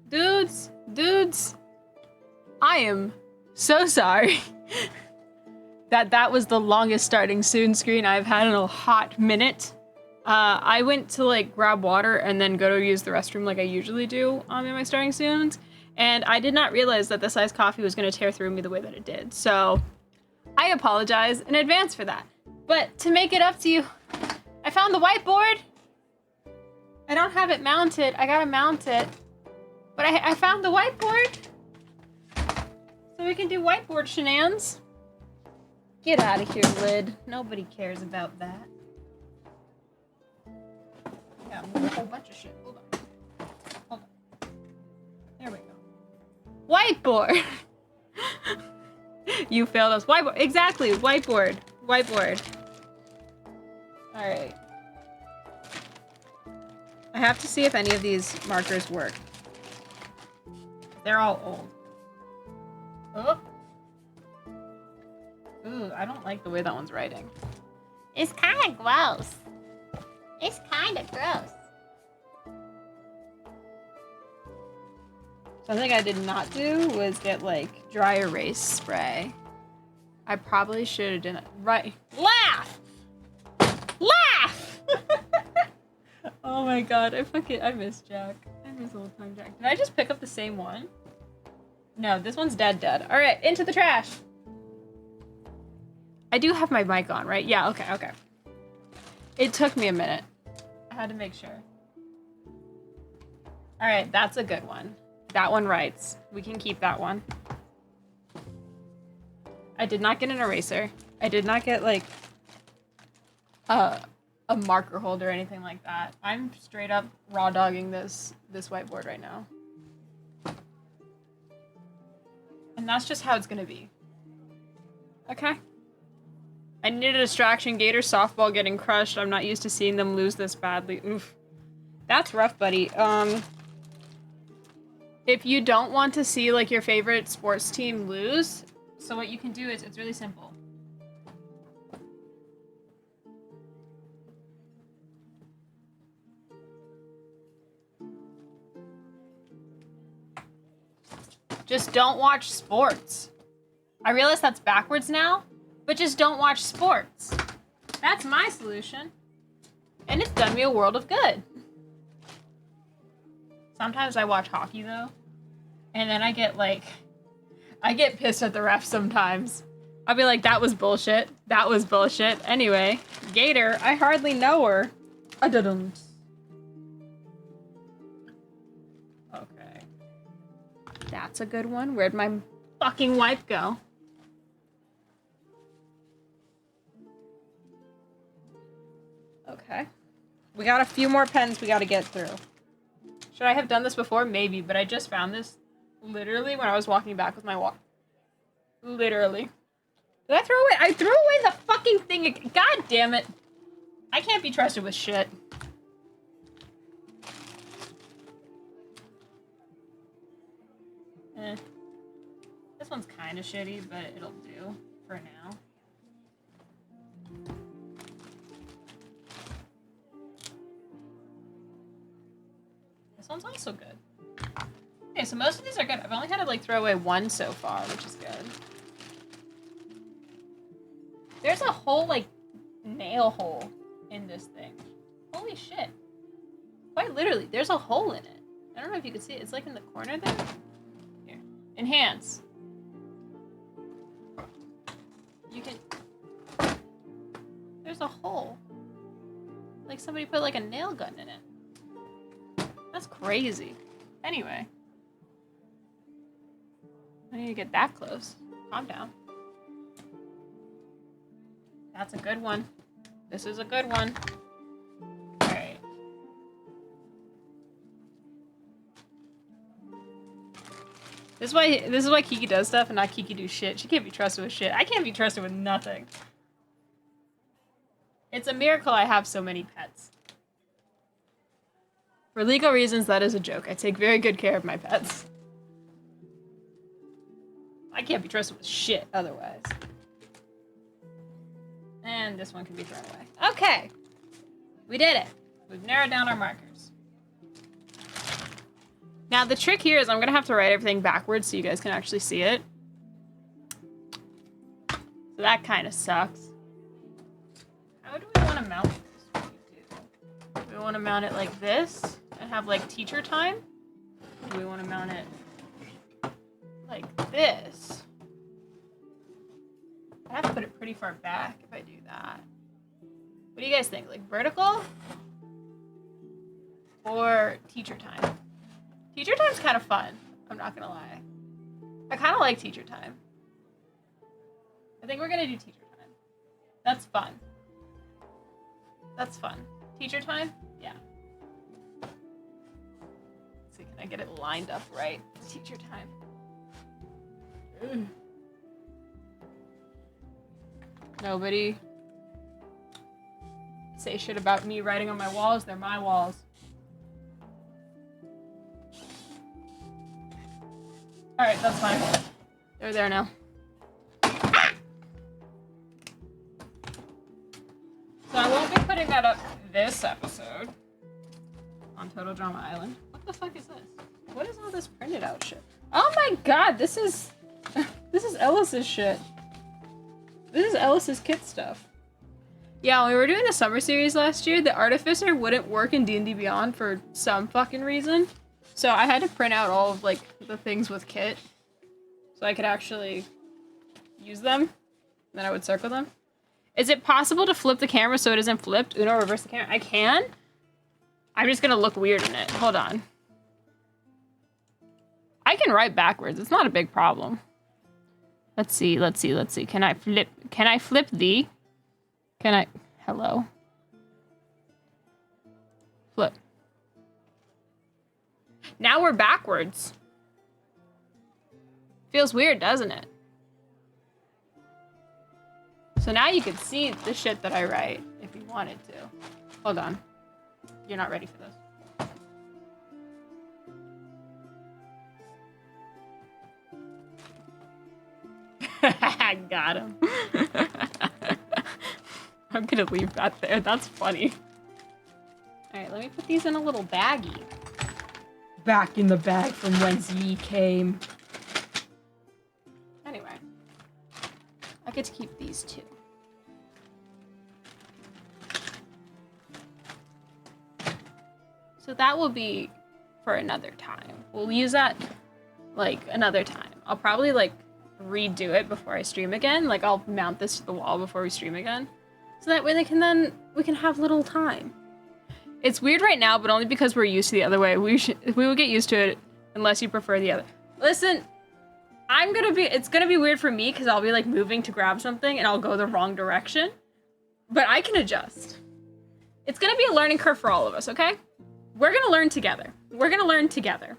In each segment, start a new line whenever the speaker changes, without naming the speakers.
Dudes. I am so sorry that was the longest starting soon screen I've had in a hot minute. I went to like grab water and then go to use the restroom like I usually do in my starting soons, and I did not realize that this iced coffee was going to tear through me the way that it did. So I apologize in advance for that. But to make it up to you, I found the whiteboard. I don't have it mounted. I gotta mount it. But I found the whiteboard. So we can do whiteboard shenanigans. Get out of here, lid. Nobody cares about that. Yeah, move a whole bunch of shit. Hold on. There we go. Whiteboard! You failed us. Whiteboard. Exactly. Whiteboard. Alright. I have to see if any of these markers work. They're all old. Oh. Ooh, I don't like the way that one's writing.
It's kind of gross.
Something I did not do was get like dry erase spray. I probably should have done it. Right. Laugh! Oh my god, I miss Jack. I miss old time Jack. Did I just pick up the same one? No, this one's dead. Alright, into the trash. I do have my mic on, right? Yeah, okay. It took me a minute. I had to make sure. Alright, that's a good one. That one writes. We can keep that one. I did not get an eraser. I did not get, like, a marker holder or anything like that. I'm straight up raw dogging this whiteboard right now. And that's just how it's gonna be. Okay? I needed a distraction. Gator softball getting crushed. I'm not used to seeing them lose this badly. Oof. That's rough, buddy. If you don't want to see, like, your favorite sports team lose, so what you can do is, it's really simple. Just don't watch sports. I realize that's backwards now, but just don't watch sports. That's my solution. And it's done me a world of good. Sometimes I watch hockey though, and then I get pissed at the refs sometimes. I'll be like, that was bullshit. Anyway, Gator, I hardly know her. I didn't. Okay. That's a good one. Where'd my fucking wipe go? Okay. We got a few more pens we gotta get through. Should I have done this before? Maybe, but I just found this literally when I was walking back with my walk. Literally. Did I throw away? I threw away the fucking thing. God damn it. I can't be trusted with shit. This one's kind of shitty, but it'll do for now. This one's also good. Okay, so most of these are good. I've only had to like throw away one so far, which is good. There's a whole like nail hole in this thing. Holy shit. Quite literally, there's a hole in it. I don't know if you can see it. It's like in the corner there. Here. Enhance. You can... There's a hole. Like somebody put like a nail gun in it. That's crazy. Anyway. I need to get that close. Calm down. That's a good one. This is a good one. Alright. This is why Kiki does stuff and not Kiki do shit. She can't be trusted with shit. I can't be trusted with nothing. It's a miracle I have so many pets. For legal reasons, that is a joke. I take very good care of my pets. I can't be trusted with shit otherwise. And this one can be thrown away. Okay. We did it. We've narrowed down our markers. Now the trick here is I'm gonna have to write everything backwards so you guys can actually see it. So that kind of sucks. How do we want to mount this? Do we want to mount it like this and have like teacher time? Or do we want to mount it like this? I have to put it pretty far back if I do that. What do you guys think? Like vertical? Or teacher time? Teacher time's kind of fun. I'm not gonna lie. I kind of like teacher time. I think we're gonna do teacher time. That's fun. That's fun. Teacher time? Yeah. Let's see, can I get it lined up right? Teacher time. Ugh. Nobody say shit about me writing on my walls. They're my walls. Alright, that's fine. They're there now. So I won't be putting that up this episode on Total Drama Island. What the fuck is this? What is all this printed out shit? Oh my god, this is Ellis's shit. This is Ellis's kit stuff. Yeah, when we were doing the summer series last year, the Artificer wouldn't work in D&D Beyond for some fucking reason. So I had to print out all of, like, the things with kit so I could actually use them. And then I would circle them. Is it possible to flip the camera so it isn't flipped? Uno, reverse the camera. I can. I'm just gonna look weird in it. Hold on. I can write backwards. It's not a big problem. Let's see, let's see, let's see. Can I flip the? Can I? Hello? Flip. Now we're backwards. Feels weird, doesn't it? So now you can see the shit that I write if you wanted to. Hold on. You're not ready for this. Got him. I'm gonna leave that there. That's funny. Alright, let me put these in a little baggie. Back in the bag from whence ye came. Anyway. I get to keep these too. So that will be for another time. We'll use that, like, another time. I'll probably, like, redo it before I stream again. Like, I'll mount this to the wall before we stream again. So that way we can have little time. It's weird right now, but only because we're used to the other way. We will get used to it unless you prefer the other. Listen, it's gonna be weird for me because I'll be, like, moving to grab something and I'll go the wrong direction. But I can adjust. It's gonna be a learning curve for all of us, okay? We're gonna learn together. We're gonna learn together.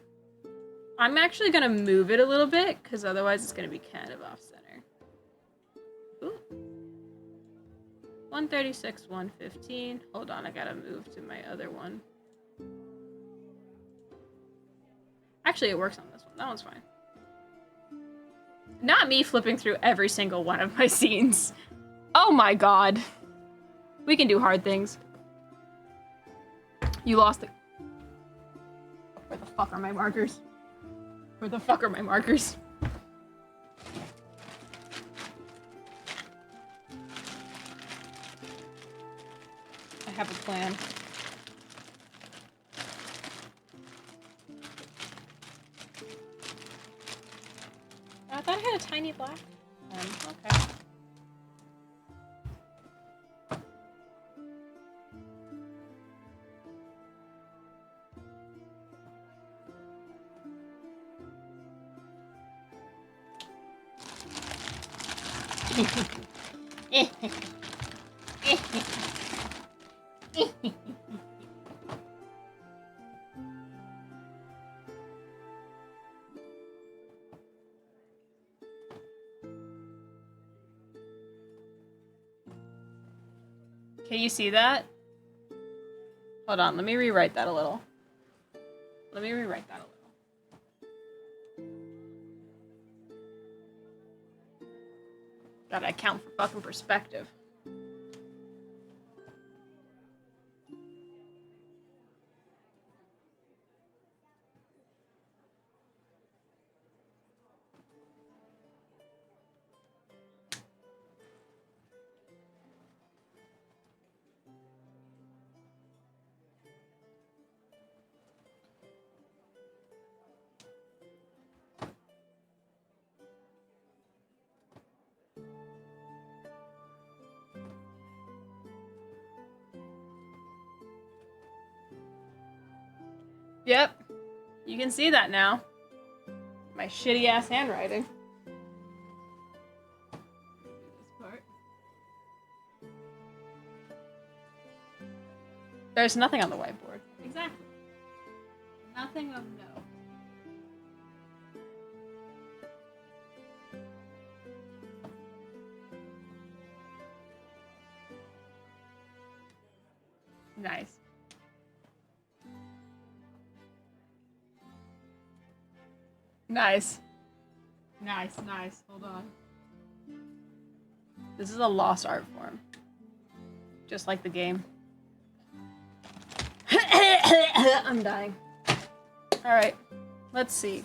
I'm actually gonna move it a little bit, because otherwise it's gonna be kind of off-center. Ooh. 136, 115. Hold on, I gotta move to my other one. Actually, it works on this one. That one's fine. Not me flipping through every single one of my scenes. Oh my god. We can do hard things. You lost it. Where the fuck are my markers? Where the fuck are my markers? I have a plan. I thought I had a tiny black one. Okay. Can you see that? Hold on, let me rewrite that a little. Let me rewrite that a little. Gotta account for fucking perspective. Yep. You can see that now. My shitty ass handwriting. This part. There's nothing on the whiteboard. Exactly. Nothing of note. Nice. Nice. Nice. Hold on. This is a lost art form. Just like the game. I'm dying. Alright. Let's see.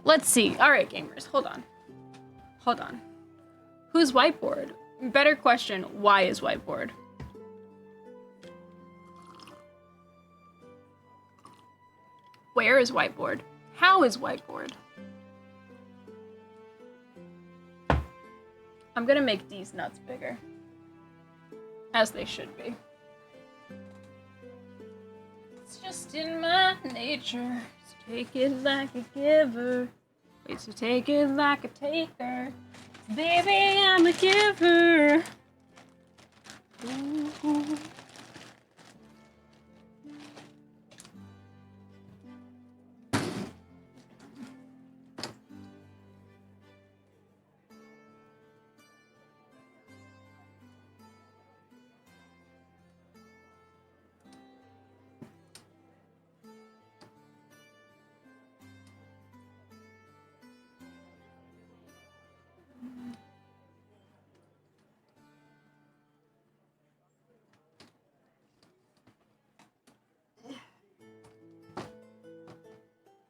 Alright, gamers. Hold on. Who's whiteboard? Better question, why is whiteboard? Where is whiteboard? How is whiteboard? I'm gonna make these nuts bigger. As they should be. It's just in my nature to take it like a giver. Wait, to take it like a taker. Baby, I'm a giver. Ooh.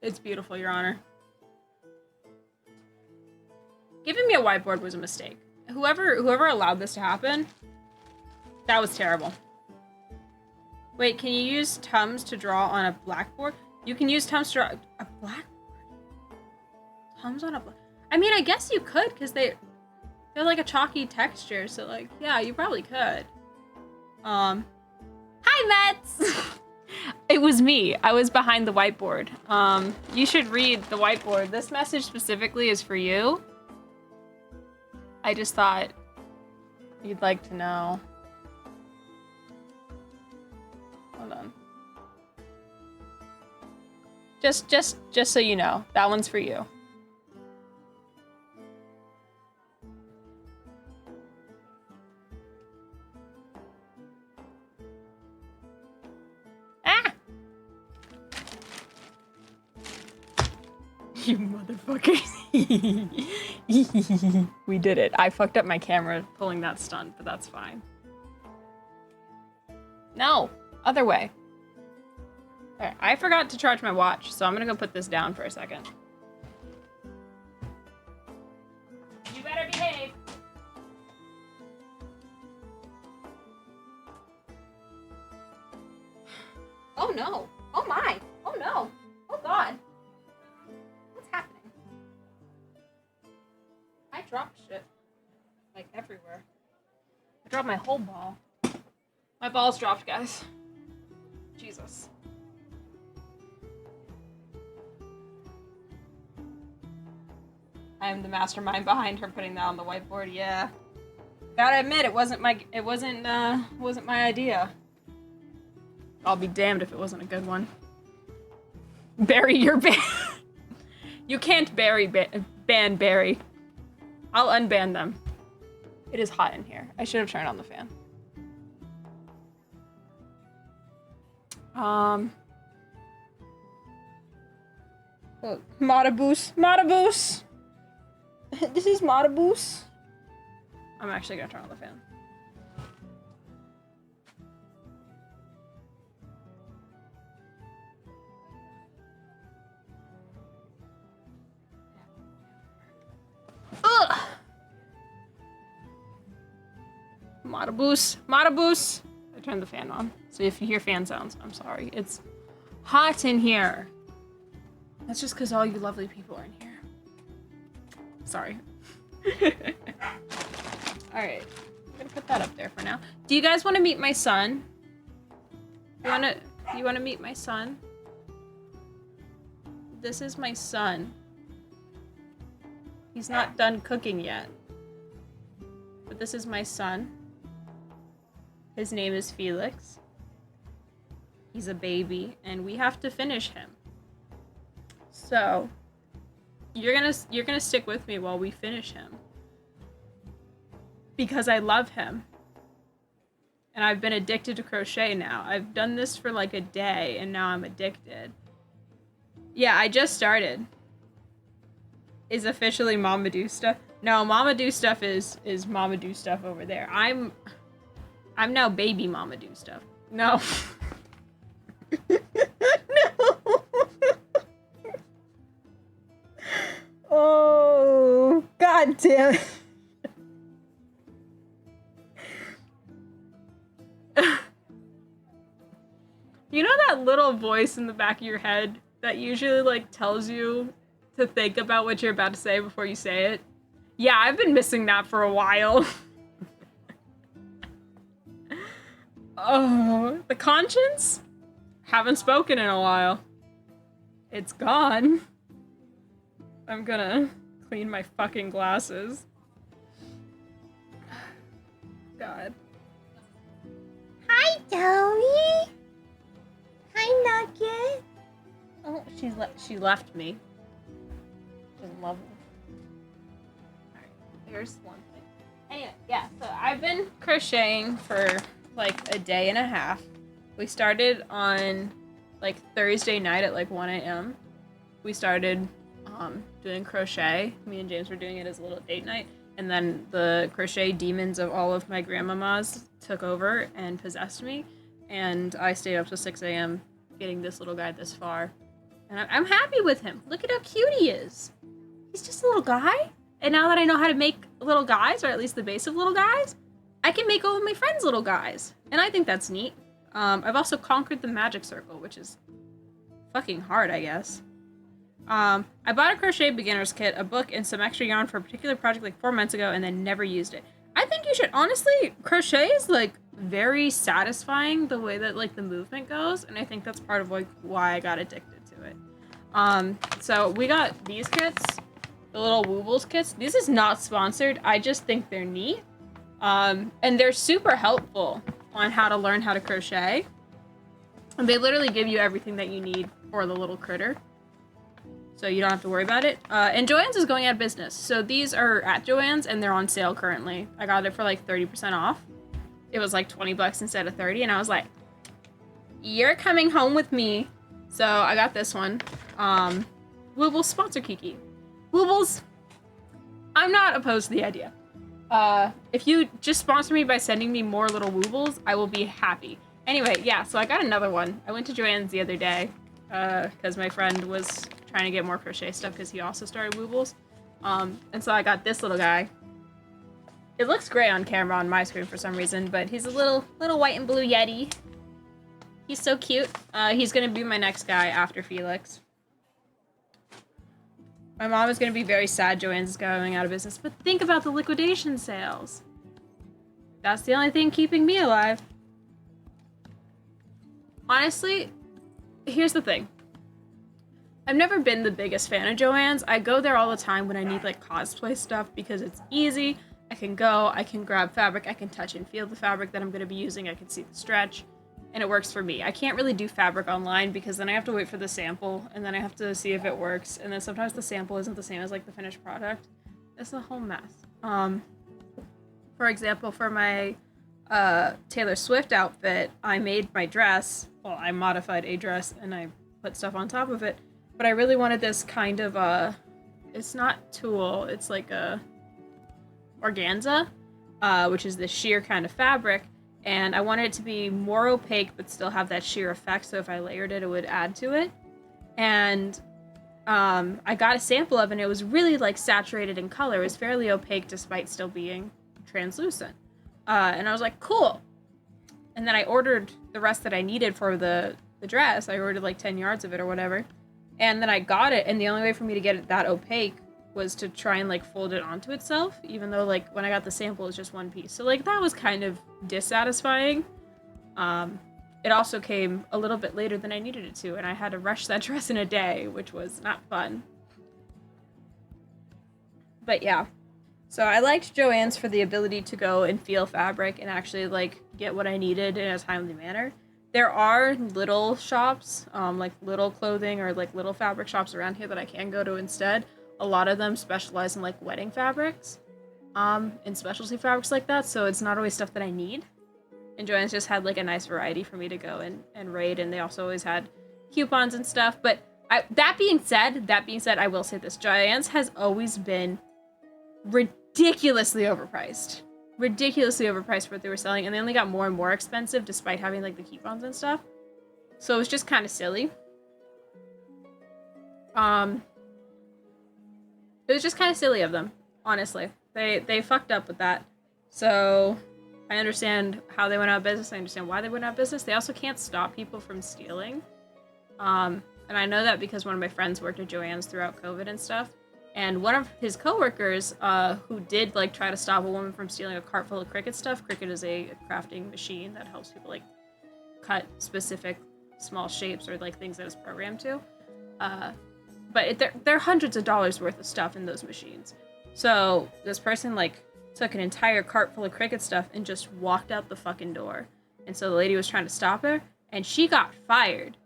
It's beautiful, Your Honor. Giving me a whiteboard was a mistake. Whoever allowed this to happen, that was terrible. Wait, can you use Tums to draw on a blackboard? You can use Tums to draw a blackboard? Tums on a black... I mean, I guess you could, because they're like a chalky texture, so like, yeah, you probably could. Hi, Mets! It was me. I was behind the whiteboard. You should read the whiteboard. This message specifically is for you. I just thought you'd like to know. Hold on. Just so you know, that one's for you. You motherfuckers. We did it. I fucked up my camera pulling that stunt, but that's fine. No, other way. Alright, I forgot to charge my watch, so I'm gonna go put this down for a second. You better behave. Oh no. Oh my. Oh no. Oh god. I dropped shit. Like, everywhere. I dropped my whole ball. My ball's dropped, guys. Jesus. I am the mastermind behind her putting that on the whiteboard, yeah. Gotta admit, it wasn't my idea. I'll be damned if it wasn't a good one. Bury your ban. You can't ban Barry. I'll unban them. It is hot in here. I should have turned on the fan. Mataboos. This is Mataboos. I'm actually gonna turn on the fan. Ugh! Mataboos. I turned the fan on. So if you hear fan sounds, I'm sorry. It's hot in here. That's just because all you lovely people are in here. Sorry. Alright. I'm gonna put that up there for now. Do you guys want to meet my son? You wanna meet my son? this is my son. He's not done cooking yet. But this is my son. His name is Felix. He's a baby, and we have to finish him. So, you're gonna stick with me while we finish him. Because I love him. And I've been addicted to crochet now. I've done this for like a day, and now I'm addicted. Yeah, I just started. Is officially Mama Do Stuff. No, Mama Do Stuff is Mama Do Stuff over there. I'm now baby Mama Do Stuff. No. No. Oh, god damn it. You know that little voice in the back of your head that usually like tells you to think about what you're about to say before you say it? Yeah, I've been missing that for a while. Oh, the conscience? Haven't spoken in a while. It's gone. I'm gonna clean my fucking glasses. God.
Hi, Joey. Hi, Nugget.
Oh, she left me. Doesn't love me. Alright, here's one thing. Anyway, yeah, so I've been crocheting for like a day and a half. We started on like Thursday night at like 1 a.m. We started doing crochet. Me and James were doing it as a little date night. And then the crochet demons of all of my grandmamas took over and possessed me. And I stayed up till 6 a.m. getting this little guy this far. And I'm happy with him. Look at how cute he is. He's just a little guy. And now that I know how to make little guys, or at least the base of little guys, I can make all of my friends little guys. And I think that's neat. I've also conquered the magic circle, which is fucking hard, I guess. I bought a crochet beginner's kit, a book, and some extra yarn for a particular project like 4 months ago and then never used it. I think you should, honestly, crochet is like very satisfying the way that like the movement goes, and I think that's part of like why I got addicted to it. So we got these kits, the little Woobles kits. This is not sponsored, I just think they're neat. And they're super helpful on how to learn how to crochet. And they literally give you everything that you need for the little critter. So you don't have to worry about it. And Joann's is going out of business. So these are at Joann's and they're on sale currently. I got it for like 30% off. It was like 20 bucks instead of 30. And I was like, you're coming home with me. So I got this one. Woobles sponsor Kiki. Woobles, I'm not opposed to the idea. If you just sponsor me by sending me more little Woobles, I will be happy. Anyway, yeah, so I got another one. I went to Joann's the other day because my friend was trying to get more crochet stuff because he also started Woobles. And so I got this little guy. It looks gray on camera on my screen for some reason, but he's a little white and blue Yeti. He's so cute. He's gonna be my next guy after Felix. My mom is gonna be very sad Joann's is going out of business, but think about the liquidation sales. That's the only thing keeping me alive. Honestly, here's the thing. I've never been the biggest fan of Joann's. I go there all the time when I need like cosplay stuff because it's easy. I can go, I can grab fabric, I can touch and feel the fabric that I'm going to be using, I can see the stretch, and it works for me. I can't really do fabric online because then I have to wait for the sample, and then I have to see if it works, and then sometimes the sample isn't the same as like the finished product. It's a whole mess. For example, for my Taylor Swift outfit, I made my dress, well, I modified a dress and I put stuff on top of it, but I really wanted this kind of it's not tulle, it's like a organza, which is the sheer kind of fabric, and I wanted it to be more opaque but still have that sheer effect, so if I layered it, it would add to it. And I got a sample of it, and it was really like saturated in color. It was fairly opaque despite still being translucent. And I was like, cool. And then I ordered the rest that I needed for the dress. I ordered like 10 yards of it or whatever. And then I got it, and the only way for me to get it that opaque was to try and like fold it onto itself, even though like when I got the sample it was just one piece. So like that was kind of dissatisfying. it also came a little bit later than I needed it to, and I had to rush that dress in a day, which was not fun. But yeah. So I liked Joann's for the ability to go and feel fabric and actually like get what I needed in a timely manner. There are little shops, like little clothing or like little fabric shops around here that I can go to instead. A lot of them specialize in like wedding fabrics, and specialty fabrics like that, so it's not always stuff that I need. And Joann's just had like a nice variety for me to go and raid, and they also always had coupons and stuff. But that being said, I will say this: Joann's has always been ridiculously overpriced for what they were selling, and they only got more and more expensive despite having like the coupons and stuff. So it was just kind of silly. It was just kind of silly of them, honestly. They fucked up with that. So I understand how they went out of business. I understand why they went out of business. They also can't stop people from stealing. And I know that because one of my friends worked at Joann's throughout COVID and stuff. And one of his coworkers, who did like try to stop a woman from stealing a cart full of Cricut stuff. Cricut is a crafting machine that helps people like cut specific small shapes or like things that it's programmed to. But there are hundreds of dollars worth of stuff in those machines. So this person like took an entire cart full of Cricut stuff and just walked out the fucking door. And so the lady was trying to stop her, and she got fired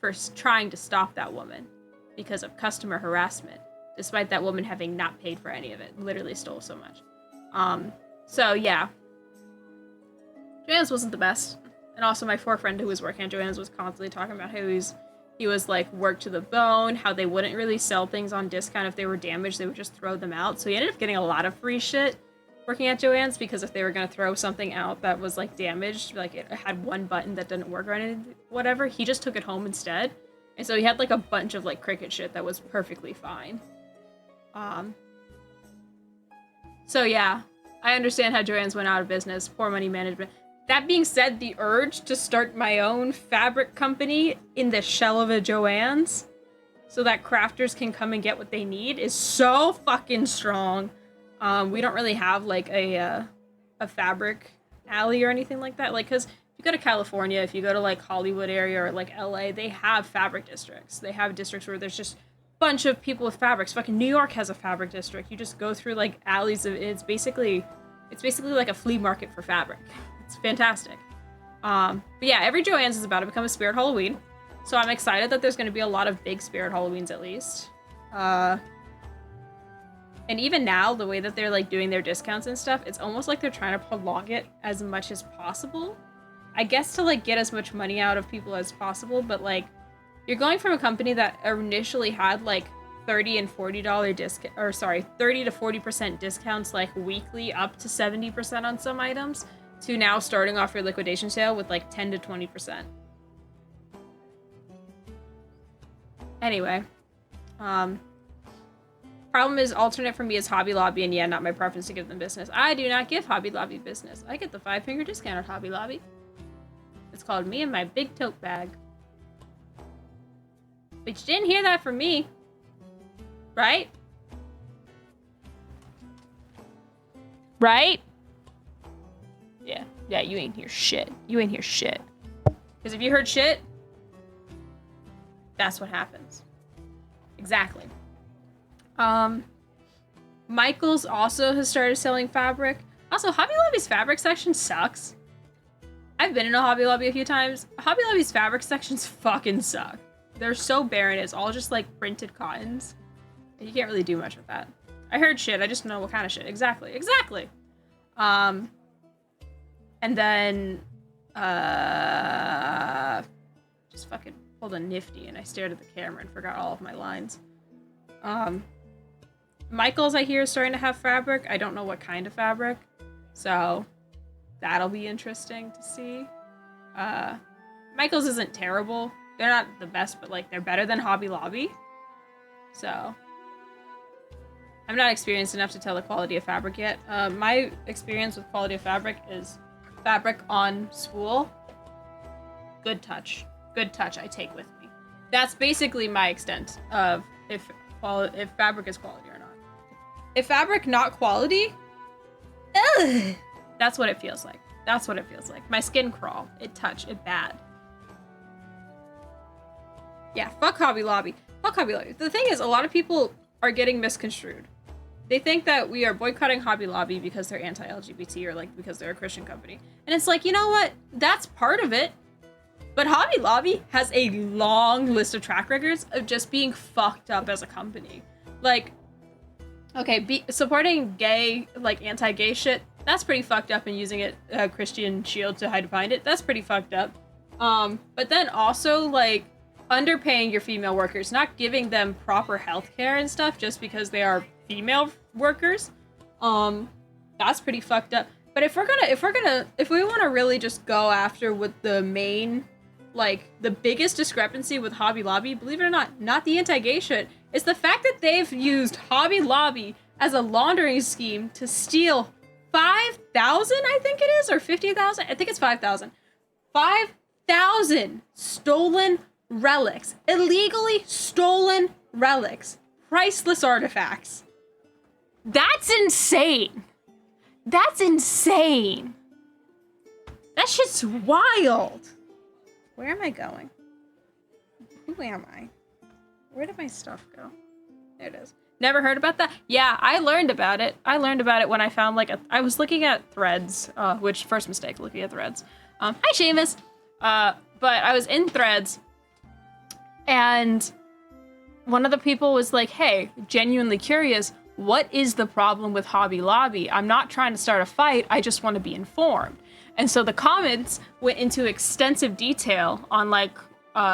for trying to stop that woman because of customer harassment, despite that woman having not paid for any of it. Literally stole so much. So yeah. Joann's wasn't the best. And also my poor friend who was working at Joann's was constantly talking about how he was like worked to the bone, how they wouldn't really sell things on discount if they were damaged, they would just throw them out. So he ended up getting a lot of free shit working at Joann's, because if they were going to throw something out that was like damaged, like it had one button that didn't work or anything, whatever, he just took it home instead. And so he had like a bunch of like Cricut shit that was perfectly fine. So yeah, I understand how Joann's went out of business, poor money management. That being said, the urge to start my own fabric company in the shell of a Joann's so that crafters can come and get what they need is so fucking strong. We don't really have like a fabric alley or anything like that. Like, cause if you go to California, if you go to like Hollywood area or like LA, they have fabric districts. They have districts where there's just a bunch of people with fabrics. Fucking New York has a fabric district. You just go through like alleys of, it's basically like a flea market for fabric. It's fantastic. But yeah, every Joann's is about to become a Spirit Halloween. So I'm excited that there's going to be a lot of big Spirit Halloweens at least. And even now, the way that they're like doing their discounts and stuff, it's almost like they're trying to prolong it as much as possible. I guess to like get as much money out of people as possible, but like you're going from a company that initially had like $30 and $40 discount, or sorry, 30 to 40% discounts like weekly up to 70% on some items, to now starting off your liquidation sale with like 10 to 20%. Anyway, problem is alternate for me is Hobby Lobby, and yeah, not my preference to give them business. I do not give Hobby Lobby business. I get the 5-finger discount at Hobby Lobby. It's called me and my big tote bag. But you didn't hear that from me, right? Right? Yeah, you ain't hear shit. You ain't hear shit. Because if you heard shit, that's what happens. Exactly. Michael's also has started selling fabric. Also, Hobby Lobby's fabric section sucks. I've been in a Hobby Lobby a few times. Hobby Lobby's fabric sections fucking suck. They're so barren. It's all just like printed cottons. You can't really do much with that. I heard shit. I just don't know what kind of shit. Exactly. And then, just fucking pulled a nifty and I stared at the camera and forgot all of my lines. Michael's, I hear, is starting to have fabric. I don't know what kind of fabric. So, that'll be interesting to see. Michael's isn't terrible. They're not the best, but, like, they're better than Hobby Lobby. So, I'm not experienced enough to tell the quality of fabric yet. My experience with quality of fabric is fabric on spool. Good touch. Good touch I take with me. That's basically my extent of if fabric is quality or not. If fabric not quality, ugh, that's what it feels like. That's what it feels like. My skin crawl. It touch. It bad. Yeah, fuck Hobby Lobby. Fuck Hobby Lobby. The thing is, a lot of people are getting misconstrued. They think that we are boycotting Hobby Lobby because they're anti-LGBT or like because they're a Christian company. And it's like, you know what? That's part of it. But Hobby Lobby has a long list of track records of just being fucked up as a company. Like, okay, supporting gay, like anti-gay shit, that's pretty fucked up, and using it Christian shield to hide behind it, that's pretty fucked up. But then also like underpaying your female workers, not giving them proper health care and stuff just because they are female workers, that's pretty fucked up. But if we want to really just go after what the main, like the biggest discrepancy with Hobby Lobby, believe it or not the anti-gay shit, is the fact that they've used Hobby Lobby as a laundering scheme to steal 5,000, I think it is, or 50,000. I think it's 5,000. 5,000 stolen relics, illegally stolen relics, priceless artifacts. That's insane. That's insane. That shit's wild. Where am I going? Who am I? Where did my stuff go? There it is. Never heard about that? Yeah, I learned about it. I learned about it when I found I was looking at Threads, which first mistake, looking at Threads. Hi, Seamus. But I was in Threads, and one of the people was like, hey, genuinely curious, what is the problem with Hobby Lobby? I'm not trying to start a fight, I just want to be informed. And so the comments went into extensive detail on like,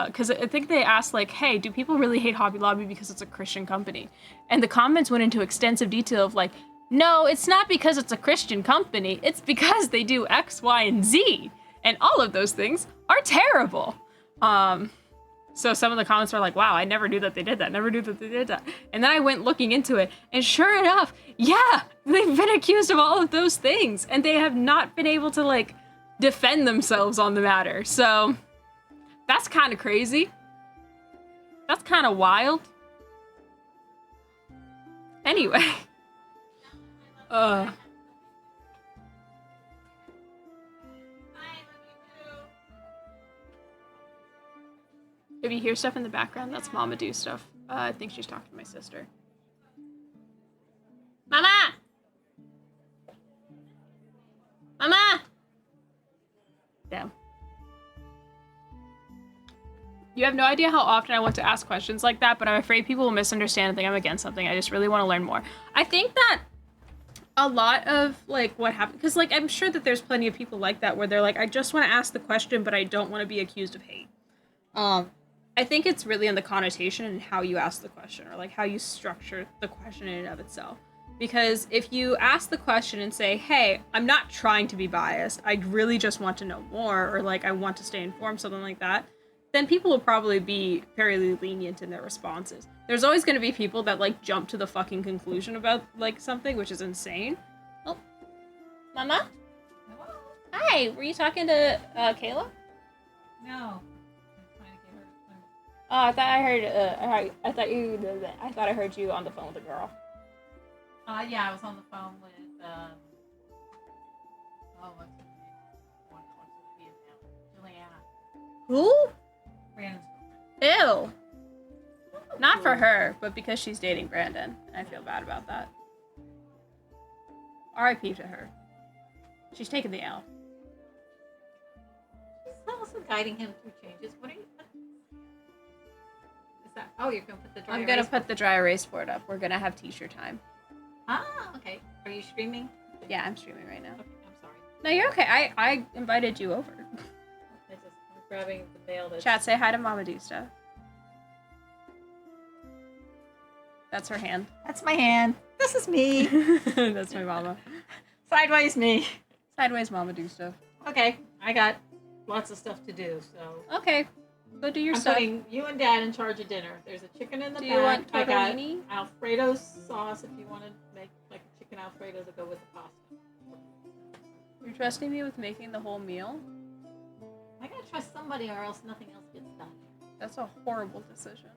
because I think they asked like, hey, do people really hate Hobby Lobby because it's a Christian company? And the comments went into extensive detail of like, no, it's not because it's a Christian company, it's because they do X, Y, and Z. And all of those things are terrible. So some of the comments are like, wow, I never knew that they did that, never knew that they did that. And then I went looking into it, and sure enough, yeah, they've been accused of all of those things, and they have not been able to, like, defend themselves on the matter. So that's kind of crazy. That's kind of wild. Anyway. If you hear stuff in the background, that's Mama Do stuff. I think she's talking to my sister. Mama! Mama! Damn. You have no idea how often I want to ask questions like that, but I'm afraid people will misunderstand and think I'm against something. I just really want to learn more. I think that a lot of, like, what happened, because, like, I'm sure that there's plenty of people like that where they're like, I just want to ask the question, but I don't want to be accused of hate. I think it's really in the connotation and how you ask the question, or like how you structure the question in and of itself. Because if you ask the question and say, hey, I'm not trying to be biased, I really just want to know more, or like I want to stay informed, something like that, then people will probably be fairly lenient in their responses. There's always going to be people that like jump to the fucking conclusion about like something, which is insane. Oh, Mama?
Hello?
Hi, were you talking to Kayla?
No.
Oh, I thought I heard. I thought I heard you on the phone with a girl.
Yeah, I was on the phone with what's her name? One that wants to be a Juliana.
Who?
Brandon's girlfriend.
Ew. Not for her, but because she's dating Brandon. I feel bad about that. R.I.P. to her. She's taken the L.
She's also guiding him through changes. What are you? Is that? Oh, you're gonna put the dry.
I'm gonna put the dry erase board up. We're gonna have t-shirt time.
Ah, okay. Are you streaming?
Yeah, I'm streaming right now.
Okay, I'm sorry.
No, you're okay. I invited you over.
I'm grabbing the mail.
Chat, say hi to Mama Do stuff. That's her hand.
That's my hand. This is me.
That's my mama.
Sideways me.
Sideways Mama Do stuff.
Okay, I got lots of stuff to do, so.
Okay, go do your
I'm
stuff.
putting you and Dad in charge of dinner. There's a chicken in the
Do
back.
you want
I got
tortellini?
Alfredo sauce if you want to make like a chicken Alfredo to go with the pasta.
You're trusting me with making the whole meal?
I gotta trust somebody or else nothing else gets done.
That's a horrible decision.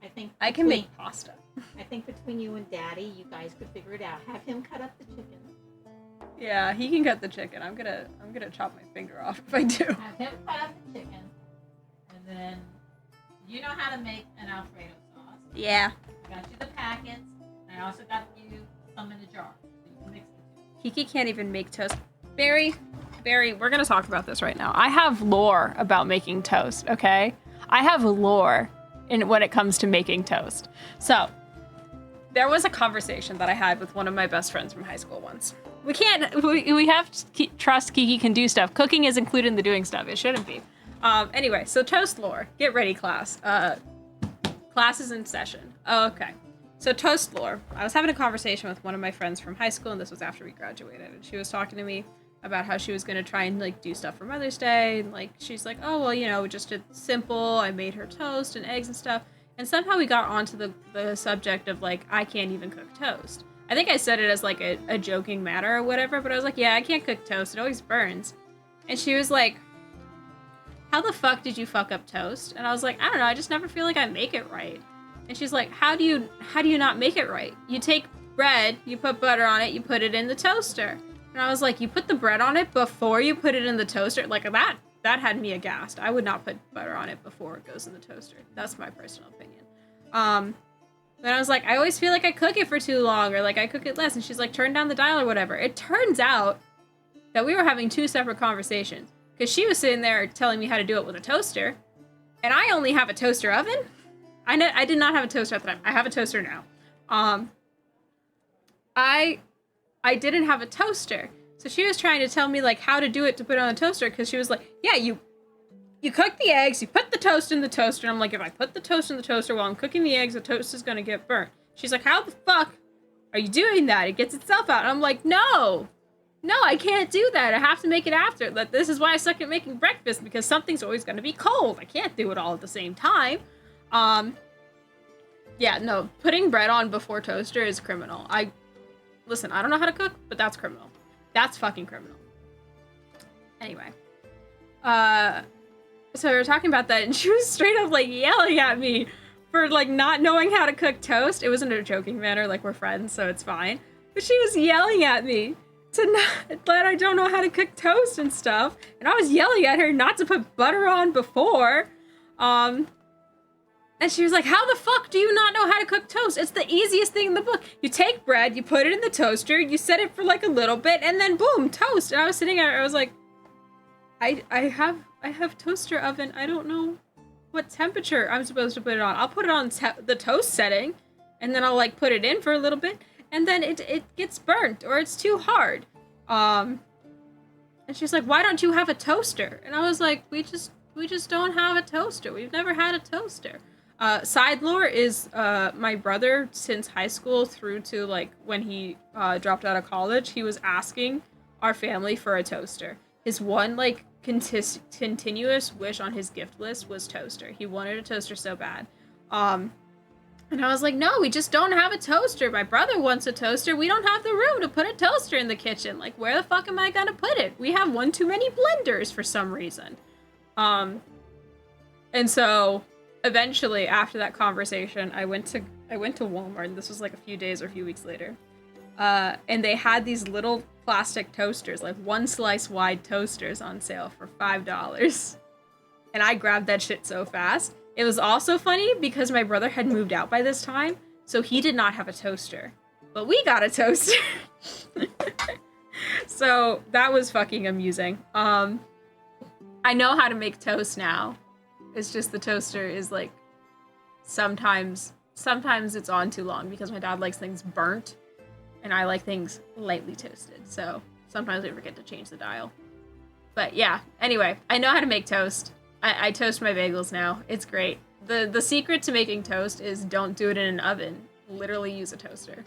I think
I can make pasta.
I think between you and Daddy, you guys could figure it out. Have him cut up the chicken.
Yeah, he can cut the chicken. I'm gonna chop my finger off if I do.
Have him cut up the chicken, and then you know how to make an Alfredo sauce.
Yeah.
I got you the packets. And I also got you some in the jar, so you can mix the two.
Kiki can't even make toast. Barry, we're gonna talk about this right now. I have lore about making toast, okay? I have lore when it comes to making toast. So, there was a conversation that I had with one of my best friends from high school once. We have to trust Kiki can do stuff. Cooking is included in the doing stuff. It shouldn't be. Anyway, so toast lore. Get ready, class. Class is in session. Okay. So toast lore. I was having a conversation with one of my friends from high school, and this was after we graduated. And she was talking to me about how she was going to try and like do stuff for Mother's Day. And like, she's like, oh, well, you know, just it's simple. I made her toast and eggs and stuff. And somehow we got onto the subject of like, I can't even cook toast. I think I said it as like a joking matter or whatever, but I was like, yeah, I can't cook toast. It always burns. And she was like, how the fuck did you fuck up toast? And I was like, I don't know. I just never feel like I make it right. And she's like, how do you not make it right? You take bread, you put butter on it, you put it in the toaster. And I was like, you put the bread on it before you put it in the toaster? Like that had me aghast. I would not put butter on it before it goes in the toaster. That's my personal opinion. Then I was like, I always feel like I cook it for too long, or like I cook it less. And she's like, turn down the dial or whatever. It turns out that we were having two separate conversations, because she was sitting there telling me how to do it with a toaster, and I only have a toaster oven. I did not have a toaster at the time. I have a toaster now. I didn't have a toaster. So she was trying to tell me like how to do it to put it on the toaster, because she was like, yeah, you cook the eggs, you put the toast in the toaster. And I'm like, if I put the toast in the toaster while I'm cooking the eggs, the toast is gonna get burnt. She's like, how the fuck are you doing that? It gets itself out. And I'm like, no, I can't do that. I have to make it after. This is why I suck at making breakfast, because something's always gonna be cold. I can't do it all at the same time. Yeah, no, putting bread on before toaster is criminal. Listen, I don't know how to cook, but that's criminal. That's fucking criminal. Anyway. So we were talking about that, and she was straight up, like, yelling at me for, like, not knowing how to cook toast. It wasn't a joking manner, like, we're friends, so it's fine. But she was yelling at me that I don't know how to cook toast and stuff. And I was yelling at her not to put butter on before. And she was like, how the fuck do you not know how to cook toast? It's the easiest thing in the book. You take bread, you put it in the toaster, you set it for like a little bit, and then boom, toast. And I was sitting there, I was like, I have toaster oven. I don't know what temperature I'm supposed to put it on. I'll put it on the toast setting, and then I'll like put it in for a little bit, and then it gets burnt, or it's too hard. And she's like, why don't you have a toaster? And I was like, we just don't have a toaster. We've never had a toaster. Side lore is my brother, since high school through to like when he dropped out of college, he was asking our family for a toaster. His one like continuous wish on his gift list was toaster. He wanted a toaster so bad. And I was like, no, we just don't have a toaster. My brother wants a toaster. We don't have the room to put a toaster in the kitchen. Like, where the fuck am I gonna put it? We have one too many blenders for some reason. And so eventually after that conversation, I went to Walmart, and this was like a few days or a few weeks later. And they had these little plastic toasters, like one slice wide toasters on sale for $5. And I grabbed that shit so fast. It was also funny because my brother had moved out by this time, so he did not have a toaster. But we got a toaster. So that was fucking amusing. I know how to make toast now. It's just the toaster is like, sometimes it's on too long because my dad likes things burnt and I like things lightly toasted. So sometimes I forget to change the dial. But yeah, anyway, I know how to make toast. I toast my bagels now. It's great. The secret to making toast is don't do it in an oven. Literally use a toaster.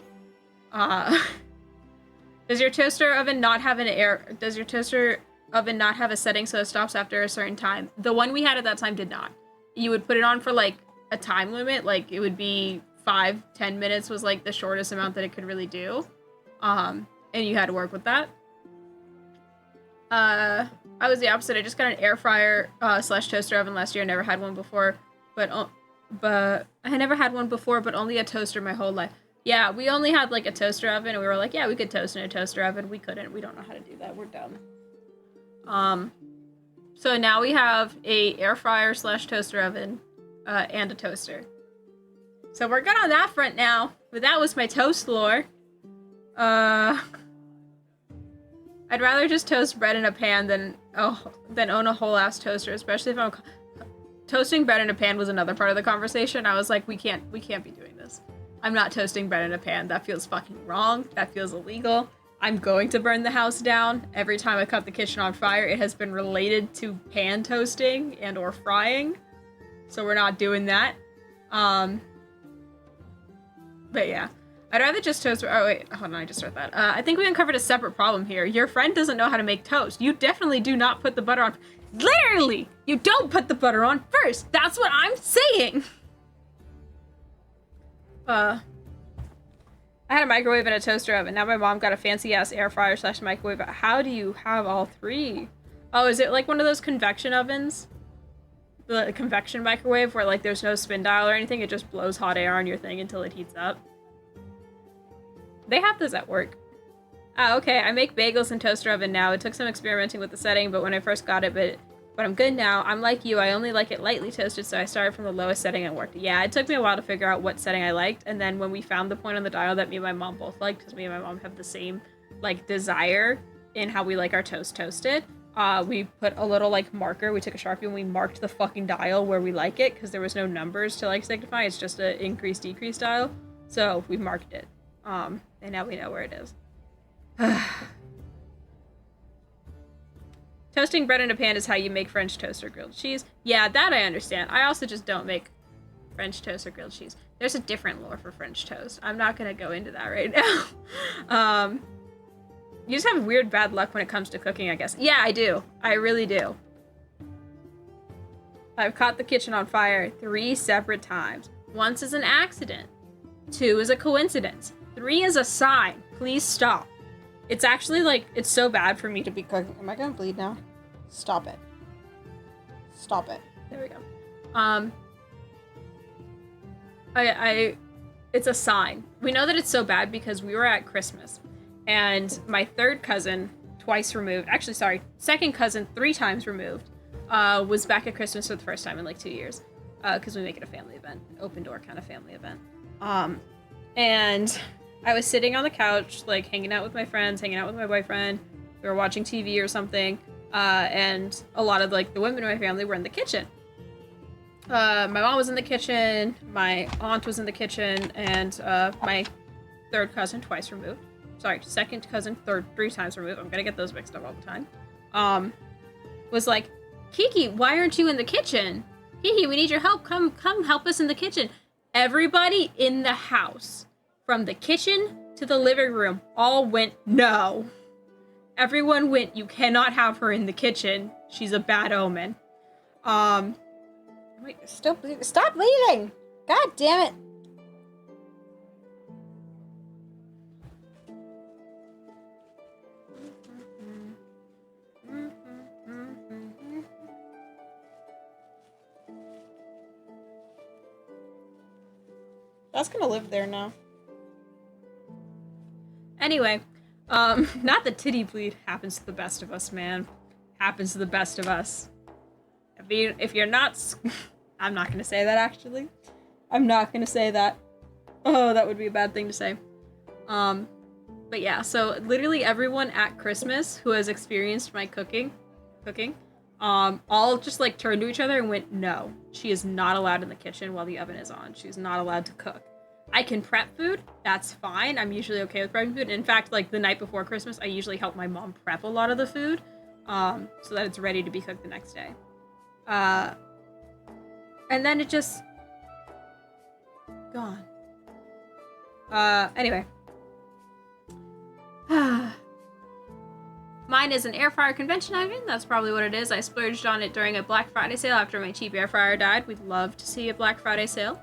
Does your toaster oven not have a setting so it stops after a certain time? The one we had at that time did not. You would put it on for like a time limit, like it would be 5-10 minutes was like the shortest amount that it could really do. And you had to work with that. I was the opposite. I just got an air fryer / toaster oven last year. I never had one before, but I never had one before, but only a toaster my whole life. Yeah, we only had like a toaster oven, and we were like, yeah, we could toast in a toaster oven. We couldn't. We don't know how to do that. We're dumb. So now we have a air fryer / toaster oven, and a toaster. So we're good on that front now. But that was my toast lore. I'd rather just toast bread in a pan than own a whole ass toaster, especially if I'm toasting bread in a pan was another part of the conversation. I was like, we can't be doing this. I'm not toasting bread in a pan. That feels fucking wrong. That feels illegal. I'm going to burn the house down. Every time I cut the kitchen on fire, it has been related to pan toasting and or frying. So we're not doing that. But yeah. I'd rather just toast. Oh wait, hold on, I just read that. I think we uncovered a separate problem here. Your friend doesn't know how to make toast. You definitely do not put the butter on. Literally, you don't put the butter on first. That's what I'm saying. I had a microwave and a toaster oven. Now my mom got a fancy ass air fryer / microwave. How do you have all three? Oh, is it like one of those convection ovens? The convection microwave where like there's no spin dial or anything. It just blows hot air on your thing until it heats up. They have those at work. Ah, okay, I make bagels in toaster oven now. It took some experimenting with the setting, but when I first got it, but I'm good now. I'm like you, I only like it lightly toasted, so I started from the lowest setting and worked. Yeah, it took me a while to figure out what setting I liked, and then when we found the point on the dial that me and my mom both liked, because me and my mom have the same, like, desire in how we like our toast toasted, we put a little, like, marker. We took a Sharpie and we marked the fucking dial where we like it, because there was no numbers to, like, signify. It's just a increase-decrease dial. So we marked it. And now we know where it is. Toasting bread in a pan is how you make French toast or grilled cheese. Yeah, that I understand. I also just don't make French toast or grilled cheese. There's a different lore for French toast. I'm not gonna go into that right now. You just have weird bad luck when it comes to cooking, I guess. Yeah, I do. I really do. I've caught the kitchen on fire 3 separate times. Once is an accident. 2 is a coincidence. 3 is a sign. Please stop. It's actually, like, it's so bad for me to be cooking. Am I gonna bleed now? Stop it. Stop it. There we go. It's a sign. We know that it's so bad because we were at Christmas, and my third cousin, twice removed, actually, sorry, second cousin, 3 times removed, was back at Christmas for the first time in, like, 2 years, because we make it a family event, open door kind of family event. And I was sitting on the couch, like, hanging out with my friends, hanging out with my boyfriend. We were watching TV or something. And a lot of, like, the women in my family were in the kitchen. My mom was in the kitchen, my aunt was in the kitchen, and my third cousin, twice removed. Sorry, second cousin, 3 times removed. I'm gonna get those mixed up all the time. Was like, Kiki, why aren't you in the kitchen? Kiki, we need your help. Come help us in the kitchen. Everybody in the house, from the kitchen to the living room, all went, no. Everyone went, you cannot have her in the kitchen. She's a bad omen. Wait, still bleeding. Stop bleeding! God damn it. That's gonna live there now. Anyway, not the titty bleed. Happens to the best of us, man. Happens to the best of us. If you're not... I'm not gonna say that, actually. I'm not gonna say that. Oh, that would be a bad thing to say. But yeah, so literally everyone at Christmas who has experienced my cooking, all just, like, turned to each other and went, no, she is not allowed in the kitchen while the oven is on. She's not allowed to cook. I can prep food. That's fine. I'm usually okay with prepping food. In fact, like, the night before Christmas, I usually help my mom prep a lot of the food, so that it's ready to be cooked the next day. And then it just... gone. Anyway. Mine is an air fryer convention oven. That's probably what it is. I splurged on it during a Black Friday sale after my cheap air fryer died. We'd love to see a Black Friday sale.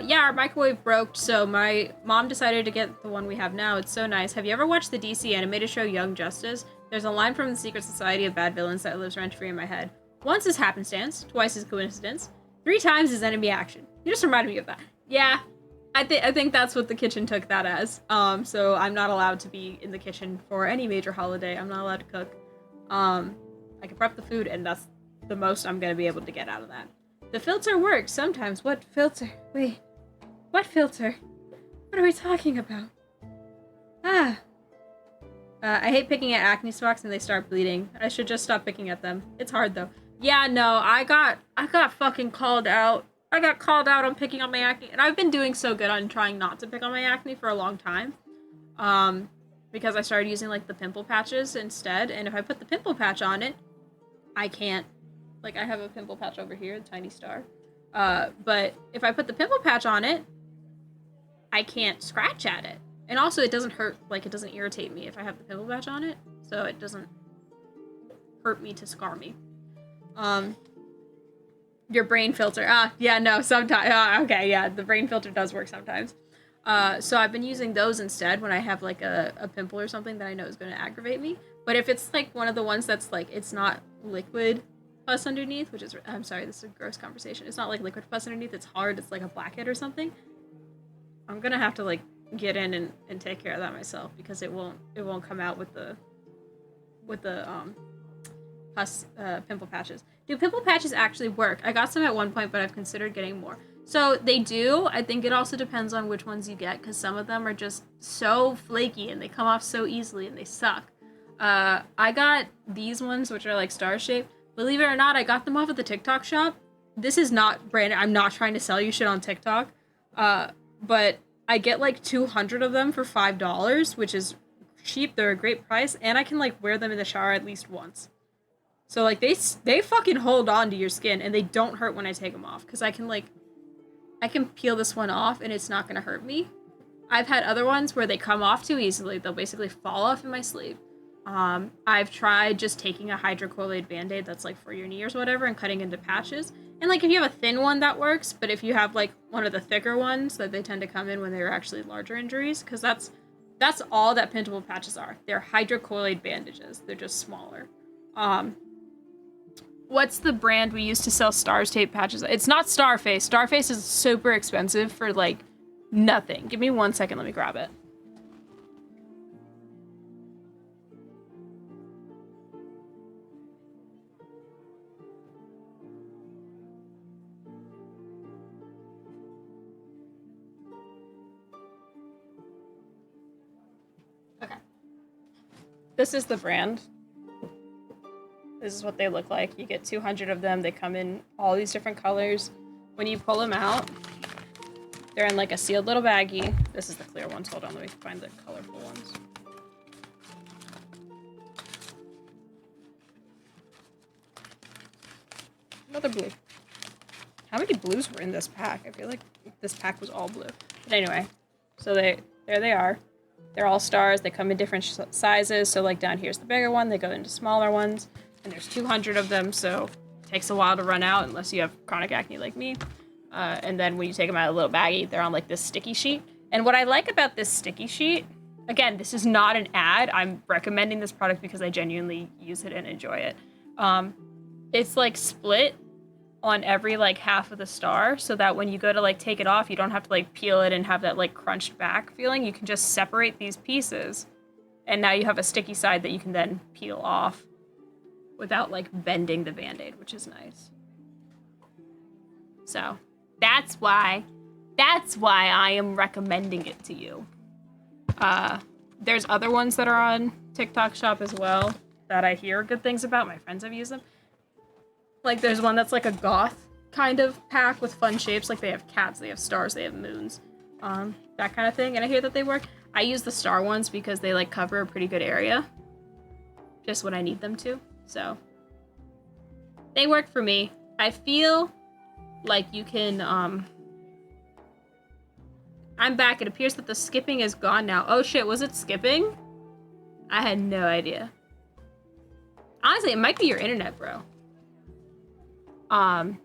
Yeah, our microwave broke, so my mom decided to get the one we have now. It's so nice. Have you ever watched the DC animated show Young Justice? There's a line from the Secret Society of Bad Villains that lives rent-free in my head. Once is happenstance, twice is coincidence, 3 times is enemy action. You just reminded me of that. Yeah, I think that's what the kitchen took that as. So I'm not allowed to be in the kitchen for any major holiday. I'm not allowed to cook. I can prep the food, and that's the most I'm gonna be able to get out of that. The filter works sometimes. What filter? Wait, what filter? What are we talking about? I hate picking at acne spots and they start bleeding. I should just stop picking at them. It's hard though. Yeah, no, I got fucking called out. I got called out on picking on my acne, and I've been doing so good on trying not to pick on my acne for a long time. Because I started using like the pimple patches instead, and if I put the pimple patch on it, I can't. Like I have a pimple patch over here, a tiny star. But if I put the pimple patch on it, I can't scratch at it. And also it doesn't hurt, like it doesn't irritate me if I have the pimple patch on it, so it doesn't hurt me to scar me. Your brain filter. Yeah, no, sometimes. Okay, yeah, the brain filter does work sometimes. So I've been using those instead when I have like a pimple or something that I know is going to aggravate me. But if it's like one of the ones that's like, it's not liquid pus underneath, which is, I'm sorry, this is a gross conversation. It's not like liquid pus underneath, it's hard, it's like a blackhead or something. I'm going to have to like get in and take care of that myself because it won't come out with the pus pimple patches. Do pimple patches actually work? I got some at one point, but I've considered getting more. So they do. I think it also depends on which ones you get because some of them are just so flaky and they come off so easily and they suck. I got these ones which are like star shaped. Believe it or not, I got them off at the TikTok shop. This is not branded. I'm not trying to sell you shit on TikTok. But I get like 200 of them for $5, which is cheap. They're a great price, and I can like wear them in the shower at least once. So like they fucking hold on to your skin, and they don't hurt when I take them off because I can peel this one off and it's not gonna hurt me. I've had other ones where they come off too easily. They'll basically fall off in my sleeve. I've tried just taking a hydrocolloid band-aid that's like for your knee or whatever and cutting into patches. And like if you have a thin one that works, but if you have like one of the thicker ones that they tend to come in when they're actually larger injuries, because that's all that pimple patches are. They're hydrocolloid bandages. They're just smaller. What's the brand we used to sell Stars tape patches? It's not Starface. Starface is super expensive for like nothing. Give me 1 second, let me grab it. Okay. This is the brand. This is what they look like. You get 200 of them. They come in all these different colors. When you pull them out, they're in like a sealed little baggie. This is the clear ones. Hold on, let me find the colorful ones. Another blue. How many blues were in this pack? I feel like this pack was all blue. But anyway, so there they are. They're all stars. They come in different sizes. So like down here's the bigger one. They go into smaller ones. And there's 200 of them, so it takes a while to run out unless you have chronic acne like me. And then when you take them out of a little baggie, they're on like this sticky sheet. And what I like about this sticky sheet, again, this is not an ad. I'm recommending this product because I genuinely use it and enjoy it. It's like split on every like half of the star so that when you go to like take it off, you don't have to like peel it and have that like crunched back feeling. You can just separate these pieces. And now you have a sticky side that you can then peel off without like bending the band-aid, which is nice. So that's why I am recommending it to you. There's other ones that are on TikTok shop as well that I hear good things about. My friends have used them. Like there's one that's like a goth kind of pack with fun shapes. Like they have cats, they have stars, they have moons, that kind of thing. And I hear that they work. I use the star ones because they like cover a pretty good area just when I need them to. So they work for me. I feel like you can, I'm back. It appears that the skipping is gone now. Oh shit, was it skipping? I had no idea. Honestly, it might be your internet, bro. What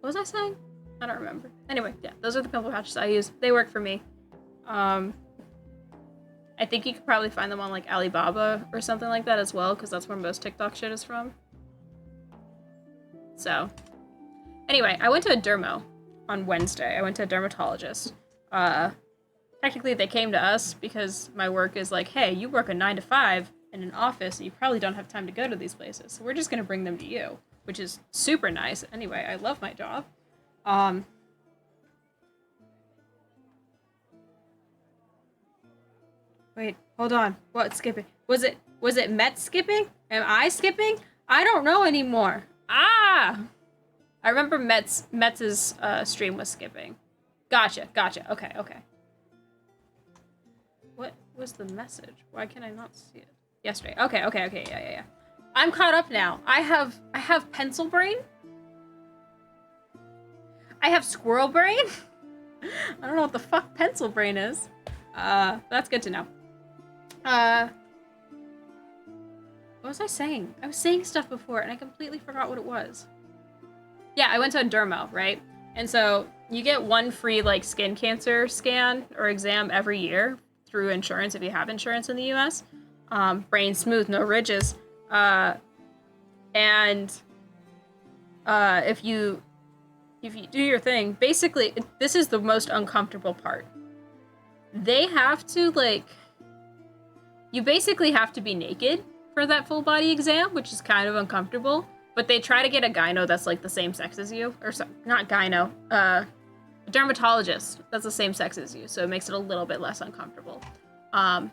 was I saying? I don't remember. Anyway, yeah, those are the pimple patches I use. They work for me. I think you could probably find them on like Alibaba or something like that as well, because that's where most TikTok shit is from. So, anyway, I went to a dermo. on Wednesday. I went to a dermatologist. Technically, they came to us because my work is like, hey, you work a 9 to 5 in an office, and you probably don't have time to go to these places. So we're just gonna bring them to you, which is super nice. Anyway, I love my job. Wait, hold on. What skipping? Was it Met skipping? Am I skipping? I don't know anymore. Ah! I remember Metz's stream was skipping. Gotcha. Okay. What was the message? Why can I not see it? Yesterday. Okay. Yeah. I'm caught up now. I have pencil brain. I have squirrel brain. I don't know what the fuck pencil brain is. That's good to know. What was I saying? I was saying stuff before and I completely forgot what it was. Yeah, I went to a dermo, right? And so you get one free like skin cancer scan or exam every year through insurance if you have insurance in the US. Brain smooth, no ridges. If you do your thing, basically this is the most uncomfortable part. They have to like, you basically have to be naked for that full body exam, which is kind of uncomfortable. But they try to get a gyno that's like the same sex as you, or not gyno, a dermatologist that's the same sex as you, so it makes it a little bit less uncomfortable. But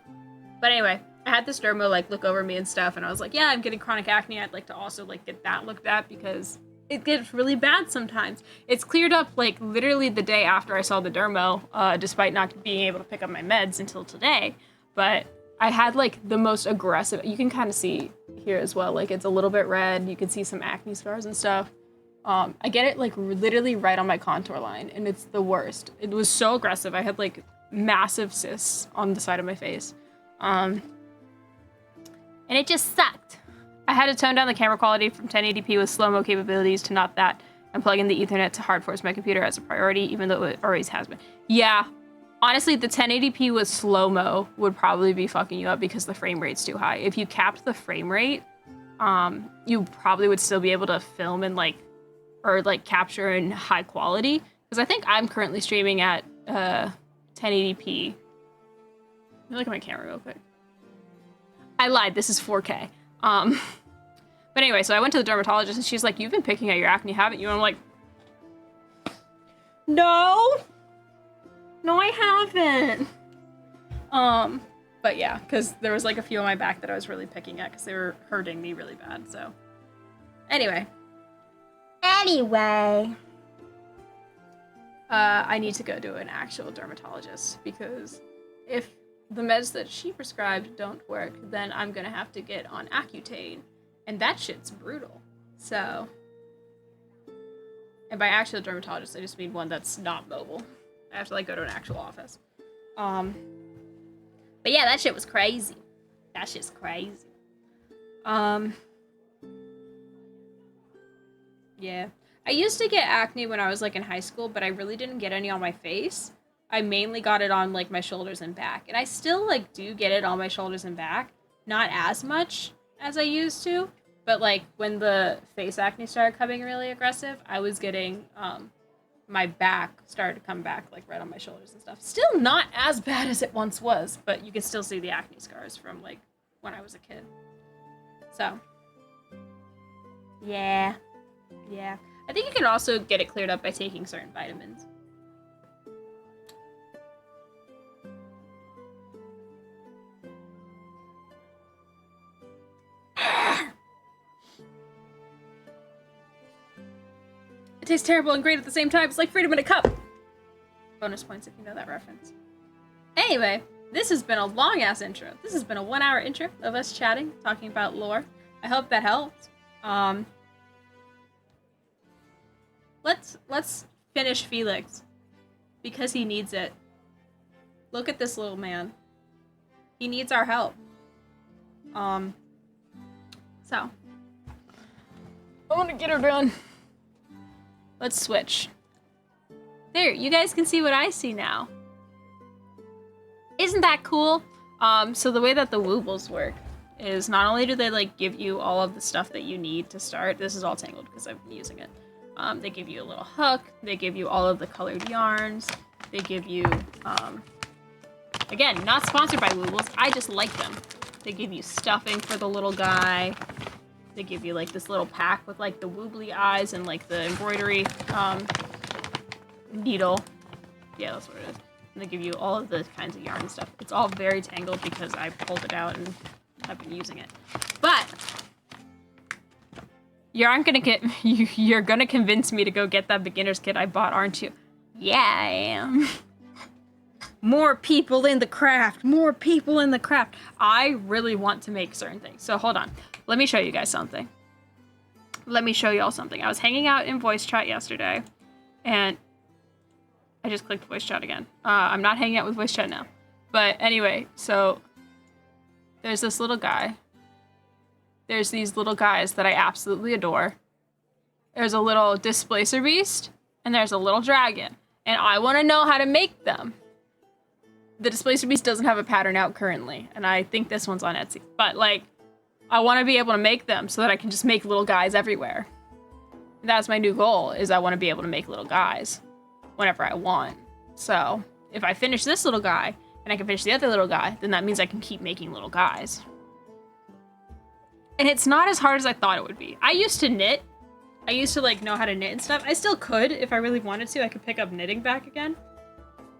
anyway, I had this dermo like look over me and stuff, and I was like, yeah, I'm getting chronic acne. I'd like to also like get that looked at because it gets really bad sometimes. It's cleared up like literally the day after I saw the dermo, despite not being able to pick up my meds until today. But I had like the most aggressive, you can kind of see here as well, like it's a little bit red, you can see some acne scars and stuff. I get it like literally right on my contour line, and it's the worst. It was so aggressive. I had like massive cysts on the side of my face. And it just sucked. I had to tone down the camera quality from 1080p with slow-mo capabilities to not that, and plug in the Ethernet to hard force my computer as a priority, even though it always has been. Yeah. Honestly, the 1080p with slow-mo would probably be fucking you up because the frame rate's too high. If you capped the frame rate, you probably would still be able to film and like, or like capture in high quality. Because I think I'm currently streaming at 1080p. Let me look at my camera real quick. I lied, this is 4K. But anyway, so I went to the dermatologist and she's like, you've been picking at your acne, haven't you? And I'm like, no, I haven't. But yeah, because there was like a few on my back that I was really picking at because they were hurting me really bad, so. Anyway, I need to go to an actual dermatologist because if the meds that she prescribed don't work, then I'm gonna have to get on Accutane, and that shit's brutal. So, and by actual dermatologist, I just mean one that's not mobile. I have to like go to an actual office. But yeah, that shit was crazy. That shit's crazy. Yeah. I used to get acne when I was like in high school, but I really didn't get any on my face. I mainly got it on like my shoulders and back. And I still like do get it on my shoulders and back. Not as much as I used to, but like when the face acne started coming really aggressive, I was getting my back started to come back like right on my shoulders and stuff. Still not as bad as it once was, but you can still see the acne scars from like when I was a kid. So, yeah. I think you can also get it cleared up by taking certain vitamins. It tastes terrible and great at the same time. It's like freedom in a cup. Bonus points if you know that reference. Anyway, this has been a long-ass intro. This has been a 1-hour intro of us chatting, talking about lore. I hope that helped. Let's finish Felix because he needs it. Look at this little man. He needs our help. So I want to get her done. Let's switch. There, you guys can see what I see now. Isn't that cool? So the way that the Woobles work is not only do they like give you all of the stuff that you need to start. This is all tangled because I've been using it. They give you a little hook. They give you all of the colored yarns. They give you, again, not sponsored by Woobles. I just like them. They give you stuffing for the little guy. They give you like this little pack with like the woobly eyes and like the embroidery needle. Yeah, that's what it is. And they give you all of the kinds of yarn and stuff. It's all very tangled because I pulled it out and I've been using it. But you're gonna convince me to go get that beginner's kit I bought, aren't you? Yeah, I am. More people in the craft. More people in the craft. I really want to make certain things. So hold on. Let me show you guys something. Let me show y'all something. I was hanging out in voice chat yesterday, and I just clicked voice chat again. I'm not hanging out with voice chat now. But anyway, so there's this little guy. There's these little guys that I absolutely adore. There's a little displacer beast, and there's a little dragon. And I want to know how to make them. The displacer beast doesn't have a pattern out currently, and I think this one's on Etsy. But, like, I want to be able to make them so that I can just make little guys everywhere. That's my new goal, is I want to be able to make little guys whenever I want. So, if I finish this little guy, and I can finish the other little guy, then that means I can keep making little guys. And it's not as hard as I thought it would be. I used to knit. I used to, like, know how to knit and stuff. I still could if I really wanted to. I could pick up knitting back again.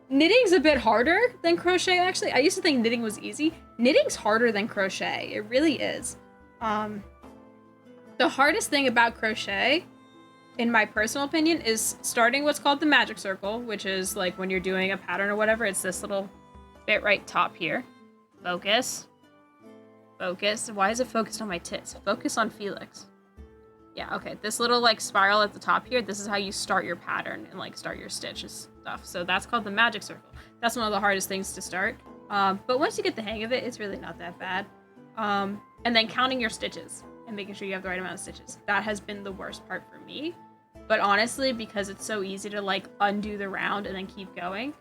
Knitting's a bit harder than crochet, actually. I used to think knitting was easy. Knitting's harder than crochet. It really is. The hardest thing about crochet, in my personal opinion, is starting what's called the magic circle, which is like when you're doing a pattern or whatever, it's this little bit right top here. Focus. Focus. Why is it focused on my tits? Focus on Felix. Yeah, okay. This little like spiral at the top here, this is how you start your pattern and like start your stitches stuff. So that's called the magic circle. That's one of the hardest things to start. But once you get the hang of it, it's really not that bad. And then counting your stitches and making sure you have the right amount of stitches. That has been the worst part for me. But honestly, because it's so easy to like undo the round and then keep going,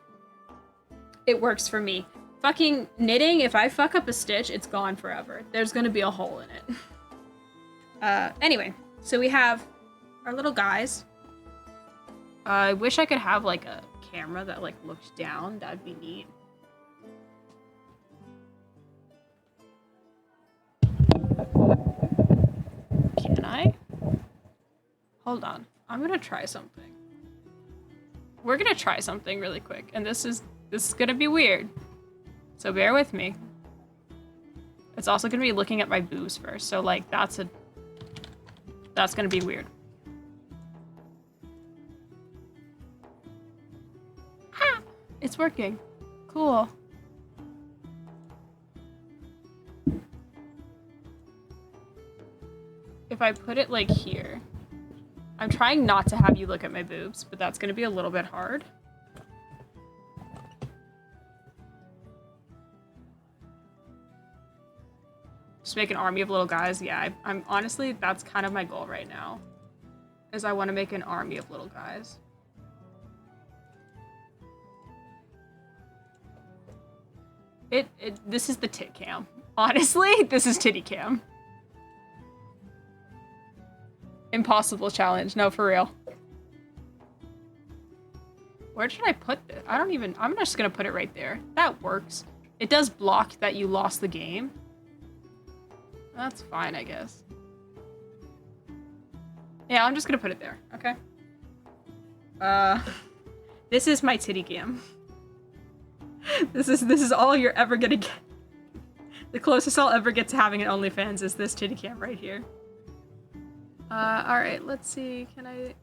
it works for me. Fucking knitting, if I fuck up a stitch, it's gone forever. There's gonna be a hole in it. Anyway, so we have our little guys. I wish I could have like a camera that like looked down. That'd be neat. Can I? Hold on. I'm gonna try something. We're gonna try something really quick, and this is gonna be weird. So bear with me. It's also gonna be looking at my boobs first, so like that's gonna be weird. Ha! It's working. Cool. If I put it like here, I'm trying not to have you look at my boobs, but that's gonna be a little bit hard. Just make an army of little guys. Yeah, I'm honestly, that's kind of my goal right now, is I want to make an army of little guys. This is the tit cam. Honestly, this is titty cam. Impossible challenge. No, for real. Where should I put this? I'm just gonna put it right there. That works. It does block that you lost the game. That's fine, I guess. Yeah, I'm just gonna put it there, okay? This is my titty cam. This is all you're ever gonna get. The closest I'll ever get to having an OnlyFans is this titty cam right here. Alright, let's see. Can I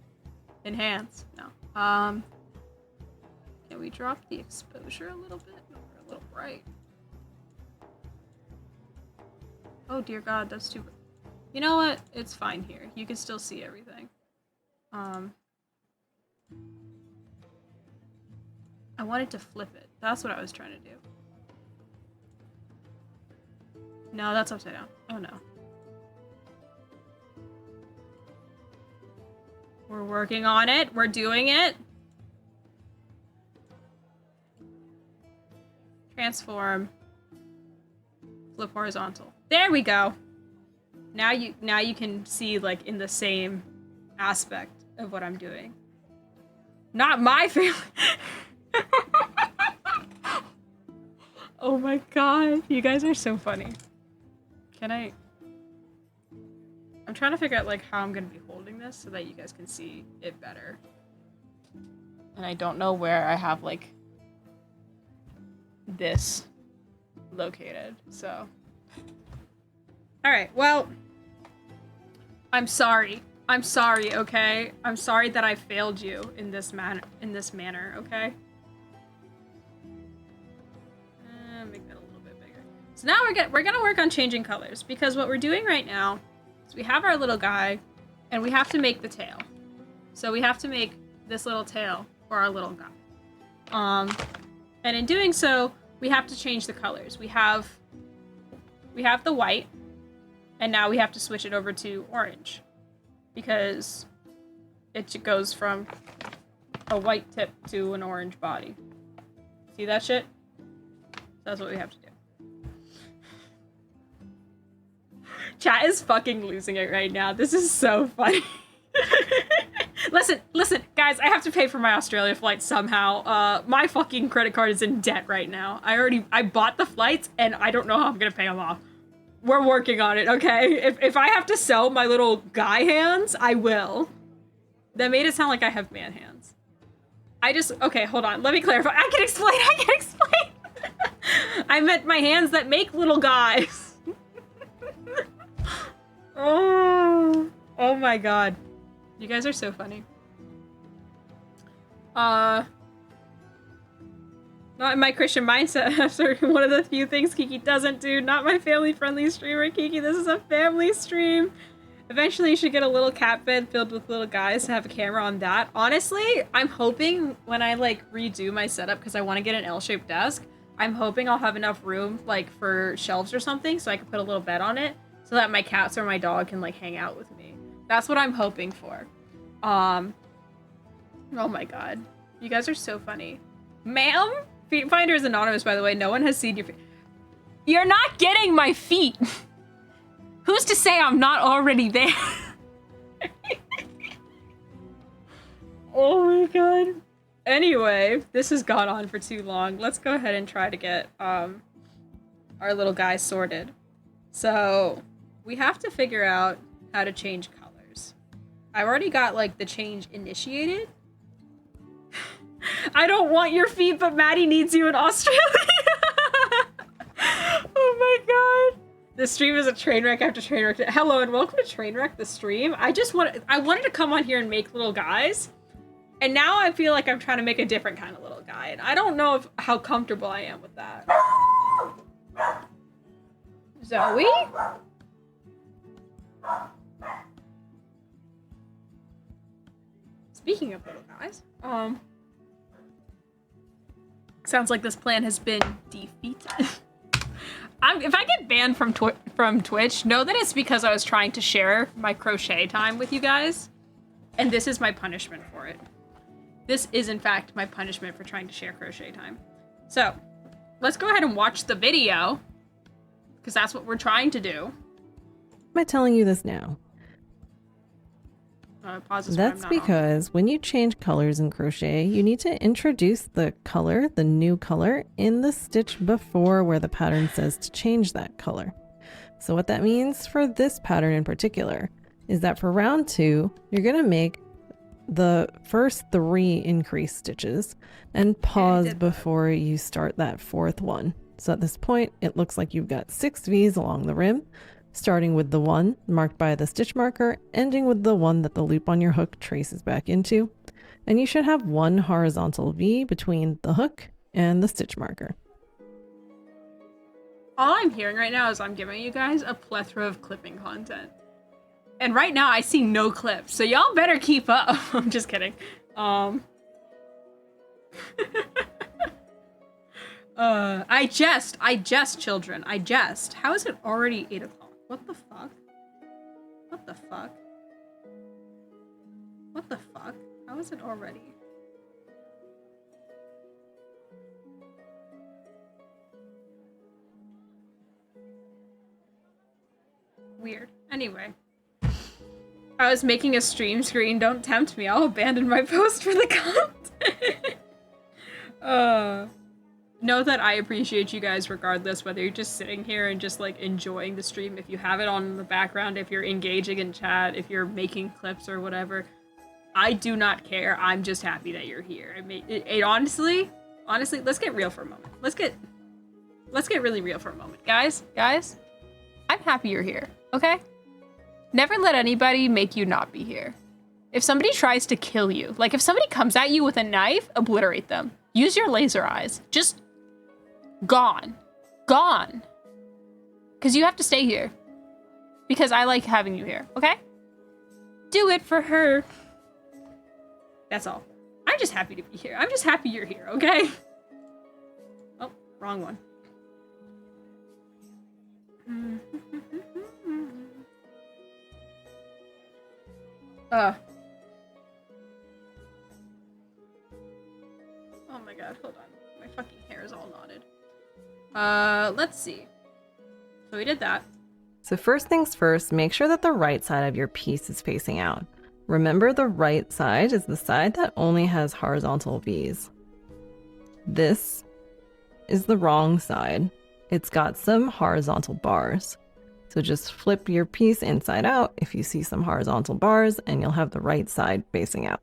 enhance? No. Can we drop the exposure a little bit? We're a little bright. Oh dear God, that's too... You know what? It's fine here. You can still see everything. I wanted to flip it. That's what I was trying to do. No, that's upside down. Oh no. We're working on it. We're doing it. Transform. Flip horizontal. There we go. Now you can see like in the same aspect. of what I'm doing. Not my family. Oh my god, you guys are so funny. I'm trying to figure out like how I'm gonna be holding this so that you guys can see it better. And I don't know where I have like this located, so. Alright, well, I'm sorry. I'm sorry, okay? I'm sorry that I failed you in this manner, okay? Make that a little bit bigger. So now we're gonna work on changing colors, because what we're doing right now is we have our little guy and we have to make the tail. So we have to make this little tail for our little guy. And in doing so, we have to change the colors. We have the white, and now we have to switch it over to orange, because it goes from a white tip to an orange body. See that shit? That's what we have to do. Chat is fucking losing it right now. This is so funny. Listen, guys, I have to pay for my Australia flight somehow. My fucking credit card is in debt right now. I bought the flights and I don't know how I'm gonna pay them off. We're working on it, okay? If I have to sell my little guy hands, I will. That made it sound like I have man hands. Okay, hold on, let me clarify. I can explain. I meant my hands that make little guys. Oh my god. You guys are so funny. Not in my Christian mindset after one of the few things Kiki doesn't do. Not my family-friendly streamer, Kiki. This is a family stream. Eventually you should get a little cat bed filled with little guys to have a camera on that. Honestly, I'm hoping when I like redo my setup, because I want to get an L-shaped desk, I'm hoping I'll have enough room like for shelves or something so I can put a little bed on it so that my cats or my dog can like hang out with me. That's what I'm hoping for. Oh my god. You guys are so funny. Ma'am? Feet Finder is anonymous, by the way. No one has seen your feet. You're not getting my feet. Who's to say I'm not already there? Oh my god. Anyway, this has gone on for too long. Let's go ahead and try to get our little guy sorted. So we have to figure out how to change colors. I've already got like the change initiated. I don't want your feet, but Maddie needs you in Australia. Oh my god. This stream is a train wreck after train wreck. Hello and welcome to Trainwreck the stream. I wanted to come on here and make little guys. And now I feel like I'm trying to make a different kind of little guy. And I don't know how comfortable I am with that. Zoe? Speaking of little guys, sounds like this plan has been defeated. If I get banned from Twitch, know that it's because I was trying to share my crochet time with you guys. And this is my punishment for it. This is, in fact, my punishment for trying to share crochet time. So, let's go ahead and watch the video, because that's what we're trying to do.
Am I telling you this now? That's because when you change colors in crochet, you need to introduce the color, the new color, in the stitch before where the pattern says to change that color. So what that means for this pattern in particular is that for round 2, you're going to make the first 3 increase stitches and pause before you start that 4th one. So at this point, it looks like you've got 6 V's along the rim, starting with the one marked by the stitch marker, ending with the one that the loop on your hook traces back into. And you should have 1 horizontal V between the hook and the stitch marker.
All I'm hearing right now is I'm giving you guys a plethora of clipping content. And right now I see no clips, so y'all better keep up. I'm just kidding. I jest, children. I jest. How is it already 8 o'clock? What the fuck? What the fuck? What the fuck? How is it already? Weird. Anyway. I was making a stream screen. Don't tempt me. I'll abandon my post for the content. Know that I appreciate you guys regardless, whether you're just sitting here and just like enjoying the stream, if you have it on in the background, if you're engaging in chat, if you're making clips or whatever. I do not care. I'm just happy that you're here. I mean, it honestly, let's get real for a moment. Let's get really real for a moment. Guys, I'm happy you're here, okay? Never let anybody make you not be here. If somebody tries to kill you, like if somebody comes at you with a knife, obliterate them. Use your laser eyes. Just gone. Gone. Because you have to stay here. Because I like having you here, okay? Do it for her. That's all. I'm just happy to be here. I'm just happy you're here, okay? Oh, wrong one. Oh my god, hold on. My fucking hair is all knotted. Let's see. So we did that.
So first things first, make sure that the right side of your piece is facing out. Remember, the right side is the side that only has horizontal V's. This is the wrong side. It's got some horizontal bars. So just flip your piece inside out if you see some horizontal bars, and you'll have the right side facing out.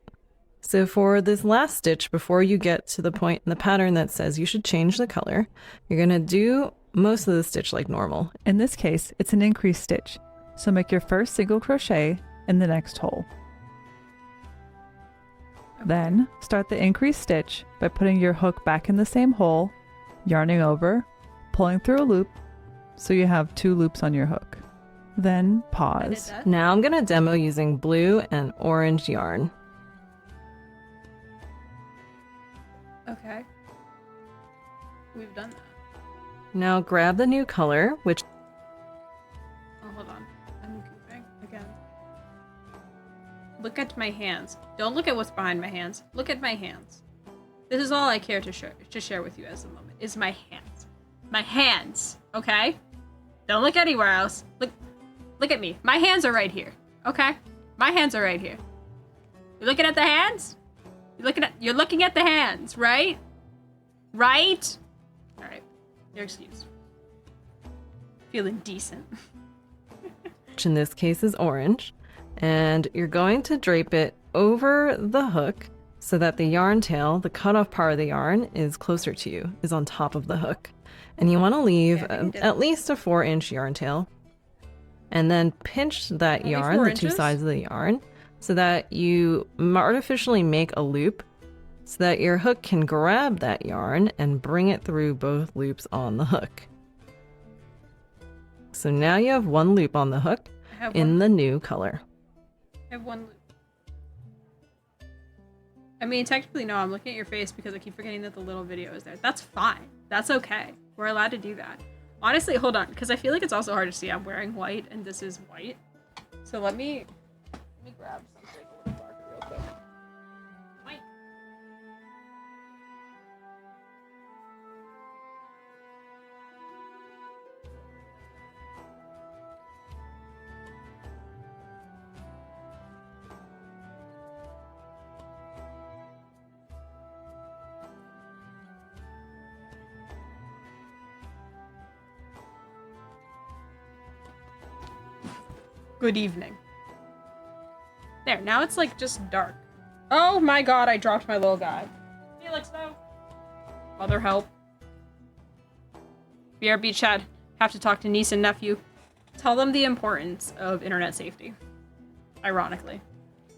So for this last stitch, before you get to the point in the pattern that says you should change the color, you're going to do most of the stitch like normal.
In this case, it's an increased stitch. So make your first single crochet in the next hole. Then start the increased stitch by putting your hook back in the same hole, yarning over, pulling through a loop, so you have 2 loops on your hook. Then pause.
Now I'm going to demo using blue and orange yarn.
Okay. We've done that.
Now grab the new color, which...
Oh, hold on. I'm goofing again. Look at my hands. Don't look at what's behind my hands. Look at my hands. This is all I care to share with you as a moment, is my hands. My hands, okay? Don't look anywhere else. Look at me. My hands are right here, okay? My hands are right here. You looking at the hands? You're looking at the hands, right? Right? All right. You're excused. Feeling decent.
which in this case is orange, and you're going to drape it over the hook so that the yarn tail, the cutoff part of the yarn, is closer to you, is on top of the hook. And you want to leave at least a 4-inch yarn tail, and then pinch that yarn, the 2 sides of the yarn, so that you artificially make a loop so that your hook can grab that yarn and bring it through both loops on the hook. So now you have 1 loop on the hook in the new color.
I have 1 loop. I mean, technically, no, I'm looking at your face because I keep forgetting that the little video is there. That's fine. That's okay. We're allowed to do that. Honestly, hold on, because I feel like it's also hard to see. I'm wearing white, and this is white. So let me grab something a little darker real quick. White. Good evening. There, now it's like just dark. Oh my god, I dropped my little guy. Felix, no. Mother help. BRB chat, have to talk to niece and nephew. Tell them the importance of internet safety. Ironically.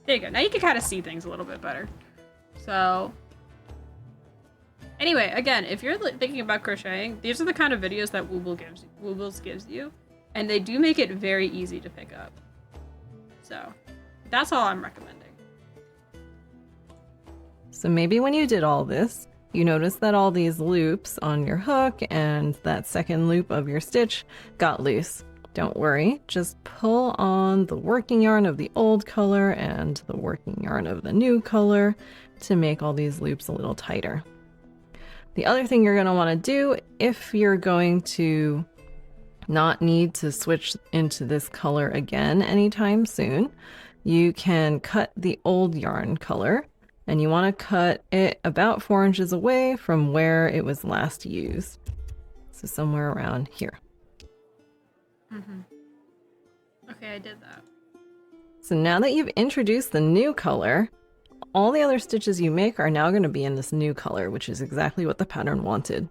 There you go. Now you can kind of see things a little bit better. So, anyway, again, if you're thinking about crocheting, these are the kind of videos that Woobles gives you. And they do make it very easy to pick up. So, that's all I'm recommending.
So maybe when you did all this, you noticed that all these loops on your hook and that second loop of your stitch got loose. Don't worry, just pull on the working yarn of the old color and the working yarn of the new color to make all these loops a little tighter. The other thing you're going to want to do, if you're going to not need to switch into this color again anytime soon, you can cut the old yarn color, and you want to cut it about 4 inches away from where it was last used. So somewhere around here.
Okay, I did that.
So now that you've introduced the new color, all the other stitches you make are now going to be in this new color, which is exactly what the pattern wanted.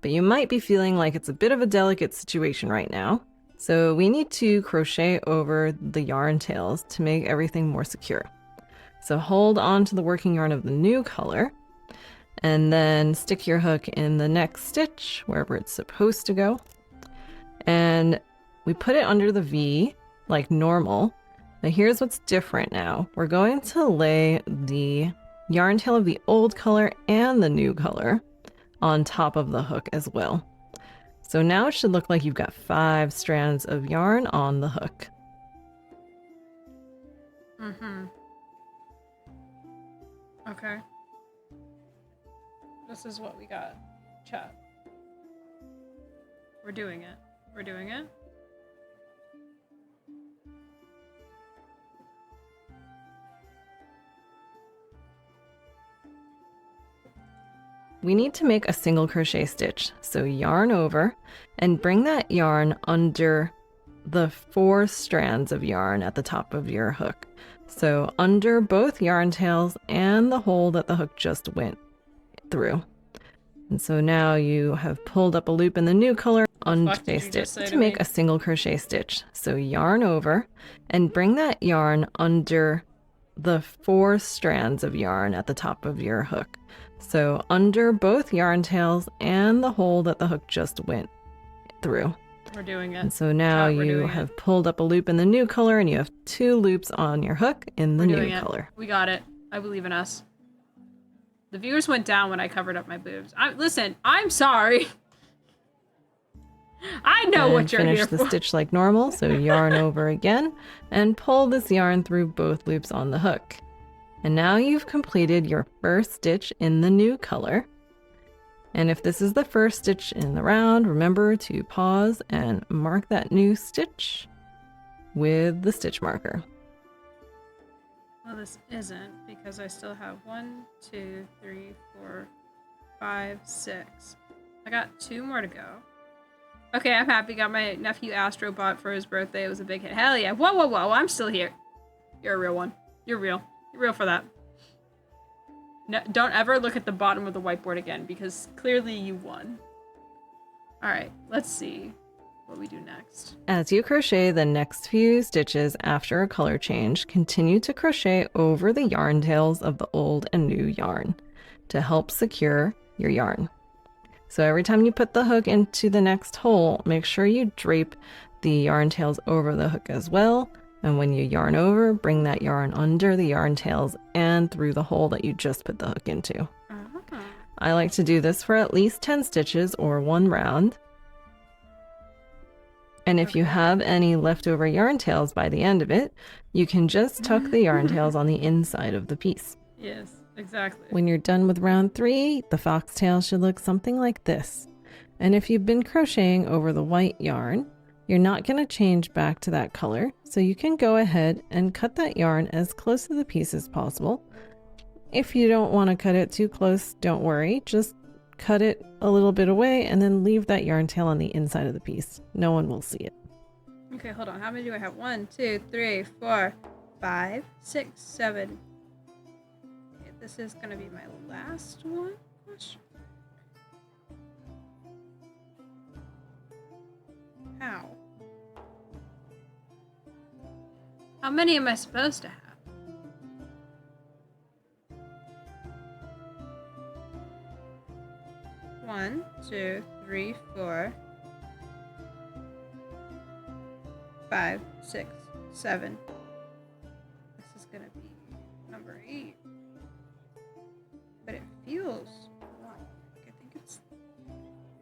But you might be feeling like it's a bit of a delicate situation right now. So we need to crochet over the yarn tails to make everything more secure. So hold on to the working yarn of the new color and then stick your hook in the next stitch wherever it's supposed to go. And we put it under the V like normal. Now here's what's different now. We're going to lay the yarn tail of the old color and the new color on top of the hook as well. So now it should look like you've got 5 strands of yarn on the hook.
Okay. This is what we got. Chat. We're doing it. We're doing it.
We need to make a single crochet stitch. So yarn over and bring that yarn under the 4 strands of yarn at the top of your hook. So under both yarn tails and the hole that the hook just went through. And so now you have pulled up a loop in the new color crochet stitch to make a single crochet stitch. So yarn over and bring that yarn under the 4 strands of yarn at the top of your hook. So under both yarn tails and the hole that the hook just went through.
We're doing it.
And so now you have pulled up a loop in the new color and you have 2 loops on your hook in the new color.
We got it. I believe in us. The viewers went down when I covered up my boobs. Listen, I'm sorry. I know what you're here for.
Finish the stitch like normal, so yarn over again and pull this yarn through both loops on the hook. And now you've completed your first stitch in the new color. And if this is the first stitch in the round, remember to pause and mark that new stitch with the stitch marker.
Well, this isn't, because I still have 1, 2, 3, 4, 5, 6. I got 2 more to go. Okay, I'm happy. Got my nephew Astrobot for his birthday. It was a big hit. Hell yeah. Whoa, whoa, whoa. I'm still here. You're a real one. You're real. You're real for that. No, don't ever look at the bottom of the whiteboard again, because clearly you won. Alright, let's see what we do next.
As you crochet the next few stitches after a color change, continue to crochet over the yarn tails of the old and new yarn to help secure your yarn. So every time you put the hook into the next hole, make sure you drape the yarn tails over the hook as well. And when you yarn over, bring that yarn under the yarn tails and through the hole that you just put the hook into. I like to do this for at least 10 stitches or 1 round. And if you have any leftover yarn tails by the end of it, you can just tuck the yarn tails on the inside of the piece.
Yes, exactly.
When you're done with round 3, the foxtail should look something like this. And if you've been crocheting over the white yarn, you're not going to change back to that color, so you can go ahead and cut that yarn as close to the piece as possible. If you don't want to cut it too close, don't worry. Just cut it a little bit away and then leave that yarn tail on the inside of the piece. No one will see it.
Okay, hold on. How many do I have? 1, 2, 3, 4, 5, 6, 7. Okay, this is going to be my last one. How? How many am I supposed to have? One, 2, 3, 4, 5, 6, 7. This is gonna be number 8. But it feels wrong. I think it's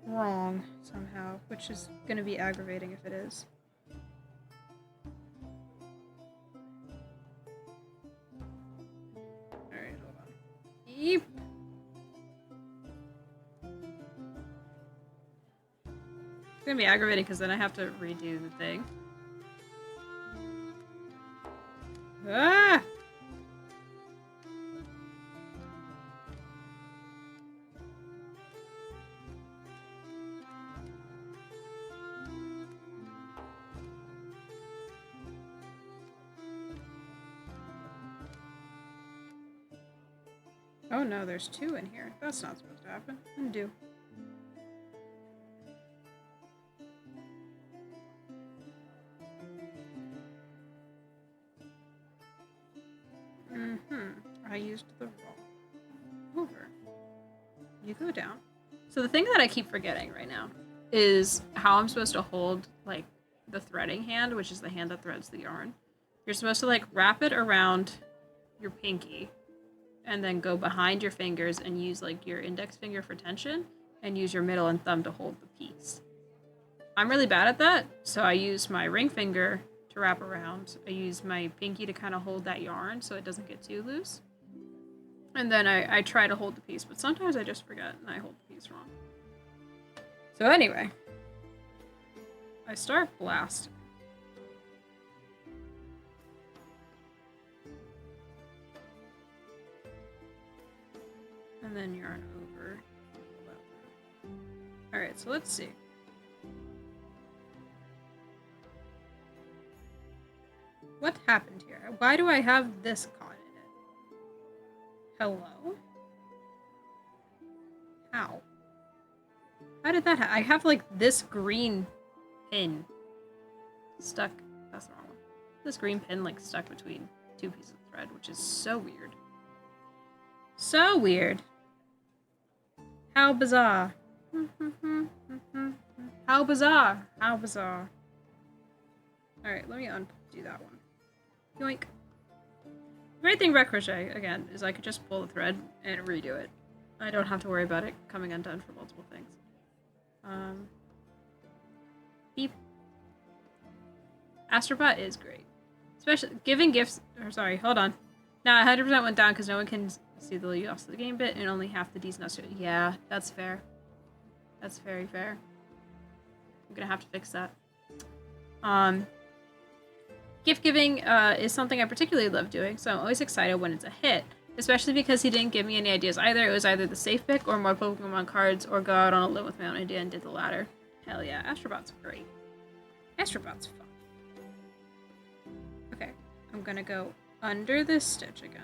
wrong somehow, which is gonna be aggravating if it is. Alright, hold on. Yeep. It's gonna be aggravating because then I have to redo the thing. Ah! Oh no, there's 2 in here. That's not supposed to happen. Undo. I used the wrong over. You go down. So the thing that I keep forgetting right now is how I'm supposed to hold, like, the threading hand, which is the hand that threads the yarn. You're supposed to, like, wrap it around your pinky and then go behind your fingers and use, like, your index finger for tension and use your middle and thumb to hold the piece. I'm really bad at that, so I use my ring finger to wrap around. I use my pinky to kind of hold that yarn so it doesn't get too loose. And then I try to hold the piece, but sometimes I just forget and I hold the piece wrong. So anyway, I start blasting. And then yarn over. Alright, so let's see. What happened here? Why do I have this caught in it? Hello? How? How did that I have, like, this green pin stuck. That's the wrong one. This green pin, like, stuck between 2 pieces of thread, which is so weird. So weird. How bizarre. How bizarre. How bizarre. Alright, let me undo that one. Yoink. The great thing about crochet, again, is I could just pull the thread and redo it. I don't have to worry about it coming undone for multiple things. Beep. Astrobot is great. Especially giving gifts, or sorry, hold on. Now 100% went down because no one can see the loss of the game bit and only half the D's nuts. Yeah, that's fair. That's very fair. I'm gonna have to fix that. Gift giving is something I particularly love doing, so I'm always excited when it's a hit. Especially because he didn't give me any ideas either. It was either the safe pick or more Pokemon cards or go out on a limb with my own idea and did the latter. Hell yeah, Astrobot's great. Astrobot's fun. Okay, I'm gonna go under this stitch again.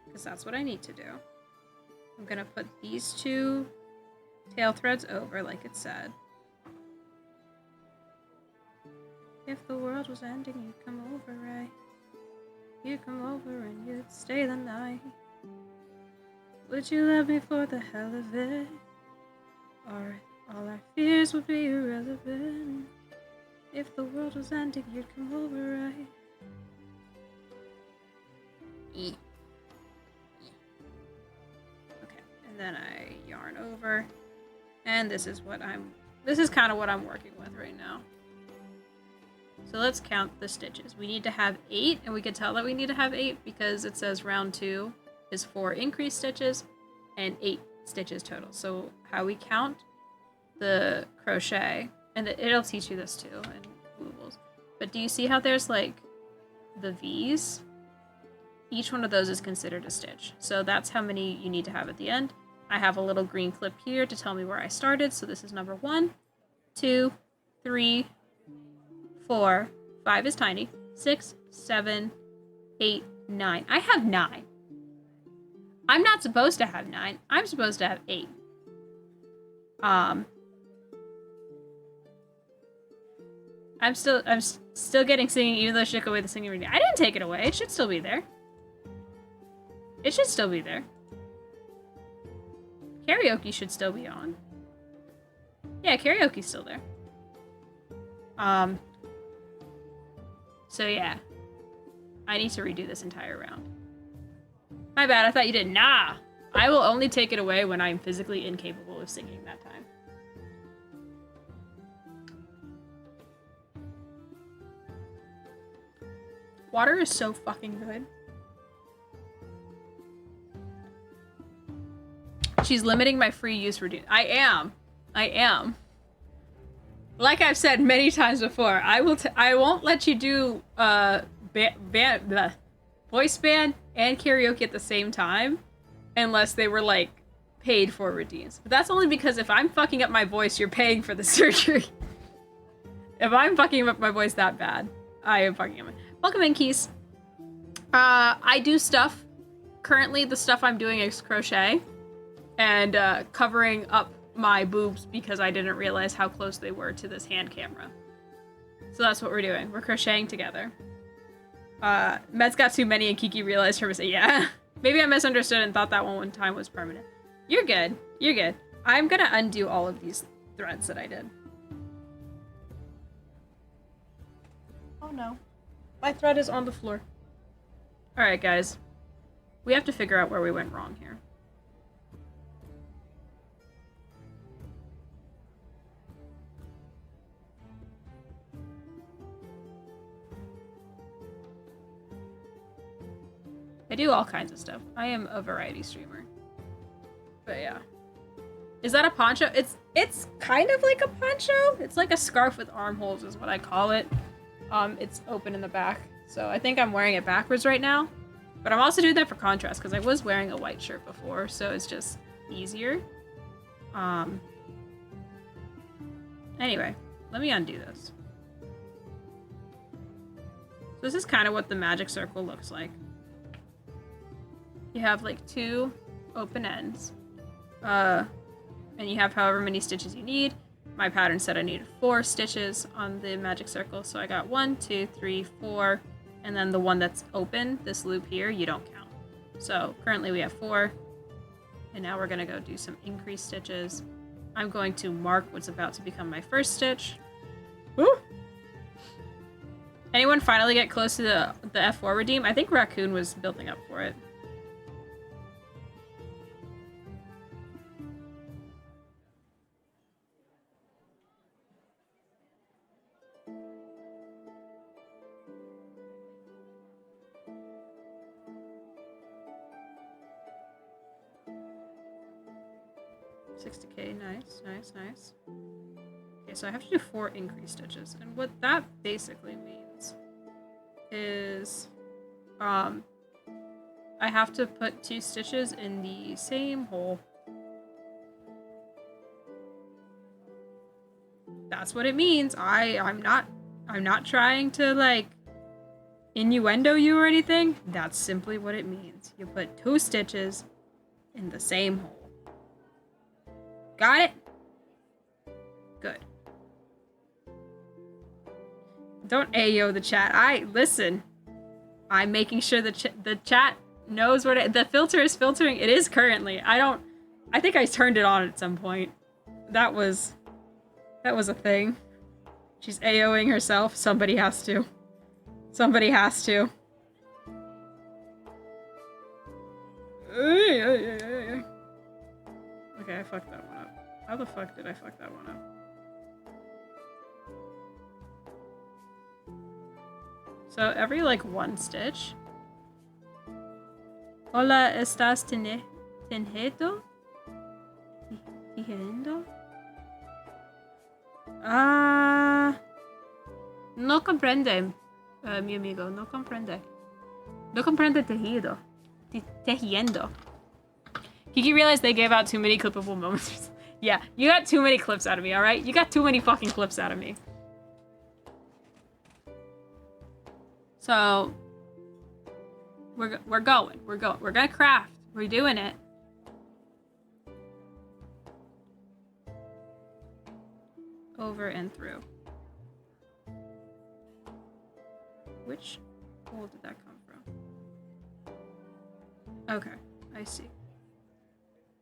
Because that's what I need to do. I'm gonna put these 2 tail threads over like it said. If the world was ending, you'd come over, right? You'd come over and you'd stay the night. Would you love me for the hell of it? Or all our fears would be irrelevant. If the world was ending, you'd come over, right? Okay, and then I yarn over. And this is kind of what I'm working with right now. So let's count the stitches. We need to have 8, and we can tell that we need to have 8 because it says round 2 is 4 increased stitches and 8 stitches total. So how we count the crochet, and it'll teach you this too in Woobles. But do you see how there's, like, the V's? Each one of those is considered a stitch. So that's how many you need to have at the end. I have a little green clip here to tell me where I started. So this is number 1, 2, 3, 4, 5 is tiny, 6, 7, 8, 9. I have 9. I'm not supposed to have 9. I'm supposed to have 8. I'm still getting singing, even though she took away the singing reading. I didn't take it away. It should still be there. It should still be there. Karaoke should still be on. Yeah, karaoke's still there. So yeah. I need to redo this entire round. My bad, I thought you did. Nah! I will only take it away when I'm physically incapable of singing that time. Water is so fucking good. She's limiting my free use reduce. I am. Like I've said many times before, I won't let you do voice band and karaoke at the same time, unless they were like paid for routines. But that's only because if I'm fucking up my voice, you're paying for the surgery. If I'm fucking up my voice that bad, I am fucking up. Welcome in, Keys. I do stuff. Currently, the stuff I'm doing is crochet and covering up my boobs because I didn't realize how close they were to this hand camera. So that's what we're doing. We're crocheting together. Med's got too many and Kiki realized her mistake. Yeah. Maybe I misunderstood and thought that one time was permanent. You're good. You're good. I'm gonna undo all of these threads that I did. Oh no. My thread is on the floor. Alright, guys. We have to figure out where we went wrong here. I do all kinds of stuff. I am a variety streamer. But yeah. Is that a poncho? It's kind of like a poncho. It's like a scarf with armholes is what I call it. It's open in the back. So I think I'm wearing it backwards right now. But I'm also doing that for contrast because I was wearing a white shirt before, so it's just easier. Anyway, let me undo this. So this is kind of what the magic circle looks like. You have like 2 open ends. And you have however many stitches you need. My pattern said I needed 4 stitches on the magic circle, so I got 1, 2, 3, 4, and then the one that's open, this loop here, you don't count. So currently we have 4, and now we're gonna go do some increased stitches. I'm going to mark what's about to become my first stitch. Woo! Anyone finally get close to the F4 redeem? I think Raccoon was building up for it. $60K, nice, nice, nice. Okay, so I have to do 4 increase stitches, and what that basically means is, I have to put 2 stitches in the same hole. That's what it means. I'm not trying to like innuendo you or anything. That's simply what it means. You put 2 stitches in the same hole. Got it? Good. Don't Ayo the chat. Listen. I'm making sure the chat knows what the filter is filtering. It is currently. I think I turned it on at some point. That was a thing. She's AOing herself. Somebody has to. Somebody has to. Okay, I fucked that one up. How the fuck did I fuck that one up? So every like 1 stitch. Hola, ¿estás tejiendo? ¿Tejiendo? No comprende, mi amigo. No comprende. No comprende tejido. Tejiendo. Kiki realized they gave out too many clippable moments. Yeah, you got too many clips out of me, alright? You got too many fucking clips out of me. So, we're going. We're gonna craft. We're doing it. Over and through. Which hole did that come from? Okay, I see.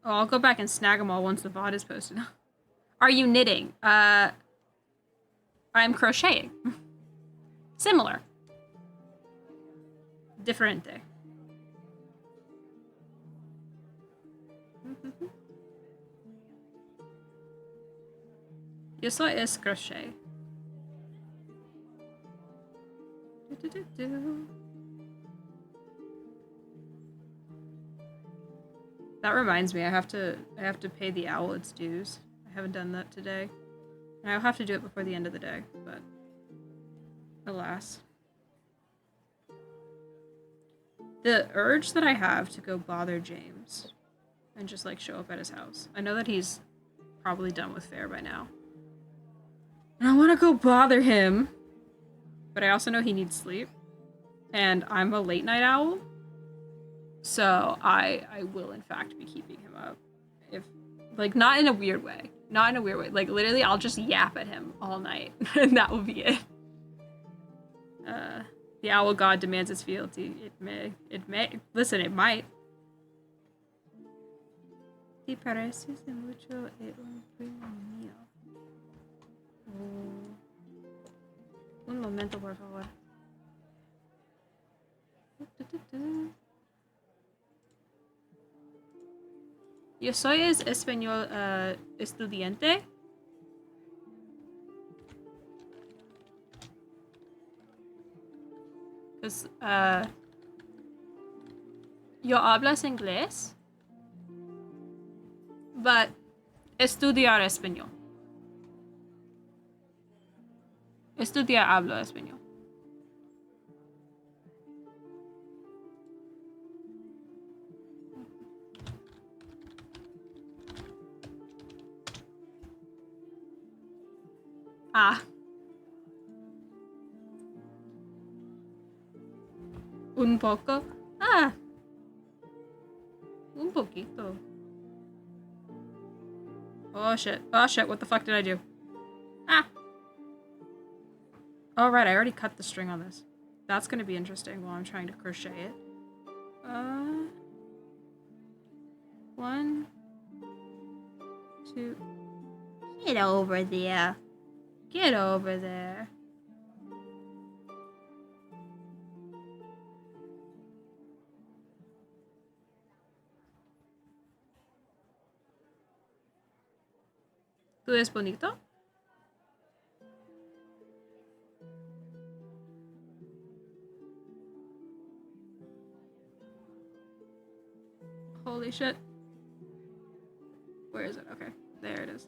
Oh, I'll go back and snag them all once the VOD is posted. Are you knitting? I'm crocheting. Similar. Diferente. Eso es crochet. That reminds me, I have to pay the owl its dues. I haven't done that today. And I'll have to do it before the end of the day, but alas. The urge that I have to go bother James and just like show up at his house. I know that he's probably done with fair by now. And I want to go bother him. But I also know he needs sleep. And I'm a late night owl. So I will in fact be keeping him up. If like not in a weird way. Not in a weird way. Like literally I'll just yap at him all night. And that will be it. The owl god demands its fealty. It may. Listen, it might. ¿Te pareces mucho a un primo mío? Un momento, por favor. Yo soy español estudiante. Pues, yo hablas inglés, but estudiar español. Estudiar hablo español. Ah. Un poco. Ah. Un poquito. Oh shit. Oh shit, what the fuck did I do? Ah. Oh right, I already cut the string on this. That's gonna be interesting while I'm trying to crochet it. 1, 2. Get over there. Get over there. ¿Tú es bonito? Holy shit. Where is it? Okay, there it is.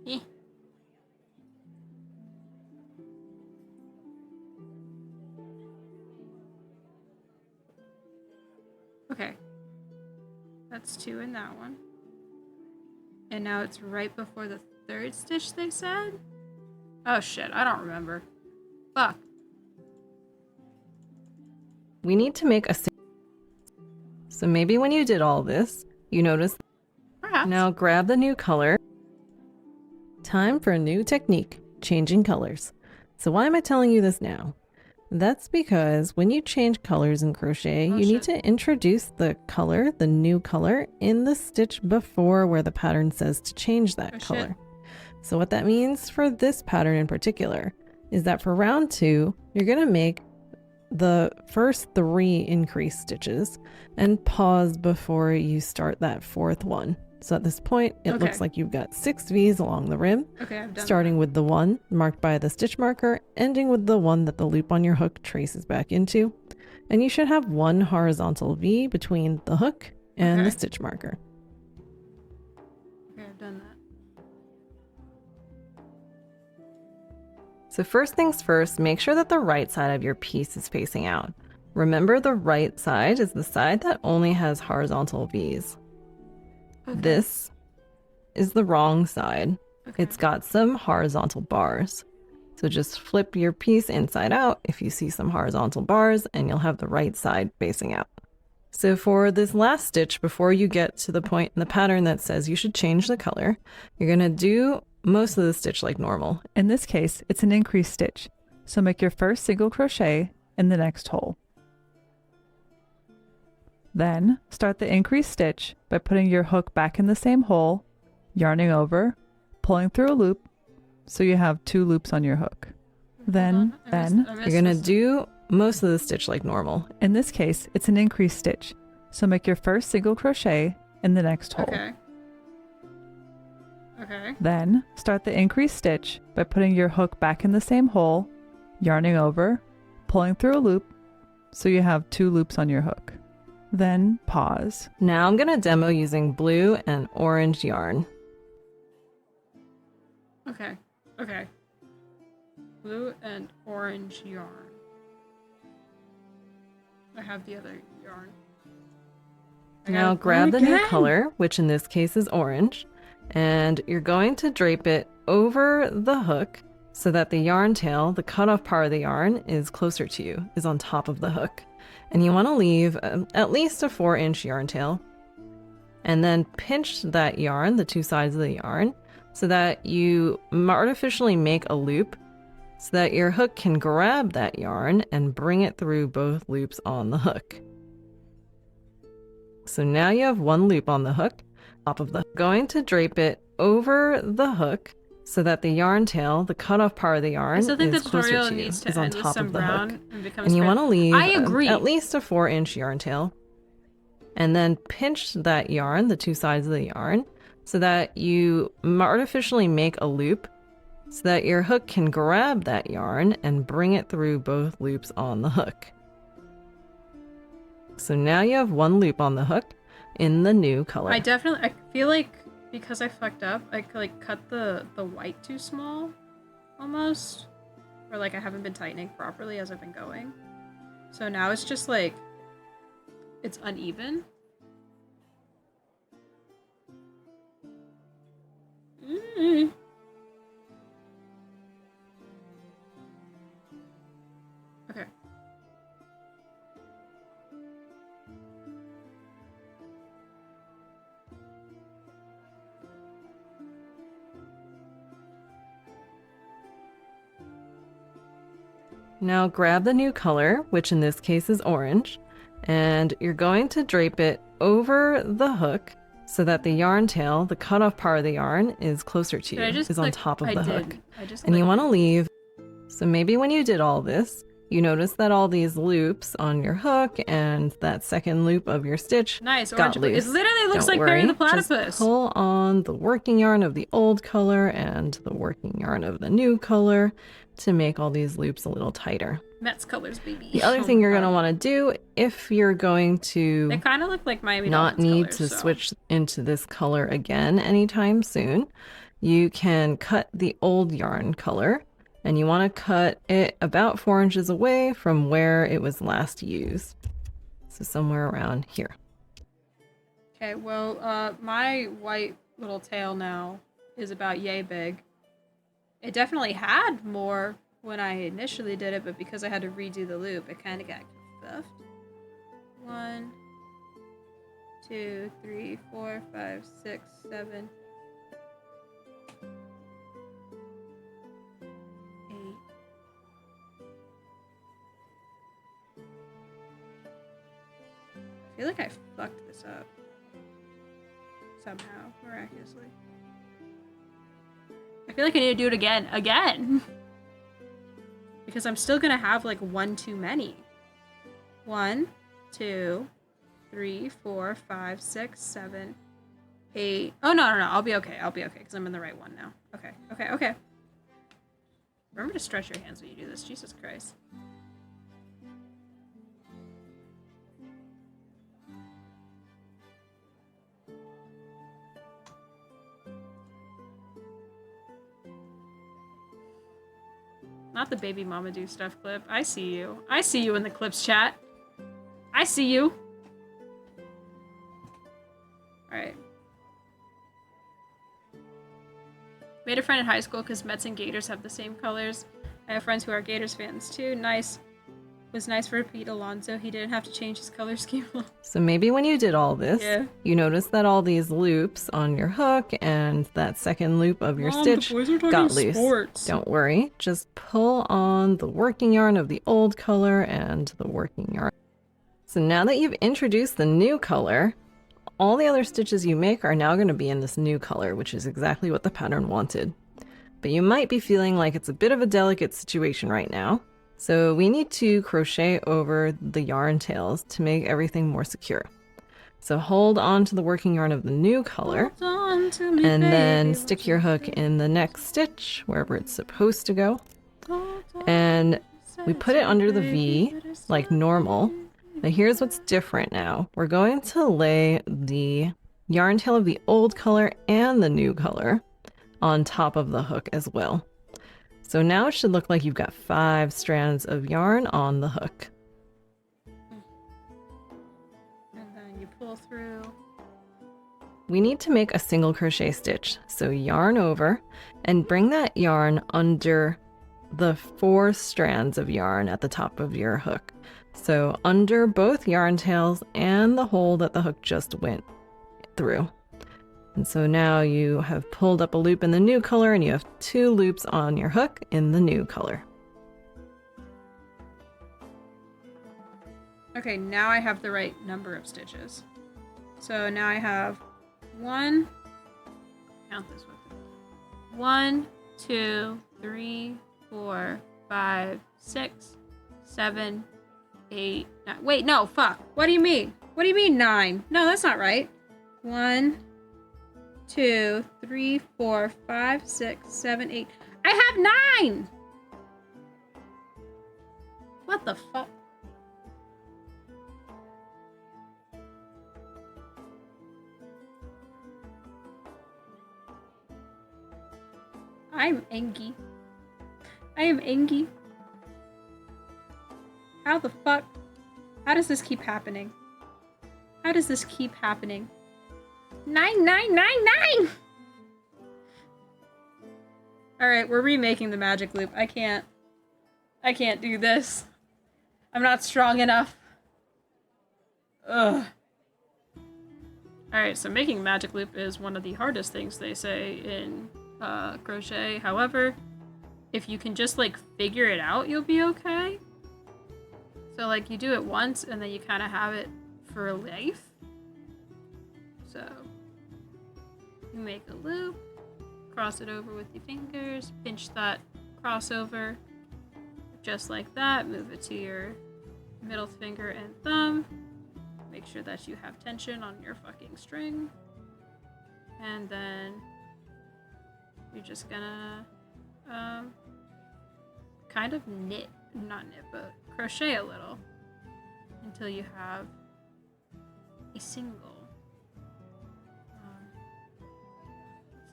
Eh. Okay. That's 2 in that one. And now it's right before the 3rd stitch, they said? Oh shit, I don't remember. Fuck.
We need to make a... So maybe when you did all this, you noticed...
Perhaps.
Now grab the new color. Time for a new technique, changing colors. So why am I telling you this now? That's because when you change colors in crochet, you need to introduce the color, the new color, in the stitch before where the pattern says to change that color. So what that means for this pattern in particular is that for round 2, you're going to make the first 3 increase stitches and pause before you start that 4th one. So at this point, it looks like you've got 6 V's along the rim, starting with the one marked by the stitch marker, ending with the one that the loop on your hook traces back into. And you should have 1 horizontal V between the hook and the stitch marker.
Okay, I've done that.
So first things first, make sure that the right side of your piece is facing out. Remember, the right side is the side that only has horizontal V's. This is the wrong side. It's got some horizontal bars. So just flip your piece inside out if you see some horizontal bars, and you'll have the right side facing out. So for this last stitch, before you get to the point in the pattern that says you should change the color, you're going to do most of the stitch like normal.
In this case, it's an increase stitch. So make your first single crochet in the next hole. Then start the increase stitch by putting your hook back in the same hole, yarning over, pulling through a loop so you have 2 loops on your hook. Then
you're going to do most of the stitch like normal.
In this case, it's an increase stitch. So make your first single crochet in the next hole. Then start the increase stitch by putting your hook back in the same hole, yarning over, pulling through a loop so you have 2 loops on your hook. Then pause.
Now I'm going to demo using blue and orange yarn.
Okay. blue and orange yarn. I have the other yarn. I
Now
gotta
grab
go
the new
again.
color, which in this case is orange, and you're going to drape it over the hook so that the yarn tail, the cutoff part of the yarn, is closer to you, is on top of the hook. And you want to leave at least a 4-inch yarn tail. And then pinch that yarn, the two sides of the yarn, so that you artificially make a loop so that your hook can grab that yarn and bring it through both loops on the hook. So now you have one loop on the hook, top of the going to drape it over the hook so that the yarn tail, the cutoff part of the yarn,
I still think
is
the
closer
tutorial
to you,
needs to
is on
end with
top
some
of the
brown
hook.
and becomes
And you
gray.
want to leave
I agree.
at least a 4-inch yarn tail. And then pinch that yarn, the two sides of the yarn, so that you artificially make a loop so that your hook can grab that yarn and bring it through both loops on the hook. So now you have one loop on the hook in the new color.
I feel like because I fucked up, I like cut the white too small, almost. Or like I haven't been tightening properly as I've been going. So now it's just like, it's uneven. Okay.
Now grab the new color, which in this case is orange, and you're going to drape it over the hook so that the yarn tail, the cutoff part of the yarn, is closer to you, is on top of the hook. And you want to leave. So maybe when you did all this, you notice that all these loops on your hook and that second loop of your stitch
nice
got
orange.
loose.
It literally looks
Don't
like Perry the
worry, just
Platypus.
pull on the working yarn of the old color and the working yarn of the new color to make all these loops a little tighter.
Met's colors, baby.
The other thing you're going to want to do if you're going to
They kind of look like Miami
not
Dolphins
need
colors,
to
so.
switch into this color again anytime soon, you can cut the old yarn color, and you want to cut it about 4 inches away from where it was last used. So somewhere around here.
Okay, well, my white little tail now is about yay big. It definitely had more when I initially did it, but because I had to redo the loop, it kind of got stuffed. 1, 2, 3, 4, 5, 6, 7, 8. I feel like I fucked this up. Somehow, miraculously. I feel like I need to do it again. Because I'm still gonna have like one too many. 1, 2, 3, 4, 5, 6, 7, 8. Oh, no. I'll be okay. Because I'm in the right one now. Okay. Remember to stretch your hands when you do this. Jesus Christ. Not the baby mama do stuff clip. I see you. I see you in the clips chat. I see you. Alright. Made a friend in high school because Mets and Gators have the same colors. I have friends who are Gators fans too. Nice. Was nice for Pete Alonso. He didn't have to change his color scheme.
So maybe when you did all this,
Yeah.
you noticed that all these loops on your hook and that second loop of your stitch
the boys are talking
got loose.
sports.
Don't worry, just pull on the working yarn of the old color and the working yarn. So now that you've introduced the new color, all the other stitches you make are now going to be in this new color, which is exactly what the pattern wanted. But you might be feeling like it's a bit of a delicate situation right now. So we need to crochet over the yarn tails to make everything more secure. So hold on to the working yarn of the new color,
Hold on to me,
and then
baby,
stick your hook in the next stitch, wherever it's supposed to go. And we put it under the V, like normal. But here's what's different now. We're going to lay the yarn tail of the old color and the new color on top of the hook as well. So now it should look like you've got 5 strands of yarn on the hook.
And then you pull through.
We need to make a single crochet stitch. So yarn over and bring that yarn under the 4 strands of yarn at the top of your hook. So under both yarn tails and the hole that the hook just went through. And so now you have pulled up a loop in the new color and you have 2 loops on your hook in the new color.
Okay, now I have the right number of stitches. So now I have 1, count this with me. 1, 2, 3, 4, 5, 6, 7, 8, 9. Wait, no, fuck. What do you mean? What do you mean 9? No, that's not right. 1, 2, 3, 4, 5, 6, 7, 8. I have 9! What the fuck? I'm angry. I am angry. How the fuck? How does this keep happening? How does this keep happening? 9, 9, 9, 9! Alright, we're remaking the magic loop. I can't do this. I'm not strong enough. Ugh. Alright, so making magic loop is one of the hardest things they say in crochet. However, if you can just like figure it out, you'll be okay. So like you do it once and then you kind of have it for life. So you make a loop, cross it over with your fingers, pinch that crossover just like that, move it to your middle finger and thumb, make sure that you have tension on your fucking string, and then you're just gonna kind of not knit, but crochet a little until you have a single.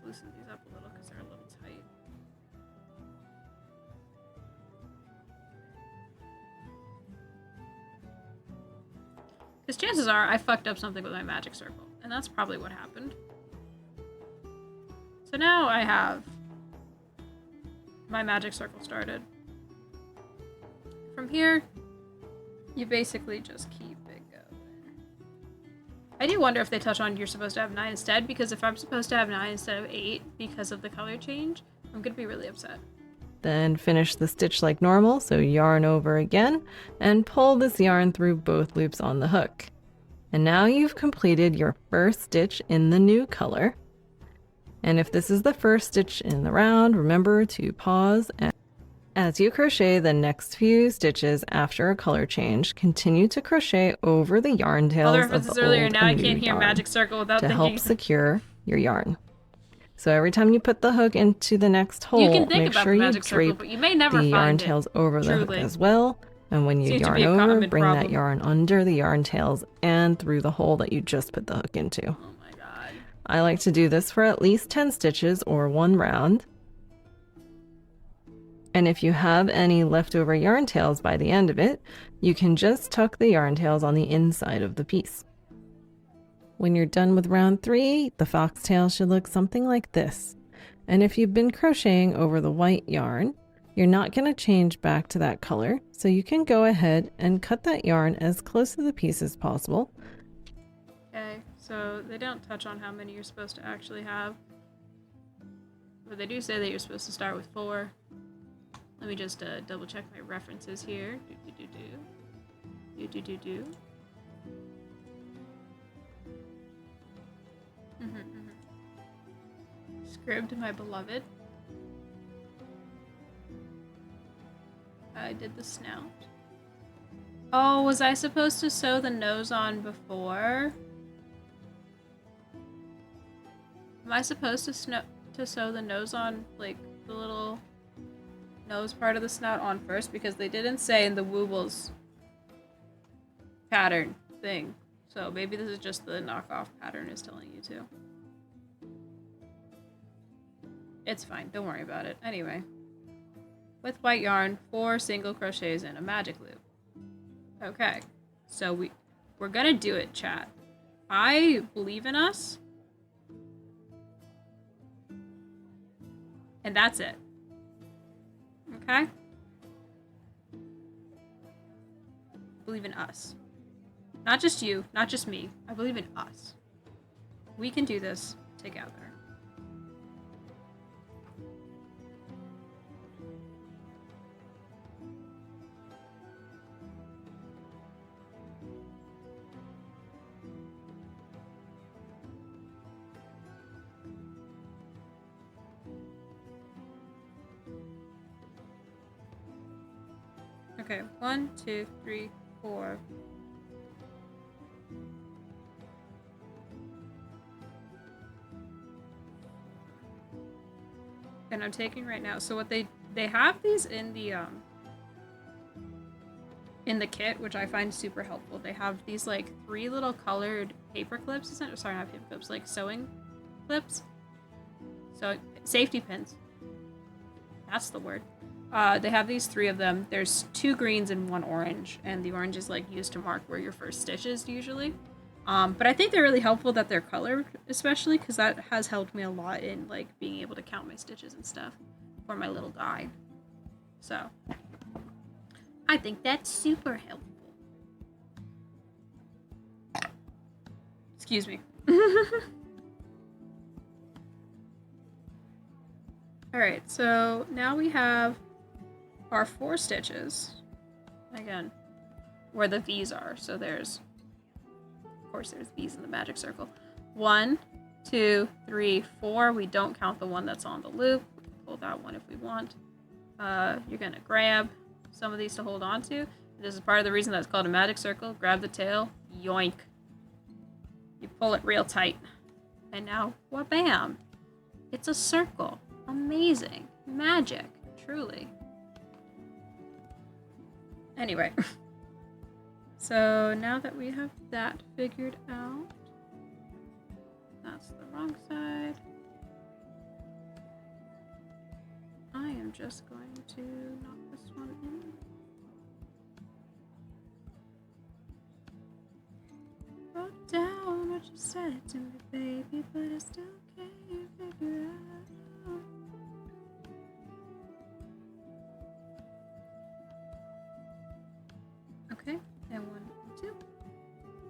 Let's loosen these up a little because they're a little tight. Because chances are I fucked up something with my magic circle, and that's probably what happened. So now I have my magic circle started. From here, you basically just keep it going. I do wonder if they touch on you're supposed to have 9 instead, because if I'm supposed to have 9 instead of 8 because of the color change, I'm gonna be really upset.
Then finish the stitch like normal, so yarn over again and pull this yarn through both loops on the hook. And now you've completed your first stitch in the new color. And if this is the first stitch in the round, remember to pause, and as you crochet the next few stitches after a color change, continue to crochet over the yarn tails
All the
of
references
the
earlier,
old
now I
and new
can't hear
yarn
magic circle without
to
thinking.
help secure your yarn. So every time you put the hook into the next hole,
You can think
make
about
sure
the
you
magic circle,
drape
but you may never
the
find
yarn
it.
tails over the hook
Truly.
as well. And when you
Seems to
yarn
be a
over,
common
bring that
problem.
yarn under the yarn tails and through the hole that you just put the hook into.
Oh my god.
I like to do this for at least 10 stitches or 1 round. And if you have any leftover yarn tails by the end of it, you can just tuck the yarn tails on the inside of the piece. When you're done with round 3, the foxtail should look something like this. And if you've been crocheting over the white yarn, you're not going to change back to that color, so you can go ahead and cut that yarn as close to the piece as possible.
Okay, so they don't touch on how many you're supposed to actually have. But they do say that you're supposed to start with 4. Let me just double check my references here. Do. Scribd, my beloved. I did the snout. Oh, was I supposed to sew the nose on before? Am I supposed to sew the nose on, like, the little nose part of the snout on first? Because they didn't say in the Woobles pattern thing. So maybe this is just the knockoff pattern is telling you to. It's fine. Don't worry about it. Anyway. with white yarn, 4 single crochets in a magic loop. Okay, so we're gonna do it, chat. I believe in us. And that's it. Okay? Believe in us. Not just you, not just me. I believe in us. We can do this together. Okay, 1, 2, 3, 4. And I'm taking right now. So what they have these in the kit, which I find super helpful. They have these like 3 little colored paper clips. Sorry, not paper clips, like sewing clips. So safety pins. That's the word. They have these 3 of them. There's 2 greens and 1 orange, and the orange is like used to mark where your first stitch is usually. But I think they're really helpful that they're colored, especially because that has helped me a lot in like being able to count my stitches and stuff for my little guide. So I think that's super helpful. Excuse me. All right, so now we have our 4 stitches, again, where the V's are. So there's, of course, there's V's in the magic circle. 1, 2, 3, 4. We don't count the one that's on the loop. Pull that one if we want. You're gonna grab some of these to hold on to. This is part of the reason that it's called a magic circle. Grab the tail, yoink. You pull it real tight. And now, wha-bam! It's a circle. Amazing. Magic. Truly. Anyway. So now that we have that figured out, that's the wrong side. I am just going to knock this one in. Wrote down what you said to me, baby, but I still can't figure out. Okay, and 1 and 2.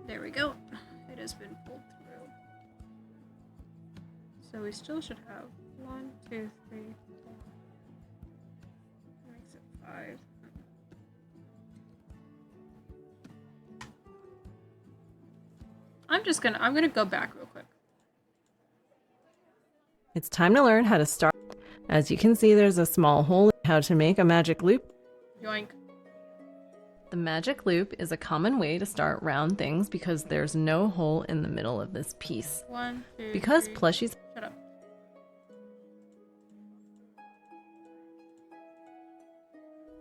There we go. It has been pulled through. So we still should have 1, 2, 3, 4. That makes it 5. I'm gonna go back real quick.
It's time to learn how to start. As you can see, there's a small hole in how to make a magic loop.
Yoink.
The magic loop is a common way to start round things because there's no hole in the middle of this piece.
1, 2,
Because
3.
plushies
Shut up.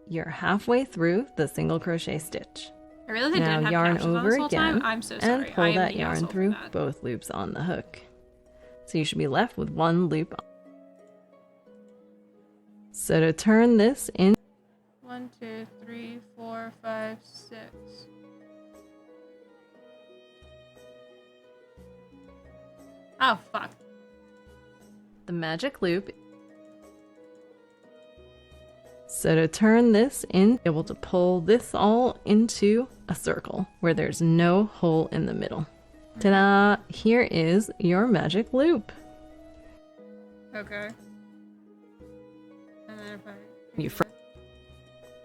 you're halfway through the single crochet stitch.
I realized I
Now
didn't have
yarn
captions on
over
this whole time.
again
I'm so sorry.
and pull
I am
that
the
yarn
asshole for
through
that.
both loops on the hook. So you should be left with 1 loop. So to turn this in,
1, 2, 3, 4, 5, 6. Oh, fuck.
the magic loop. So to turn this in, able to pull this all into a circle where there's no hole in the middle. Ta-da! Here is your magic loop.
Okay. And then if I...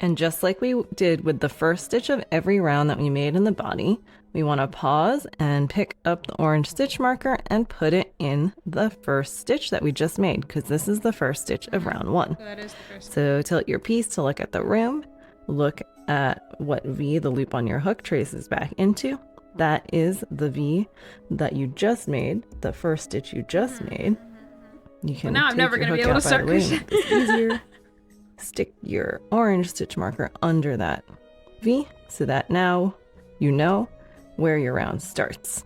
And just like we did with the first stitch of every round that we made in the body, we want to pause and pick up the orange stitch marker and put it in the first stitch that we just made, because this is the first stitch of round 1.
So that is the first.
So tilt your piece to look at the rim, look at what V the loop on your hook traces back into. That is the V that you just made, the first stitch you just made. You can
now I'm
take
never
your
gonna be
hook
able
out
to
by the
start
way and
crochet.
make this easier. Stick your orange stitch marker under that V so that now you know where your round starts.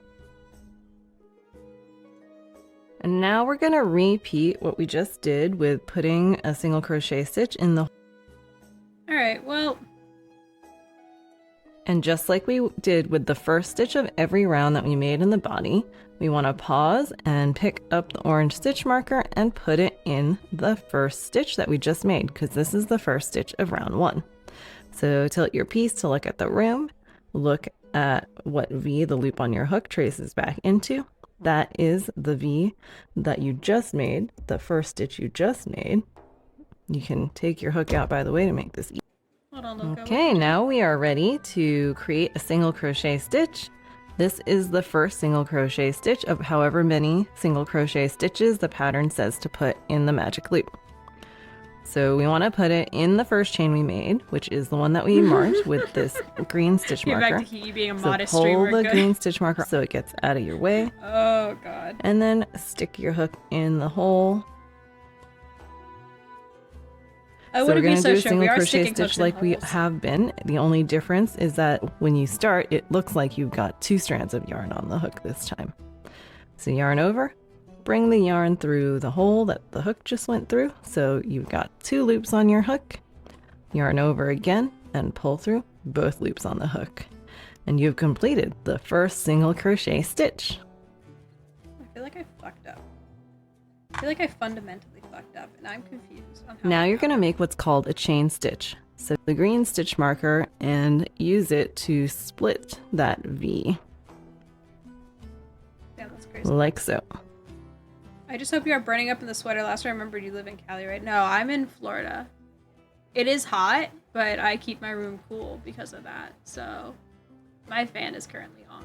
And now we're going to repeat what we just did with putting a single crochet stitch in the And just like we did with the first stitch of every round that we made in the body, we want to pause and pick up the orange stitch marker and put it in the first stitch that we just made, because this is the first stitch of round 1. So tilt your piece to look at the room, look at what V the loop on your hook traces back into. That is the V that you just made, the first stitch you just made. You can take your hook out, by the way, to make this easy.
Hold on, Loco.
Okay, now we are ready to create a single crochet stitch. This is the first single crochet stitch of however many single crochet stitches the pattern says to put in the magic loop. So we want to put it in the first chain we made, which is the one that we marked with this green stitch
Get
marker.
back to Kiki being a
So
modest
pull
streamer.
the
Good.
green stitch marker so it gets out of your way,
Oh god.
and then stick your hook in the hole.
I
So we're
wouldn't
going
be
to
so
do a
sure.
single
We are
crochet
sticking hooks
stitch
in
like we
holes.
have been. The only difference is that when you start, it looks like you've got 2 strands of yarn on the hook this time. So yarn over, bring the yarn through the hole that the hook just went through. So you've got 2 loops on your hook. Yarn over again and pull through both loops on the hook. And you've completed the first single crochet stitch.
I feel like I fucked up. I feel like I fundamentally fucked up, and I'm confused on how.
Now you're going to make what's called a chain stitch. So the green stitch marker and use it to split that V,
Yeah, that's crazy.
like so.
I just hope you are burning up in the sweater. Last time I remembered you live in Cali, right? No, I'm in Florida. It is hot, but I keep my room cool because of that. So my fan is currently on,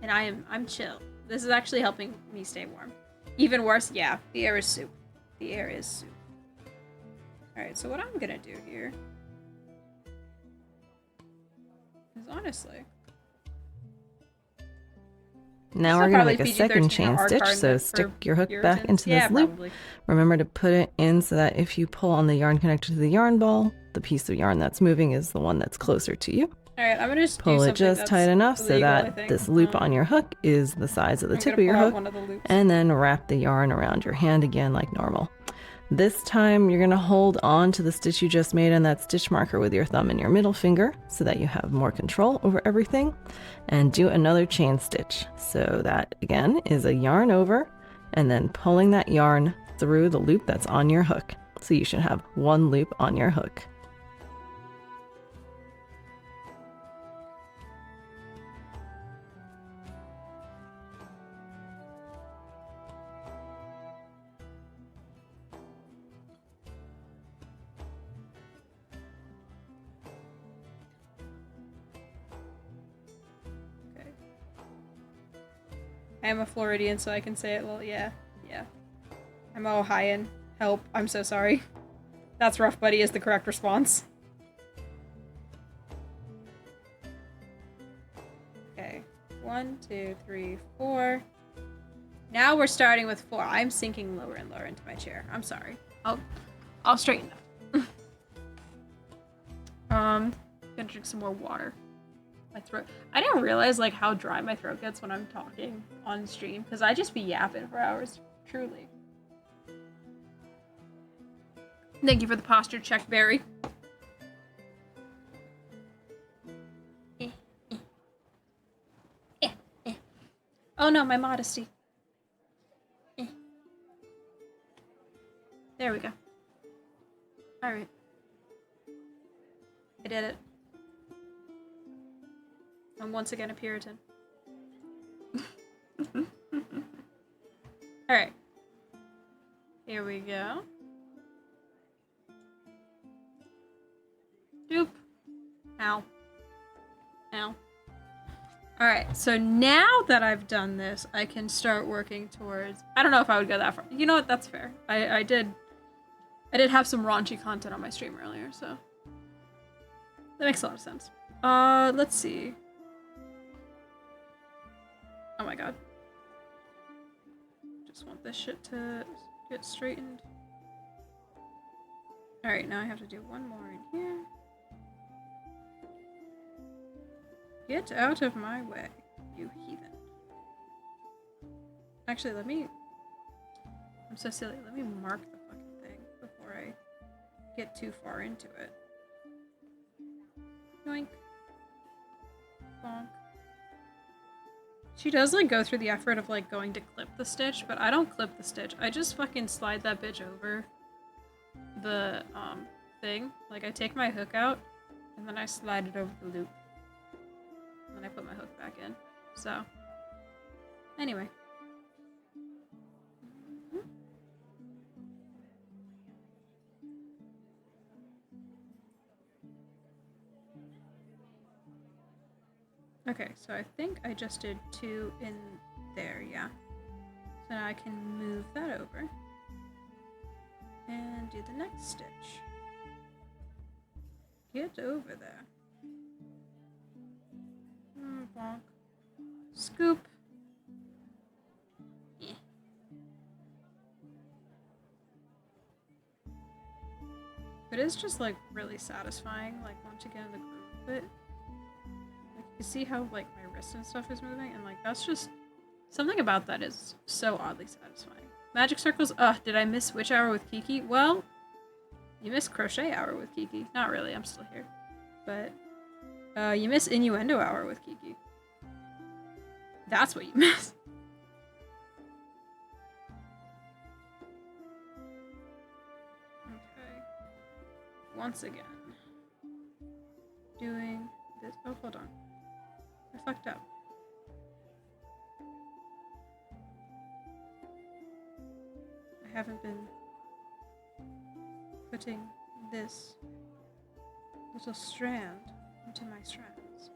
and I'm chill. This is actually helping me stay warm. Even worse, yeah, the air is soup. The air is soup. All right, so what I'm gonna do here is honestly.
Now
This
we're
will
going to make a
probably
second
PG-13
chain
or
stitch,
R-card
so
for
stick your hook back
Puritans.
into
Yeah,
this loop.
probably.
Remember to put it in so that if you pull on the yarn connected to the yarn ball, the piece of yarn that's moving is the one that's closer to you.
All right, I'm gonna just do
Pull it
something
just
that's
tight enough so
illegal, I
that
think.
this loop on your hook is the size of the
I'm
tip of
gonna
your
pull out
hook,
one of the loops.
and then wrap the yarn around your hand again like normal. This time you're going to hold on to the stitch you just made on that stitch marker with your thumb and your middle finger so that you have more control over everything, and do another chain stitch. So that again is a yarn over and then pulling that yarn through the loop that's on your hook. So you should have 1 loop on your hook.
Okay. I am a Floridian, so I can say it. Well, yeah. I'm a Ohioan. Help. I'm so sorry. That's rough, buddy, is the correct response. Okay. 1, 2, 3, 4. Now we're starting with 4. I'm sinking lower and lower into my chair. I'm sorry. I'll straighten up. Gonna drink some more water. My throat. I didn't realize like how dry my throat gets when I'm talking on stream because I just be yapping for hours. Truly. Thank you for the posture check, Barry. Oh no, my modesty. There we go. All right. I did it. I'm once again a Puritan. Alright. Here we go. Doop. Ow. Ow. Alright, so now that I've done this, I can start working towards... I don't know if I would go that far. You know what? That's fair. I did have some raunchy content on my stream earlier, so... That makes a lot of sense. Let's see. Oh my god. Just want this shit to get straightened. Alright, now I have to do one more in here. Get out of my way, you heathen. Actually, I'm so silly. Let me mark the fucking thing before I get too far into it. Yoink. Bonk. She does, like, go through the effort of, like, going to clip the stitch, but I don't clip the stitch. I just fucking slide that bitch over the, thing. Like, I take my hook out, and then I slide it over the loop. And then I put my hook back in. So, anyway. Okay, so I think I just did 2 in there, yeah. So now I can move that over and do the next stitch. Get over there. Bonk. Scoop. Yeah. It is just like really satisfying, like once you get in the groove of it. Like you see how like my wrist and stuff is moving, and like that's just something about that is so oddly satisfying. Magic circles. Did I miss Witch Hour with Kiki? Well, you missed Crochet Hour with Kiki. Not really. I'm still here, but you miss Innuendo Hour with Kiki. That's what you miss. Okay. Once again. Doing this. Oh, hold on. I fucked up. I haven't been putting this little strand into my strands.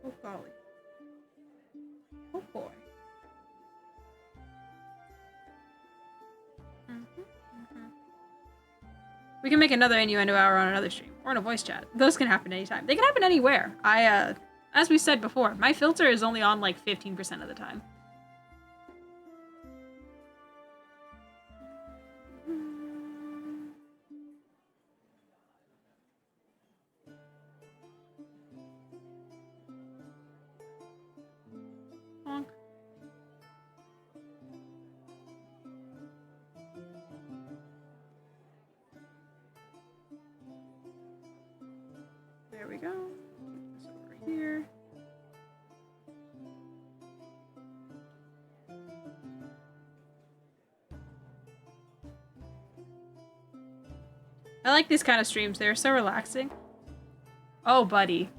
Oh golly. Oh boy. We can make another innuendo hour on another stream or in a voice chat. Those can happen anytime. They can happen anywhere. As we said before, my filter is only on like 15% of the time. Honk. There we go. Keep this over here. I like these kind of streams. They're so relaxing. Oh, buddy.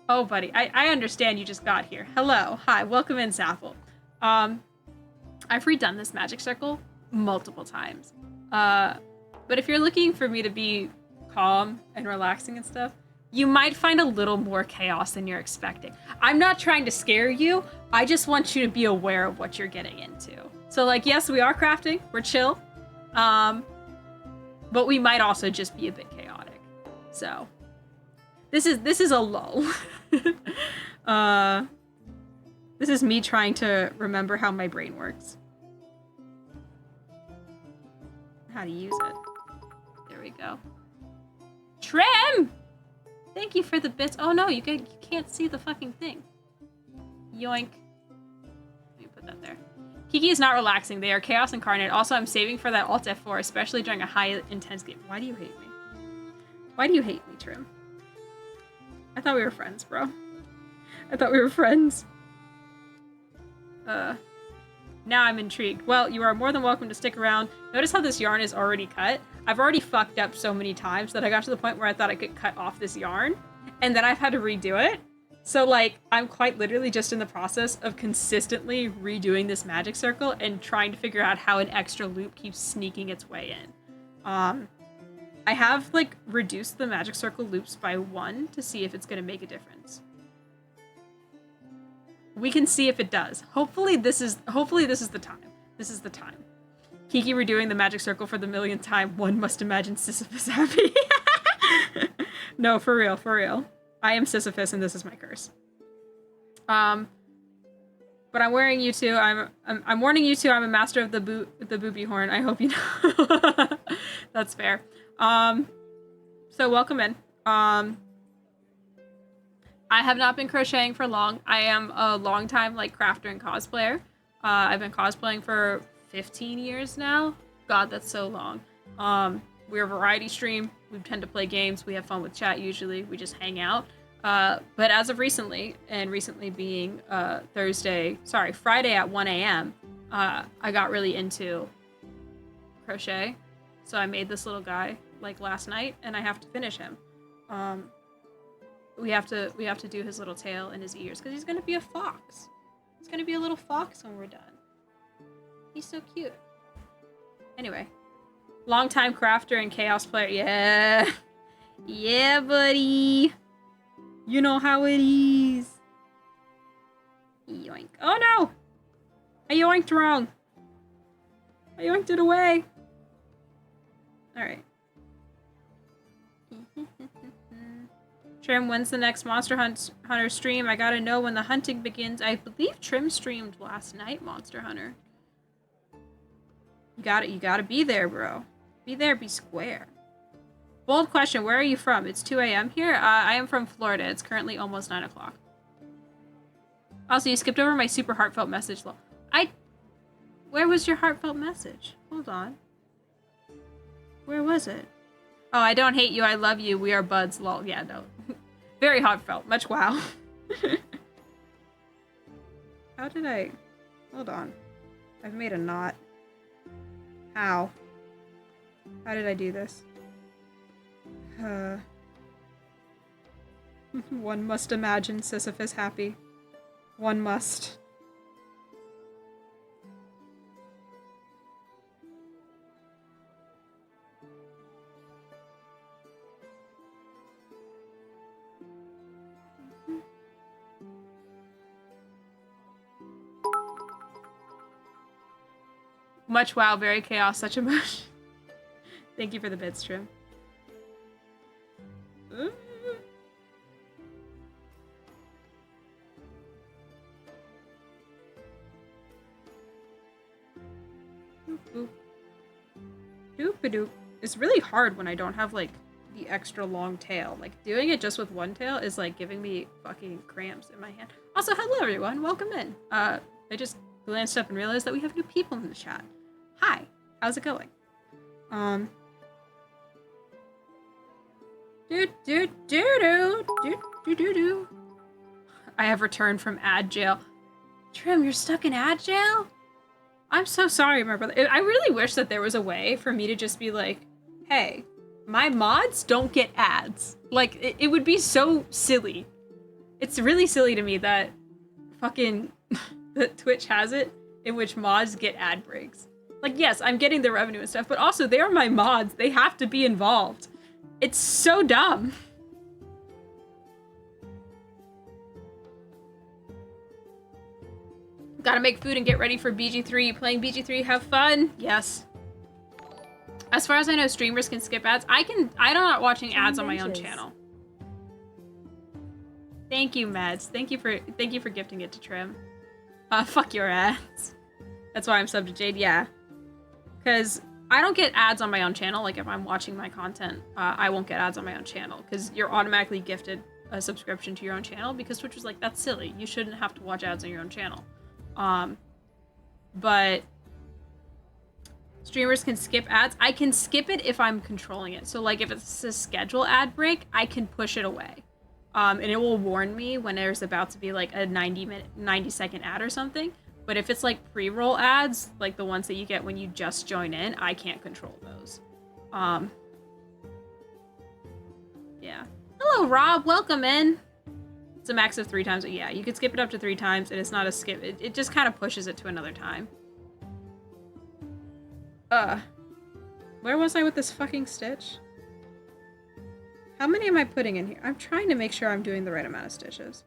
Oh, buddy. I understand you just got here. Hello. Hi. Welcome in, Saffel. I've redone this magic circle multiple times. But if you're looking for me to be calm and relaxing and stuff, you might find a little more chaos than you're expecting. I'm not trying to scare you. I just want you to be aware of what you're getting into. So, like, yes, we are crafting. We're chill. But we might also just be a bit chaotic. So, this is a lull. This is me trying to remember how my brain works. How to use it. There we go. Trim! Thank you for the bits. Oh no, you can't see the fucking thing. Yoink. Let me put that there. Kiki is not relaxing. They are chaos incarnate. Also, I'm saving for that Alt F4, especially during a high intense game. Why do you hate me? Why do you hate me, Trim? I thought we were friends, bro. I thought we were friends. Now I'm intrigued. Well, you are more than welcome to stick around. Notice how this yarn is already cut? I've already fucked up so many times that I got to the point where I thought I could cut off this yarn, and then I've had to redo it. So, like, I'm quite literally just in the process of consistently redoing this magic circle and trying to figure out how an extra loop keeps sneaking its way in. I have, like, reduced the magic circle loops by 1 to see if it's going to make a difference. We can see if it does. Hopefully this is the time. This is the time. Kiki redoing the magic circle for the millionth time. One must imagine Sisyphus happy. No, for real, for real. I am Sisyphus and this is my curse. But I'm wearing you two. I'm warning you two. I'm a master of the booby horn. I hope you know. That's fair. So welcome in. I have not been crocheting for long. I am a long time like crafter and cosplayer. I've been cosplaying for 15 years now. God, that's so long. we're a variety stream. We tend to play games. We have fun with chat usually. We just hang out. But as of recently, and recently being Friday at 1 a.m., I got really into crochet. So I made this little guy like last night, and I have to finish him. We have to do his little tail and his ears because he's gonna be a fox. He's gonna be a little fox when we're done. He's so cute. Anyway, longtime crafter and chaos player. Yeah, yeah, buddy. You know how it is. Yoink! Oh no! I yoinked wrong. I yoinked it away. All right. Trim, when's the next Monster Hunter stream? I gotta know when the hunting begins. I believe Trim streamed last night, Monster Hunter. You gotta be there, bro. Be there, be square. Bold question, where are you from? It's 2 a.m. here? I am from Florida. It's currently almost 9 o'clock. Also, you skipped over my super heartfelt message. Where was your heartfelt message? Hold on. Where was it? Oh, I don't hate you. I love you. We are buds. Lol. Yeah, no. Very heartfelt. Much wow. How did I... Hold on. I've made a knot. How? How did I do this? One must imagine Sisyphus happy. One must. Much wow, very chaos, such emotion. Thank you for the bits, Trim. Doop-a-doop. It's really hard when I don't have, like, the extra long tail. Like, doing it just with one tail is, like, giving me fucking cramps in my hand. Also, hello, everyone. Welcome in. I just glanced up and realized that we have new people in the chat. Hi. How's it going? I have returned from ad jail. Trim, you're stuck in ad jail? I'm so sorry, my brother. I really wish that there was a way for me to just be like, hey, my mods don't get ads. Like, it would be so silly. It's really silly to me that fucking that Twitch has it in which mods get ad breaks. Like, yes, I'm getting the revenue and stuff, but also they are my mods. They have to be involved. It's so dumb. Gotta make food and get ready for BG3. Playing BG3, have fun. Yes. As far as I know, streamers can skip ads. I'm not watching ads on my own channel. Thank you, Mads. Thank you for gifting it to Trim. Fuck your ads. That's why I'm subbed to Jade. Yeah. Because I don't get ads on my own channel. Like, if I'm watching my content, I won't get ads on my own channel. Because you're automatically gifted a subscription to your own channel. Because Twitch was like, that's silly. You shouldn't have to watch ads on your own channel. But streamers can skip ads. I can skip it if I'm controlling it. So, like, if it's a schedule ad break, I can push it away. And it will warn me when there's about to be, like, a 90-second ad or something. But if it's, like, pre-roll ads, like the ones that you get when you just join in, I can't control those. Yeah. Hello, Rob. Welcome in. It's a max of 3 times. Yeah, you could skip it up to 3 times, and it's not a skip. It just kind of pushes it to another time. Where was I with this fucking stitch? How many am I putting in here? I'm trying to make sure I'm doing the right amount of stitches.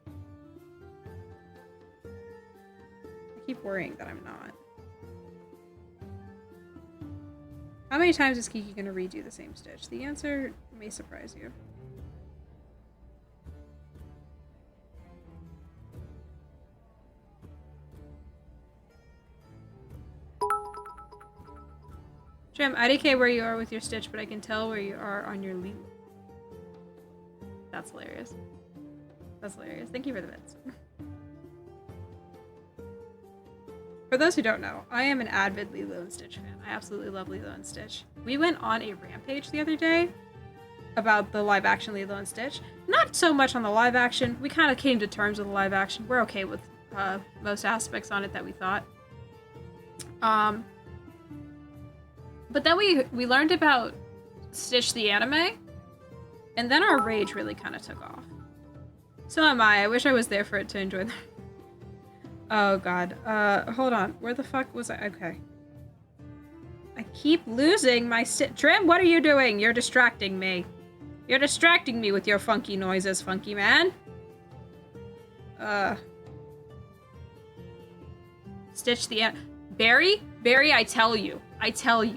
I keep worrying that I'm not. How many times is Kiki gonna redo the same stitch? The answer may surprise you. Trim, IDK where you are with your stitch, but I can tell where you are on your lead. That's hilarious. That's hilarious. Thank you for the bits. For those who don't know, I am an avid Lilo and Stitch fan. I absolutely love Lilo and Stitch. We went on a rampage the other day about the live action Lilo and Stitch. Not so much on the live action. We kind of came to terms with the live action. We're okay with most aspects on it that we thought. But then we learned about Stitch the anime, and then our rage really kind of took off. So am I. I wish I was there for it to enjoy that. Oh god. Hold on. Where the fuck was I? Okay. I keep losing my Trim, what are you doing? You're distracting me. You're distracting me with your funky noises, funky man. Stitch the Barry, I tell you,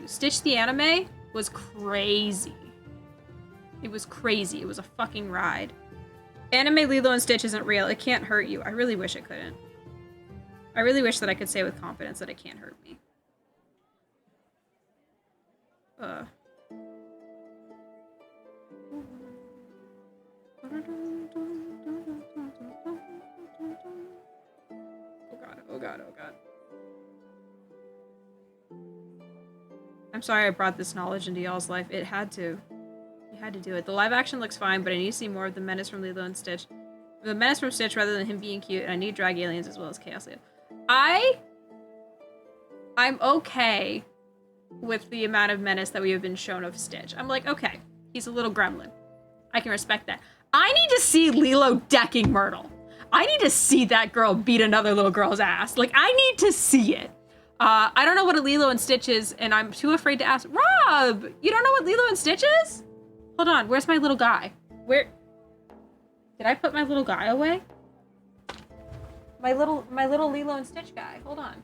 Stitch the anime was crazy. It was crazy. It was a fucking ride. Anime Lilo and Stitch isn't real. It can't hurt you. I really wish it couldn't. I really wish that I could say with confidence that it can't hurt me. Oh god, oh god, oh god. I'm sorry I brought this knowledge into y'all's life. It had to. You had to do it. The live action looks fine, but I need to see more of the menace from Lilo and Stitch. The menace from Stitch rather than him being cute, and I need drag aliens as well as Chaos Leo. I'm okay with the amount of menace that we have been shown of Stitch. I'm like, okay, he's a little gremlin. I can respect that. I need to see Lilo decking Myrtle. I need to see that girl beat another little girl's ass. Like, I need to see it. I don't know what a Lilo and Stitch is, and I'm too afraid to ask. Rob, you don't know what Lilo and Stitch is? Hold on, where's my little guy? Where? Did I put my little guy away? My little Lilo and Stitch guy. Hold on.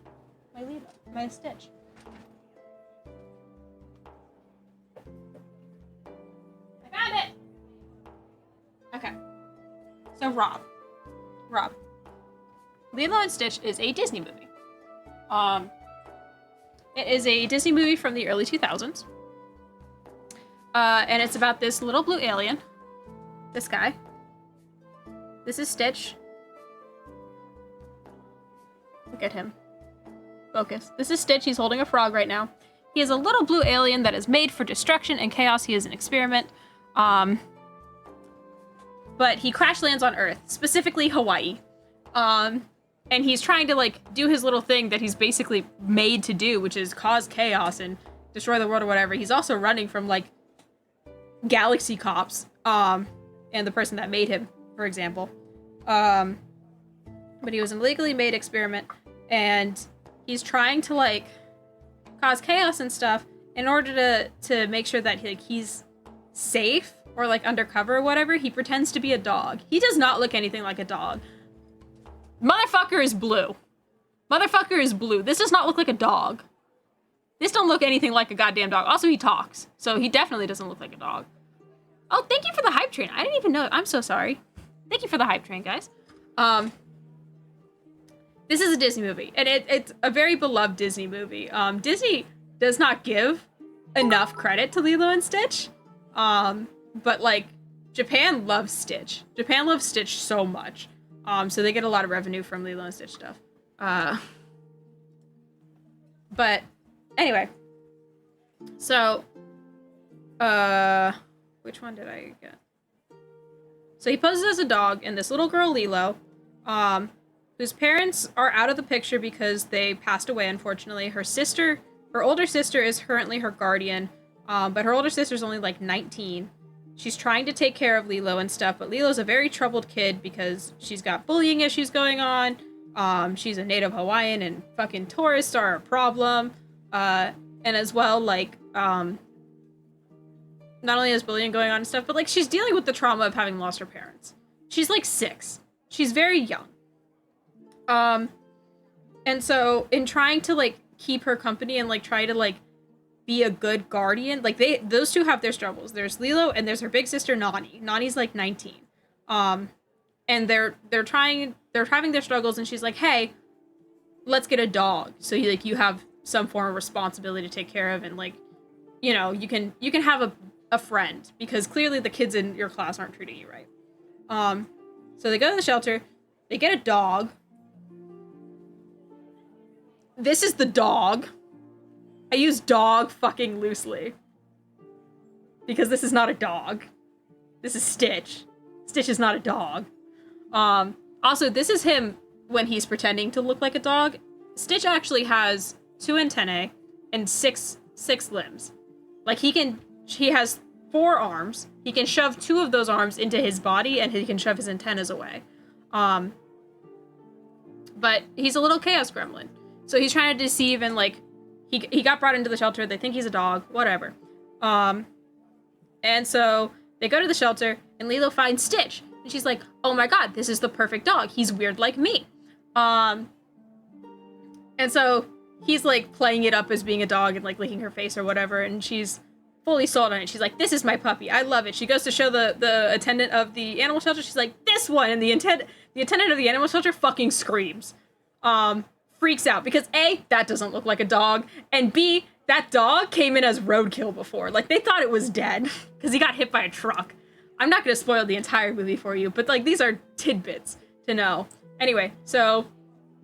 My Stitch. I found it! Okay. So Rob. Lilo and Stitch is a Disney movie. It is a Disney movie from the early 2000s. And it's about this little blue alien. This guy. This is Stitch. Look at him. Focus. This is Stitch. He's holding a frog right now. He is a little blue alien that is made for destruction and chaos. He is an experiment. But he crash lands on Earth, specifically Hawaii. And he's trying to, like, do his little thing that he's basically made to do, which is cause chaos and destroy the world or whatever. He's also running from, like, galaxy cops, and the person that made him, for example. But he was an illegally made experiment, and he's trying to, like, cause chaos and stuff in order to make sure that, like, he's safe or, like, undercover or whatever. He pretends to be a dog. He does not look anything like a dog. Motherfucker is blue. Motherfucker is blue. This does not look like a dog. This don't look anything like a goddamn dog. Also, he talks, so he definitely doesn't look like a dog. Oh, thank you for the hype train. I didn't even know. I'm so sorry. Thank you for the hype train, guys. This is a Disney movie, and it's a very beloved Disney movie. Disney does not give enough credit to Lilo and Stitch, but, like, Japan loves Stitch. Japan loves Stitch so much. So they get a lot of revenue from Lilo and Stitch stuff. But anyway, so, which one did I get? So he poses as a dog, and this little girl, Lilo, whose parents are out of the picture because they passed away, unfortunately. Her older sister is currently her guardian, but her older sister's only, like, 19. She's trying to take care of Lilo and stuff, but Lilo's a very troubled kid because she's got bullying issues going on. She's a native Hawaiian, and fucking tourists are a problem. And as well, like, not only is bullying going on and stuff, but, like, she's dealing with the trauma of having lost her parents. She's, like, 6. She's very young. And so in trying to, like, keep her company and, like, try to, like, be a good guardian, like, those two have their struggles. There's Lilo and there's her big sister Nani. Nani's like 19. And they're having their struggles, and she's like, hey, let's get a dog. So you have some form of responsibility to take care of, and, like, you know, you can have a friend, because clearly the kids in your class aren't treating you right. So they go to the shelter, they get a dog. this is the dog. I use dog fucking loosely. Because this is not a dog. This is Stitch. Stitch is not a dog. Also, this is him when he's pretending to look like a dog. Stitch actually has 2 antennae and six limbs. Like he has 4 arms. He can shove 2 of those arms into his body and he can shove his antennas away. But he's a little chaos gremlin. So he's trying to deceive and like, he got brought into the shelter. They think he's a dog, whatever. And so they go to the shelter and Lilo finds Stitch. And she's like, oh my god, this is the perfect dog. He's weird like me. And so he's like playing it up as being a dog and like licking her face or whatever. And she's fully sold on it. She's like, this is my puppy. I love it. She goes to show the attendant of the animal shelter. She's like, this one. And the attendant of the animal shelter fucking screams. Freaks out because A, that doesn't look like a dog. And B, that dog came in as roadkill before. Like they thought it was dead because he got hit by a truck. I'm not going to spoil the entire movie for you, but like these are tidbits to know. Anyway, so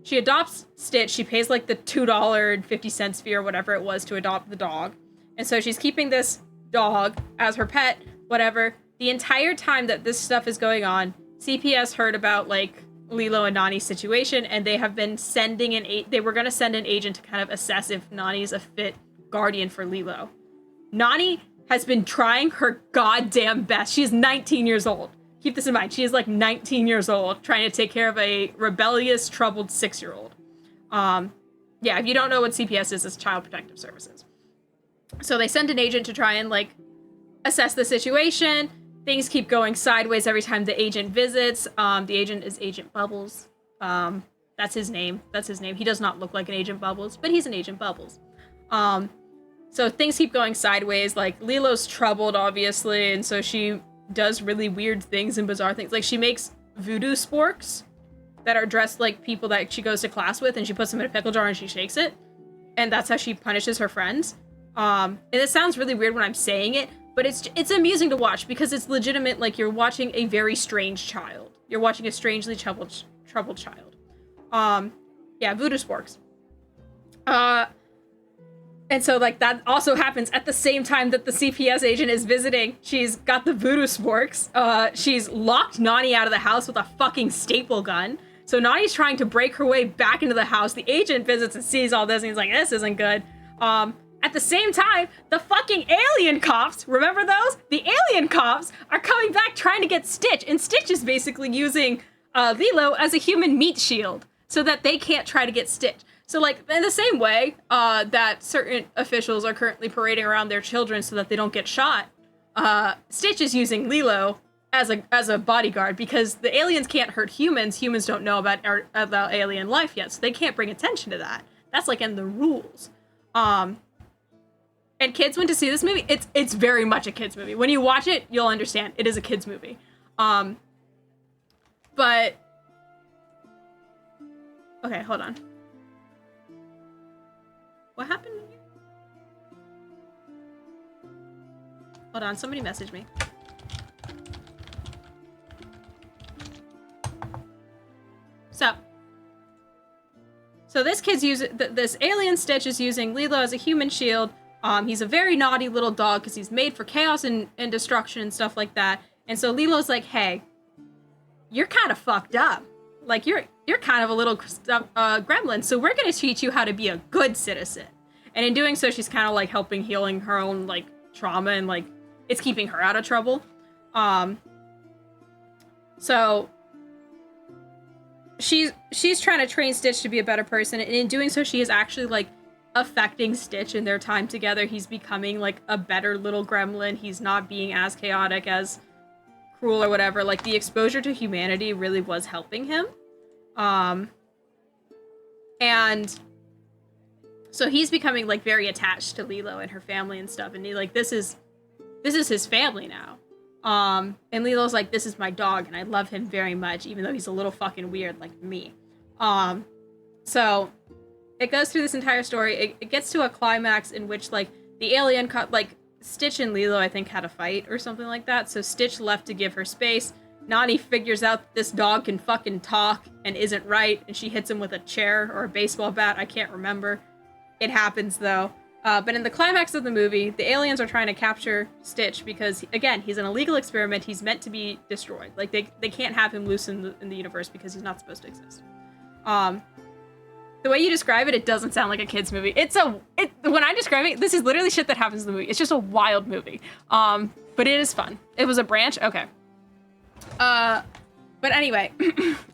she adopts Stitch. She pays like the $2.50 fee or whatever it was to adopt the dog. And so she's keeping this dog as her pet, whatever. The entire time that this stuff is going on, CPS heard about like Lilo and Nani's situation, and they have been sending they were going to send an agent to kind of assess if Nani's a fit guardian for Lilo. Nani has been trying her goddamn best. She's 19 years old. Keep this in mind. She is like 19 years old trying to take care of a rebellious, troubled 6-year-old. Yeah, if you don't know what CPS is, it's Child Protective Services. So they send an agent to try and like assess the situation. Things keep going sideways every time the agent visits. The agent is Agent Bubbles. That's his name. He does not look like an Agent Bubbles, but he's an Agent Bubbles. So things keep going sideways. Like Lilo's troubled, obviously, and so she does really weird things and bizarre things. Like she makes voodoo sporks that are dressed like people that she goes to class with, and she puts them in a pickle jar and she shakes it, and that's how she punishes her friends. And it sounds really weird when I'm saying it, but it's amusing to watch because it's legitimate. Like you're watching a very strange child. You're watching a strangely troubled child. Yeah, voodoo sporks. And so, like, that also happens at the same time that the CPS agent is visiting. She's got the voodoo sporks. She's locked Nani out of the house with a fucking staple gun. So Nani's trying to break her way back into the house. The agent visits and sees all this, and he's like, this isn't good. At the same time, the fucking alien cops, remember those? The alien cops are coming back trying to get Stitch. And Stitch is basically using Lilo as a human meat shield so that they can't try to get Stitch. So, like, in the same way that certain officials are currently parading around their children so that they don't get shot, Stitch is using Lilo as a bodyguard because the aliens can't hurt humans. Humans don't know about alien life yet, so they can't bring attention to that. That's, like, in the rules. And kids went to see this movie. It's very much a kid's movie. When you watch it, you'll understand. It is a kid's movie. But... Okay, hold on. What happened here? Hold on, somebody messaged me. So this kid's this alien Stitch is using Lilo as a human shield. He's a very naughty little dog because he's made for chaos and destruction and stuff like that. And so Lilo's like, hey, you're kind of fucked up. Like, you're kind of a little gremlin, so we're going to teach you how to be a good citizen. And in doing so, she's kind of, like, healing her own, like, trauma, and, like, it's keeping her out of trouble. So she's trying to train Stitch to be a better person, and in doing so, she is actually, like, affecting Stitch in their time together. He's becoming, like, a better little gremlin. He's not being as chaotic, as cruel or whatever. Like, the exposure to humanity really was helping him. And so he's becoming, like, very attached to Lilo and her family and stuff, and he, like, this is his family now. And Lilo's like, this is my dog, and I love him very much, even though he's a little fucking weird like me. So it goes through this entire story. It gets to a climax in which, like, the alien like, Stitch and Lilo, I think, had a fight or something like that. So Stitch left to give her space. Nani figures out that this dog can fucking talk and isn't right, and she hits him with a chair or a baseball bat. I can't remember. It happens, though. But in the climax of the movie, the aliens are trying to capture Stitch because, again, he's an illegal experiment. He's meant to be destroyed. Like, they can't have him loose in the universe because he's not supposed to exist. The way you describe it, it doesn't sound like a kid's movie. When I describe it, this is literally shit that happens in the movie. It's just a wild movie. But it is fun. It was a branch? Okay. But anyway,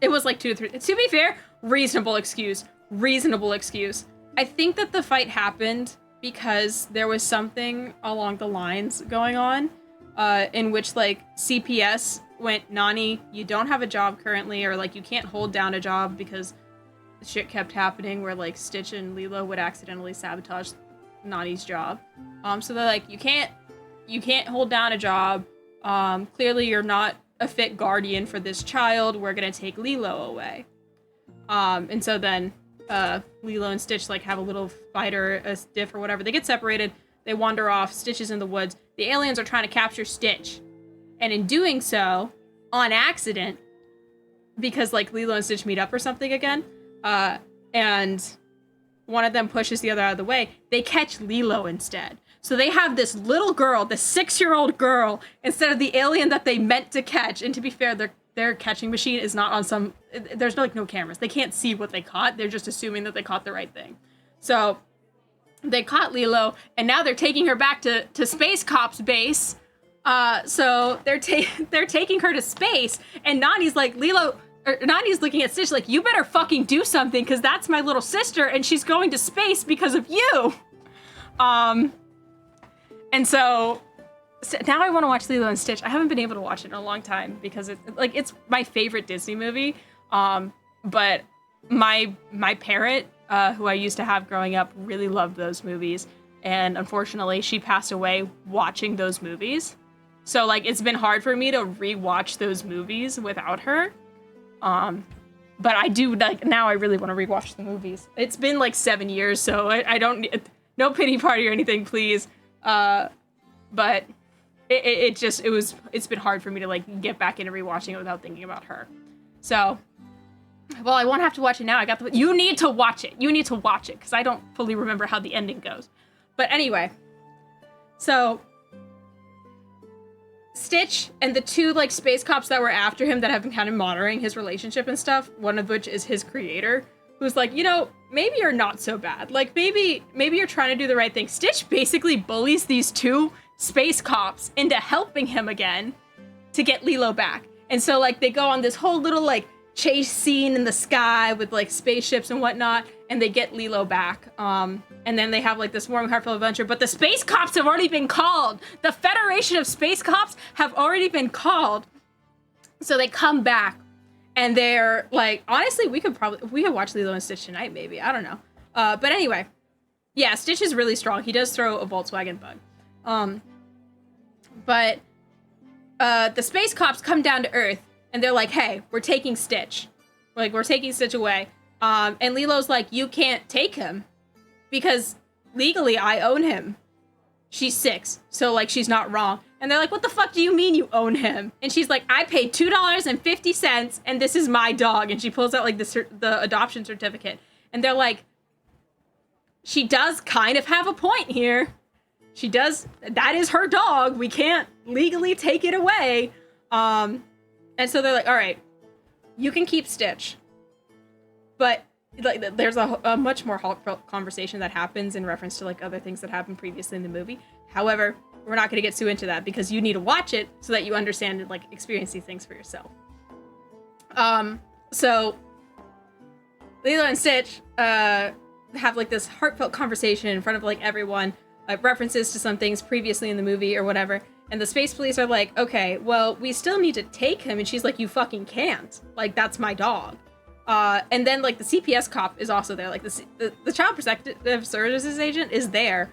it was like 2 to 3. To be fair, reasonable excuse. Reasonable excuse. I think that the fight happened because there was something along the lines going on, in which, like, CPS went, Nani, you don't have a job currently, or, like, you can't hold down a job because shit kept happening where, like, Stitch and Lilo would accidentally sabotage Nani's job. So they're like, you can't hold down a job. Clearly you're not a fit guardian for this child. We're gonna take Lilo away. And so then Lilo and Stitch, like, have a little fight or a stiff or whatever. They get separated. They wander off. Stitch is in the woods. The aliens are trying to capture Stitch. And in doing so, on accident, because, like, Lilo and Stitch meet up or something again, and one of them pushes the other out of the way, they catch Lilo instead. So they have this little girl, this 6-year-old girl, instead of the alien that they meant to catch. And to be fair, their catching machine is not on some... There's no cameras. They can't see what they caught. They're just assuming that they caught the right thing. So they caught Lilo, and now they're taking her back to Space Cop's base. So they're taking her to space, and Nani's like, Nani's looking at Stitch like, you better fucking do something, because that's my little sister, and she's going to space because of you. And so now I want to watch Lilo and Stitch. I haven't been able to watch it in a long time because it's my favorite Disney movie. But my parent, who I used to have growing up, really loved those movies. And unfortunately, she passed away watching those movies. So, like, it's been hard for me to rewatch those movies without her. But I do, like, now I really want to rewatch the movies. It's been like 7 years, so I don't, no pity party or anything, please. But it's been hard for me to, like, get back into rewatching it without thinking about her. So, well, I won't have to watch it now. You need to watch it. You need to watch it, because I don't fully remember how the ending goes. But anyway, so Stitch and the 2, like, space cops that were after him that have been kind of monitoring his relationship and stuff, one of which is his creator, who's like, you know, maybe you're not so bad. Like, maybe you're trying to do the right thing. Stitch basically bullies these 2 space cops into helping him again to get Lilo back. And so, like, they go on this whole little, like, chase scene in the sky with, like, spaceships and whatnot, and they get Lilo back. And then they have, like, this warm, heartfelt adventure. But the space cops have already been called. The Federation of Space Cops have already been called. So they come back, and they're like, honestly, we could watch Lilo and Stitch tonight, maybe. I don't know. But anyway, yeah, Stitch is really strong. He does throw a Volkswagen bug. But the space cops come down to Earth, and they're like, hey, we're taking Stitch. Like, we're taking Stitch away. And Lilo's like, you can't take him, because legally I own him. She's 6, so, like, she's not wrong. And they're like, what the fuck do you mean you own him? And she's like, I paid $2.50, and this is my dog. And she pulls out, like, the adoption certificate. And they're like, she does kind of have a point here. She does, that is her dog. We can't legally take it away. And so they're like, all right, you can keep Stitch. But, like, there's a much more heartfelt conversation that happens in reference to, like, other things that happened previously in the movie. However, we're not going to get too into that because you need to watch it so that you understand and, like, experience these things for yourself. So Lilo and Stitch have, like, this heartfelt conversation in front of, like, everyone, like, references to some things previously in the movie or whatever. And the space police are like, okay, well, we still need to take him. And she's like, you fucking can't. Like, that's my dog. And then, like, the CPS cop is also there. Like, the Child Protective Services agent is there.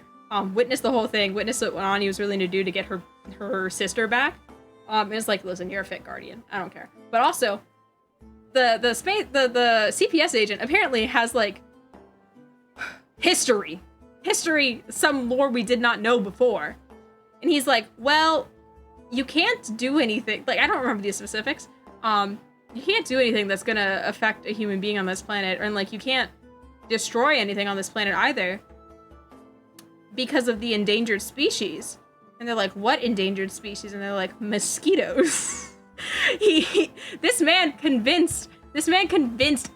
Witnessed the whole thing. Witnessed what Ani was willing to do to get her sister back. And it's like, listen, you're a fit guardian. I don't care. But also, the CPS agent apparently has, like, history, some lore we did not know before. And he's like, well, you can't do anything. Like, I don't remember the specifics. You can't do anything that's gonna affect a human being on this planet, and like you can't destroy anything on this planet either because of the endangered species. And they're like, what endangered species? And they're like, mosquitoes. This man convinced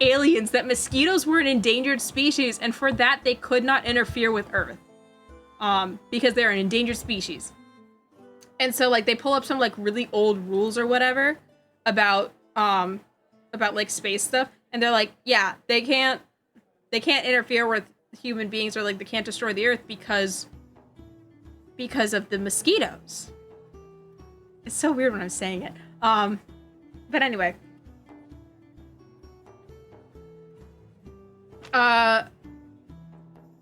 aliens that mosquitoes were an endangered species, and for that they could not interfere with Earth. Because they're an endangered species. And so like they pull up some like really old rules or whatever about like space stuff, and they're like, yeah, they can't interfere with human beings, or like they can't destroy the Earth because of the mosquitoes. It's so weird when I'm saying it. But anyway.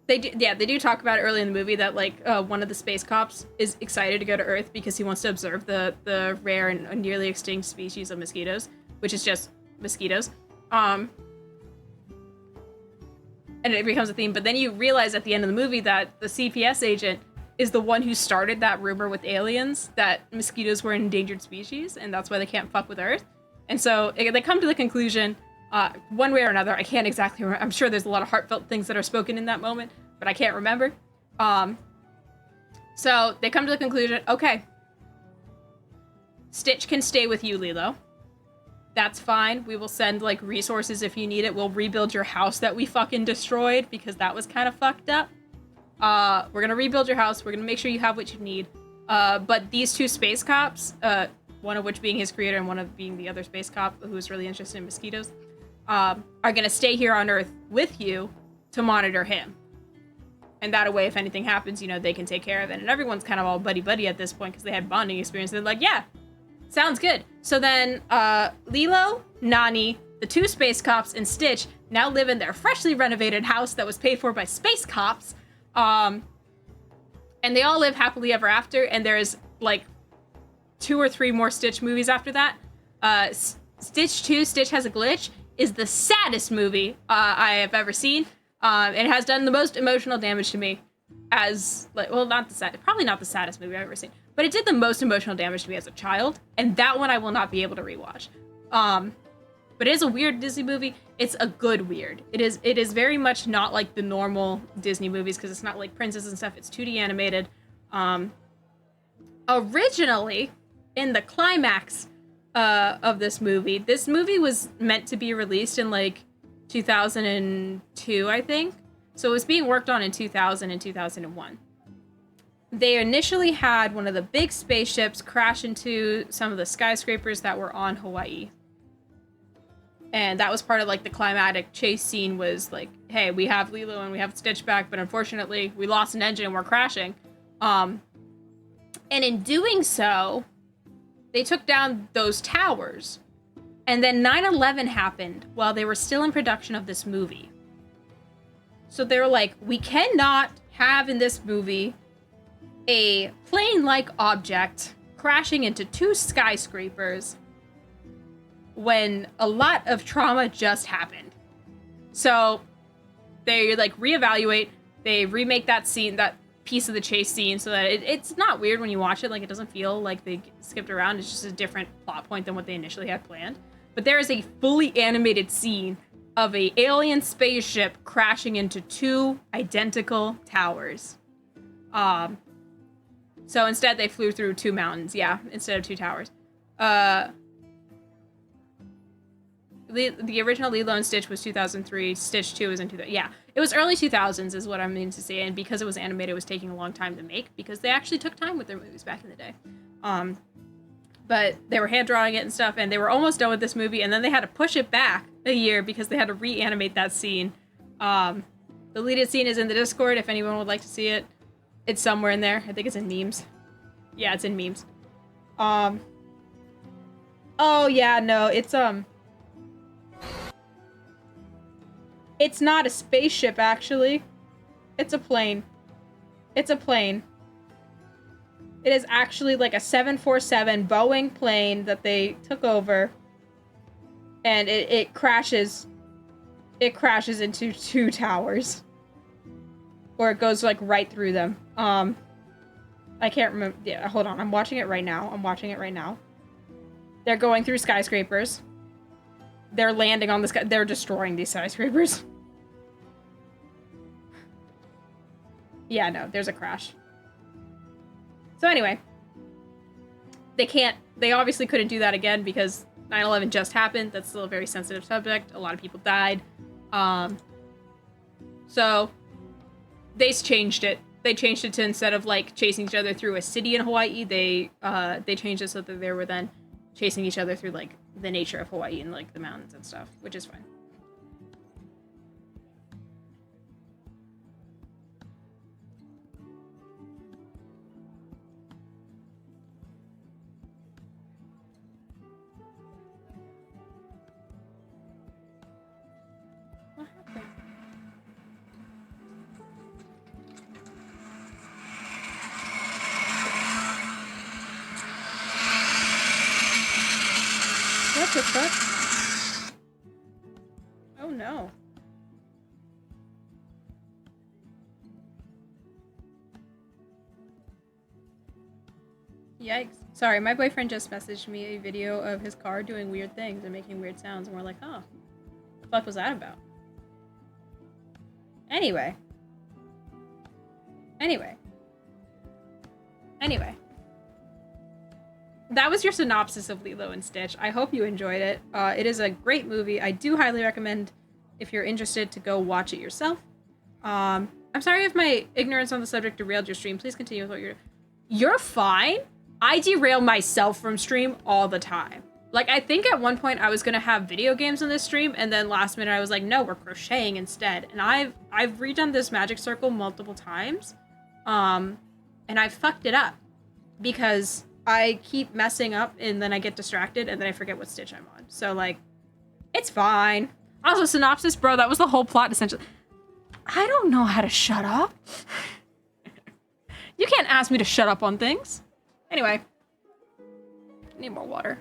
They do talk about it early in the movie that like one of the space cops is excited to go to Earth because he wants to observe the rare and nearly extinct species of mosquitoes, which is just mosquitoes. And it becomes a theme, but then you realize at the end of the movie that the CPS agent is the one who started that rumor with aliens that mosquitoes were an endangered species, and that's why they can't fuck with Earth. And so they come to the conclusion, one way or another, I can't exactly remember. I'm sure there's a lot of heartfelt things that are spoken in that moment, but I can't remember. So they come to the conclusion, okay, Stitch can stay with you, Lilo. That's fine. We will send, like, resources if you need it. We'll rebuild your house that we fucking destroyed because that was kind of fucked up. We're gonna rebuild your house. We're gonna make sure you have what you need. But these two space cops, one of which being his creator and one of being the other space cop who is really interested in mosquitoes, are gonna stay here on Earth with you to monitor him. And that way, if anything happens, you know, they can take care of it. And everyone's kind of all buddy-buddy at this point because they had bonding experience. They're like, yeah, sounds good. So then, Lilo, Nani, the two space cops, and Stitch now live in their freshly renovated house that was paid for by space cops. And they all live happily ever after, and there's, like, 2 or 3 more Stitch movies after that. Stitch 2, Stitch Has a Glitch, is the saddest movie I have ever seen. It has done the most emotional damage to me as, like, well, probably not the saddest movie I've ever seen, but it did the most emotional damage to me as a child, and that one I will not be able to rewatch. But it is a weird Disney movie. It's a good weird. It is very much not like the normal Disney movies because it's not like princess and stuff. It's 2D animated. Originally, in the climax of this movie was meant to be released in like 2002, I think. So it was being worked on in 2000 and 2001. They initially had one of the big spaceships crash into some of the skyscrapers that were on Hawaii. And that was part of like the climatic chase scene was like, hey, we have Lilo and we have Stitch back, but unfortunately we lost an engine and we're crashing. And in doing so, they took down those towers. And then 9/11 happened while they were still in production of this movie. So they were like, we cannot have in this movie a plane-like object crashing into 2 skyscrapers when a lot of trauma just happened. So they like reevaluate, they remake that scene, that piece of the chase scene, so that it's not weird when you watch it. Like, it doesn't feel like they skipped around. It's just a different plot point than what they initially had planned. But there is a fully animated scene of a alien spaceship crashing into 2 identical towers. So instead they flew through 2 mountains, instead of 2 towers. The original Lilo and Stitch was 2003. Stitch 2 was in 2000. Yeah, it was early 2000s is what I mean to say. And because it was animated, it was taking a long time to make because they actually took time with their movies back in the day. But they were hand drawing it and stuff, and they were almost done with this movie, and then they had to push it back a year because they had to reanimate that scene. The deleted scene is in the Discord if anyone would like to see it. It's somewhere in there. I think it's in memes. Yeah, it's in memes. Oh yeah, no, it's not a spaceship, actually. It's a plane. It's a plane. It is actually like a 747 Boeing plane that they took over. And it crashes. It crashes into 2 towers. Or it goes like right through them. I can't remember. Yeah, hold on. I'm watching it right now. They're going through skyscrapers. They're landing on the sky. They're destroying these skyscrapers. Yeah, no, there's a crash. So anyway, they obviously couldn't do that again because 9/11 just happened. That's still a very sensitive subject. A lot of people died. So they changed it. They changed it to, instead of like chasing each other through a city in Hawaii, they changed it so that they were then chasing each other through like the nature of Hawaii and like the mountains and stuff, which is fine. What happened? What the fuck? Oh no. Yikes. Sorry, my boyfriend just messaged me a video of his car doing weird things and making weird sounds, and we're like, huh, what the fuck was that about? Anyway. That was your synopsis of Lilo and Stitch. I hope you enjoyed it. It is a great movie. I do highly recommend, if you're interested, to go watch it yourself. I'm sorry if my ignorance on the subject derailed your stream. Please continue with what you're... You're fine. I derail myself from stream all the time. Like, I think at one point I was gonna have video games on this stream, and then last minute I was like, no, we're crocheting instead. And I've redone this magic circle multiple times, and I've fucked it up because I keep messing up, and then I get distracted, and then I forget what stitch I'm on. So, like, it's fine. Also, synopsis, bro, that was the whole plot, essentially. I don't know how to shut up. You can't ask me to shut up on things. Anyway. Need more water.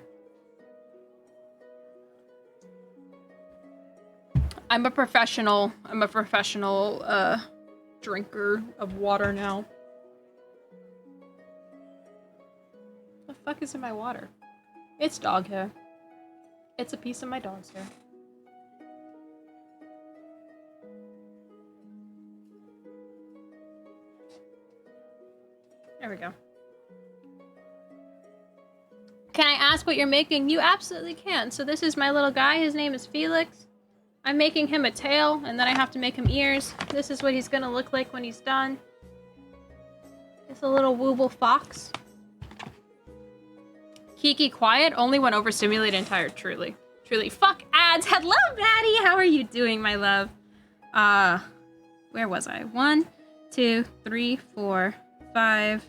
I'm a professional drinker of water now. The fuck is in my water? It's dog hair. It's a piece of my dog's hair. There we go. Can I ask what you're making? You absolutely can. So this is my little guy. His name is Felix. I'm making him a tail, and then I have to make him ears. This is what he's gonna look like when he's done. It's a little wooble fox. Kiki quiet, only when overstimulated and tired. Truly. Truly. Fuck ads. Hello, Maddie. How are you doing, my love? Where was I? 1, 2, 3, 4, 5.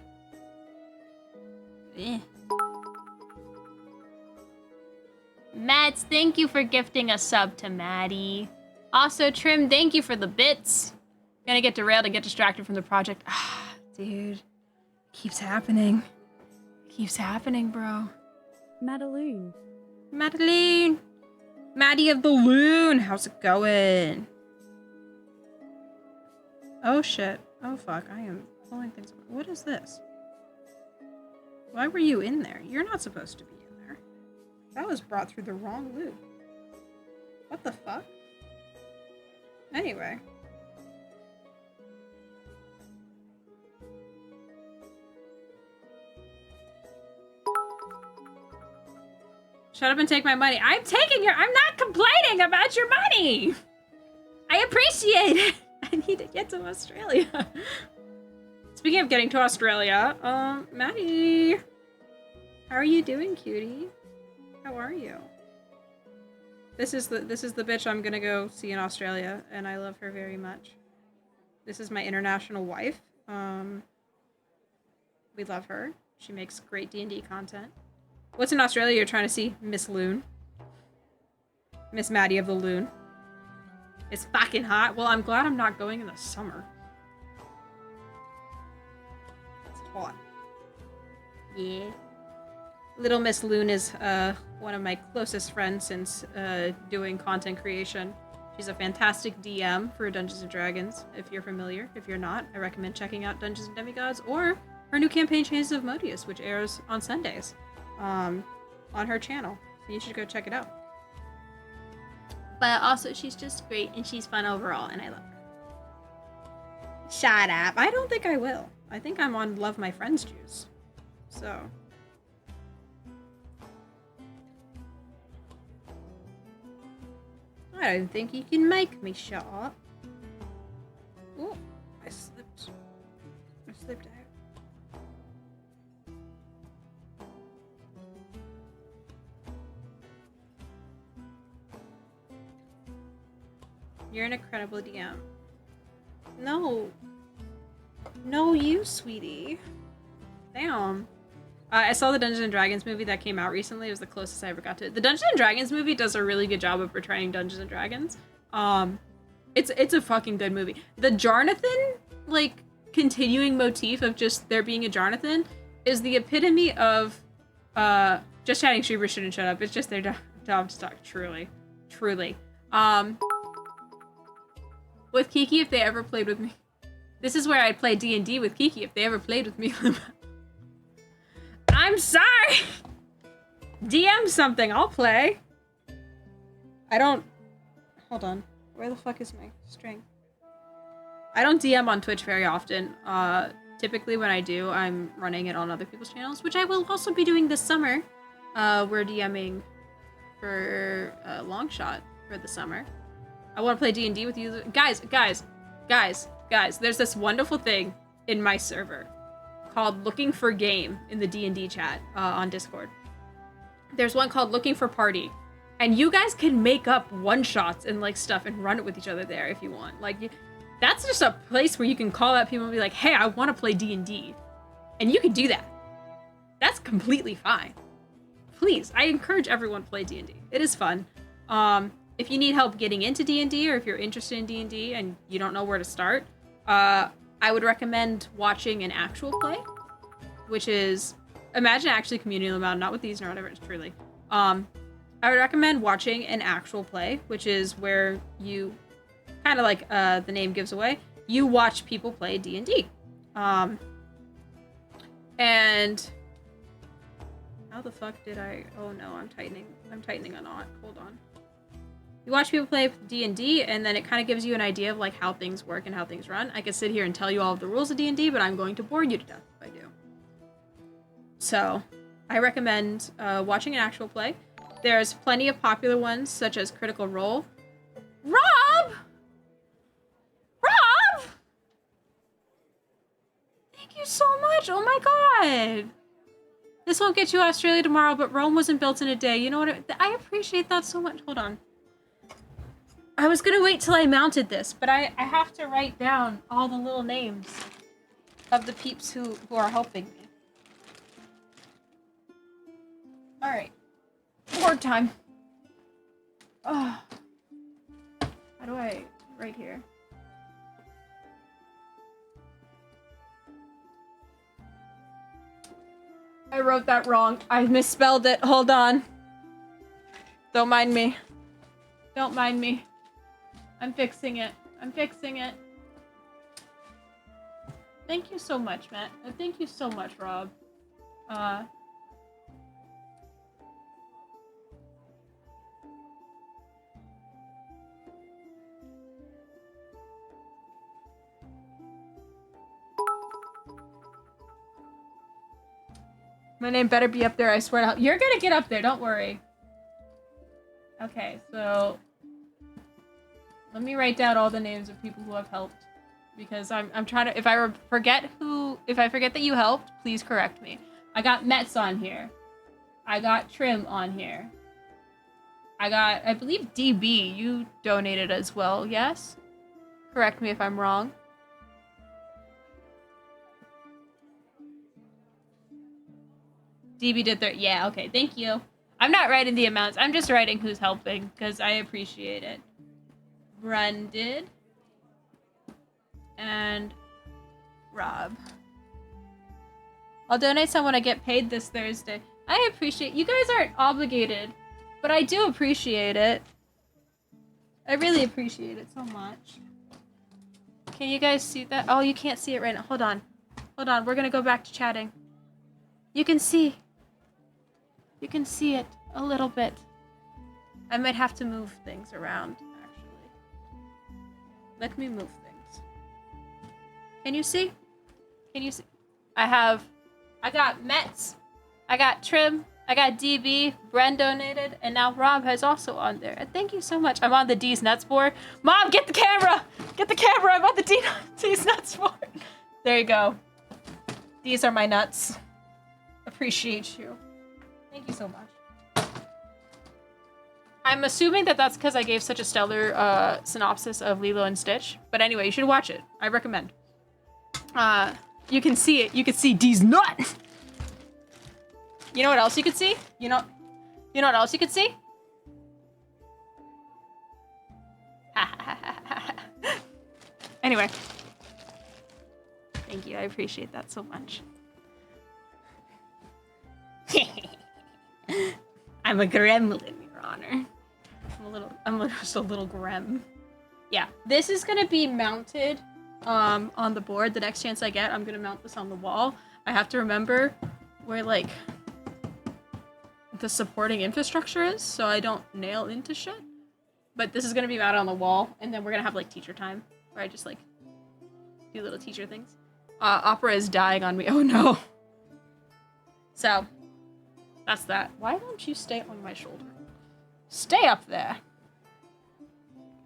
Mats, thank you for gifting a sub to Maddie. Also, Trim, thank you for the bits. Gonna get derailed and get distracted from the project. Ah, dude. Keeps happening. Keeps happening, bro.
Madeline.
Madeline! Maddie of the Loon! How's it going? Oh shit. Oh fuck, I am pulling things apart. What is this? Why were you in there? You're not supposed to be in there. That was brought through the wrong loop. What the fuck? Anyway. Shut up and take my money. I'm not complaining about your money! I appreciate it! I need to get to Australia. Speaking of getting to Australia, Maddie. How are you doing, cutie? How are you? This is the bitch I'm gonna go see in Australia, and I love her very much. This is my international wife. We love her. She makes great D&D content. What's in Australia you're trying to see? Miss Loon. Miss Maddie of the Loon. It's fucking hot. Well, I'm glad I'm not going in the summer. It's hot. Yeah. Little Miss Loon is one of my closest friends since doing content creation. She's a fantastic DM for Dungeons & Dragons, if you're familiar. If you're not, I recommend checking out Dungeons & Demigods, or her new campaign, Chains of Modius, which airs on Sundays on her channel. So you should go check it out. But also, she's just great and she's fun overall, and I love her. Shut up. I don't think I will. I think I'm on Love My Friends juice. So. I don't think you can make me shut up. Oh, I slipped. I slipped out. You're an incredible DM. No. No, you, sweetie. Damn. I saw the Dungeons and Dragons movie that came out recently. It was the closest I ever got to it. The Dungeons and Dragons movie does a really good job of portraying Dungeons and Dragons. It's a fucking good movie. The Jarnathan, like, continuing motif of just there being a Jarnathan is the epitome of, just chatting Shubers shouldn't shut up. It's just their job to talk, truly. Truly. With Kiki, if they ever played with me. This is where I'd play D&D with Kiki if they ever played with me. I'm sorry! DM something, I'll play. I don't... Hold on. Where the fuck is my string? I don't DM on Twitch very often. Typically when I do, I'm running it on other people's channels, which I will also be doing this summer. We're DMing for Longshot for the summer. I want to play D&D with you. Guys, there's this wonderful thing in my server called Looking for Game in the D&D chat on Discord. There's one called Looking for Party, and you guys can make up one-shots and like stuff and run it with each other there if you want. Like, that's just a place where you can call out people and be like, hey, I want to play D&D. And you can do that. That's completely fine. Please, I encourage everyone to play D&D. It is fun. If you need help getting into D&D or if you're interested in D&D and you don't know where to start, I would recommend watching an actual play, which is, imagine actually community amount, not with these or whatever, it's truly. I would recommend watching an actual play, which is where you, kind of like the name gives away, you watch people play D&D. And how the fuck did I, oh no, I'm tightening a knot, hold on. You watch people play D&D, and then it kind of gives you an idea of like how things work and how things run. I could sit here and tell you all of the rules of D&D, but I'm going to bore you to death if I do. So, I recommend watching an actual play. There's plenty of popular ones, such as Critical Role. Rob! Thank you so much! Oh my god! This won't get you Australia tomorrow, but Rome wasn't built in a day. You know what? I appreciate that so much. Hold on. I was gonna wait till I mounted this, but I have to write down all the little names of the peeps who are helping me. Alright. Board time. Oh. How do I... right here. I wrote that wrong. I misspelled it. Hold on. Don't mind me. Don't mind me. I'm fixing it. I'm fixing it. Thank you so much, Matt. Thank you so much, Rob. My name better be up there, I swear to hell. You're gonna get up there, don't worry. Okay, so... let me write down all the names of people who have helped. Because I'm trying to... if I forget that you helped, please correct me. I got Metz on here. I got Trim on here. I got, I believe, DB. You donated as well, yes? Correct me if I'm wrong. DB did yeah, okay, thank you. I'm not writing the amounts, I'm just writing who's helping, because I appreciate it. Brun did. And Rob. I'll donate some when I get paid this Thursday. I appreciate, you guys aren't obligated, but I do appreciate it. I really appreciate it so much. Can you guys see that? Oh, you can't see it right now. Hold on. Hold on, we're gonna go back to chatting. You can see it a little bit. I might have to move things around, actually. Let me move things. Can you see? Can you see? I got Mets, I got Trim, I got DB, Bren donated, and now Rob has also on there. And thank you so much. I'm on the D's Nuts board. Mom, get the camera! Get the camera! I'm on the D's Nuts board. There you go. These are my nuts. Appreciate you. Thank you so much. I'm assuming that that's because I gave such a stellar synopsis of Lilo and Stitch. But anyway, you should watch it. I recommend. You can see it. You can see D's nuts. You know what else you could see? You know what else you could see? Anyway. Thank you. I appreciate that so much. I'm a gremlin, Your Honor. I'm just a little grem. Yeah, this is gonna be mounted on the board. The next chance I get, I'm gonna mount this on the wall. I have to remember where like the supporting infrastructure is, so I don't nail into shit. But this is gonna be mounted on the wall, and then we're gonna have like teacher time, where I just like do little teacher things. Opera is dying on me. Oh no. So, that's that. Why don't you stay on my shoulder? Stay up there.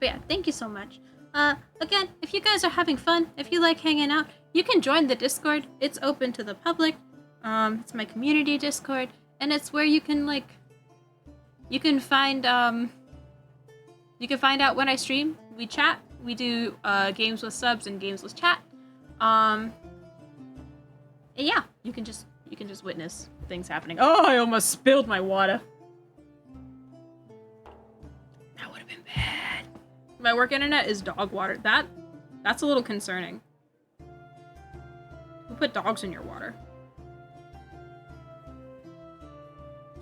But yeah, thank you so much. Again, if you guys are having fun, if you like hanging out, you can join the Discord. It's open to the public. It's my community Discord, and it's where you can like, you can find out when I stream. We chat. We do games with subs and games with chat. Yeah, you can just witness things happening. Oh, I almost spilled my water. That would have been bad. My work internet is dog water. That's a little concerning. Who put dogs in your water?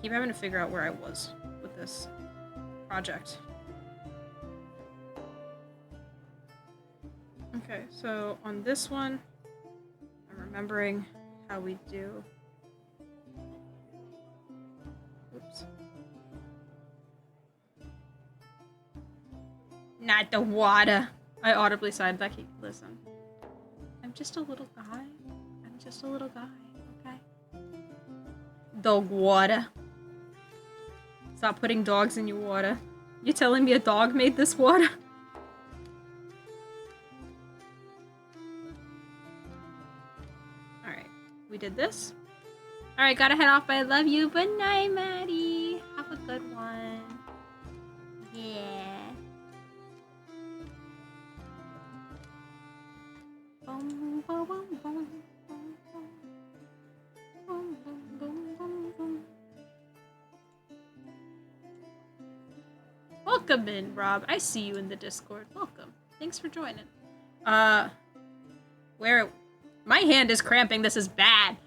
Keep having to figure out where I was with this project. Okay, so on this one, I'm remembering how we do. Oops. Not the water. I audibly sighed, Becky. Listen. I'm just a little guy. I'm just a little guy, okay? Dog water. Stop putting dogs in your water. You telling me a dog made this water? We did this. Alright, gotta head off, but I love you. Good night, Maddie. Have a good one. Yeah. Boom, boom, boom, boom, boom, boom, boom, boom, boom, boom. Welcome in, Rob. I see you in the Discord. Welcome. Thanks for joining. Where... My hand is cramping. This is bad.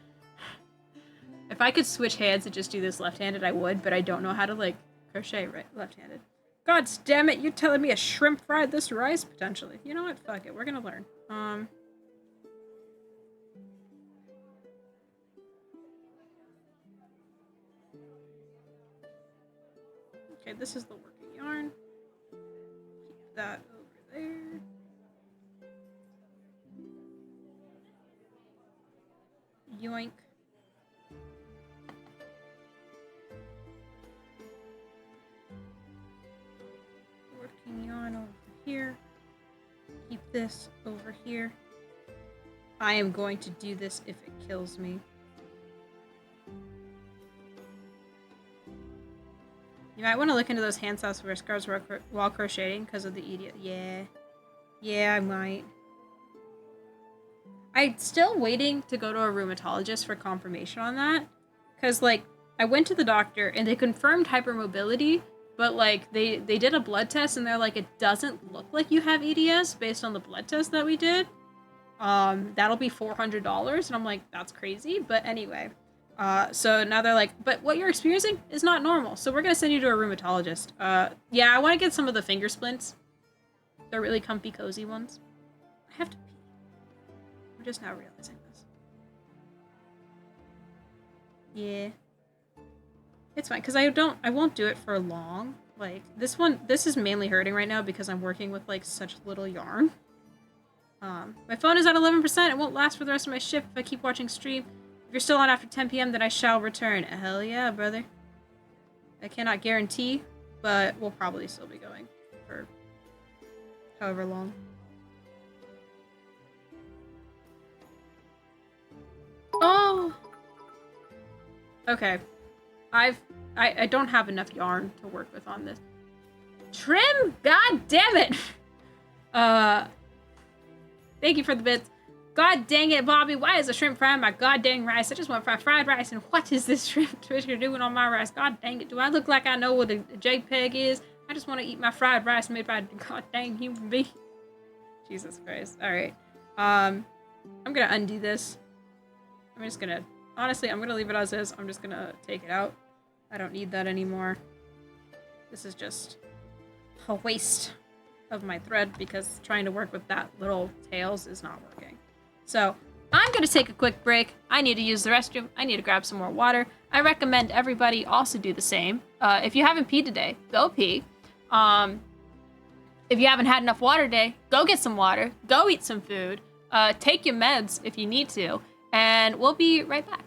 If I could switch hands and just do this left-handed, I would, but I don't know how to, like, crochet left-handed. God damn it, you're telling me a shrimp fried this rice? Potentially. You know what? Fuck it. We're gonna learn. Okay, this is the working yarn. Keep that over there. Yoink. Working yarn over here. Keep this over here. I am going to do this if it kills me. You might want to look into those hand sauce wrist guards while crocheting because of the idiot. Yeah, I might. I'm still waiting to go to a rheumatologist for confirmation on that. Because, like, I went to the doctor and they confirmed hypermobility, but, like, they did a blood test and they're like, it doesn't look like you have EDS based on the blood test that we did. That'll be $400. And I'm like, that's crazy. But anyway, so now they're like, but what you're experiencing is not normal. So we're going to send you to a rheumatologist. Yeah, I want to get some of the finger splints. They're really comfy, cozy ones. I have to pee. I'm just now realizing this. Yeah. It's fine, because I won't do it for long. Like, this is mainly hurting right now because I'm working with, like, such little yarn. My phone is at 11%. It won't last for the rest of my shift if I keep watching stream. If you're still on after 10 p.m., then I shall return. Hell yeah, brother. I cannot guarantee, but we'll probably still be going for however long. Oh! Okay. I don't have enough yarn to work with on this. Trim? God damn it! Thank you for the bits. God dang it, Bobby. Why is a shrimp frying my god dang rice? I just want fried rice, and what is this shrimp Twister doing on my rice? God dang it. Do I look like I know what a JPEG is? I just want to eat my fried rice made by a god dang human being. Jesus Christ. Alright. I'm gonna undo this. I'm just gonna... Honestly, I'm gonna leave it as is. I'm just gonna take it out. I don't need that anymore. This is just a waste of my thread because trying to work with that little tails is not working. So I'm gonna take a quick break. I need to use the restroom. I need to grab some more water. I recommend everybody also do the same. If you haven't peed today, go pee. If you haven't had enough water today, go get some water. Go eat some food. Take your meds if you need to. And we'll be right back.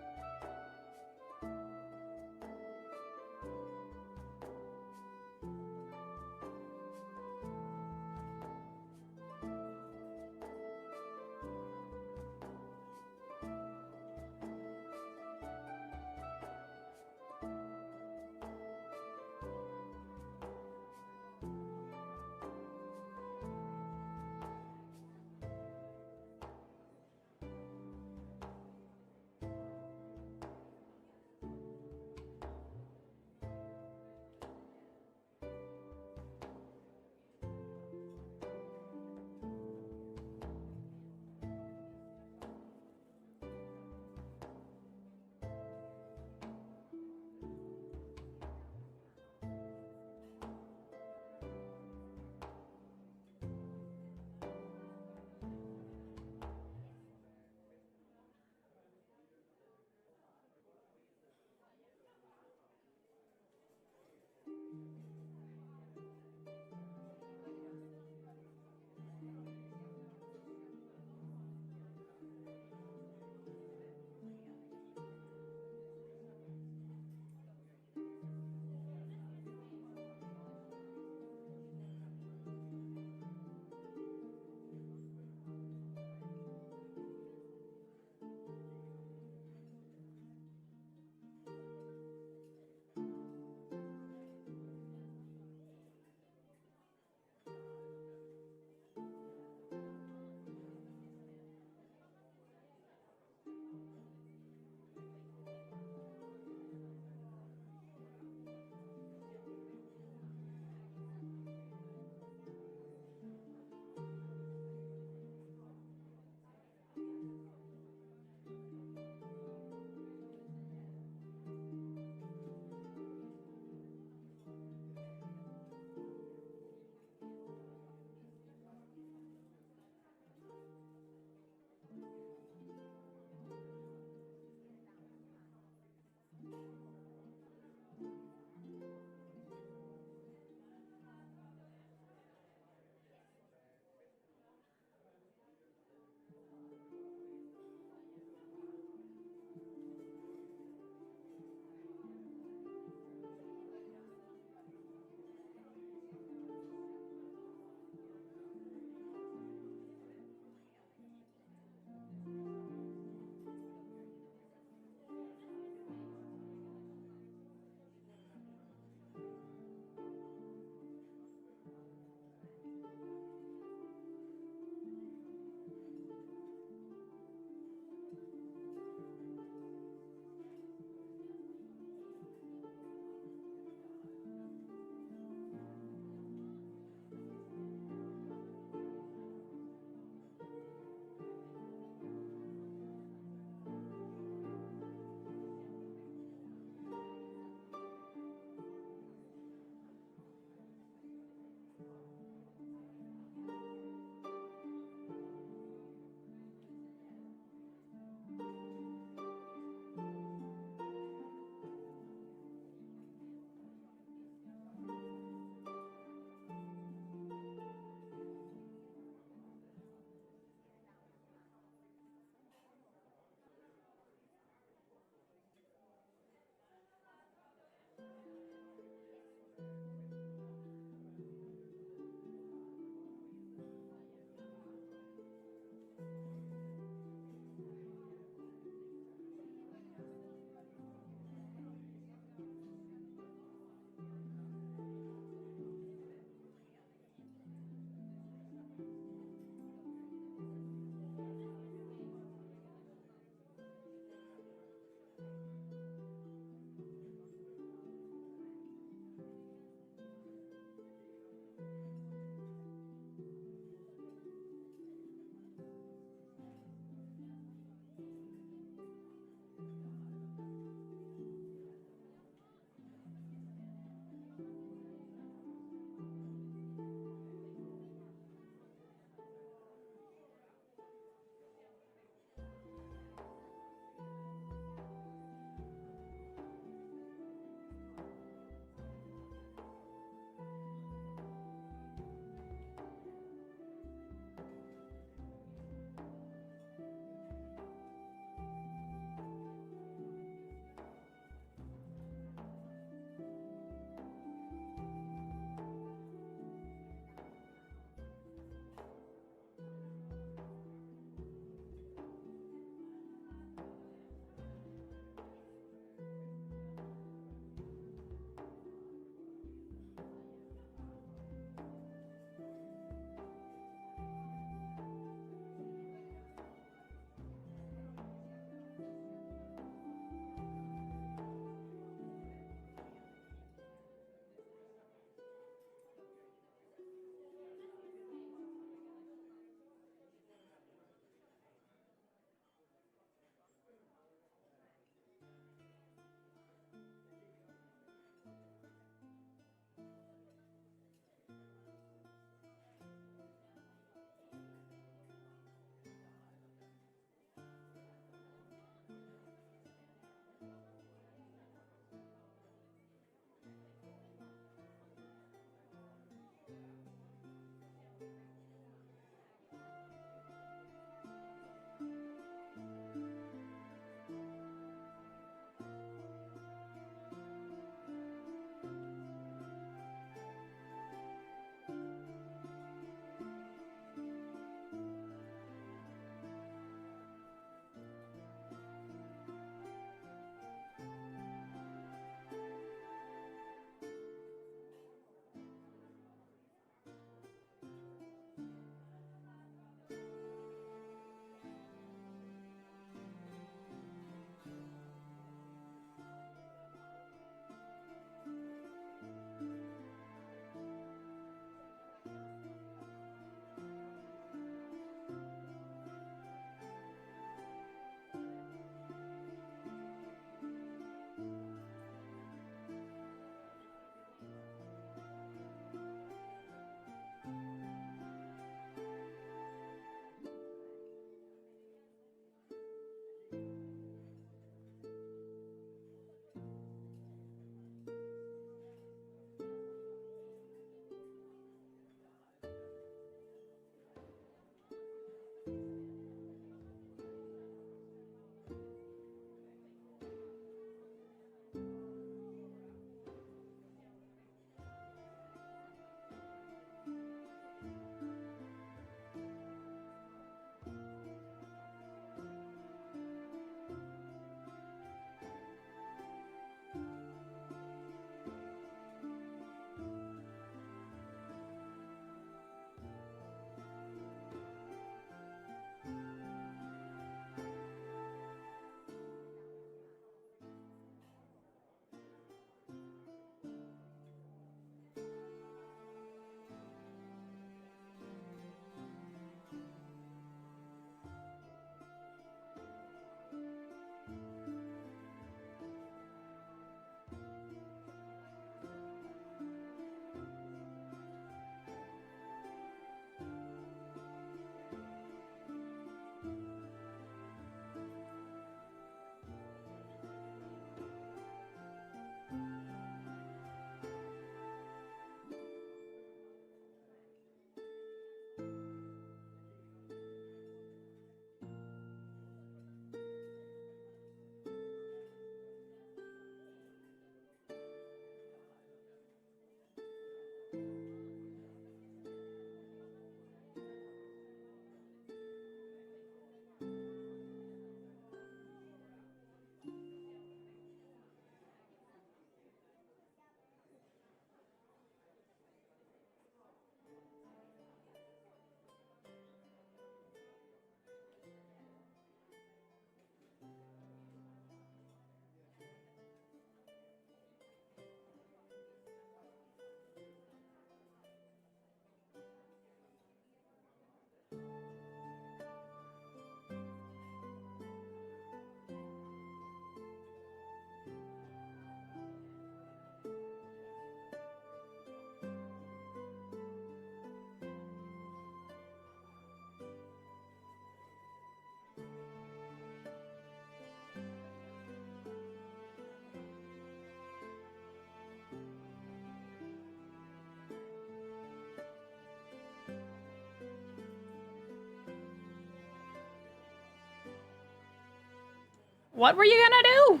What were you gonna do?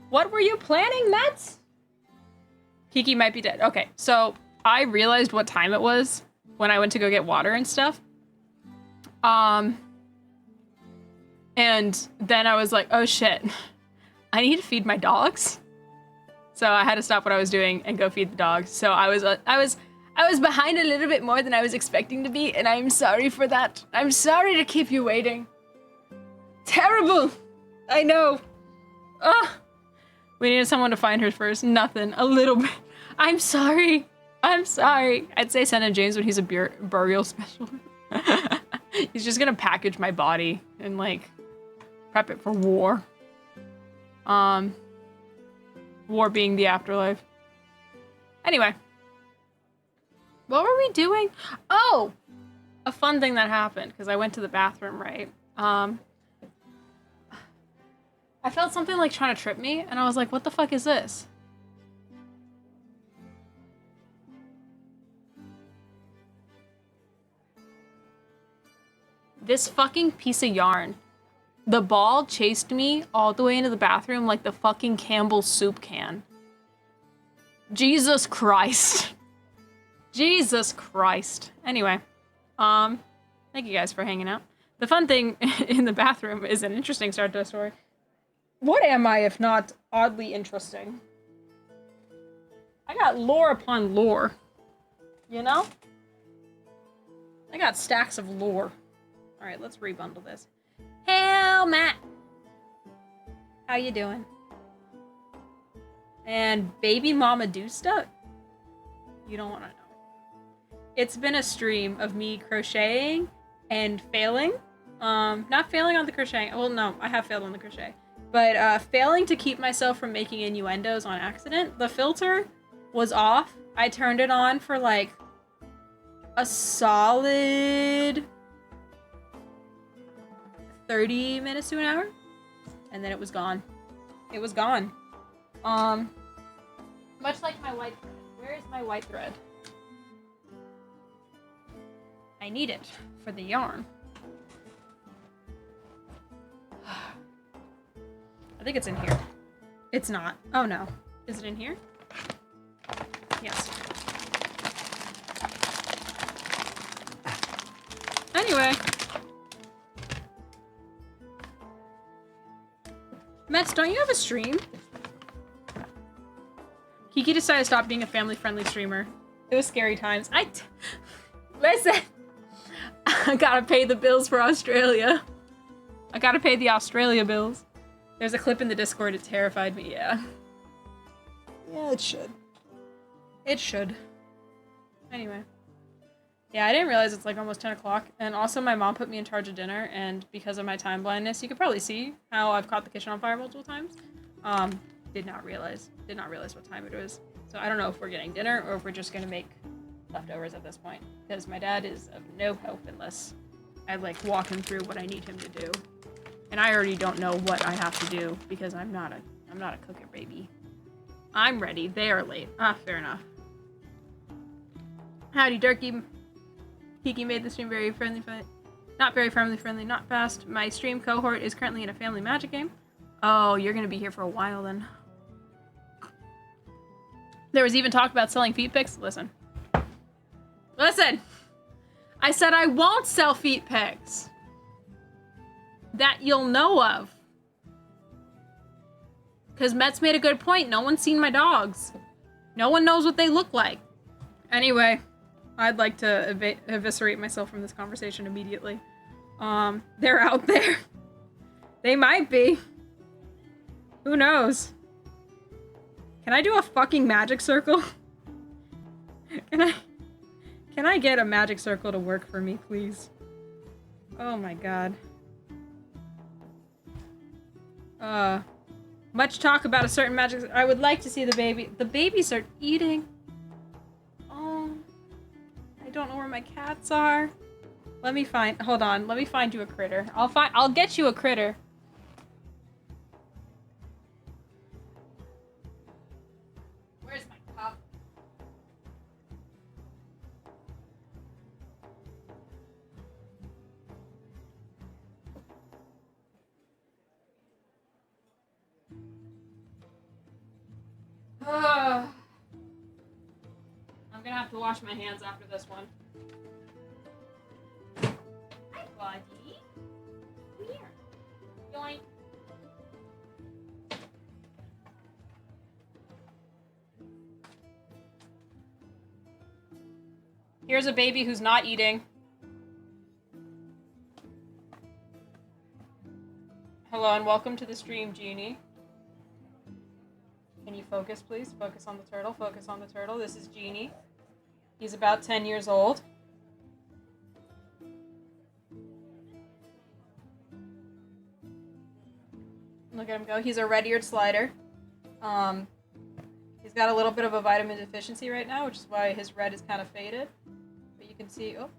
What were you planning, Mets? Kiki might be dead. Okay, so I realized what time it was when I went to go get water and stuff. And then I was like, oh shit, I need to feed my dogs. So I had to stop what I was doing and go feed the dogs. So I was behind a little bit more than I was expecting to be, and I'm sorry for that. I'm sorry to keep you waiting. Terrible. I know. Ugh. We needed someone to find her first. Nothing. A little bit. I'm sorry. I'm sorry. I'd say send in James when he's a burial specialist. He's just gonna package my body and like prep it for war. War being the afterlife. Anyway. What were we doing? Oh! A fun thing that happened, because I went to the bathroom, right? I felt something like trying to trip me, and I was like, what the fuck is this? This fucking piece of yarn. The ball chased me all the way into the bathroom like the fucking Campbell's soup can. Jesus Christ. Jesus Christ. Anyway, thank you guys for hanging out. The fun thing in the bathroom is an interesting start to a story. What am I if not oddly interesting? I got lore upon lore. You know? I got stacks of lore. Alright, let's rebundle this. Hell, Matt! How you doing? And baby mama do stuff? You don't want to know. It's been a stream of me crocheting and failing. Not failing on the crocheting. Well, no, I have failed on the crochet. But failing to keep myself from making innuendos on accident. The filter was off. I turned it on for like a solid 30 minutes to an hour. And then it was gone. It was gone. Much like my white thread. Where is my white thread? I need it for the yarn. I think it's in here. It's not. Oh no. Is it in here? Yes. Anyway. Mets, don't you have a stream? Kiki decided to stop being a family-friendly streamer. It was scary times. Listen! I gotta pay the bills for Australia. I gotta pay the Australia bills. There's a clip in the Discord, it terrified me, yeah. Yeah, it should. It should. Anyway. Yeah, I didn't realize it's like almost 10 o'clock, and also my mom put me in charge of dinner, and because of my time blindness, you could probably see how I've caught the kitchen on fire multiple times. Did not realize what time it was. So I don't know if we're getting dinner, or if we're just gonna make leftovers at this point, because my dad is of no help unless I like walk him through what I need him to do. And I already don't know what I have to do, because I'm not a cooker baby. I'm ready. They are late. Ah, fair enough. Howdy, Durkee. Kiki made the stream very friendly, not very family-friendly, not fast. My stream cohort is currently in a family magic game. Oh, you're gonna be here for a while then. There was even talk about selling feet pics. Listen. Listen! I said I won't sell feet pics. That you'll know of. Because Met's made a good point. No one's seen my dogs. No one knows what they look like. Anyway, I'd like to eviscerate myself from this conversation immediately. They're out there. They might be. Who knows? Can I do a fucking magic circle? Can I get a magic circle to work for me, please? Oh my god. Much talk about a certain magic. I would like to see the baby. The babies are eating. Oh. I don't know where my cats are. Let me find. Hold on. Let me find you a critter. I'll get you a critter. Where's my cup? gonna have to wash my hands after this one. Hi, buddy. Come here. Yoink. Here's a baby who's not eating. Hello and welcome to the stream, Jeannie. Can you focus, please? Focus on the turtle. Focus on the turtle. This is Jeannie. He's about 10 years old. Look at him go. He's a red-eared slider. He's got a little bit of a vitamin deficiency right now, which is why his red is kind of faded. But you can see, oh,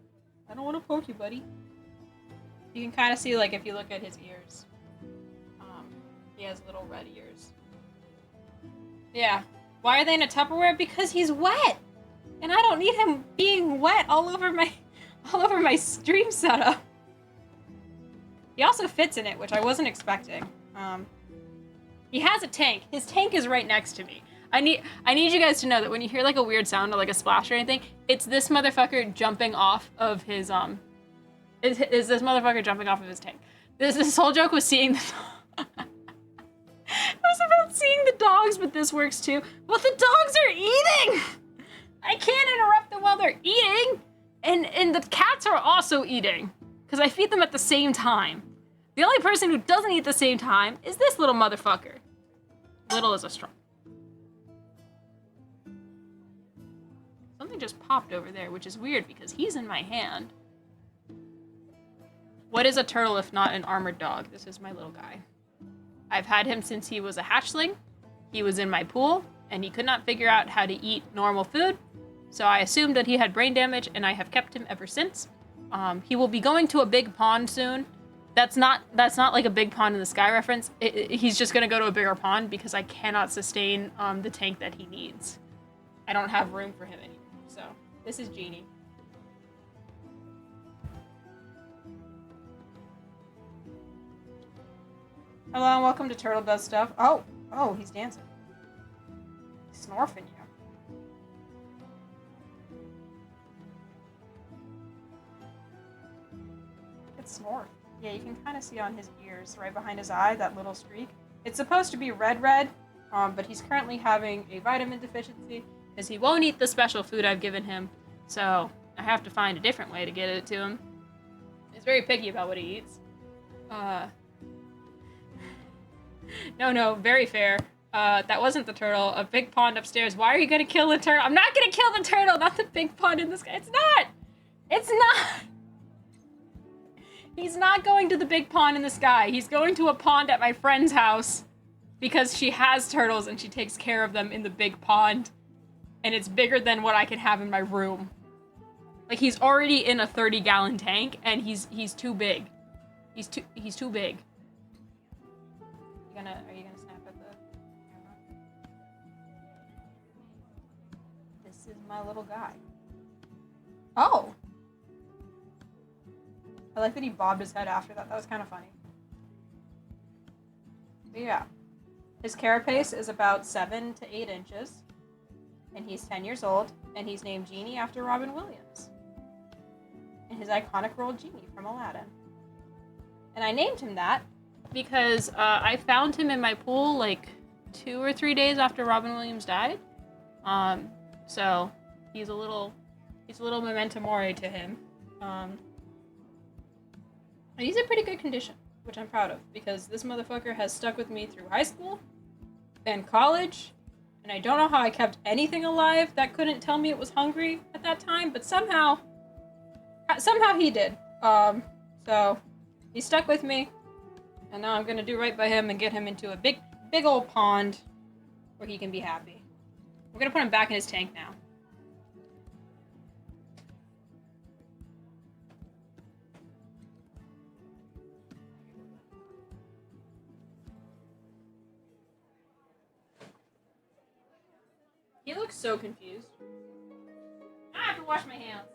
I don't want to poke you, buddy. You can kind of see, like, if you look at his ears. He has little red ears. Yeah. Why are they in a Tupperware? Because he's wet! And I don't need him being wet all over my stream setup. He also fits in it, which I wasn't expecting. He has a tank. His tank is right next to me. I need you guys to know that when you hear like a weird sound or like a splash or anything, it's this motherfucker jumping off of his is this motherfucker jumping off of his tank. This whole joke was seeing the it was about seeing the dogs, but this works too. Well, the dogs are eating! I can't interrupt them while they're eating! And the cats are also eating. Because I feed them at the same time. The only person who doesn't eat at the same time is this little motherfucker. Little is a strong. Something just popped over there, which is weird because he's in my hand. What is a turtle if not an armored dog? This is my little guy. I've had him since he was a hatchling. He was in my pool, and he could not figure out how to eat normal food, so I assumed that he had brain damage, and I have kept him ever since. He will be going to a big pond soon. That's not like a big pond in the sky reference. He's just gonna go to a bigger pond because I cannot sustain the tank that he needs. I don't have room for him anymore. So this is Jeannie. Hello and welcome to Turtle Does Stuff. Oh, he's dancing. He's snorfing you. It's snort. Yeah, you can kind of see on his ears, right behind his eye, that little streak. It's supposed to be red, but he's currently having a vitamin deficiency because he won't eat the special food I've given him. So I have to find a different way to get it to him. He's very picky about what he eats. No, very fair. That wasn't the turtle. A big pond upstairs. Why are you gonna kill the turtle? I'm not gonna kill the turtle, not the big pond in the sky. It's not! It's not! He's not going to the big pond in the sky. He's going to a pond at my friend's house because she has turtles and she takes care of them in the big pond. And it's bigger than what I can have in my room. Like, he's already in a 30-gallon tank and he's too big. He's too big. Are you gonna snap at the camera? This is my little guy. Oh! I like that he bobbed his head after that. That was kind of funny. But yeah. His carapace is about 7 to 8 inches. And he's 10 years old. And he's named Genie after Robin Williams. And his iconic role, Genie from Aladdin. And I named him that because I found him in my pool like 2 or 3 days after Robin Williams died. So he's a little memento mori to him. And he's in pretty good condition, which I'm proud of because this motherfucker has stuck with me through high school and college, and I don't know how I kept anything alive that couldn't tell me it was hungry at that time, but somehow he did. So he stuck with me. And now I'm gonna do right by him and get him into a big old pond where he can be happy. We're gonna put him back in his tank now. He looks so confused. I have to wash my hands.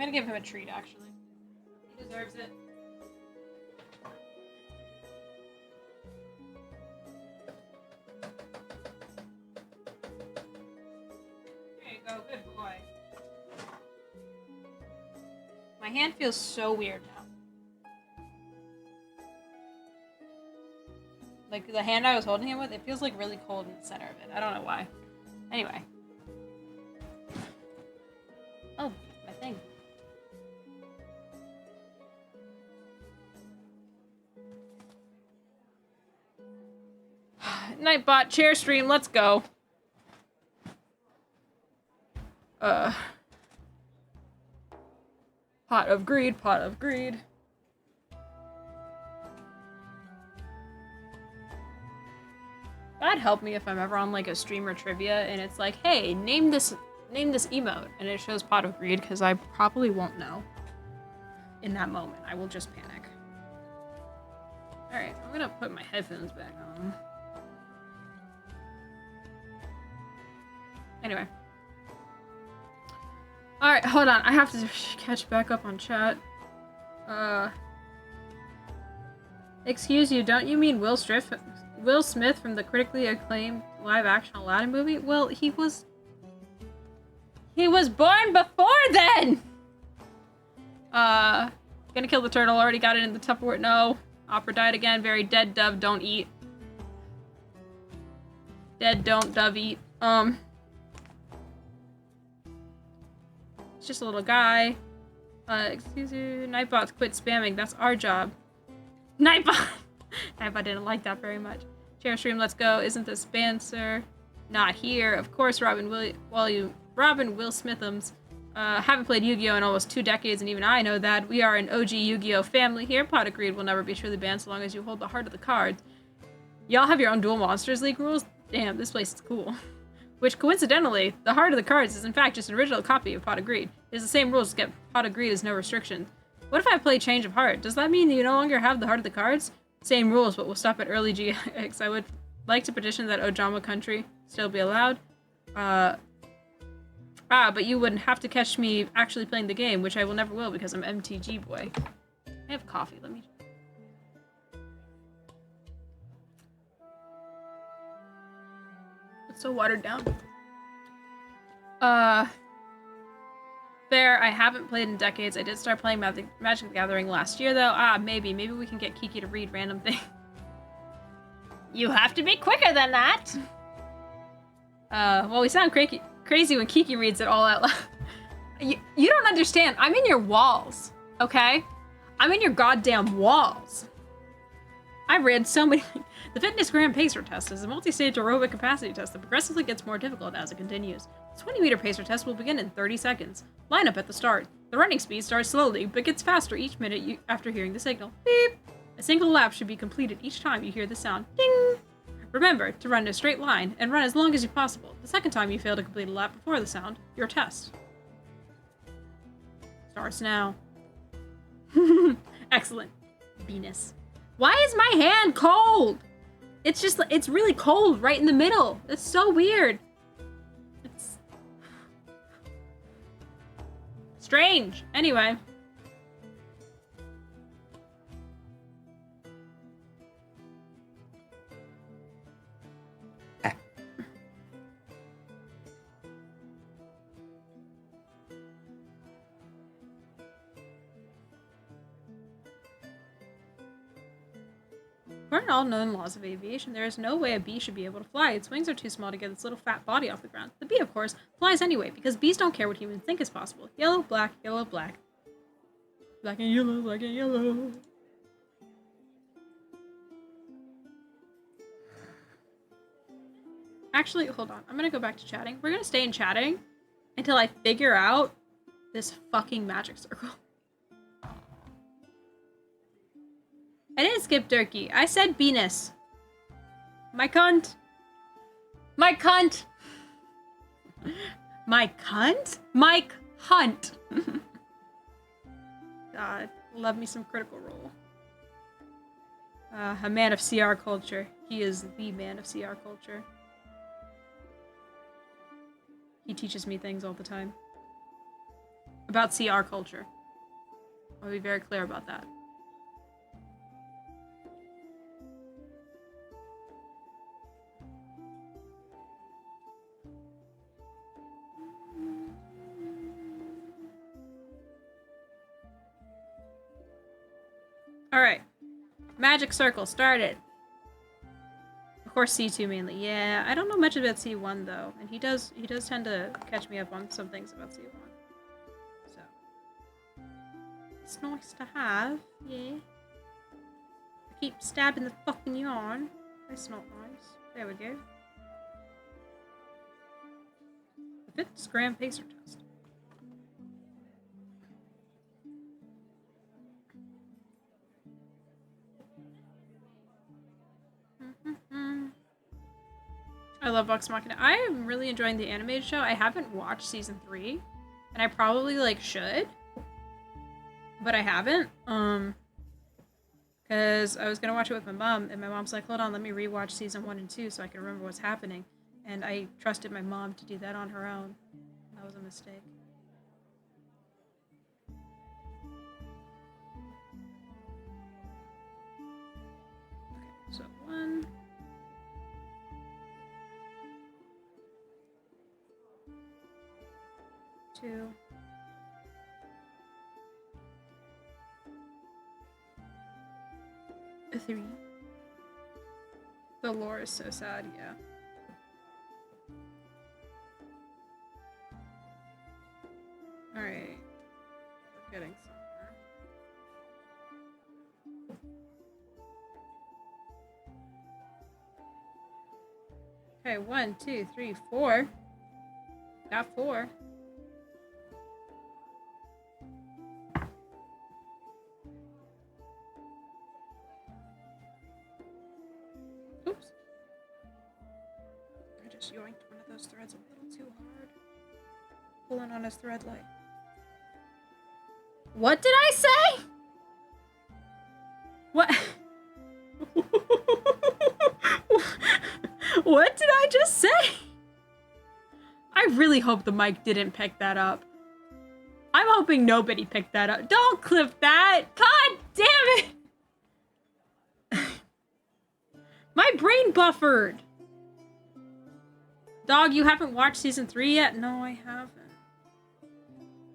gonna give him a treat, actually. He deserves it. There you go, good boy. My hand feels so weird now. Like, the hand I was holding him with, it feels like really cold in the center of it. I don't know why. Anyway. Oh, my thing. Nightbot chair stream, let's go. Pot of greed, pot of greed. That'd help me if I'm ever on like a streamer trivia and it's like, hey, name this emote, and it shows pot of greed, because I probably won't know. In that moment, I will just panic. Alright, I'm gonna put my headphones back on. Anyway. Alright, hold on. I have to catch back up on chat. Excuse you, don't you mean Will Smith from the critically acclaimed live-action Aladdin movie? Well, he was born before then! Gonna kill the turtle, already got it in the Tupperware. No. Opera died again. Very dead dove, don't eat. Dead don't dove eat. It's just a little guy. Excuse you, Nightbots, quit spamming. That's our job. Nightbot! Nightbot didn't like that very much. Chair stream, let's go. Isn't this Spencer? Not here. Of course, Robin Will Smithums. Haven't played Yu-Gi-Oh! In almost 2 decades, and even I know that. We are an OG Yu-Gi-Oh! Family here. Pot of Greed will never be truly banned so long as you hold the heart of the cards. Y'all have your own Dual Monsters League rules? Damn, this place is cool. Which, coincidentally, the heart of the cards is in fact just an original copy of Pot of Greed. It has the same rules to get Pot of Greed as no restrictions. What if I play Change of Heart? Does that mean you no longer have the heart of the cards? Same rules, but we'll stop at early GX. I would like to petition that Ojama Country still be allowed. But you wouldn't have to catch me actually playing the game, which I will never will because I'm MTG boy. I have coffee, let me... It's so watered down. Fair, I haven't played in decades. I did start playing Magic the Gathering last year, though. Maybe we can get Kiki to read random things. You have to be quicker than that! Well, we sound crazy when Kiki reads it all out loud. You don't understand. I'm in your walls, okay? I'm in your goddamn walls. I read so many... The Fitness Grand Pacer Test is a multi-stage aerobic capacity test that progressively gets more difficult as it continues. The 20-meter pacer test will begin in 30 seconds. Line up at the start. The running speed starts slowly, but gets faster each minute after hearing the signal. Beep! A single lap should be completed each time you hear the sound. Ding! Remember to run in a straight line and run as long as possible. The second time you fail to complete a lap before the sound, your test starts now. Excellent. Venus. Why is my hand cold? It's really cold right in the middle. It's so weird. It's strange. Anyway. According to all known laws of aviation, there is no way a bee should be able to fly. Its wings are too small to get its little fat body off the ground. The bee, of course, flies anyway, because bees don't care what humans think is possible. Yellow, black, yellow, black. Black and yellow, black and yellow. Actually, hold on. I'm gonna go back to chatting. We're gonna stay in chatting until I figure out this fucking magic circle. I didn't skip Durkee. I said Venus. My cunt. My cunt. My cunt? Mike Hunt. God, love me some Critical Role. A man of CR culture. He is the man of CR culture. He teaches me things all the time. about CR culture. I'll be very clear about that. Alright. Magic Circle started. Of course, C2 mainly. Yeah, I don't know much about C1 though, and he does tend to catch me up on some things about C1. So it's nice to have. Yeah. I keep stabbing the fucking yarn. That's not nice. There we go. The fitness gram pacer test. I love Vox Machina. I am really enjoying the animated show. I haven't watched season 3, and I probably like should, but I haven't. Because I was gonna watch it with my mom, and my mom's like, "Hold on, let me rewatch season 1 and 2 so I can remember what's happening." And I trusted my mom to do that on her own. That was a mistake. Okay, so 1. 2. 3. The lore is so sad, yeah. Alright. We're getting somewhere. Okay, 1, 2, 3, 4. Got 4. Oops. I just yoinked one of those threads a little too hard. Pulling on his thread light. What did I say? What? What did I just say? I really hope the mic didn't pick that up. I'm hoping nobody picked that up. Don't clip that! God damn it! My brain buffered! Dog, you haven't watched season 3 yet? No, I haven't.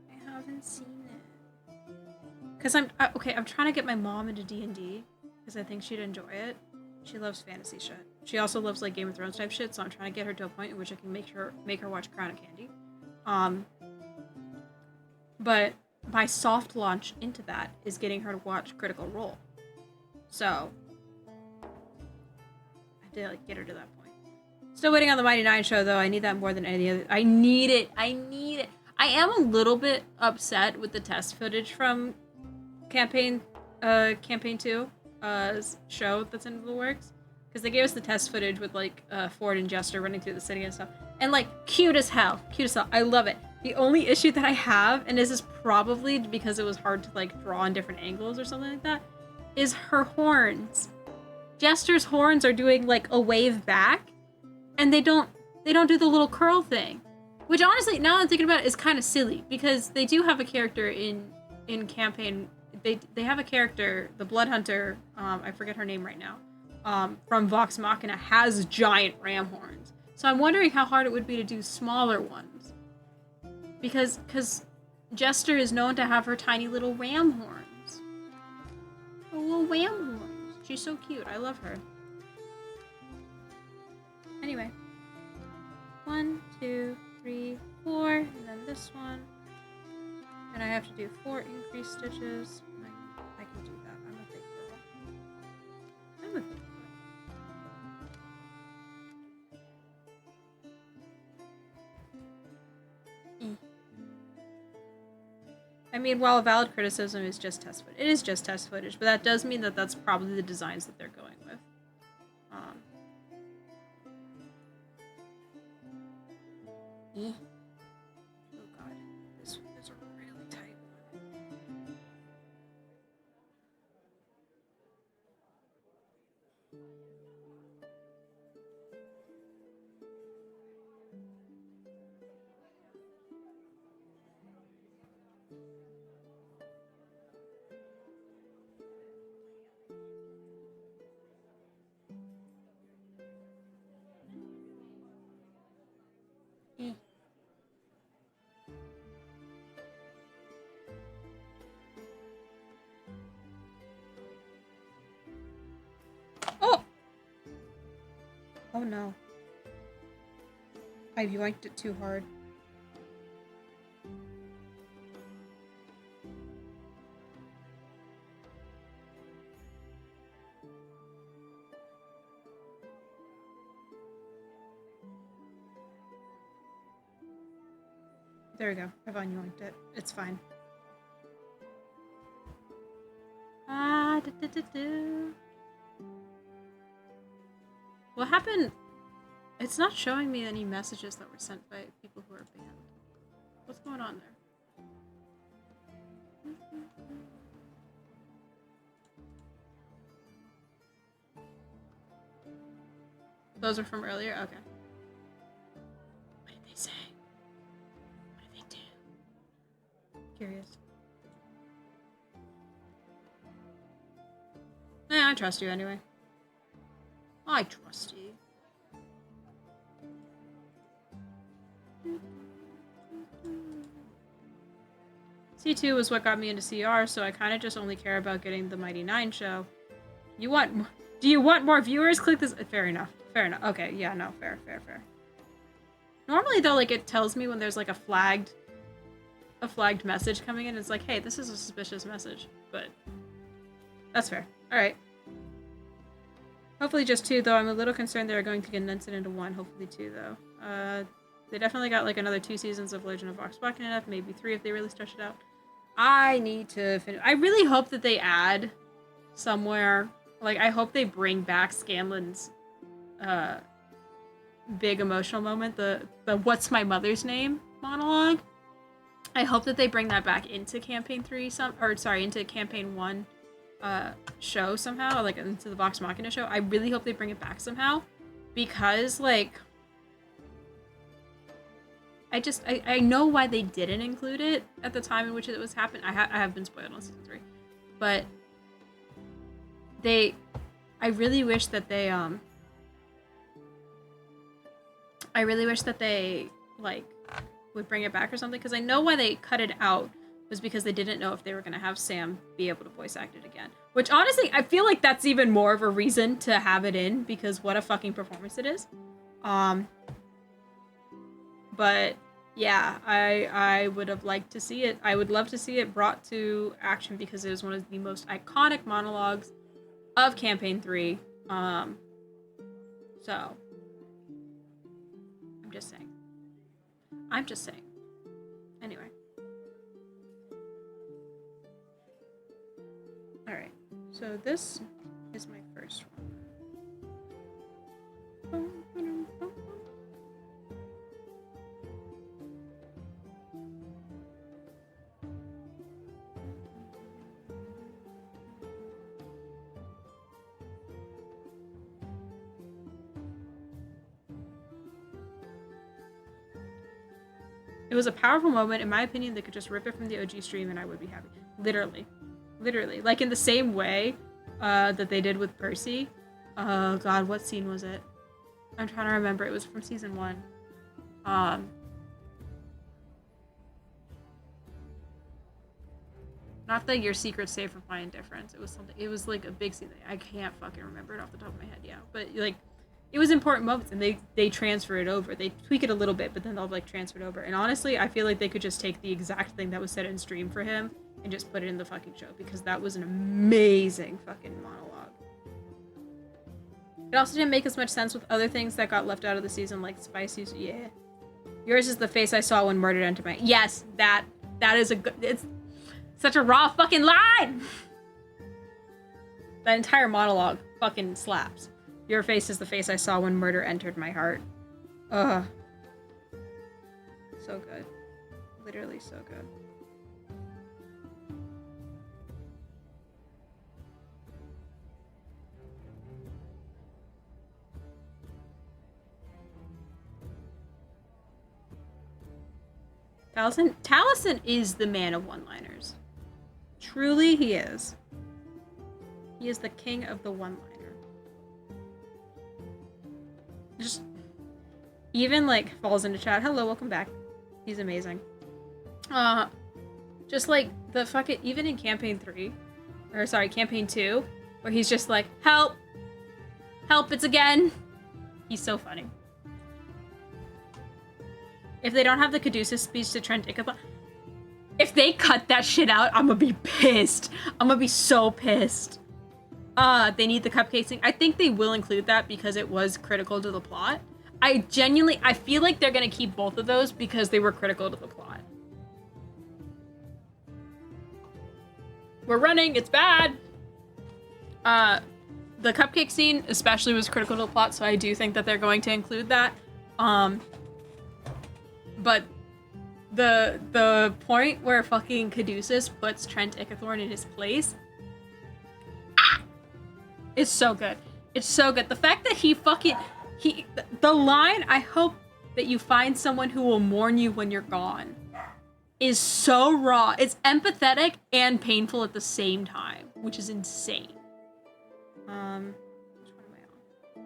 I haven't seen it. Because I'm trying to get my mom into D&D, because I think she'd enjoy it. She loves fantasy shit. She also loves like Game of Thrones type shit, so I'm trying to get her to a point in which I can make her watch Crown of Candy. But my soft launch into that is getting her to watch Critical Role. So I did like get her to that point. Still waiting on the Mighty Nine show though. I need that more than any other. I need it. I am a little bit upset with the test footage from campaign 2 show that's in the works, because they gave us the test footage with like Ford and Jester running through the city and stuff, and like cute as hell. I love it. The only issue that I have, and this is probably because it was hard to like draw on different angles or something like that, is her horns. Jester's horns are doing like a wave back, and they don't do the little curl thing, which honestly, now that I'm thinking about it, is kind of silly, because they do have a character in campaign. They have a character, the Blood Hunter, I forget her name right now, from Vox Machina, has giant ram horns. So I'm wondering how hard it would be to do smaller ones. Because Jester is known to have her tiny little ram horns. Her little ram horns. She's so cute. I love her. Anyway. 1, 2, 3, 4, and then this one. And I have to do 4 increased stitches. I can do that. I'm a big girl. I'm a big girl. I mean, while a valid criticism is just test footage, it is just test footage, but that does mean that that's probably the designs that they're going with. Oh god, this is a really tight one. Oh no. I yoinked it too hard. There we go. I've unyoinked it. It's fine. What happened? It's not showing me any messages that were sent by people who are banned. What's going on there? Those are from earlier? Okay. What did they say? What did they do? Curious. I trust you anyway. I trust you. C2 was what got me into CR, so I kind of just only care about getting the Mighty Nine show. You want... Do you want more viewers? Click this... Fair enough. Fair enough. Okay, yeah, no, fair. Normally, though, like, it tells me when there's, like, a flagged message coming in. It's like, hey, this is a suspicious message. But that's fair. Alright. Hopefully just 2, though. I'm a little concerned they're going to condense it into 1. Hopefully 2, though. They definitely got, like, another 2 seasons of Legend of Vox Machina enough. Maybe 3 if they really stretch it out. I need to finish... I really hope that they add somewhere... Like, I hope they bring back Scanlan's big emotional moment, the "What's my mother's name" monologue. I hope that they bring that back into campaign 3 into campaign 1 show somehow, like into the Vox Machina show. I really hope they bring it back somehow, because like I know why they didn't include it at the time in which it was happening. I have been spoiled on season 3, but I really wish that they like would bring it back or something, because I know why they cut it out was because they didn't know if they were going to have Sam be able to voice act it again. Which honestly, I feel like that's even more of a reason to have it in, because what a fucking performance it is. But yeah, I would have liked to see it. I would love to see it brought to action, because it was one of the most iconic monologues of campaign 3. So I'm just saying. Anyway. Alright, so this is my first one. It was a powerful moment. In my opinion, they could just rip it from the OG stream and I would be happy. Literally. Like in the same way that they did with Percy. Oh god, what scene was it? I'm trying to remember. It was from season 1. Not that your secret's safe from my indifference. It was something. It was like a big scene. I can't fucking remember it off the top of my head. Yeah, but like, it was important moments, and they transfer it over. They tweak it a little bit, but then they'll like transfer it over. And honestly, I feel like they could just take the exact thing that was said in stream for him and just put it in the fucking show, because that was an amazing fucking monologue. It also didn't make as much sense with other things that got left out of the season, like Spicy's. Yeah, yours is the face I saw when murder entered my. Yes, that is a good. It's such a raw fucking line. That entire monologue fucking slaps. Your face is the face I saw when murder entered my heart. Ugh. So good. Literally so good. Taliesin is the man of one-liners. Truly, he is. He is the king of the one-liner. Just even like falls into chat. Hello, welcome back. He's amazing. Just like the fucking, even in campaign 3, or sorry, campaign 2, where he's just like, help, it's again. He's so funny. If they don't have the Caduceus speech to Trent Ichabod, if they cut that shit out, I'm gonna be pissed. I'm gonna be so pissed. They need the cupcakes. I think they will include that because it was critical to the plot. I feel like they're gonna keep both of those because they were critical to the plot. We're running, it's bad. The cupcake scene especially was critical to the plot, so I do think that they're going to include that. But the point where fucking Caduceus puts Trent Ichthorn in his place is so good. It's so good. The fact that the line, I hope that you find someone who will mourn you when you're gone, is so raw. It's empathetic and painful at the same time, which is insane. Which one am I on?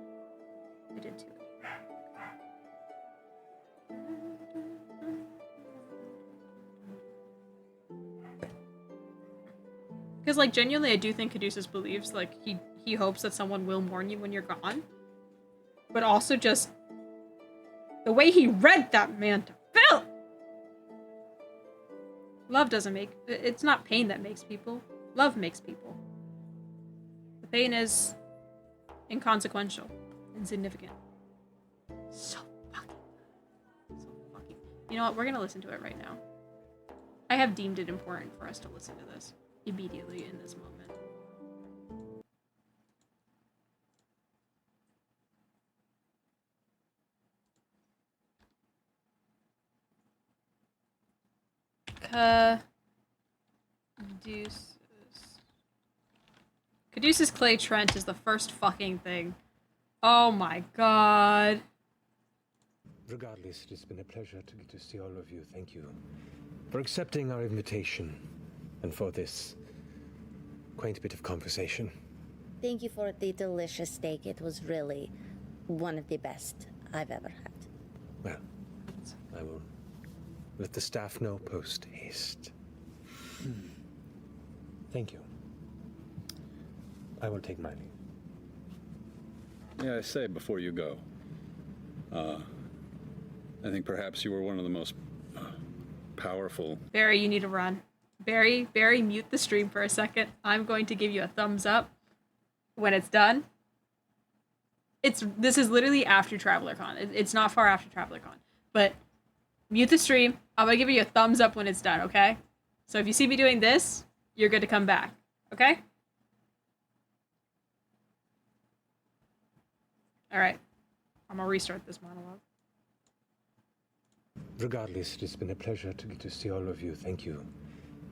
I did two. Because, like, genuinely, I do think Caduceus believes, like, he hopes that someone will mourn you when you're gone. But also just the way he read that man to Phil! Love doesn't make... It's not pain that makes people. Love makes people. The pain is inconsequential, insignificant. So fucking... You know what? We're gonna listen to it right now. I have deemed it important for us to listen to this immediately in this moment. Caduceus Clay Trent is the first fucking thing. Oh my god.
Regardless, it has been a pleasure to get to see all of you. Thank you for accepting our invitation and for this quaint bit of conversation.
Thank you for the delicious steak. It was really one of the best I've ever had.
Well, I will let the staff know post haste. Thank you. I will take my leave.
Yeah, I say before you go, I think perhaps you were one of the most powerful...
Barry, you need to run. Barry, mute the stream for a second. I'm going to give you a thumbs up when it's done. This is literally after TravelerCon. It's not far after TravelerCon. But mute the stream. I'm going to give you a thumbs up when it's done, okay? So if you see me doing this, you're good to come back, okay? All right. I'm going to restart this monologue.
Regardless, it has been a pleasure to get to see all of you. Thank you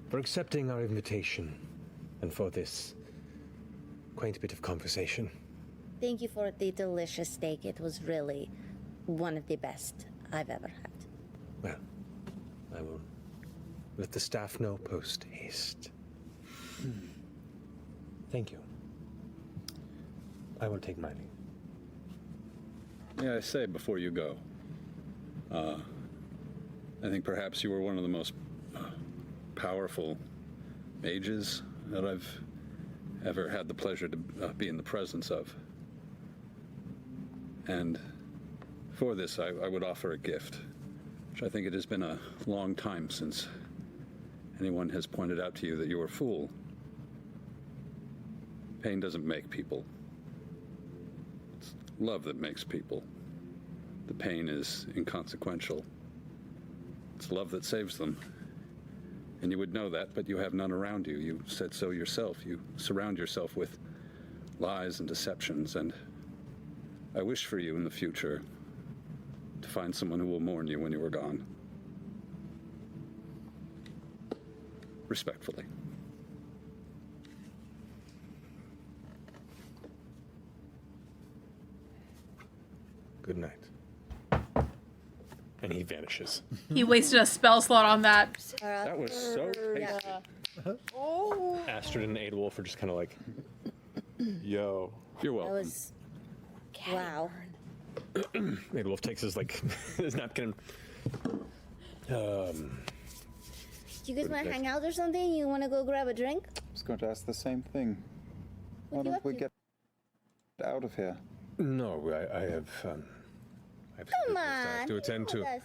for accepting our invitation and for this quaint bit of conversation.
Thank you for the delicious steak. It was really one of the best I've ever had.
Well, I will let the staff know post haste. Thank you. I will take my leave.
Yeah, I say before you go, I think perhaps you were one of the most powerful mages that I've ever had the pleasure to be in the presence of. And for this, I would offer a gift, which I think it has been a long time since anyone has pointed out to you that you were a fool. Pain doesn't make people. It's love that makes people. The pain is inconsequential. It's love that saves them. And you would know that, but you have none around you. You said so yourself. You surround yourself with lies and deceptions, and I wish for you in the future to find someone who will mourn you when you are gone. Respectfully.
Good night. And he vanishes.
He wasted a spell slot on that.
That was so tasty.
Astrid and Adolf are just kind of like, yo.
You're
That
welcome.
was... Wow.
Adolf takes his, like, his napkin.
Do you guys want to hang out or something? You want to go grab a drink?
I was going to ask the same thing. Why
What you
don't
up
we
to?
get out of here?
No, I have I have
Come
business I have
on.
to attend to.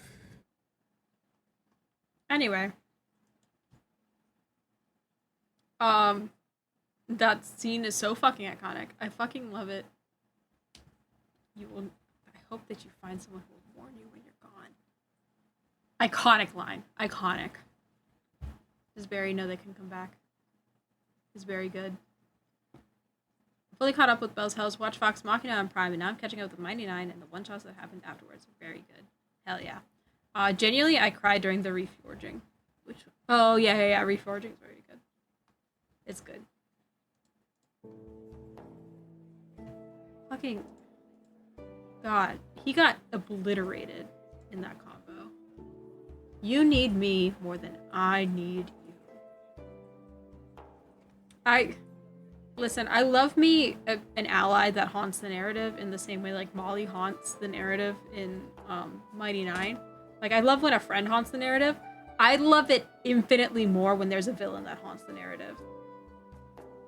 Anyway. That scene is so fucking iconic. I fucking love it. You will. I hope that you find someone who will warn you when you're gone. Iconic line. Iconic. Does Barry know they can come back? Is very good. Fully caught up with Bell's House. Watch Fox Machina on Prime, and now I'm catching up with Mighty Nine and the one shots that happened afterwards. Very good. Hell yeah. Genuinely, I cried during the reforging. Which? Oh yeah. Reforging is very good. It's good. Fucking God, he got obliterated in that combo. You need me more than I need you. Listen, I love me an ally that haunts the narrative in the same way like Molly haunts the narrative in Mighty Nine. Like, I love when a friend haunts the narrative. I love it infinitely more when there's a villain that haunts the narrative.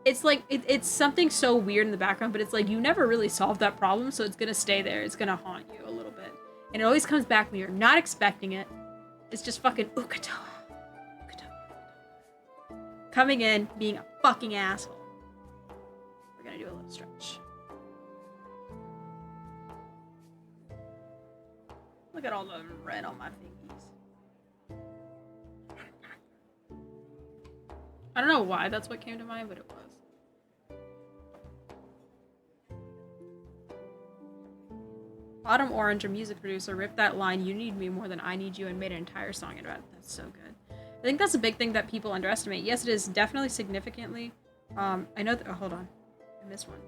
It's like, it's something so weird in the background, but it's like, you never really solved that problem, so it's gonna stay there. It's gonna haunt you a little bit. And it always comes back when you're not expecting it. It's just fucking Ukatoa. Coming in, being a fucking asshole. We're gonna do a little stretch. Look at all the red on my fingies. I don't know why that's what came to mind, but it was. Autumn Orange, a music producer, ripped that line, "You need me more than I need you," and made an entire song about it. That's so good. I think that's a big thing that people underestimate. Yes, it is definitely significantly. I know that. Oh, hold on. I missed one.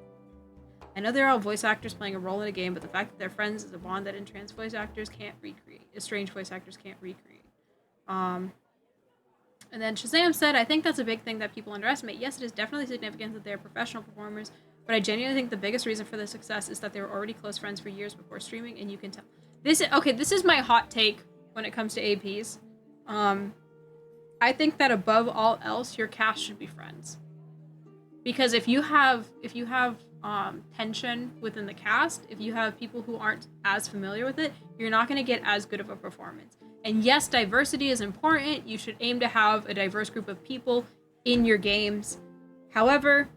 I know they're all voice actors playing a role in a game, but the fact that they're friends is a bond that strange voice actors can't recreate. And then Shazam said, "I think that's a big thing that people underestimate. Yes, it is definitely significant that they're professional performers, but I genuinely think the biggest reason for their success is that they were already close friends for years before streaming, and you can tell." This is my hot take when it comes to APs. I think that above all else, your cast should be friends. Because if you have tension within the cast, if you have people who aren't as familiar with it, you're not going to get as good of a performance. And yes, diversity is important. You should aim to have a diverse group of people in your games. However,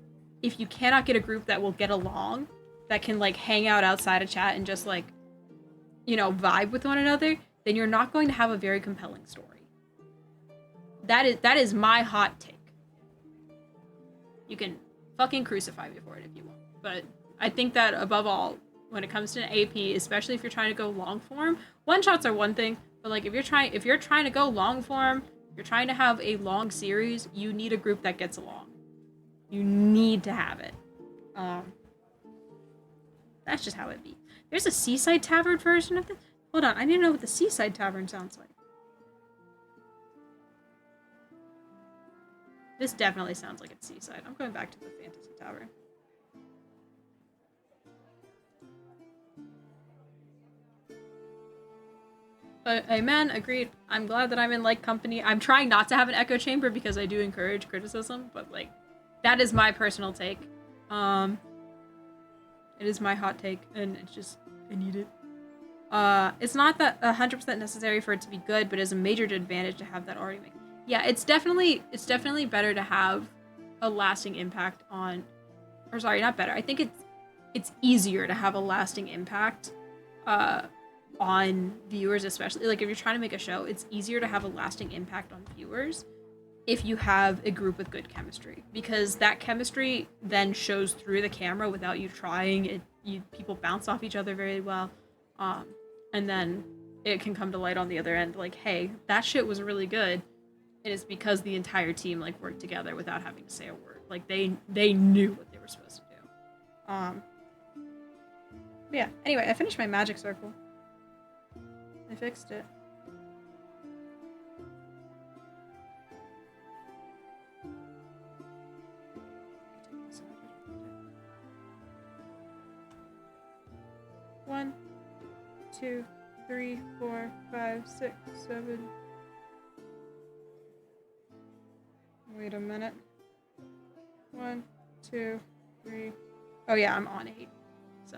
if you cannot get a group that will get along, that can like hang out outside of chat and just like, you know, vibe with one another, then you're not going to have a very compelling story. That is my hot take. You can fucking crucify me for it if you want. But I think that above all, when it comes to an AP, especially if you're trying to go long form, one shots are one thing, but like if you're trying to go long form, you're trying to have a long series, you need a group that gets along. You need to have it. That's just how it be. There's a Seaside Tavern version of this. Hold on, I need to know what the Seaside Tavern sounds like. This definitely sounds like it's Seaside. I'm going back to the Fantasy Tavern. But amen, agreed. I'm glad that I'm in like company. I'm trying not to have an echo chamber because I do encourage criticism, but like that is my personal take. It is my hot take, and it's just I need it. It's not that 100% necessary for it to be good, but it's a major advantage to have that already made. Yeah, it's definitely better to have a lasting impact on, or sorry, not better. I think it's easier to have a lasting impact on viewers, especially like if you're trying to make a show, it's easier to have a lasting impact on viewers if you have a group with good chemistry, because that chemistry then shows through the camera without you trying. People bounce off each other very well, and then it can come to light on the other end. Like, hey, that shit was really good. It is because the entire team like worked together without having to say a word. Like they knew what they were supposed to do. Yeah. Anyway, I finished my magic circle. I fixed it. One, 2, 3, 4, 5, 6, 7. Wait a minute. 1, 2, 3. Oh yeah, I'm on 8. So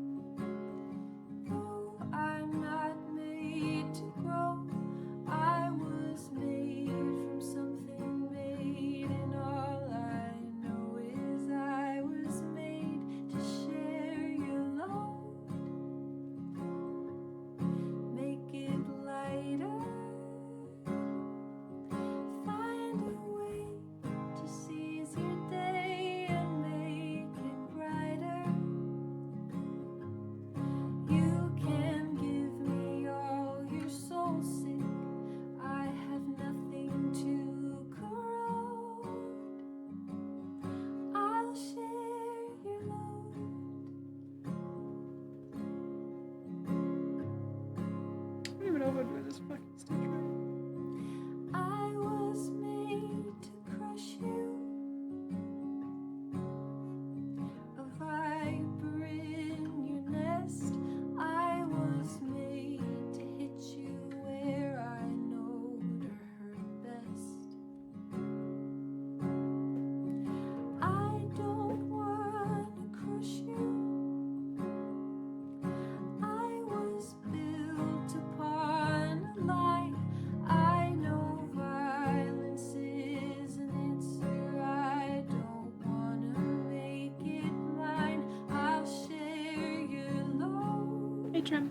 Hey, Trim.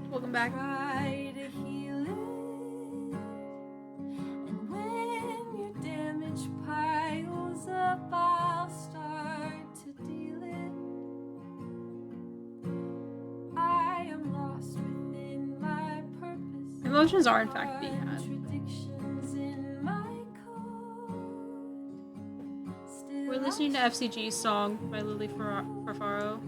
Welcome back.
Try to heal it. And when your damage piles up, I'll start to deal it. I am lost within my purpose.
Emotions are, in fact, being had.
Contradictions in my code. Still
We're listening to FCG's song by Lily Farfaro.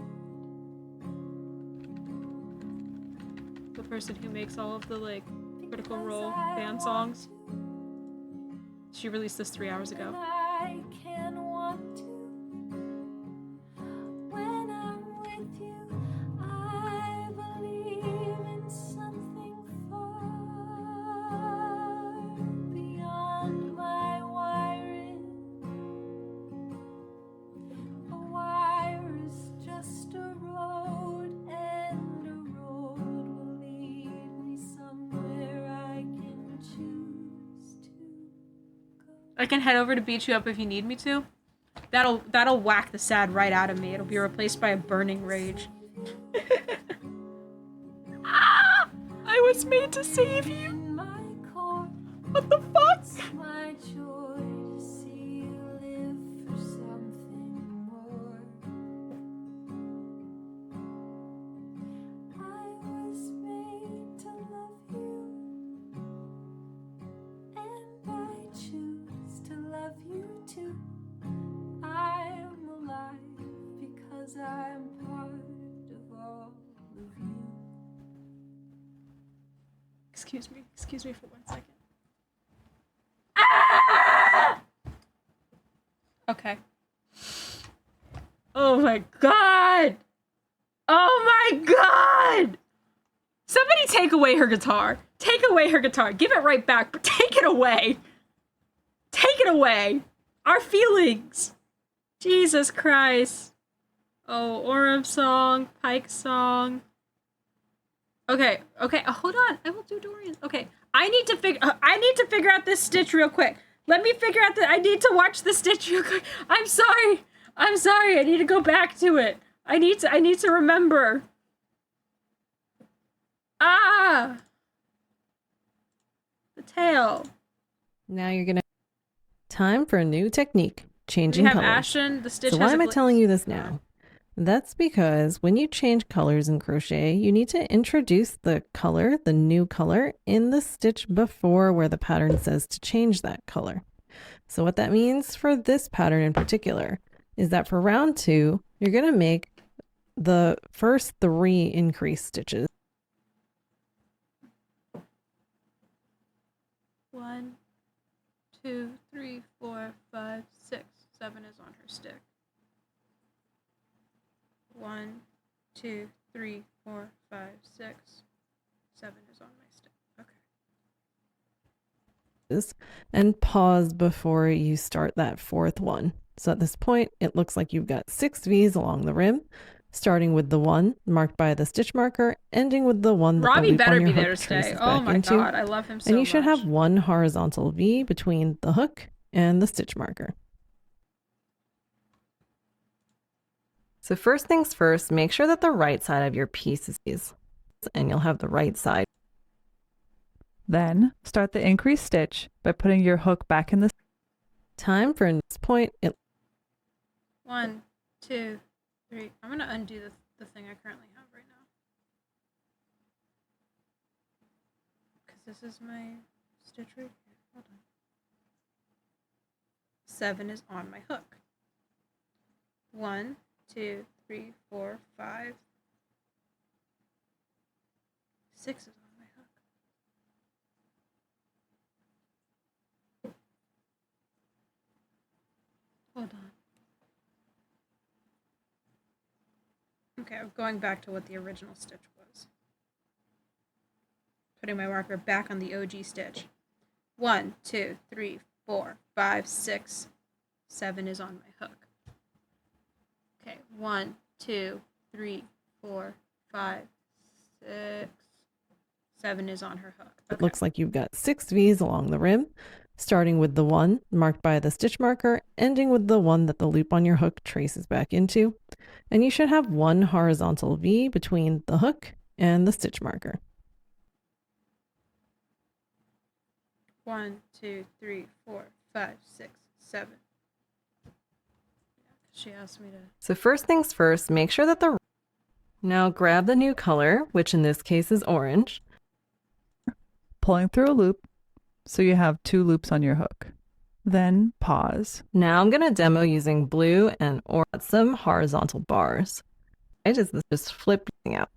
The person who makes all of the, like, Critical Role band songs. She released this 3 hours ago.
I can want to. When I'm with you, I believe in something far beyond my wiring. A wire is just a road, and a road will lead me somewhere I can choose to.
I can head over to beat you up if you need me to. That'll whack the sad right out of me. It'll be replaced by a burning rage. Ah! I was made to save you. What the fuck?
My joy to see you live for something more. I was made to love you, and I choose to love you too. I'm alive because I'm part of all of you.
Excuse me for 1 second. Okay. Oh my god! Oh my god! Somebody take away her guitar. Take away her guitar. Give it right back, but take it away. Take it away. Our feelings. Jesus Christ. Oh, Orem song, Pike song. Okay, hold on. I will do Dorian. Okay, I need to figure out this stitch real quick. Let me figure out I need to watch the stitch real quick. I'm sorry. I need to go back to it. I need to remember. Ah! The tail.
Now you're gonna... Time for a new technique.
We
Changing
have
colors.
Ashen. The stitch
So
has
why
a
am I
gl-
telling you this now? That's because when you change colors in crochet, you need to introduce the color, the new color, in the stitch before where the pattern says to change that color. So what that means for this pattern in particular is that for round 2, you're going to make the first 3 increase stitches.
1, 2, 3, 4, 5, 6, 7 is on her stick. 1, 2, 3, 4, 5, 6, 7 is on my stick. Okay.
And pause before you start that 4th one. So at this point, it looks like you've got 6 V's along the rim, starting with the 1 marked by the stitch marker, ending with the 1 that the
Robbie
loop
better
on your
be
hook
there to stay.
traces
Oh
back
my
into.
god, I love him so much.
And you should have 1 horizontal V between the hook and the stitch marker. So first things first, make sure that the right side of your piece is these, and you'll have the right side.
Then start the increased stitch by putting your hook back in the...
Time for this point.
1, 2, 3. I'm gonna undo the thing I currently have right now. Because this is my stitch right here. Hold on. 7 is on my hook. 1, 2, 3, 4, 5. 6 is on my hook. Hold on. Okay, I'm going back to what the original stitch was. Putting my marker back on the OG stitch. 1, 2, 3, 4, 5, 6, 7 is on my hook. Okay, 1, 2, 3, 4, 5, 6, 7 is on her hook.
It looks like you've got 6 V's along the rim, starting with the one marked by the stitch marker, ending with the one that the loop on your hook traces back into. And you should have one horizontal V between the hook and the stitch marker.
1, 2, 3, 4, 5, 6, 7. She asked me to.
So first things first, make sure that now grab the new color, which in this case is orange.
Pulling through a loop so you have 2 loops on your hook. Then pause.
Now I'm going to demo using blue and or some horizontal bars. I just flip out.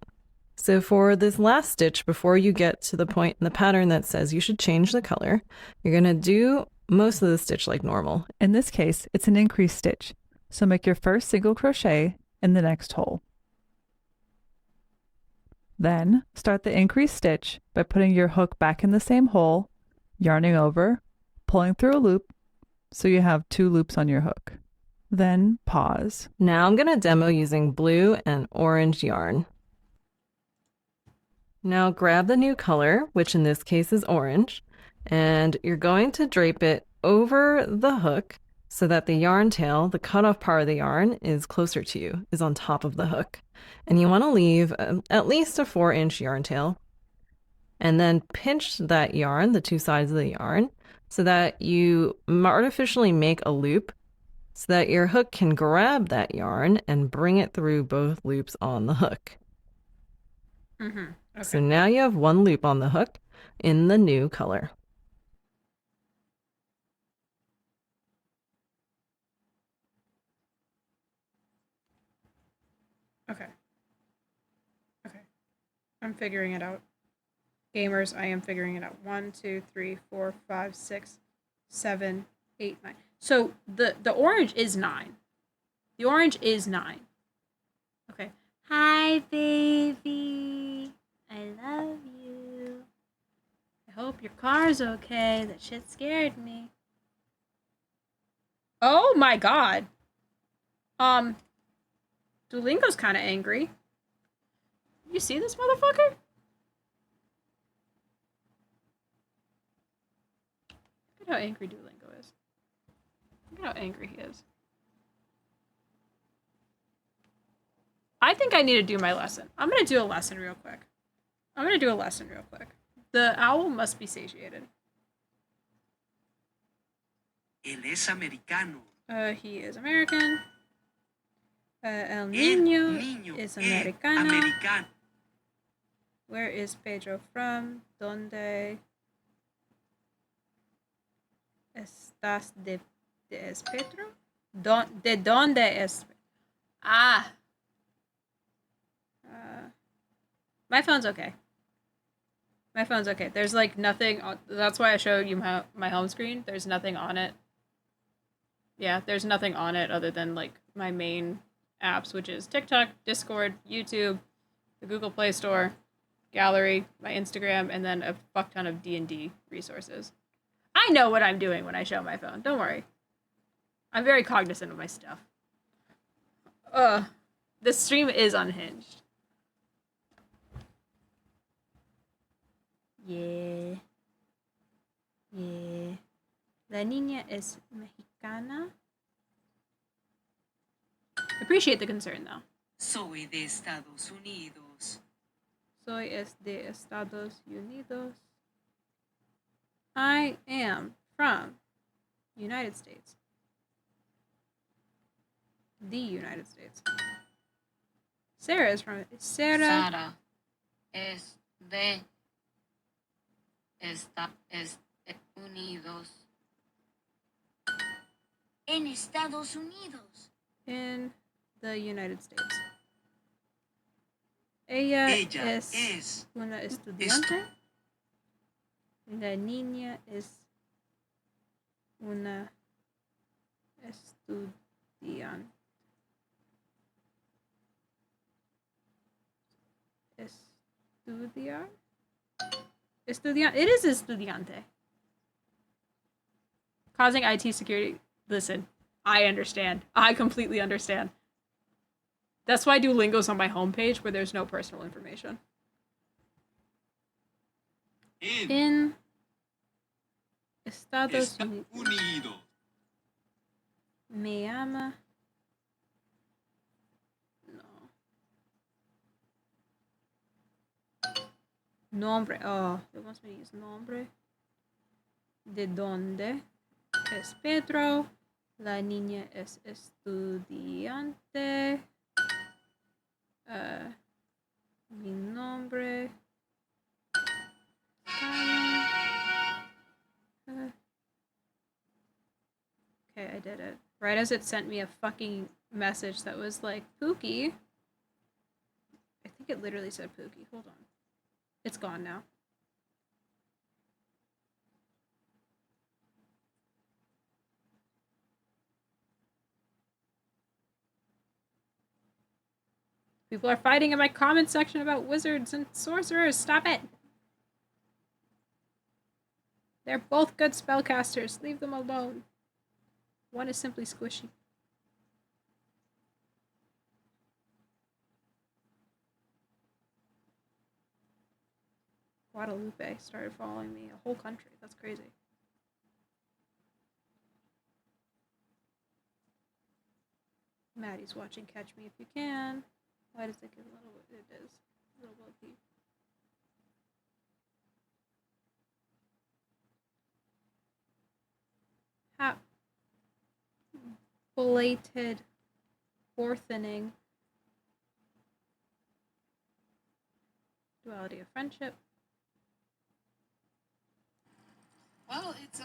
So for this last stitch, before you get to the point in the pattern that says you should change the color, you're going to do most of the stitch like normal.
In this case, it's an increased stitch. So make your first single crochet in the next hole. Then start the increased stitch by putting your hook back in the same hole, yarning over, pulling through a loop so you have 2 loops on your hook. Then pause.
Now I'm going to demo using blue and orange yarn. Now grab the new color, which in this case is orange, and you're going to drape it over the hook so that the yarn tail, the cutoff part of the yarn, is closer to you, is on top of the hook. And you want to leave at least a 4-inch yarn tail. And then pinch that yarn, the 2 sides of the yarn, so that you artificially make a loop so that your hook can grab that yarn and bring it through both loops on the hook.
Okay.
So now you have 1 loop on the hook in the new color.
Okay. Okay. I'm figuring it out. Gamers, I am figuring it out. 1, 2, 3, 4, 5, 6, 7, 8, 9. So the orange is 9. The orange is 9. Okay. Hi, baby. I love you. I hope your car's okay. That shit scared me. Oh my god. Duolingo's kind of angry. You see this motherfucker? Look at how angry Duolingo is. Look at how angry he is. I think I need to do my lesson. I'm going to do a lesson real quick. The owl must be satiated.
Él es americano.
He is American. El niño is americano.
Americano.
Where is Pedro from? ¿Dónde estás de es Pedro? ¿De dónde es? Ah. My phone's okay. My phone's okay. There's like nothing on, that's why I showed you my home screen. There's nothing on it. Yeah, there's nothing on it other than like my main apps, which is TikTok, Discord, YouTube, the Google Play Store, Gallery, my Instagram, and then a fuck ton of D&D resources. I know what I'm doing when I show my phone. Don't worry. I'm very cognizant of my stuff. This stream is unhinged. Yeah. Yeah. La niña es mexicana. Appreciate the concern, though.
Soy de Estados Unidos.
Soy es de Estados Unidos. I am from United States. The United States. Sarah is from Sarah.
Sara es de Estados Unidos.
En Estados Unidos.
In the United States. Ella es una estudiante. La niña es una estudiante. Estudiar? It is estudiante. Causing IT security. Listen, I understand. I completely understand. That's why Duolingo's on my homepage where there's no personal information. Estados Unidos. Me ama. No. Nombre. Oh, it wants me to use nombre. ¿De dónde es Pedro? La niña es estudiante. Mi nombre. Okay, I did it. Right as it sent me a fucking message that was like, Pookie. I think it literally said Pookie. Hold on. It's gone now. People are fighting in my comment section about wizards and sorcerers. Stop it! They're both good spellcasters. Leave them alone. One is simply squishy. Guadalupe started following me. A whole country. That's crazy. Maddie's watching Catch Me If You Can. Why does it get a little bit? It is. A little bit. Belated fourthening. Duality of friendship.
Well, it's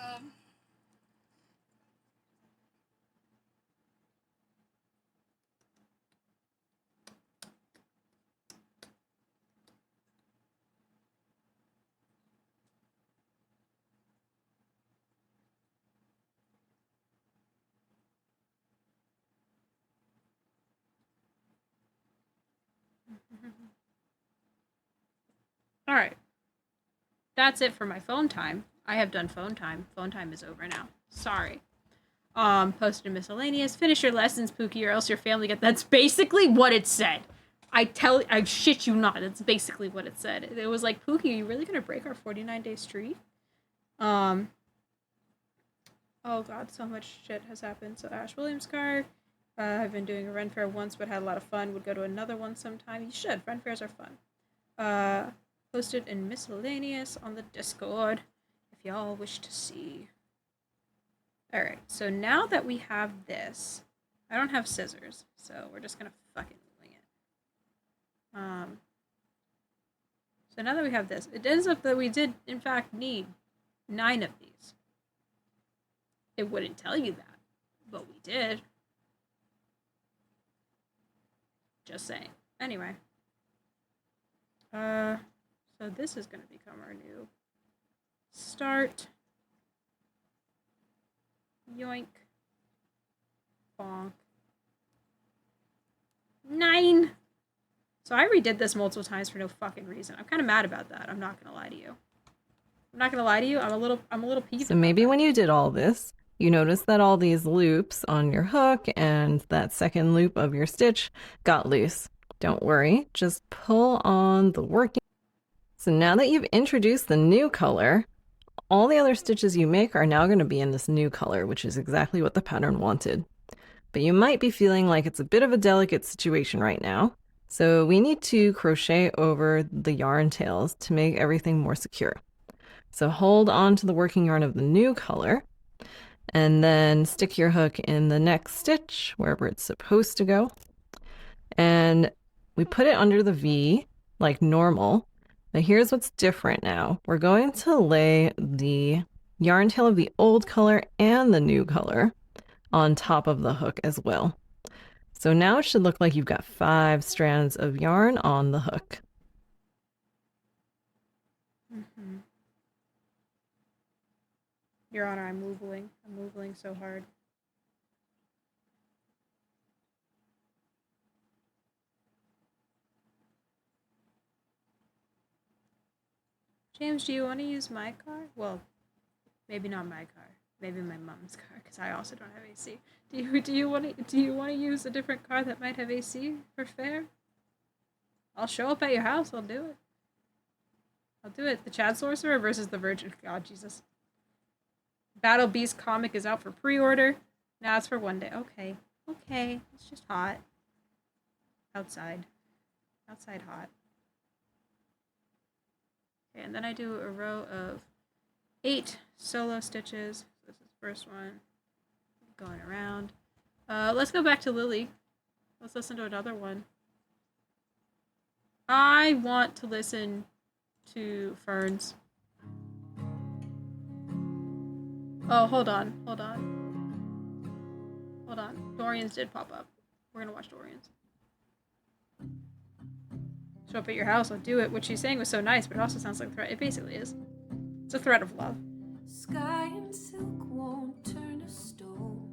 All right. That's it for my phone time. I have done phone time. Phone time is over now. Sorry. Posted miscellaneous. Finish your lessons, Pookie, or else your family get. That's basically what it said. I shit you not. That's basically what it said. It was like, Pookie, are you really gonna break our 49-day streak? Oh god, so much shit has happened. So Ash Williams card. I've been doing a Ren Fair once, but had a lot of fun. Would go to another one sometime. You should. Ren Fairs are fun. Posted in miscellaneous on the Discord if y'all wish to see. Alright, so now that we have this, I don't have scissors, so we're just gonna fucking wing it. So now that we have this, it ends up that we did in fact need 9 of these. It wouldn't tell you that, but we did. Just saying. Anyway. So this is going to become our new start. Yoink. Bonk. 9! So I redid this multiple times for no fucking reason. I'm kind of mad about that. I'm not going to lie to you. I'm not going to lie to you. I'm a little peeved.
So maybe when you did all this, you noticed that all these loops on your hook and that second loop of your stitch got loose. Don't worry, just pull on the working. So now that you've introduced the new color, all the other stitches you make are now going to be in this new color, which is exactly what the pattern wanted. But you might be feeling like it's a bit of a delicate situation right now. So we need to crochet over the yarn tails to make everything more secure. So hold on to the working yarn of the new color and then stick your hook in the next stitch wherever it's supposed to go. And we put it under the V like normal. But here's what's different now. We're going to lay the yarn tail of the old color and the new color on top of the hook as well. So now it should look like you've got 5 strands of yarn on the hook.
Your Honor, I'm moveling. I'm moveling so hard. James, do you want to use my car? Well, maybe not my car. Maybe my mom's car, because I also don't have AC. Do you want to use a different car that might have AC for fair? I'll show up at your house. I'll do it. I'll do it. The Chad Sorcerer versus the Virgin. God, Jesus. Battle Beast comic is out for pre-order. Nah, it's for one day. Okay. Okay. It's just hot. Outside. Outside hot. Okay, and then I do a row of 8 solo stitches. This is the first one. Going around. Let's go back to Lily. Let's listen to another one. I want to listen to Ferns. Oh, hold on. Hold on. Hold on. Dorian's did pop up. We're gonna watch Dorian's. Show up at your house, I'll do it. What she's saying was so nice, but it also sounds like a threat. It basically is. It's a threat of love.
Sky and silk won't turn to stone.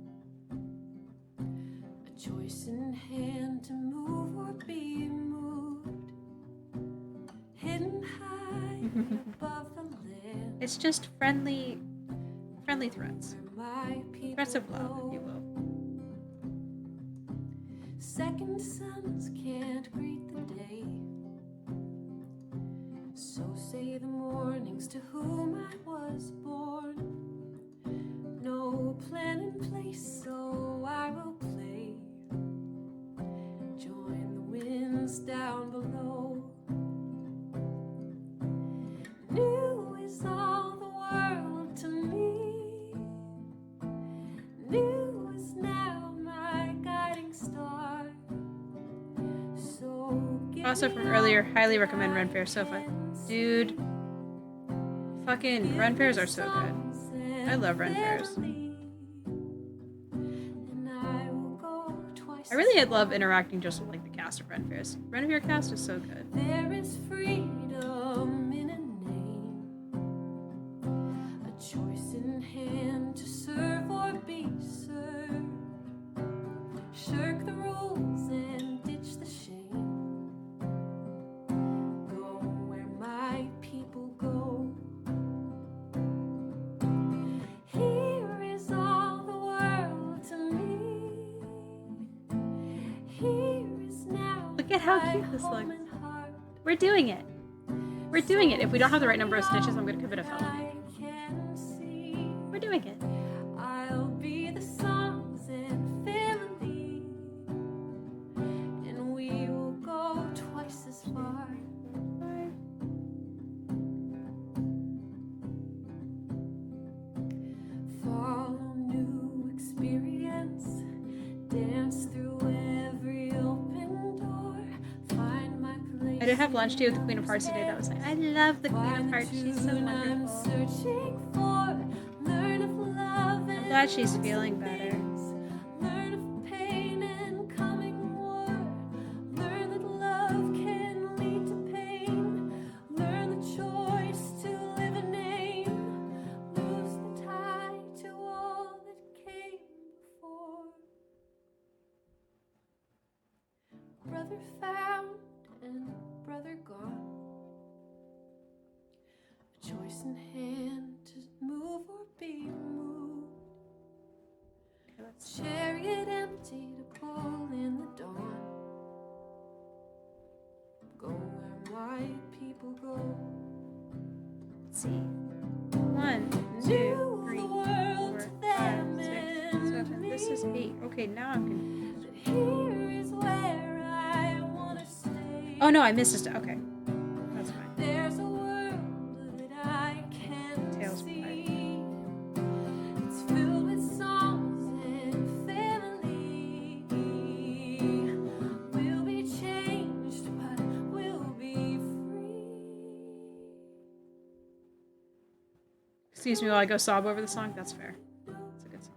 A choice in hand to move or be moved. Hidden high above the land.
It's just friendly threats.
My
Threats of love, if you will.
Second suns can't greet the day. So say the mornings to whom I was born. No plan in place, so I will play. Join the winds down below. New is all the world to me. New is now my guiding star. So
Also from earlier, highly recommend Ren Fair Sofa. Dude, fucking Ren Fairs are so good. I love Ren Fairs. I really love interacting just with like the cast of Ren Fairs. Ren Fair cast is so good.
There is freedom in a name, a choice in hand to serve or be served. Shirk the rules and ditch the shame. Go where my people go. Here is all the world to me. Here is now.
Look at how cute this looks. We're doing it. We're doing it. If we don't have the right number of stitches, I'm going to commit a felony. We're doing it.
I'll be the songs and family, and we will go twice as far. Follow new experience, dance through every open door, find my place.
I did have lunch tea with the Queen of Hearts today. That was like, I love the Queen of Hearts. She's so
I'm
wonderful.
searching for, learn of love
I'm glad she's feeling better.
learn of pain and coming war. Learn that love can lead to pain. Learn the choice to live a name. Lose the tie to all that came before. Brother found and brother gone. A choice in hand to move or be moved. Chariot empty to pull in the dawn. Go where my people go.
Let's see. 1, 2, 3, 4, 5, 6, 7. This is 8. Okay, now I'm confused.
Here is where I wanna stay.
Oh no, I missed a step. Okay. That's fine.
There's a world that I can't
Tails
see.
play.
It's filled with songs and family. We'll be changed, but we'll be free.
Excuse me while I go sob over the song. That's fair. It's a good song.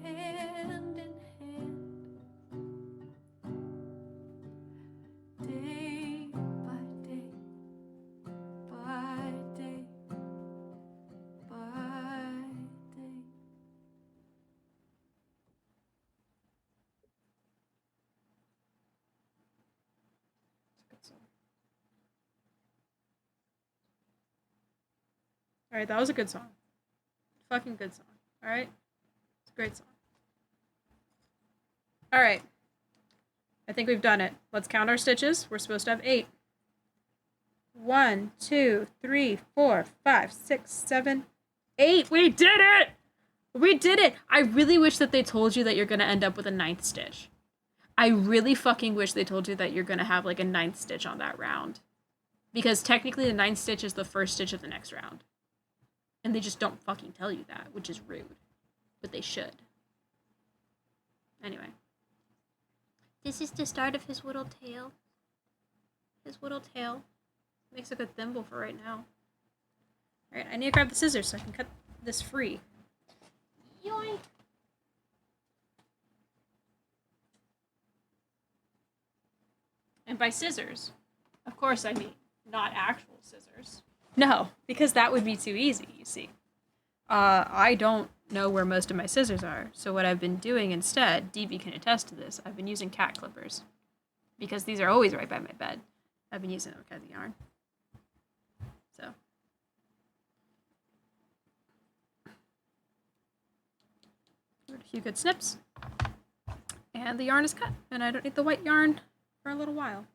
Hand in hand, day by day, by day, by day.
It's a good song. Alright, that was a good song. Fucking good song. Alright? It's a great song. Alright. I think we've done it. Let's count our stitches. We're supposed to have 8. 1, 2, 3, 4, 5, 6, 7, 8. We did it! We did it! I really wish that they told you that you're gonna end up with a 9th stitch. I really fucking wish they told you that you're gonna have like a 9th stitch on that round. Because technically the 9th stitch is the first stitch of the next round. And they just don't fucking tell you that, which is rude. But they should. Anyway. This is the start of his little tail. His little tail. Makes a good thimble for right now. Alright, I need to grab the scissors so I can cut this free. Yoink! And by scissors, of course I mean not actual scissors. No, because that would be too easy, you see. I don't know where most of my scissors are, so what I've been doing instead, DB can attest to this, I've been using cat clippers. Because these are always right by my bed. I've been using them to cut the yarn. So. A few good snips. And the yarn is cut, and I don't need the white yarn for a little while.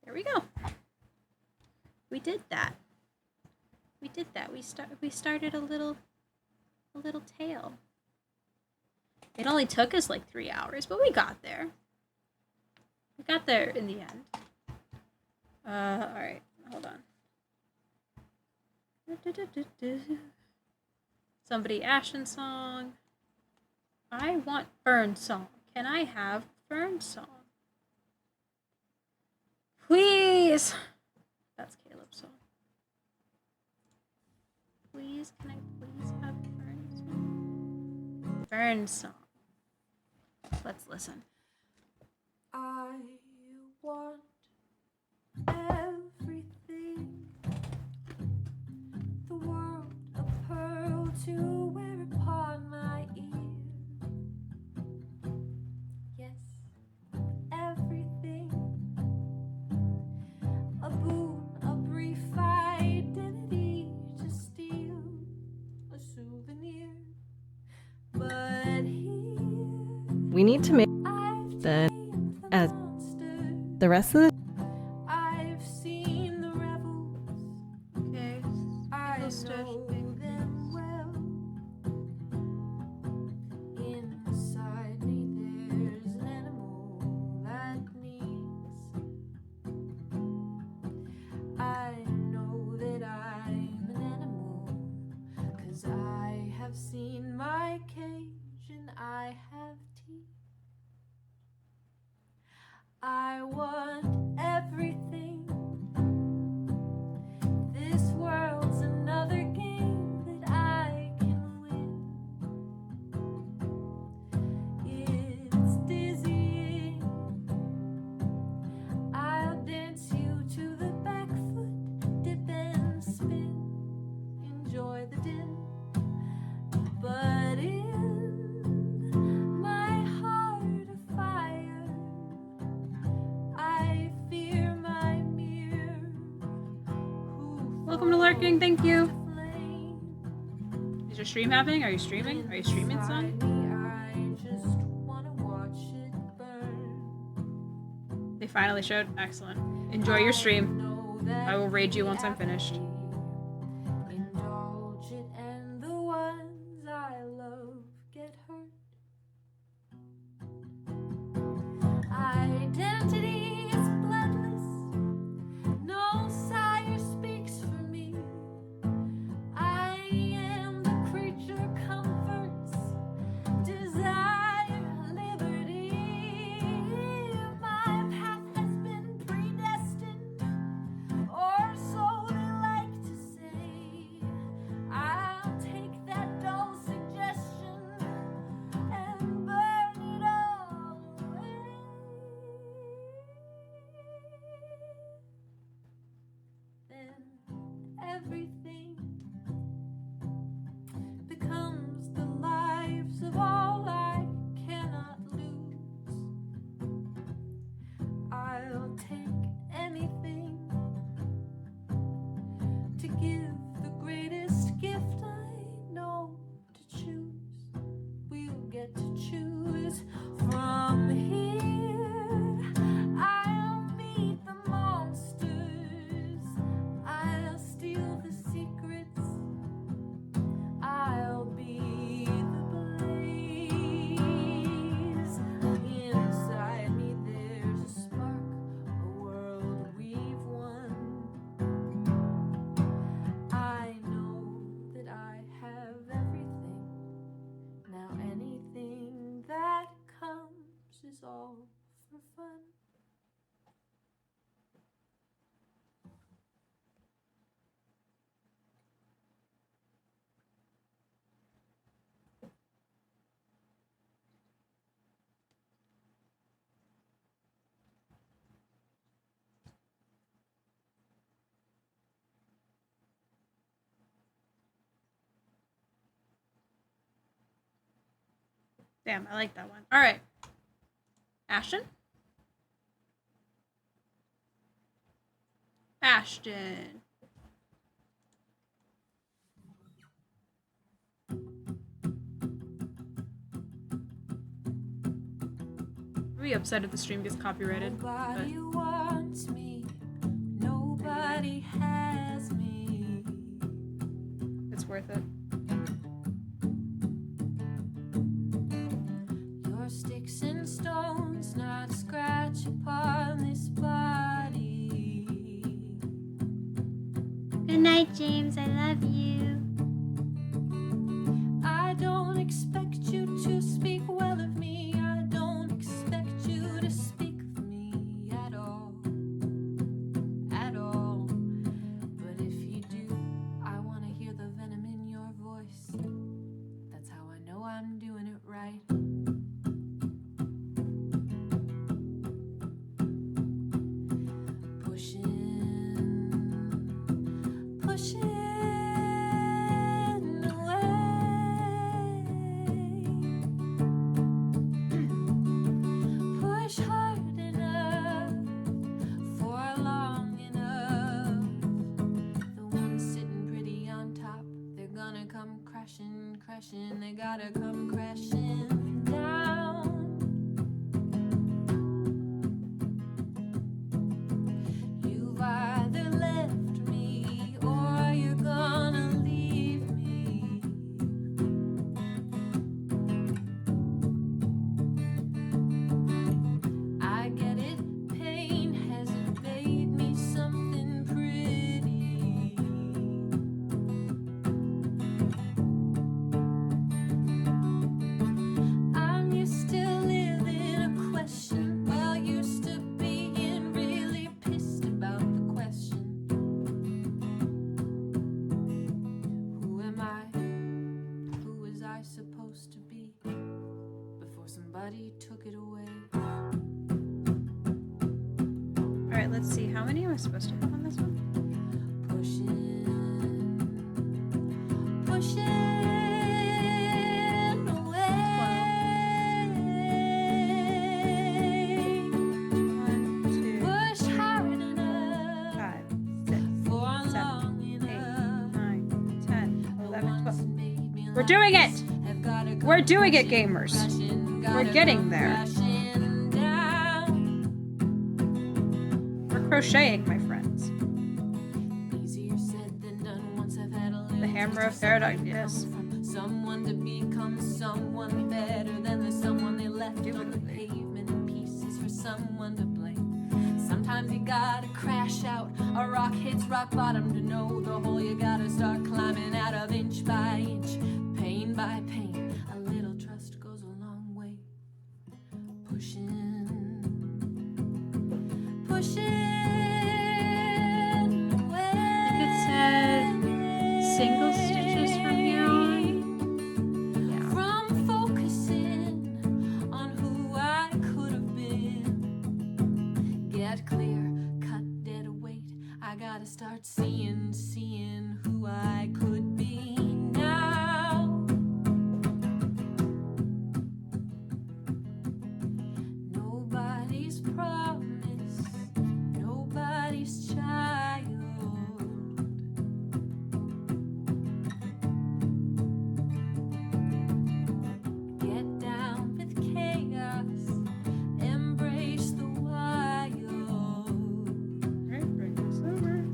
There we go. We did that. We did that. We started a little tail. It only took us like 3 hours, but we got there. We got there in the end. Alright, hold on. Somebody Ashen song. I want Fern song. Can I have Fern song? Please! That's Caleb's song. Please, can I please have Fern song? Fern song. Let's listen.
I want everything, the world a pearl to wear upon my ear. Yes, everything, a boon, a brief identity to steal, a souvenir. But here
We need to make the as the rest of the
I've seen the rebels.
Okay.
I know them well. Inside me there's an animal that needs. I know that I'm an animal, 'cause I have seen my cage and I have teeth. I want everything. This world's another game that I can win. It's dizzying. I'll dance you to the back foot, dip and spin. Enjoy the din. But in my heart of fire, I fear my mirror.
Welcome to Lurking, thank you. Is your stream happening? Are you streaming? Are you streaming, son?
I just wanna watch it burn.
They finally showed. Excellent. Enjoy your stream. I will raid you once I'm finished.
Indulge it and the ones I love get hurt. Identity is bloodless. No sire speaks for me. I am the creature comforts. Desire liberty. My path has been predestined, or so they like to say. I'll take that dull suggestion and burn it all away. Then everything becomes the lives of all I cannot lose. I'll take anything to give the greatest gift I know to choose. We'll get to choose from for fun.
Damn, I like that one. All right. Ashton? Ashton. I'll be upset if the stream gets copyrighted. But
Nobody wants me. Nobody has me.
it's worth it.
Your sticks and stones not scratch upon this body.
Good night, James. I love you.
I don't expect you to speak well of me. I don't expect you to speak for me at all. At all. But if you do, I want to hear the venom in your voice. That's how I know I'm doing it right. Pushing away. Push hard enough for long enough. The ones sitting pretty on top, they're gonna come crashing, crashing. They gotta come crashing down. You've either left me or you're gonna leave me. I get it, pain hasn't made me something pretty. I'm used to living a question, well, used to being really pissed about the question. Who am I? Who was I supposed to be before somebody took it away?
All right, let's see. How many am I supposed to have on this one?
Pushing away.
1, 2,
Push hard enough
5, 6,
for
7,
long
8,
enough.
9, 10, 11, 12.
Made me
We're doing it!
have gotta come
We're doing it,
crashing,
gamers.
crashing,
We're
gotta
getting
come
there.
crashing down.
We're crocheting, my friends.
Easier said than done. Once I've had a little
The hammer
taste
of
of
paradise,
something
yes.
come from someone to become someone better than the someone they left
Do
on
it
the
with me.
pavement in pieces for someone to blame. Sometimes you gotta crash out. A rock hits rock bottom to know the hole. You gotta start climbing out of inch by inch, pain by pain. A little trust goes a long way. Pushing away.
I think it said single stitches from here on. Yeah.
From focusing on who I could have been. Get clear, cut dead weight. I gotta start seeing who I could be now. Nobody's promise, nobody's child. Get down with chaos, embrace the wild.
All right, bring this over.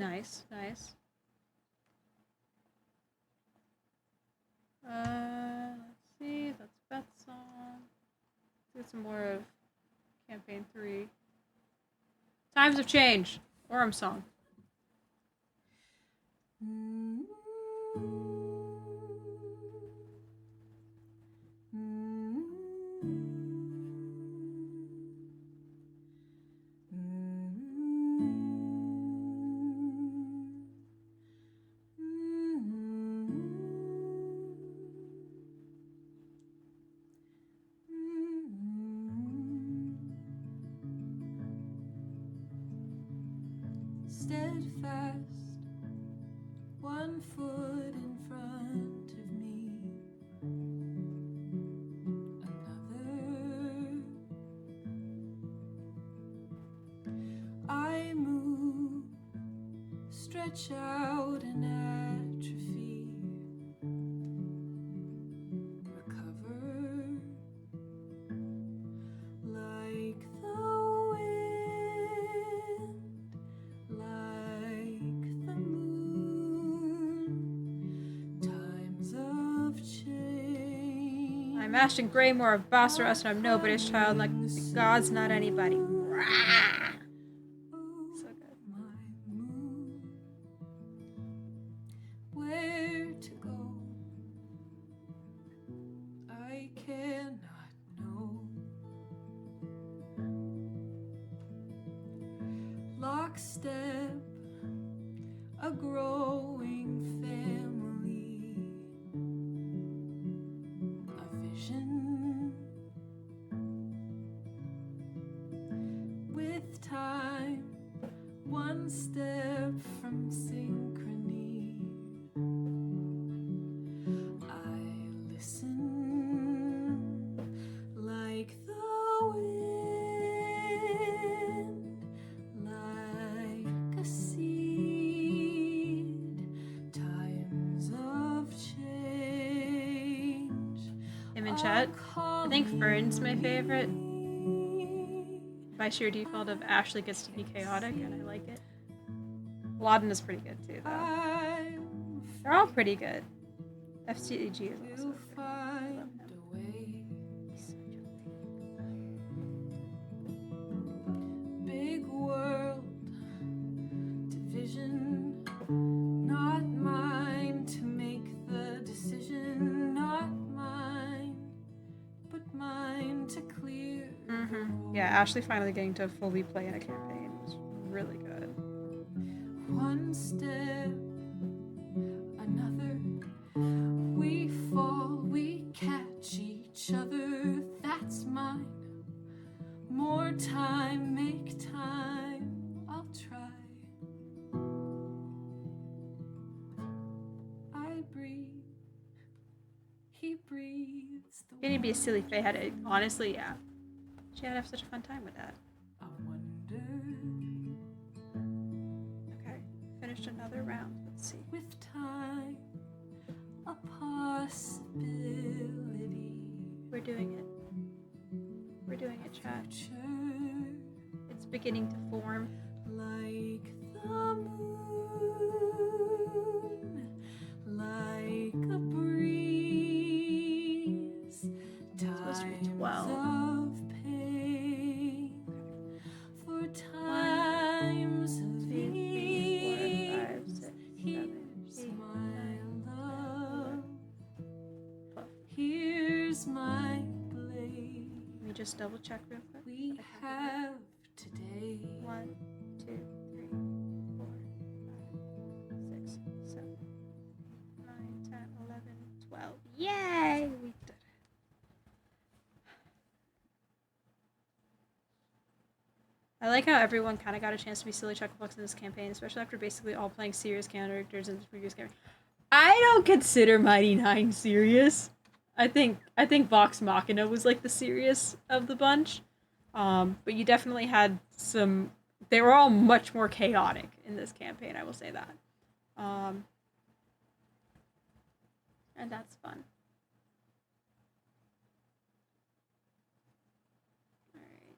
Nice, nice. Let's see. That's Beth's song. Let's get some more of campaign 3. Times have changed. Orem song.
Steadfast, one foot in front of me, another. I move, stretch out and atrophy, recover like the wind. Like the moon, times of change.
I'm Ashton Greymore of Bassaras, and I'm nobody's child, like God's not anybody. So good.
My moon, where to go? I cannot know. Lockstep, a growing family, a vision with time, one step from synchrony. I listen like the wind, like a seed, times of change.
Him in chat. I think Fern's my favorite. By sheer default of Ashley gets to be chaotic, and I like it. Laden is pretty good too, though. They're all pretty good. FCEG is also good. I love him.
Big world division, not mine to make the decision, not mine, but mine to clear.
Yeah, Ashley finally getting to fully play in a campaign was really good.
One step, another. We fall, we catch each other. That's mine. More time, make time. I'll try. I breathe. He breathes.
It need to be a silly Faye had it. Honestly, yeah. She had to have such a fun time with that.
I wonder.
Okay, finished another round. Let's see.
With time, a possibility.
We're doing it. We're doing it, chat.
Future,
It's beginning to form.
like the moon, like a breeze.
supposed to be
Times
12.
of pain, for times of
2, 3, 4, 5, 6, 7,
Here's
8,
my
9,
love.
12.
Here's my blade.
Let me just double check real quick.
We have today.
1, 2, 3, 4, 5, 6, 7, 9, 10, 11, 12. Yay! We did it. I like how everyone kind of got a chance to be silly chucklebucks in this campaign, especially after basically all playing serious characters in the previous game. I don't consider Mighty Nine serious. I think Vox Machina was like the serious of the bunch. But you definitely had some. They were all much more chaotic in this campaign. I will say that. And that's fun. All right.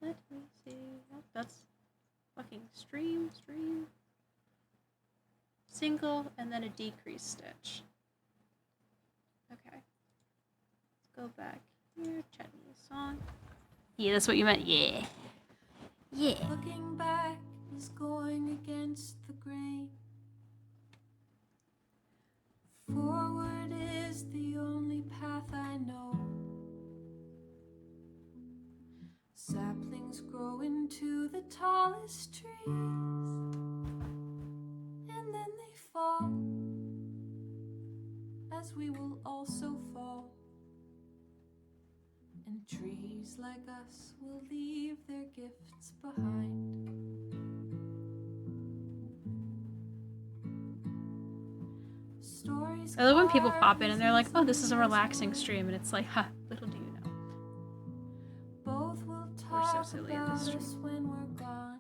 Let me see. Oh, that's relaxing stream, single, and then a decrease stitch. Okay. Let's go back here. Chinese song. Yeah, that's what you meant. Yeah. Yeah.
Looking back is going against the grain. Forward is the only path I know. Saplings grow into the tallest trees, and then they fall, as we will also fall. And trees like us will leave their gifts behind. Stories
I love when people pop in and they're like,
carved
oh, this is a
in
relaxing
wood.
stream. And it's like, huh, little do you know.
Both will
We're so
talk
silly in
about
this stream.
us when we're gone.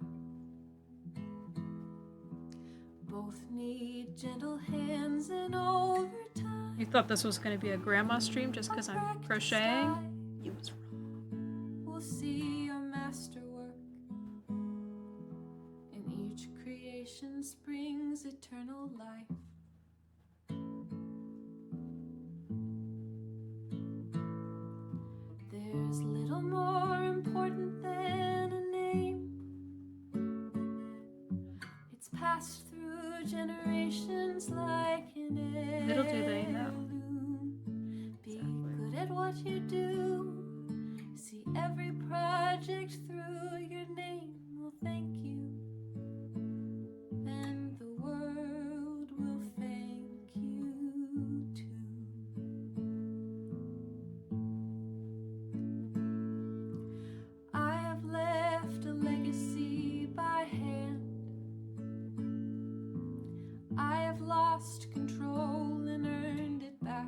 Both need gentle hands and overtime.
You thought this was going to be a grandma stream just because I'm crocheting? You was wrong.
We'll see your masterwork. In each creation springs eternal life. There's little more important than a name. It's passed through generations like an heirloom.
Little do they know.
Be good at what you do. See every project through your name will thank you. And the world will thank you too. I have left a legacy by hand. I have lost control and earned it back.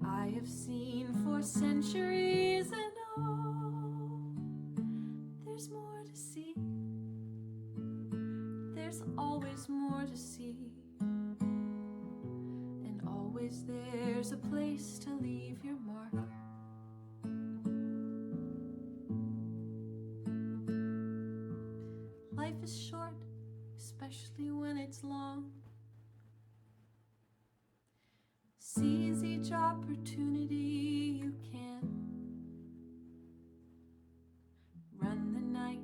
I have seen for centuries and oh, there's more to see. There's always more to see. And always there's a place to leave your mark. Life is short, especially when it's long. Seize each opportunity you can. Run the night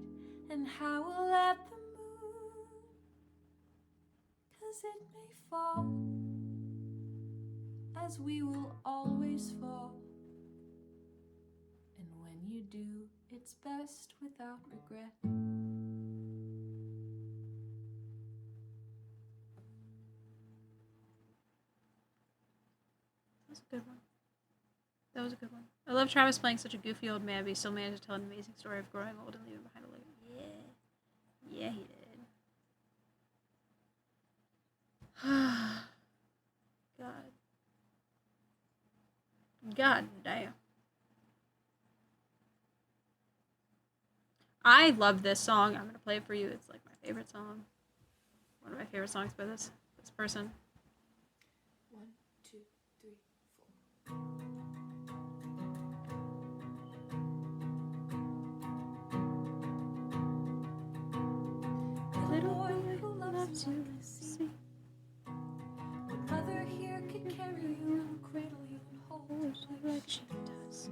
and howl at the moon, 'cause it may fall, as we will always fall. And when you do, it's best without regret.
That was a good one. That was a good one. I love Travis playing such a goofy old man, but he still managed to tell an amazing story of growing old and leaving behind a legacy. Yeah. Yeah, he did. God damn. I love this song. I'm gonna play it for you. It's like my favorite song. One of my favorite songs by this person.
1, 2, 3, 4. Little boy who loves you like the sea. Your brother here could carry you and cradle you and hold you like she does.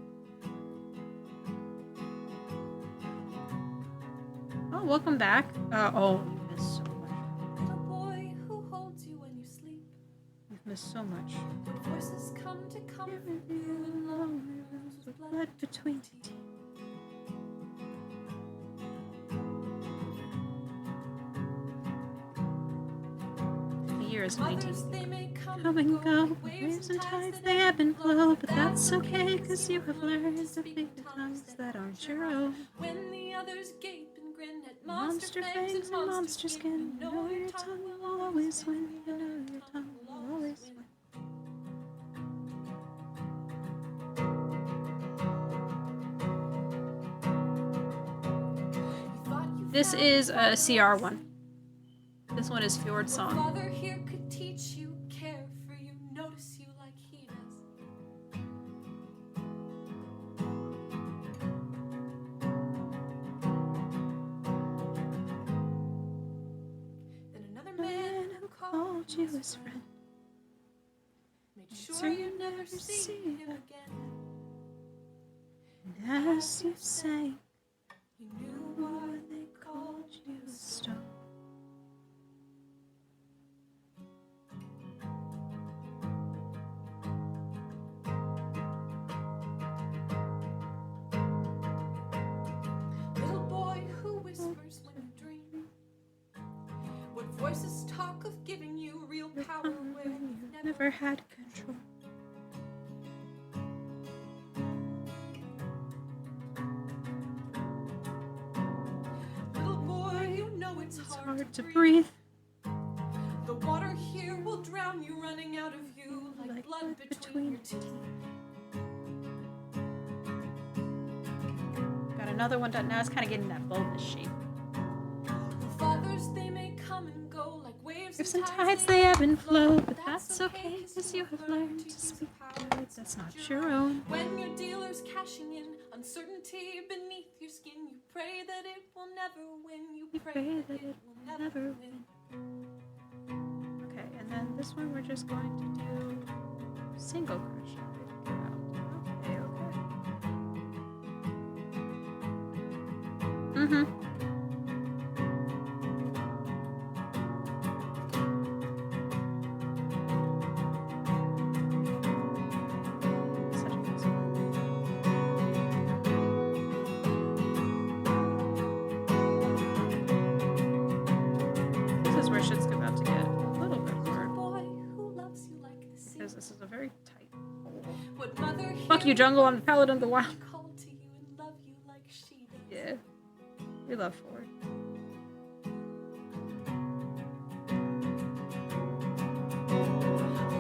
Oh, welcome back. Oh, you missed so much.
Little boy who holds you when you sleep.
You've missed so much.
Voices come to comfort you in long rivers with blood
between teeth. The year is 19.
Others, they may
Come and go, waves and tides, they ebb and flow, but that's okay, cause you have learned to speak the tongues that aren't your own.
When the others gape and grin at
Monster fangs and monster skin, you know your tongue will always win, you know your tongue will always win. This is a CR one. This one is Fjord's song.
Father here could teach you, care for you, notice you like he does.
called you his friend.
Make sure you never see him again.
And as you sang,
You knew why they called you
you a stone.
little boy who whispers when you dream. What voices talk of giving you real power where you've
Never had control.
Little boy, you know it's
It's
hard
hard
to
to
breathe.
breathe.
The water here will drown you, running out of you like blood between your teeth.
Got another one done. Now it's kind of getting that bulbous shape.
Fathers, they may come and go like waves
If some tides they ebb and flow, but that's okay, cause you have learned to speak words that's not your own.
When your dealer's cashing in uncertainty beneath your skin, you pray that it will never win. You pray that it will never win.
Okay, and then this one we're just going to do single crochet. Okay, okay. Mm-hmm. Such a good song. This is where shit's about to get a little bit hard
Boy who loves you like the sea.
because this is a very tight hole.
What mother
Fuck
here
you, jungle, I'm the paladin of the wild.
will call to you and love you like she does.
Yeah, we love Ford.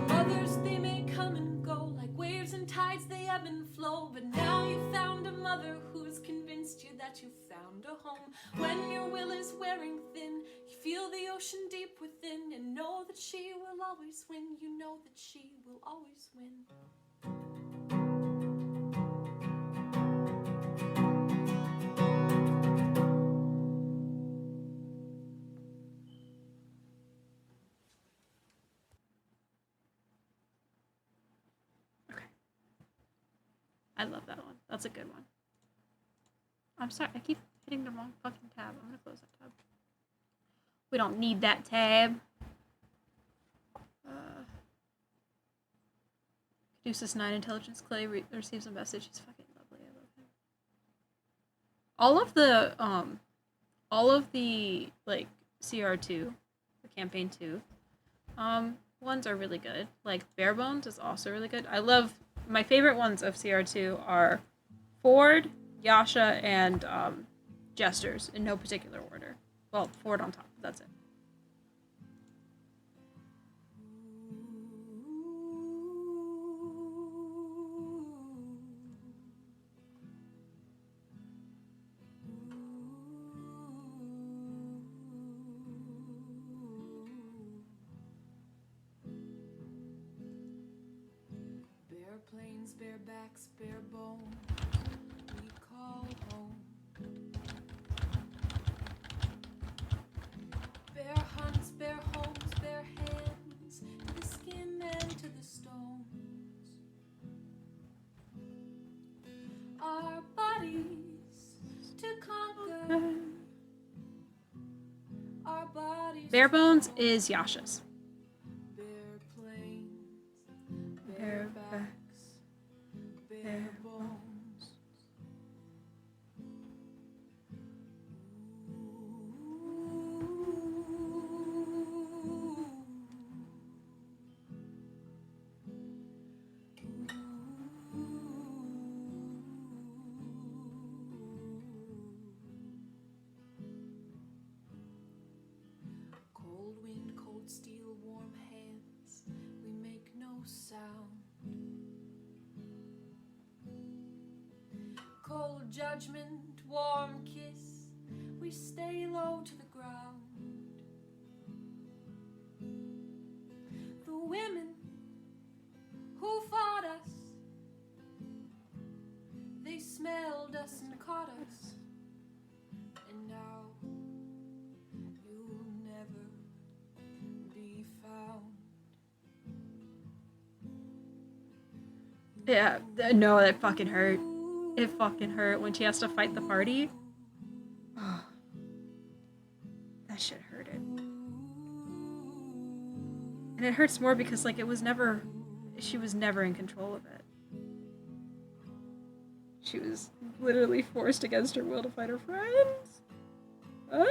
Mothers, they may come and go like waves and tides, they ebb and flow. But now you found a mother who's convinced you that you found a home. When your will is wearing thin, you feel the ocean deep within and know that she will always win. You know that she will always win.
I love that one. That's a good one. I'm sorry, I keep hitting the wrong fucking tab. I'm gonna close that tab. We don't need that tab. Caduceus 9 intelligence clay receives a message. He's fucking lovely. I love him. All of the like CR2, the campaign 2, ones are really good. Like Bare Bones is also really good. I love my favorite ones of CR2 are Ford, Yasha, and Jesters in no particular order. Well, Ford on top. That's it.
Bare plains, bare backs, bare bones, we call home. Bare hunts, bare homes, bare hands, to the skin and to the stones. Our bodies to conquer. Our bodies.
Bare Bones is Yasha's.
Bare plains,
Bare
backs, bare bones. Cold wind, cold steel, warm hands, we make no sound. Cold judgment, warm kiss, we stay low to the ground. The women who fought us, they smelled us and caught us, and now you'll never be found.
Yeah, no, that fucking hurt. It fucking hurt when she has to fight the party. Oh, that shit hurted. And it hurts more because, like, she was never in control of it. She was literally forced against her will to fight her friends. Ah!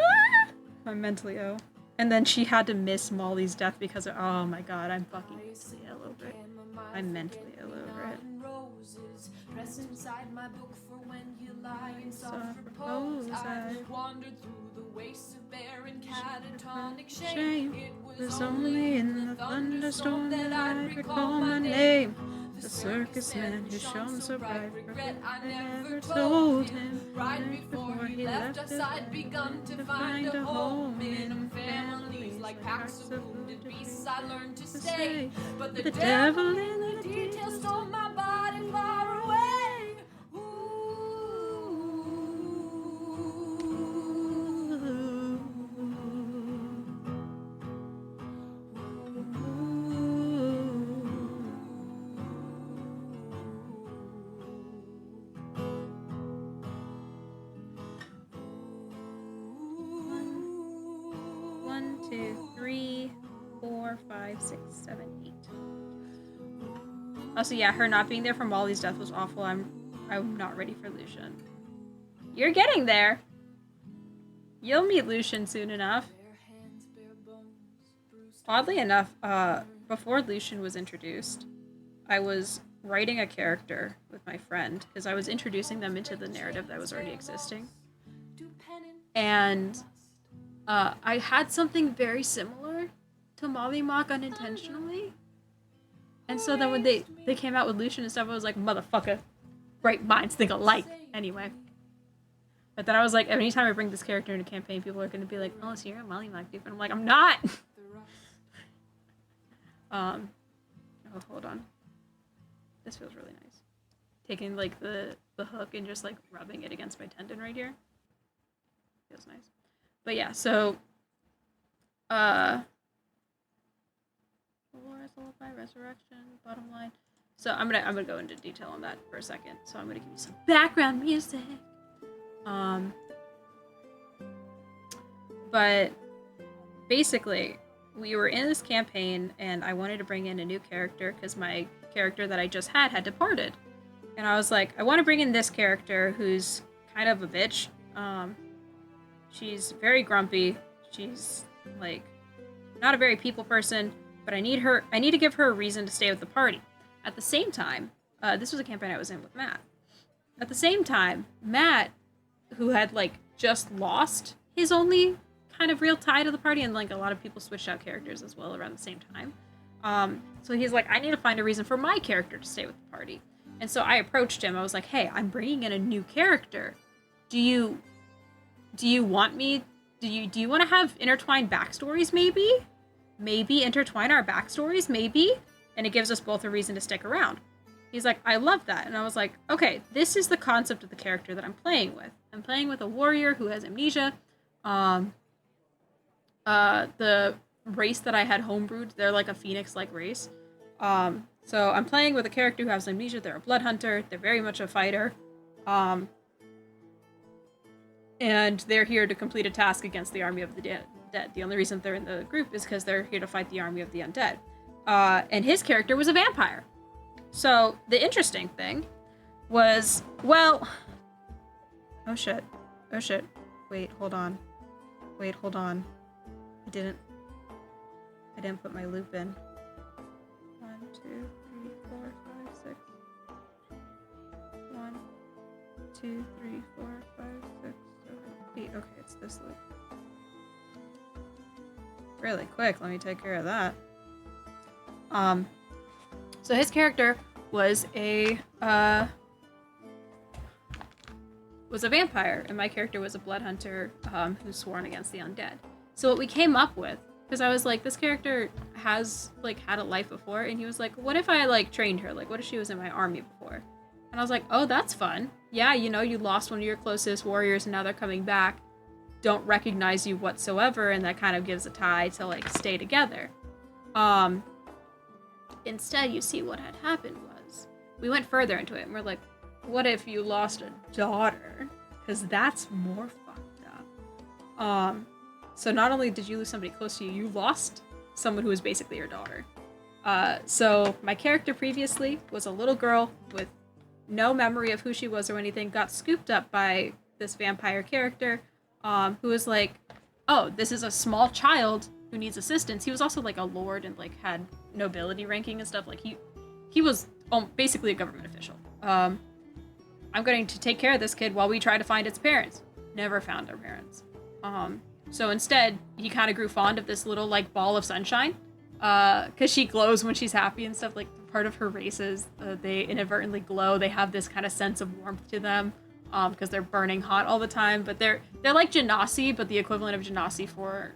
I'm mentally ill. And then she had to miss Molly's death because of, oh my god, I'm fucking mentally ill over it. I'm mentally ill over it.
Press inside my book for when you lie in soft
Soft
repose.
repose,
I
I
wandered through the wastes of barren catatonic
Shame.
shame. It
was only in the thunderstorm that I recall my name. The circus man who shone so bright, regret I never told him.
Right before he left us, I'd begun to find a home in families like packs of wounded beasts. I learned to stay, but the devil in the details stole my body far away.
One, two, three, 4, 5, 6, 7, 8. Oh, so yeah, her not being there for Molly's death was awful. I'm not ready for Lucian. You're getting there. You'll meet Lucian soon enough. Oddly enough, before Lucian was introduced, I was writing a character with my friend because I was introducing them into the narrative that was already existing. And I had something very similar to Molly Mock unintentionally. And so then when they came out with Lucian and stuff, I was like, motherfucker, bright minds think alike. Anyway. But then I was like, anytime I bring this character into campaign, people are going to be like, oh, so you're a Molly Mock dude. And I'm like, I'm not! Oh, hold on. This feels really nice. Taking, like, the hook and just, like, rubbing it against my tendon right here. Feels nice. But yeah, so, by resurrection, bottom line. So I'm gonna go into detail on that for a second. So I'm gonna give you some background music. But basically, we were in this campaign, and I wanted to bring in a new character because my character that I just had departed. And I was like, I want to bring in this character who's kind of a bitch. She's very grumpy. She's, like, not a very people person, but I need to give her a reason to stay with the party. At the same time, this was a campaign I was in with Matt. At the same time, Matt, who had, like, just lost his only kind of real tie to the party, and, like, a lot of people switched out characters as well around the same time. So he's like, I need to find a reason for my character to stay with the party. And so I approached him. I was like, hey, I'm bringing in a new character. Do you want me? Do you want to have intertwined backstories? Maybe intertwine our backstories. Maybe, and it gives us both a reason to stick around. He's like, I love that, and I was like, okay, this is the concept of the character that I'm playing with. I'm playing with a warrior who has amnesia. The race that I had homebrewed, they're like a phoenix-like race. So I'm playing with a character who has amnesia. They're a blood hunter. They're very much a fighter. And they're here to complete a task against the army of the dead. The only reason they're in the group is because they're here to fight the army of the undead. And his character was a vampire. So the interesting thing was, well... Oh shit. Wait, hold on. I didn't put my loop in. 1, 2, 3, 4, 5, 6. 1, 2, 3, 4, 5, 6, 7, 8. Okay, it's this loop. Really quick, let me take care of that. So his character was a vampire, and my character was a blood hunter who's sworn against the undead. So what we came up with, because I was like, this character has, like, had a life before, and he was like, what if I, like, trained her? Like, what if she was in my army before? And I was like, oh, that's fun. Yeah, you know, you lost one of your closest warriors, and now they're coming back, don't recognize you whatsoever, and that kind of gives a tie to, like, stay together. Instead, you see what had happened was we went further into it, and we're like, what if you lost a daughter? Because that's more fucked up. So not only did you lose somebody close to you, you lost someone who was basically your daughter. So my character previously was a little girl with no memory of who she was or anything, got scooped up by this vampire character, who was like, oh, this is a small child who needs assistance. He was also like a lord and like had nobility ranking and stuff. Like he was basically a government official. I'm going to take care of this kid while we try to find its parents. Never found their parents. So instead, he kind of grew fond of this little like ball of sunshine, because she glows when she's happy and stuff. Like part of her races, they inadvertently glow. They have this kind of sense of warmth to them, because they're burning hot all the time. But they're like Genasi, but the equivalent of Genasi for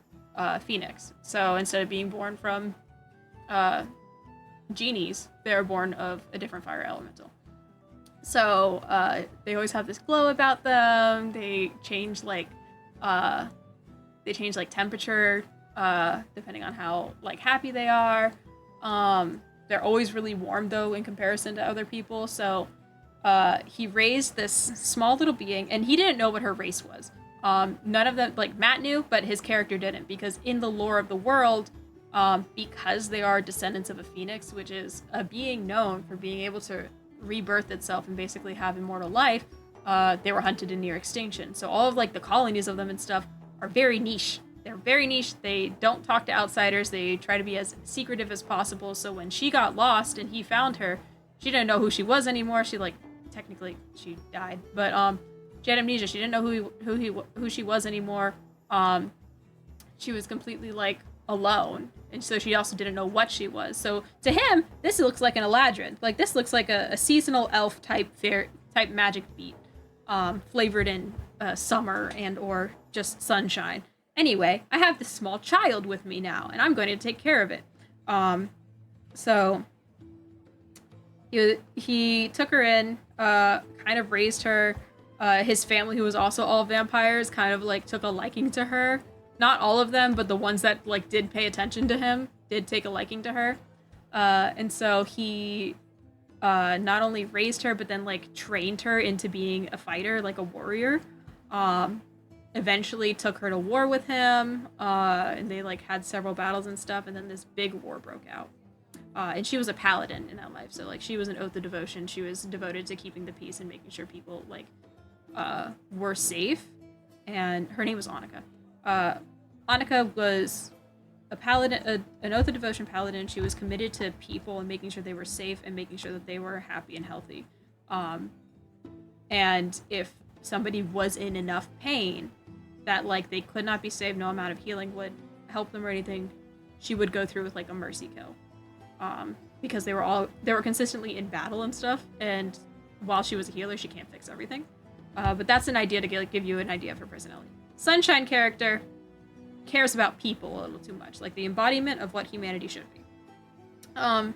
Phoenix. So instead of being born from genies, they're born of a different fire elemental. So they always have this glow about them. They change like temperature depending on how like happy they are. They're always really warm though in comparison to other people. So he raised this small little being, and he didn't know what her race was. None of them, like Matt knew, but his character didn't, because in the lore of the world, because they are descendants of a phoenix, which is a being known for being able to rebirth itself and basically have immortal life, they were hunted in near extinction. So all of like the colonies of them and stuff are very niche. They're very niche. They don't talk to outsiders. They try to be as secretive as possible. So when she got lost and he found her, she didn't know who she was anymore. She like technically she died, but she had amnesia. She didn't know who she was anymore. She was completely like alone, and so she also didn't know what she was. So to him, this looks like an Eladrin. Like this looks like a seasonal elf type magic beat, flavored in summer and or just sunshine. Anyway, I have this small child with me now, and I'm going to take care of it. So he took her in, kind of raised her. His family, who was also all vampires, kind of like took a liking to her. Not all of them, but the ones that like did pay attention to him did take a liking to her. And so he not only raised her, but then like trained her into being a fighter, like a warrior. Eventually took her to war with him, and they like had several battles and stuff, and then this big war broke out. And she was a paladin in that life, so like she was an oath of devotion. She was devoted to keeping the peace and making sure people like were safe. And her name was Annika. Annika was a paladin, an oath of devotion paladin. She was committed to people and making sure they were safe and making sure that they were happy and healthy. And if somebody was in enough pain that like they could not be saved, no amount of healing would help them or anything, she would go through with like a mercy kill, because they were consistently in battle and stuff, and while she was a healer, she can't fix everything. But that's an idea to give you an idea of her personality. Sunshine character cares about people a little too much, like the embodiment of what humanity should be. And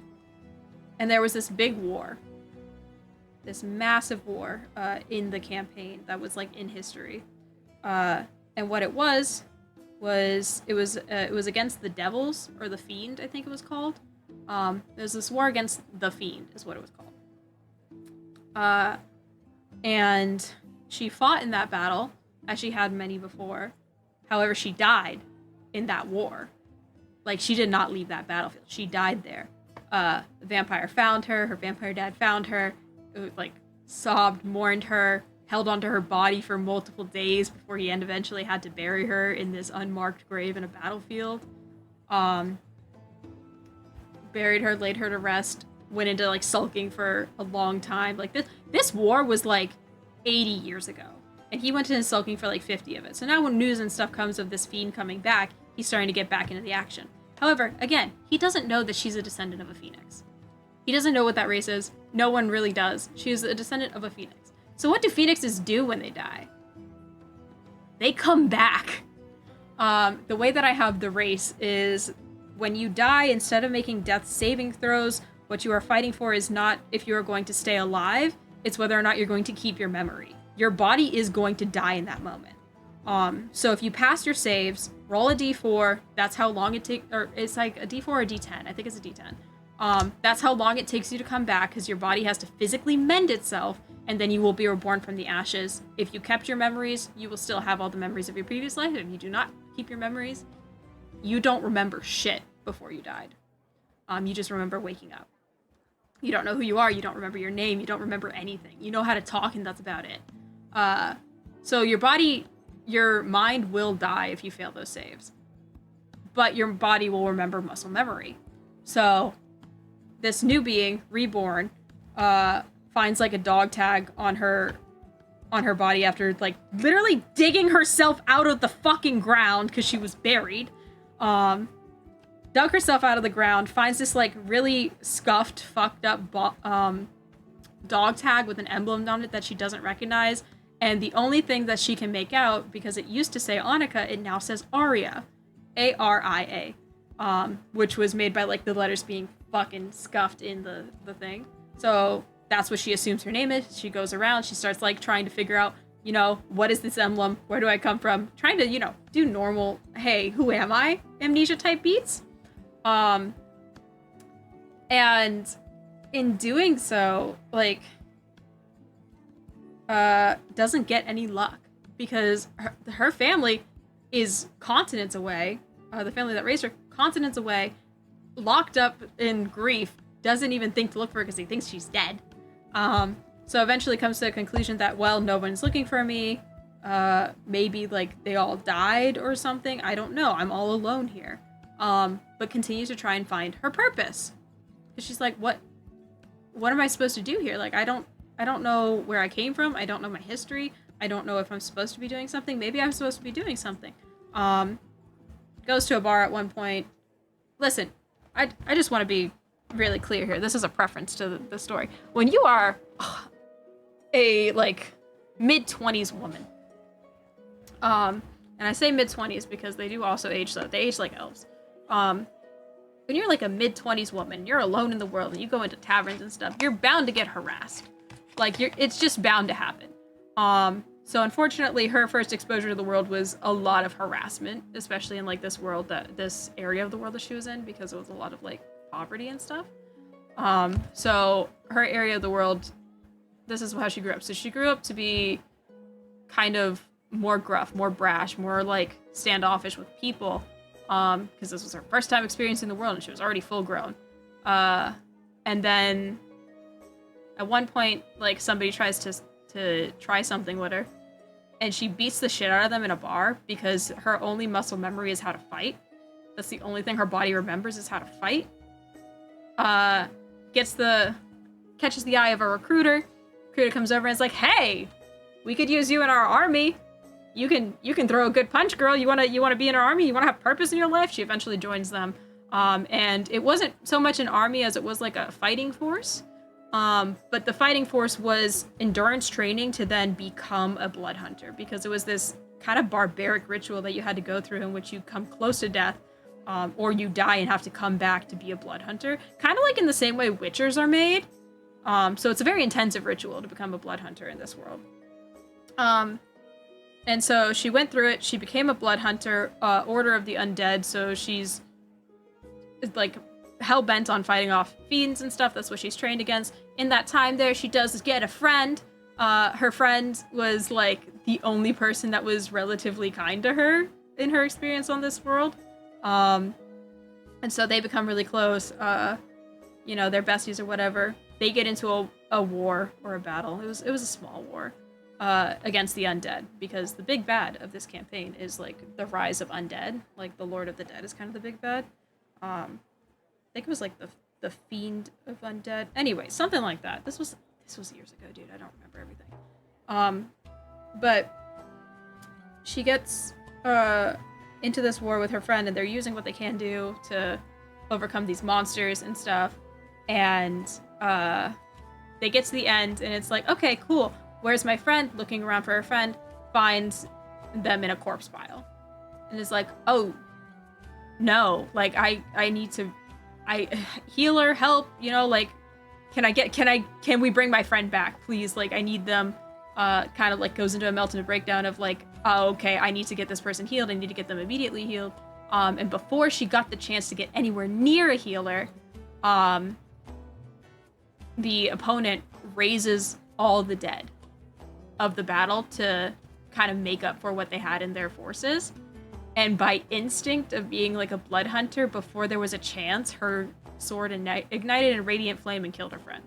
there was this big war, this massive war in the campaign that was like in history. And what it was against the devils, or the fiend, I think it was called. There's this war against the fiend is what it was called. And she fought in that battle, as she had many before. However, she died in that war. Like, she did not leave that battlefield. She died there. The vampire found her. Her vampire dad found her. It, like, sobbed, mourned her, held onto her body for multiple days before he eventually had to bury her in this unmarked grave in a battlefield. Buried her, laid her to rest, went into, like, sulking for a long time. Like, this war was, like, 80 years ago. And he went into sulking for, like, 50 of it. So now when news and stuff comes of this fiend coming back, he's starting to get back into the action. However, again, he doesn't know that she's a descendant of a phoenix. He doesn't know what that race is. No one really does. She's a descendant of a phoenix. So what do phoenixes do when they die? They come back. The way that I have the race is when you die, instead of making death saving throws, what you are fighting for is not if you are going to stay alive, it's whether or not you're going to keep your memory. Your body is going to die in that moment. So if you pass your saves, roll a d4, that's how long it takes, or it's like a d4 or a d10, I think it's a d10. That's how long it takes you to come back, because your body has to physically mend itself, and then you will be reborn from the ashes. If you kept your memories, you will still have all the memories of your previous life. If you do not keep your memories, you don't remember shit before you died. You just remember waking up. You don't know who you are, you don't remember your name, you don't remember anything. You know how to talk, and that's about it. So your mind will die if you fail those saves. But your body will remember muscle memory. So this new being, reborn, finds like a dog tag on her body after like literally digging herself out of the fucking ground because she was buried. Dug herself out of the ground, finds this like really scuffed, fucked up dog tag with an emblem on it that she doesn't recognize. And the only thing that she can make out, because it used to say Annika, it now says Aria. Aria. Which was made by like the letters being fucking scuffed in the thing. So that's what she assumes her name is. She goes around, she starts like trying to figure out, you know, what is this emblem? Where do I come from? Trying to, you know, do normal, hey, who am I? Amnesia type beats. And in doing so, like, doesn't get any luck because her family is continents away. The family that raised her, continents away, locked up in grief, doesn't even think to look for her because he thinks she's dead. So eventually comes to the conclusion that, well, no one's looking for me. Maybe like they all died or something. I don't know. I'm all alone here. But continues to try and find her purpose. Because she's like, what am I supposed to do here? Like, I don't know where I came from. I don't know my history. I don't know if I'm supposed to be doing something. Maybe I'm supposed to be doing something. Goes to a bar at one point. Listen, I just want to be really clear here. This is a preference to the story. When you are a like mid-20s woman, and I say mid-20s because they do also age, so they age like elves. When you're like a mid-20s woman, you're alone in the world, and you go into taverns and stuff, you're bound to get harassed. Like, it's just bound to happen. So unfortunately, her first exposure to the world was a lot of harassment, especially in like this area of the world that she was in, because it was a lot of like poverty and stuff. So her area of the world, this is how she grew up. So she grew up to be kind of more gruff, more brash, more like standoffish with people. Because this was her first time experiencing the world and she was already full grown. And then at one point, like somebody tries to try something with her and she beats the shit out of them in a bar because her only muscle memory is how to fight. That's the only thing her body remembers is how to fight. Catches the eye of a recruiter. Recruiter comes over and is like, hey, we could use you in our army. You can throw a good punch, girl. You wanna be in our army? You wanna have purpose in your life? She eventually joins them. And it wasn't so much an army as it was like a fighting force. But the fighting force was endurance training to then become a blood hunter, because it was this kind of barbaric ritual that you had to go through in which you come close to death, or you die and have to come back to be a blood hunter. Kind of like in the same way witchers are made. So it's a very intensive ritual to become a blood hunter in this world. And so she went through it. She became a blood hunter, Order of the Undead. So she's like hell-bent on fighting off fiends and stuff. That's what she's trained against. In that time there, she does get a friend. Her friend was like the only person that was relatively kind to her in her experience on this world. And so they become really close. You know, they're besties or whatever. They get into a war or a battle. It was a small war. Against the undead, because the big bad of this campaign is like the rise of undead. Like the Lord of the Dead is kind of the big bad. I think it was like the fiend of undead. Anyway, something like that. This was years ago, dude. I don't remember everything. But she gets into this war with her friend, and they're using what they can do to overcome these monsters and stuff. And they get to the end, and it's like, okay, cool. Where's my friend? Looking around for her friend, finds them in a corpse pile. And is like, oh, no. Like, I need to... healer, help, you know, like, can we bring my friend back, please? Like, I need them. Kind of, like, goes into a meltdown breakdown of, like, oh, okay, I need to get this person healed. I need to get them immediately healed. And before she got the chance to get anywhere near a healer, the opponent raises all the dead of the battle to kind of make up for what they had in their forces. And by instinct of being like a blood hunter, before there was a chance, her sword ignited in radiant flame and killed her friend.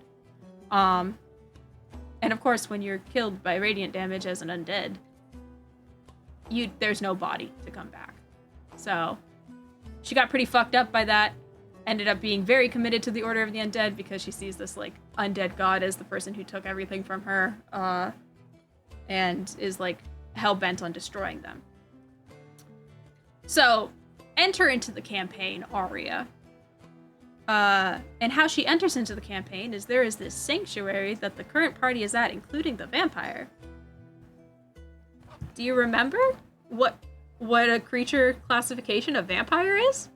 And of course, when you're killed by radiant damage as an undead, there's no body to come back. So she got pretty fucked up by that. Ended up being very committed to the Order of the Undead because she sees this like undead god as the person who took everything from her, and is like hell-bent on destroying them. So enter into the campaign, Arya. And how she enters into the campaign is there is this sanctuary that the current party is at, including the vampire. Do you remember what a creature classification a vampire is?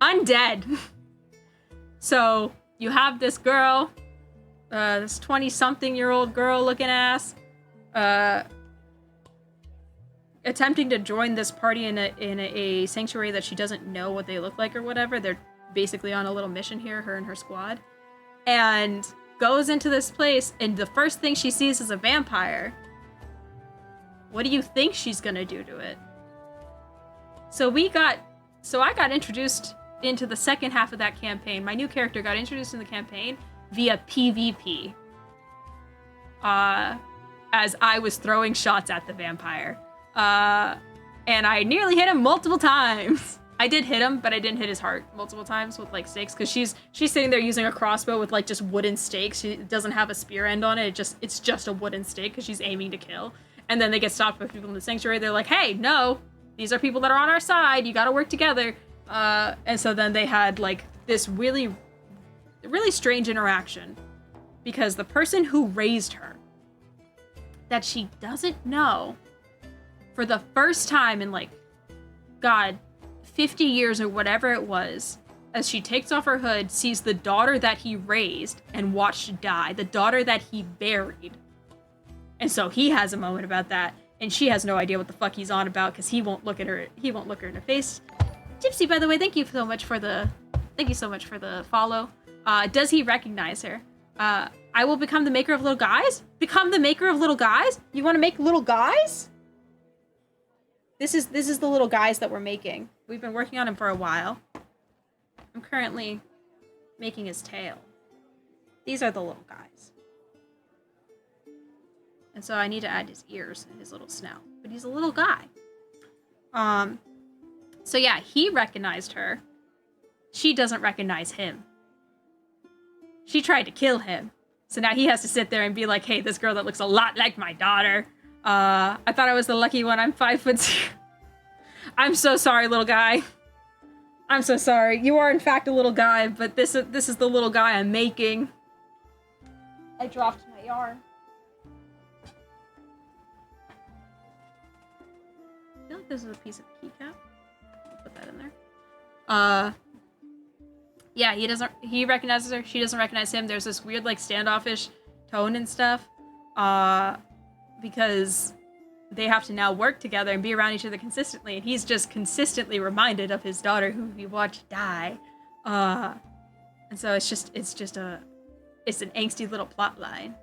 Undead. So you have this girl, this 20-something-year-old girl looking ass, attempting to join this party in a sanctuary that she doesn't know what they look like or whatever. They're basically on a little mission here, her and her squad, and goes into this place, and the first thing she sees is a vampire. What do you think she's gonna do to it? So I got introduced into the second half of that campaign. My new character got introduced in the campaign via PvP. As I was throwing shots at the vampire. And I nearly hit him multiple times. I did hit him, but I didn't hit his heart multiple times with like stakes, because she's sitting there using a crossbow with like just wooden stakes. She doesn't have a spear end on it. It's just a wooden stake because she's aiming to kill. And then they get stopped by people in the sanctuary. They're like, hey, no, these are people that are on our side. You gotta work together. And so then they had like this really, really strange interaction, because the person who raised her, that she doesn't know, for the first time in like, God, 50 years or whatever it was, as she takes off her hood, sees the daughter that he raised and watched die, the daughter that he buried. And so he has a moment about that, and she has no idea what the fuck he's on about, because he won't look her in the face. Gypsy, by the way, thank you so much for the follow. Does he recognize her? I will become the maker of little guys? Become the maker of little guys? You want to make little guys? This is the little guys that we're making. We've been working on him for a while. I'm currently making his tail. These are the little guys. And so I need to add his ears and his little snout. But he's a little guy. So yeah, he recognized her. She doesn't recognize him. She tried to kill him. So now he has to sit there and be like, hey, this girl that looks a lot like my daughter. I thought I was the lucky one. I'm 5'2". I'm so sorry, little guy. I'm so sorry. You are in fact a little guy, but this is the little guy I'm making. I dropped my yarn. I feel like this is a piece of keycap. I'll put that in there. Yeah, he recognizes her. She doesn't recognize him. There's this weird, like, standoffish tone and stuff. Because they have to now work together and be around each other consistently, and he's just consistently reminded of his daughter who he watched die. And so it's an angsty little plot line.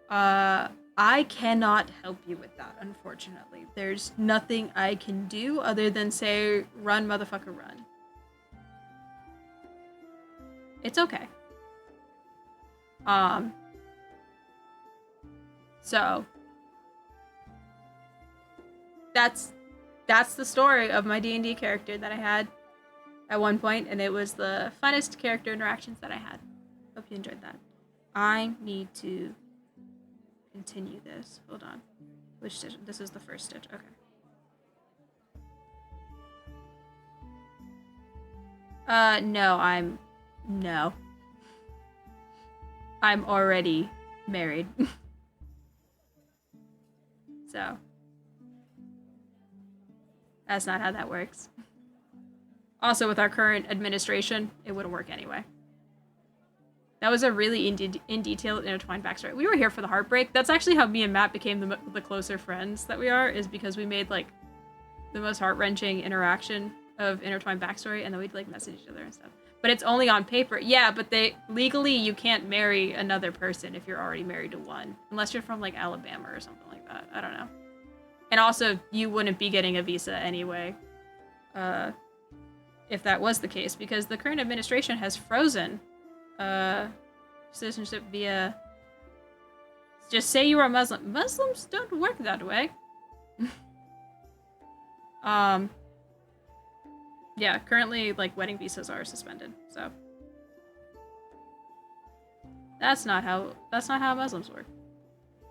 I cannot help you with that, unfortunately. There's nothing I can do other than say, run, motherfucker, run. It's okay. So that's the story of my D&D character that I had at one point, and it was the funnest character interactions that I had. Hope you enjoyed that. I need to continue this. Hold on. Which stitch? This is the first stitch. Okay. No. I'm already married. So that's not how that works. Also, with our current administration, it wouldn't work anyway. That was a really in detail intertwined backstory. We were here for the heartbreak. That's actually how me and Matt became the closer friends that we are, is because we made like the most heart-wrenching interaction of intertwined backstory, and then we'd like message each other and stuff. But it's only on paper. Yeah, but legally you can't marry another person if you're already married to one, unless you're from like Alabama or something like that. I don't know. And also, you wouldn't be getting a visa anyway, if that was the case, because the current administration has frozen citizenship via. Just say you are Muslim. Muslims don't work that way. Yeah, currently, like, wedding visas are suspended, so. That's not how Muslims work.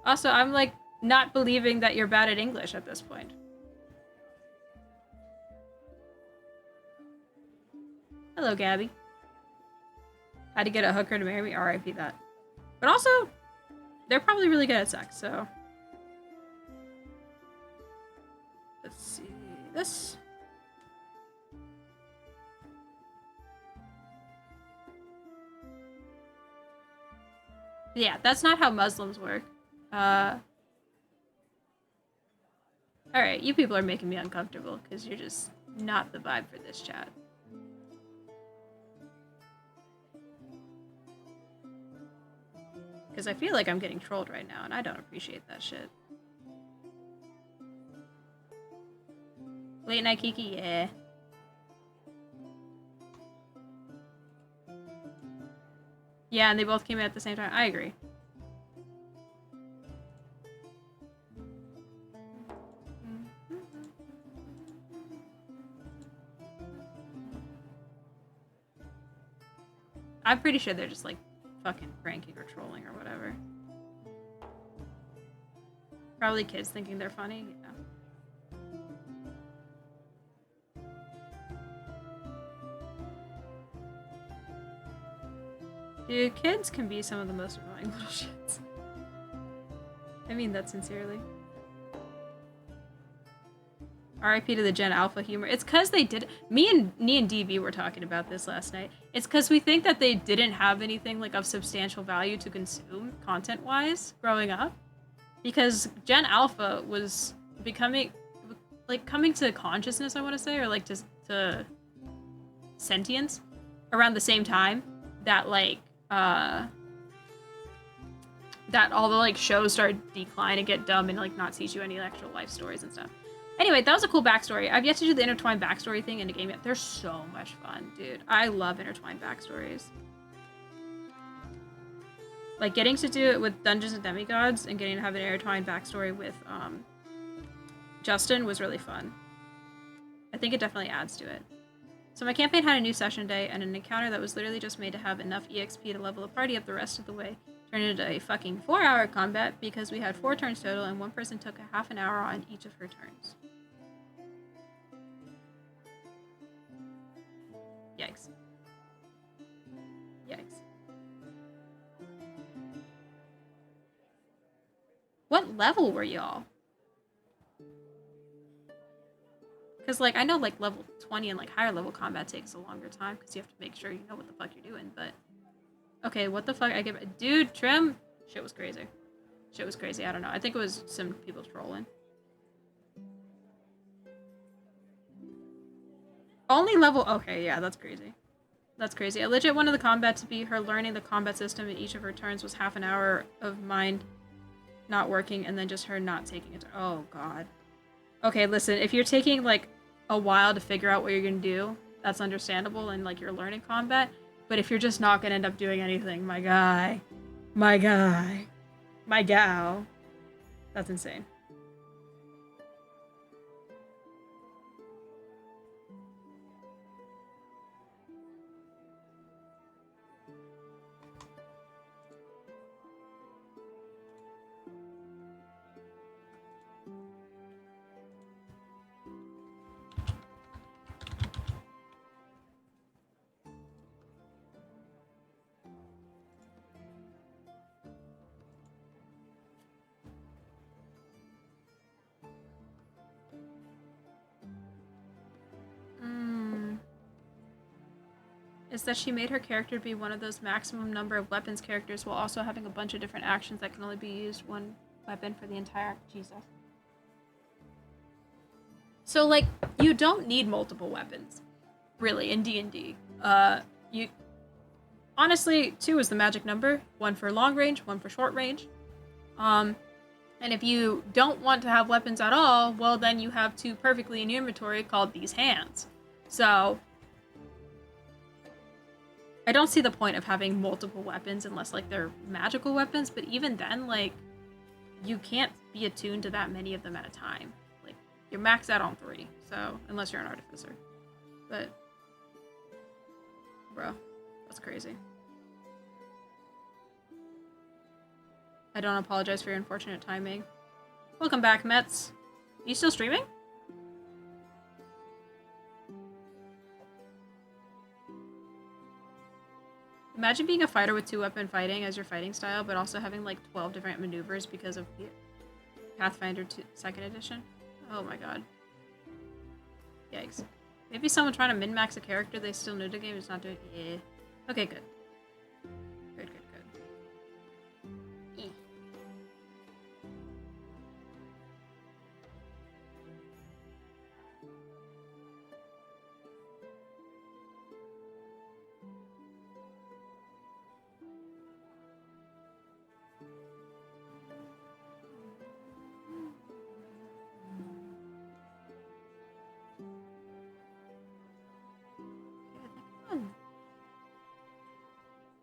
Also, I'm, like, not believing that you're bad at English at this point. Hello, Gabby. Had to get a hooker to marry me? RIP that. But also, they're probably really good at sex, so. Let's see this. Yeah, that's not how Muslims work. Alright, you people are making me uncomfortable because you're just not the vibe for this chat. Because I feel like I'm getting trolled right now and I don't appreciate that shit. Late night Kiki, yeah. Yeah, and they both came in at the same time. I agree. I'm pretty sure they're just like fucking pranking or trolling or whatever. Probably kids thinking they're funny. Yeah. Dude, kids can be some of the most annoying little shits. I mean that sincerely. RIP to the Gen Alpha humor. It's because they did. Me and DB were talking about this last night. It's because we think that they didn't have anything like of substantial value to consume content-wise growing up. Because Gen Alpha was becoming, like, coming to consciousness, I want to say, or like to sentience around the same time that like that all the like shows start decline and get dumb and like not teach you any actual life stories and stuff. Anyway, that was a cool backstory. I've yet to do the intertwined backstory thing in the game yet. They're so much fun, dude. I love intertwined backstories. Like getting to do it with Dungeons and Demigods and getting to have an intertwined backstory with Justin was really fun. I think it definitely adds to it. So my campaign had a new session day and an encounter that was literally just made to have enough EXP to level a party up the rest of the way. Turned into a fucking 4-hour combat because we had 4 turns total and one person took a half an hour on each of her turns. Yikes. Yikes. What level were y'all? Because, like, I know, like, level 20 and, like, higher level combat takes a longer time because you have to make sure you know what the fuck you're doing, but... Okay, what the fuck? I get... Dude, Trim! Shit was crazy. Shit was crazy. I don't know. I think it was some people trolling. Only level... Okay, yeah, that's crazy. That's crazy. I legit wanted the combat to be her learning the combat system in each of her turns was half an hour of mine not working and then just her not taking it. Oh, God. Okay, listen, if you're taking, like, a while to figure out what you're gonna do, that's understandable and, like, you're learning combat. But if you're just not gonna end up doing anything, my guy, my gal, that's insane. Is that she made her character be one of those maximum number of weapons characters while also having a bunch of different actions that can only be used one weapon for the entire... Jesus. So, like, you don't need multiple weapons, really, in D&D. You honestly, 2 is the magic number. 1 for long range, 1 for short range. And if you don't want to have weapons at all, well, then you have 2 perfectly in your inventory called these hands. So I don't see the point of having multiple weapons unless, like, they're magical weapons, but even then, like, you can't be attuned to that many of them at a time. Like, you're maxed out on 3, so, unless you're an artificer. But, bro, that's crazy. I don't apologize for your unfortunate timing. Welcome back, Mets. Are you still streaming? Imagine being a fighter with 2-weapon fighting as your fighting style, but also having like 12 different maneuvers because of the Pathfinder 2nd edition. Oh my god. Yikes. Maybe someone trying to min-max a character they still new to the game is not doing. Yeah. Okay, good. Good.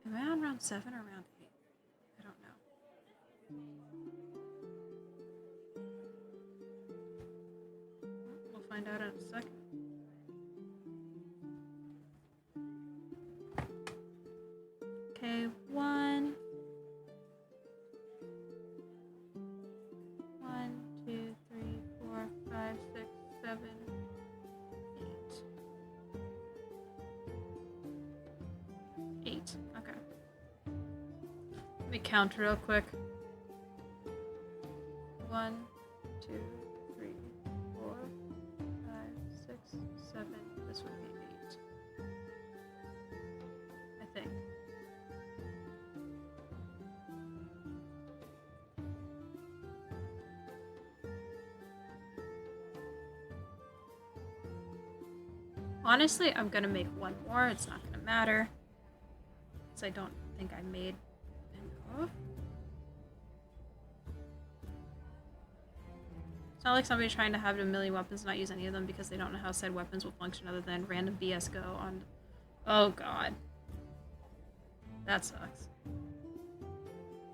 Am I on round 7 or round 8? I don't know. We'll find out in a second. Okay, 1. 1, 2, 3, 4, 5, 6, 7, 8. 8. Okay. Let me count real quick. 1, 2, 3, 4, 5, 6, 7. This would be 8. I think. Honestly, I'm gonna make 1 more. It's not gonna matter. Because I don't think I made enough. It's not like somebody trying to have a million weapons and not use any of them because they don't know how said weapons will function other than random BS go on. Oh god. That sucks.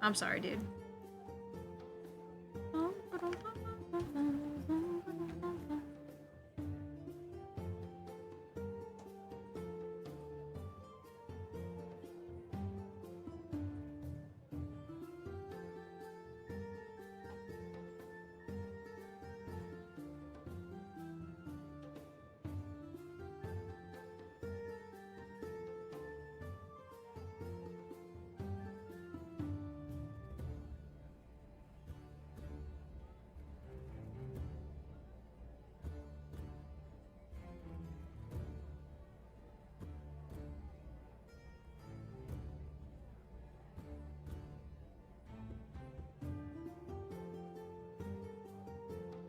I'm sorry, dude.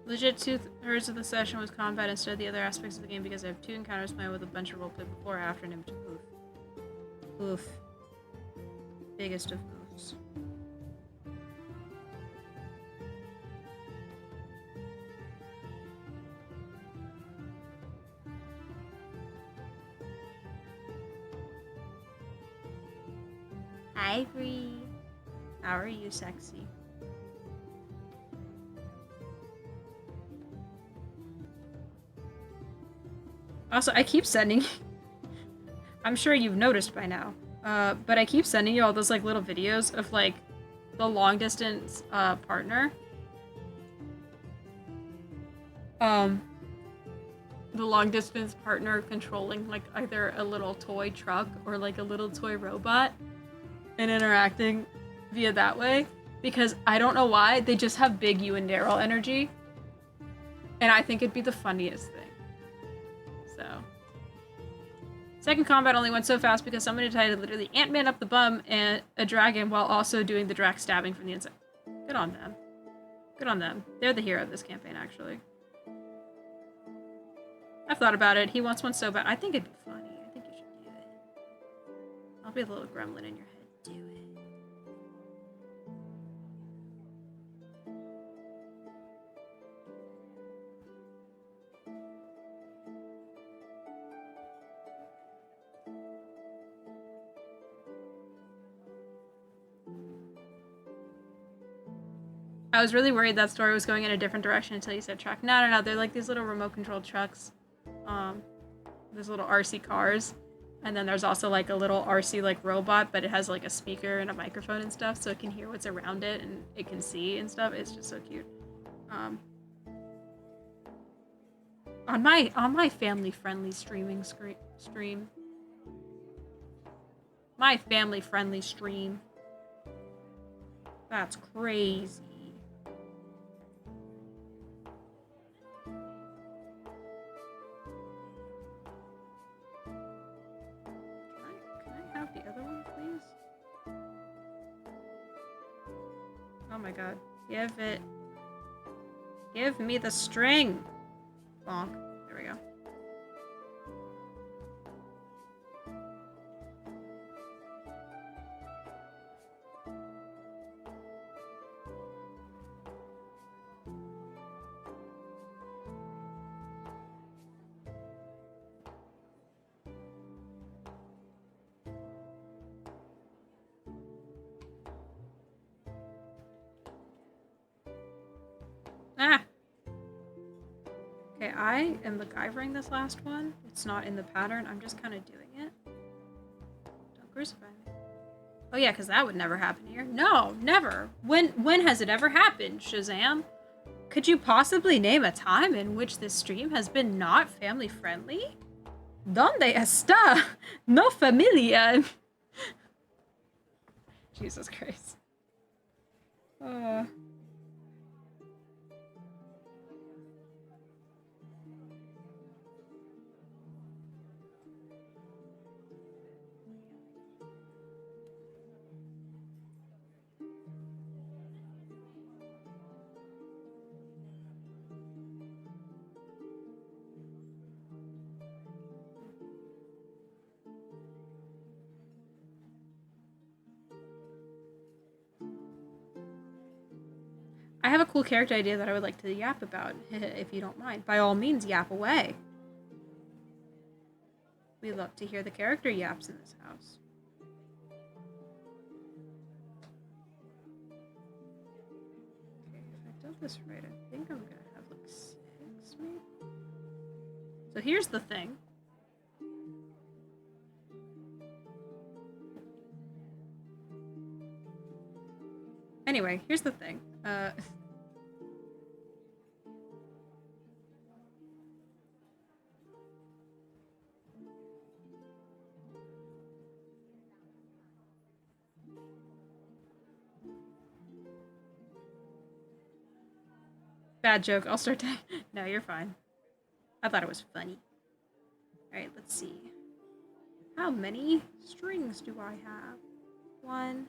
Legit 2/3 of the session was combat instead of the other aspects of the game because I have 2 encounters planned with a bunch of roleplay before, after, and in between. Oof. Oof. Biggest of oofs. Hi, Bree. How are you, sexy? Also, I keep sending... I'm sure you've noticed by now, but I keep sending you all those, like, little videos of, like, the long-distance, partner. The long-distance partner controlling, like, either a little toy truck or, like, a little toy robot and interacting via that way. Because I don't know why, they just have big you and Daryl energy. And I think it'd be the funniest thing. So, second combat only went so fast because somebody tried to literally Ant-Man up the bum and a dragon while also doing the Drac stabbing from the inside. Good on them. Good on them. They're the hero of this campaign, actually. I've thought about it. He wants one so bad. I think it'd be funny. I think you should do it. I'll be a little gremlin in your head. Do it. I was really worried that story was going in a different direction until you said truck. No, no, no. They're like these little remote-controlled trucks. There's little RC cars. And then there's also like a little RC like robot, but it has like a speaker and a microphone and stuff, so it can hear what's around it and it can see and stuff. It's just so cute. On my family-friendly stream. My family-friendly stream. That's crazy. Have the other one, please? Oh my god. Give me the string! Bonk. There we go. Ah! Okay, I am MacGyvering this last one. It's not in the pattern. I'm just kind of doing it. Don't crucify me. Oh yeah, because that would never happen here. No, never. When has it ever happened, Shazam? Could you possibly name a time in which this stream has been not family friendly? ¿Dónde está? No familia. Jesus Christ. I have a cool character idea that I would like to yap about, if you don't mind. By all means, yap away. We love to hear the character yaps in this house. Okay, if I've done this right, I think I'm gonna have like 6, maybe? So here's the thing. Anyway, here's the thing. Bad joke. I'll start to... No, you're fine. I thought it was funny. Alright, let's see. How many strings do I have? 1,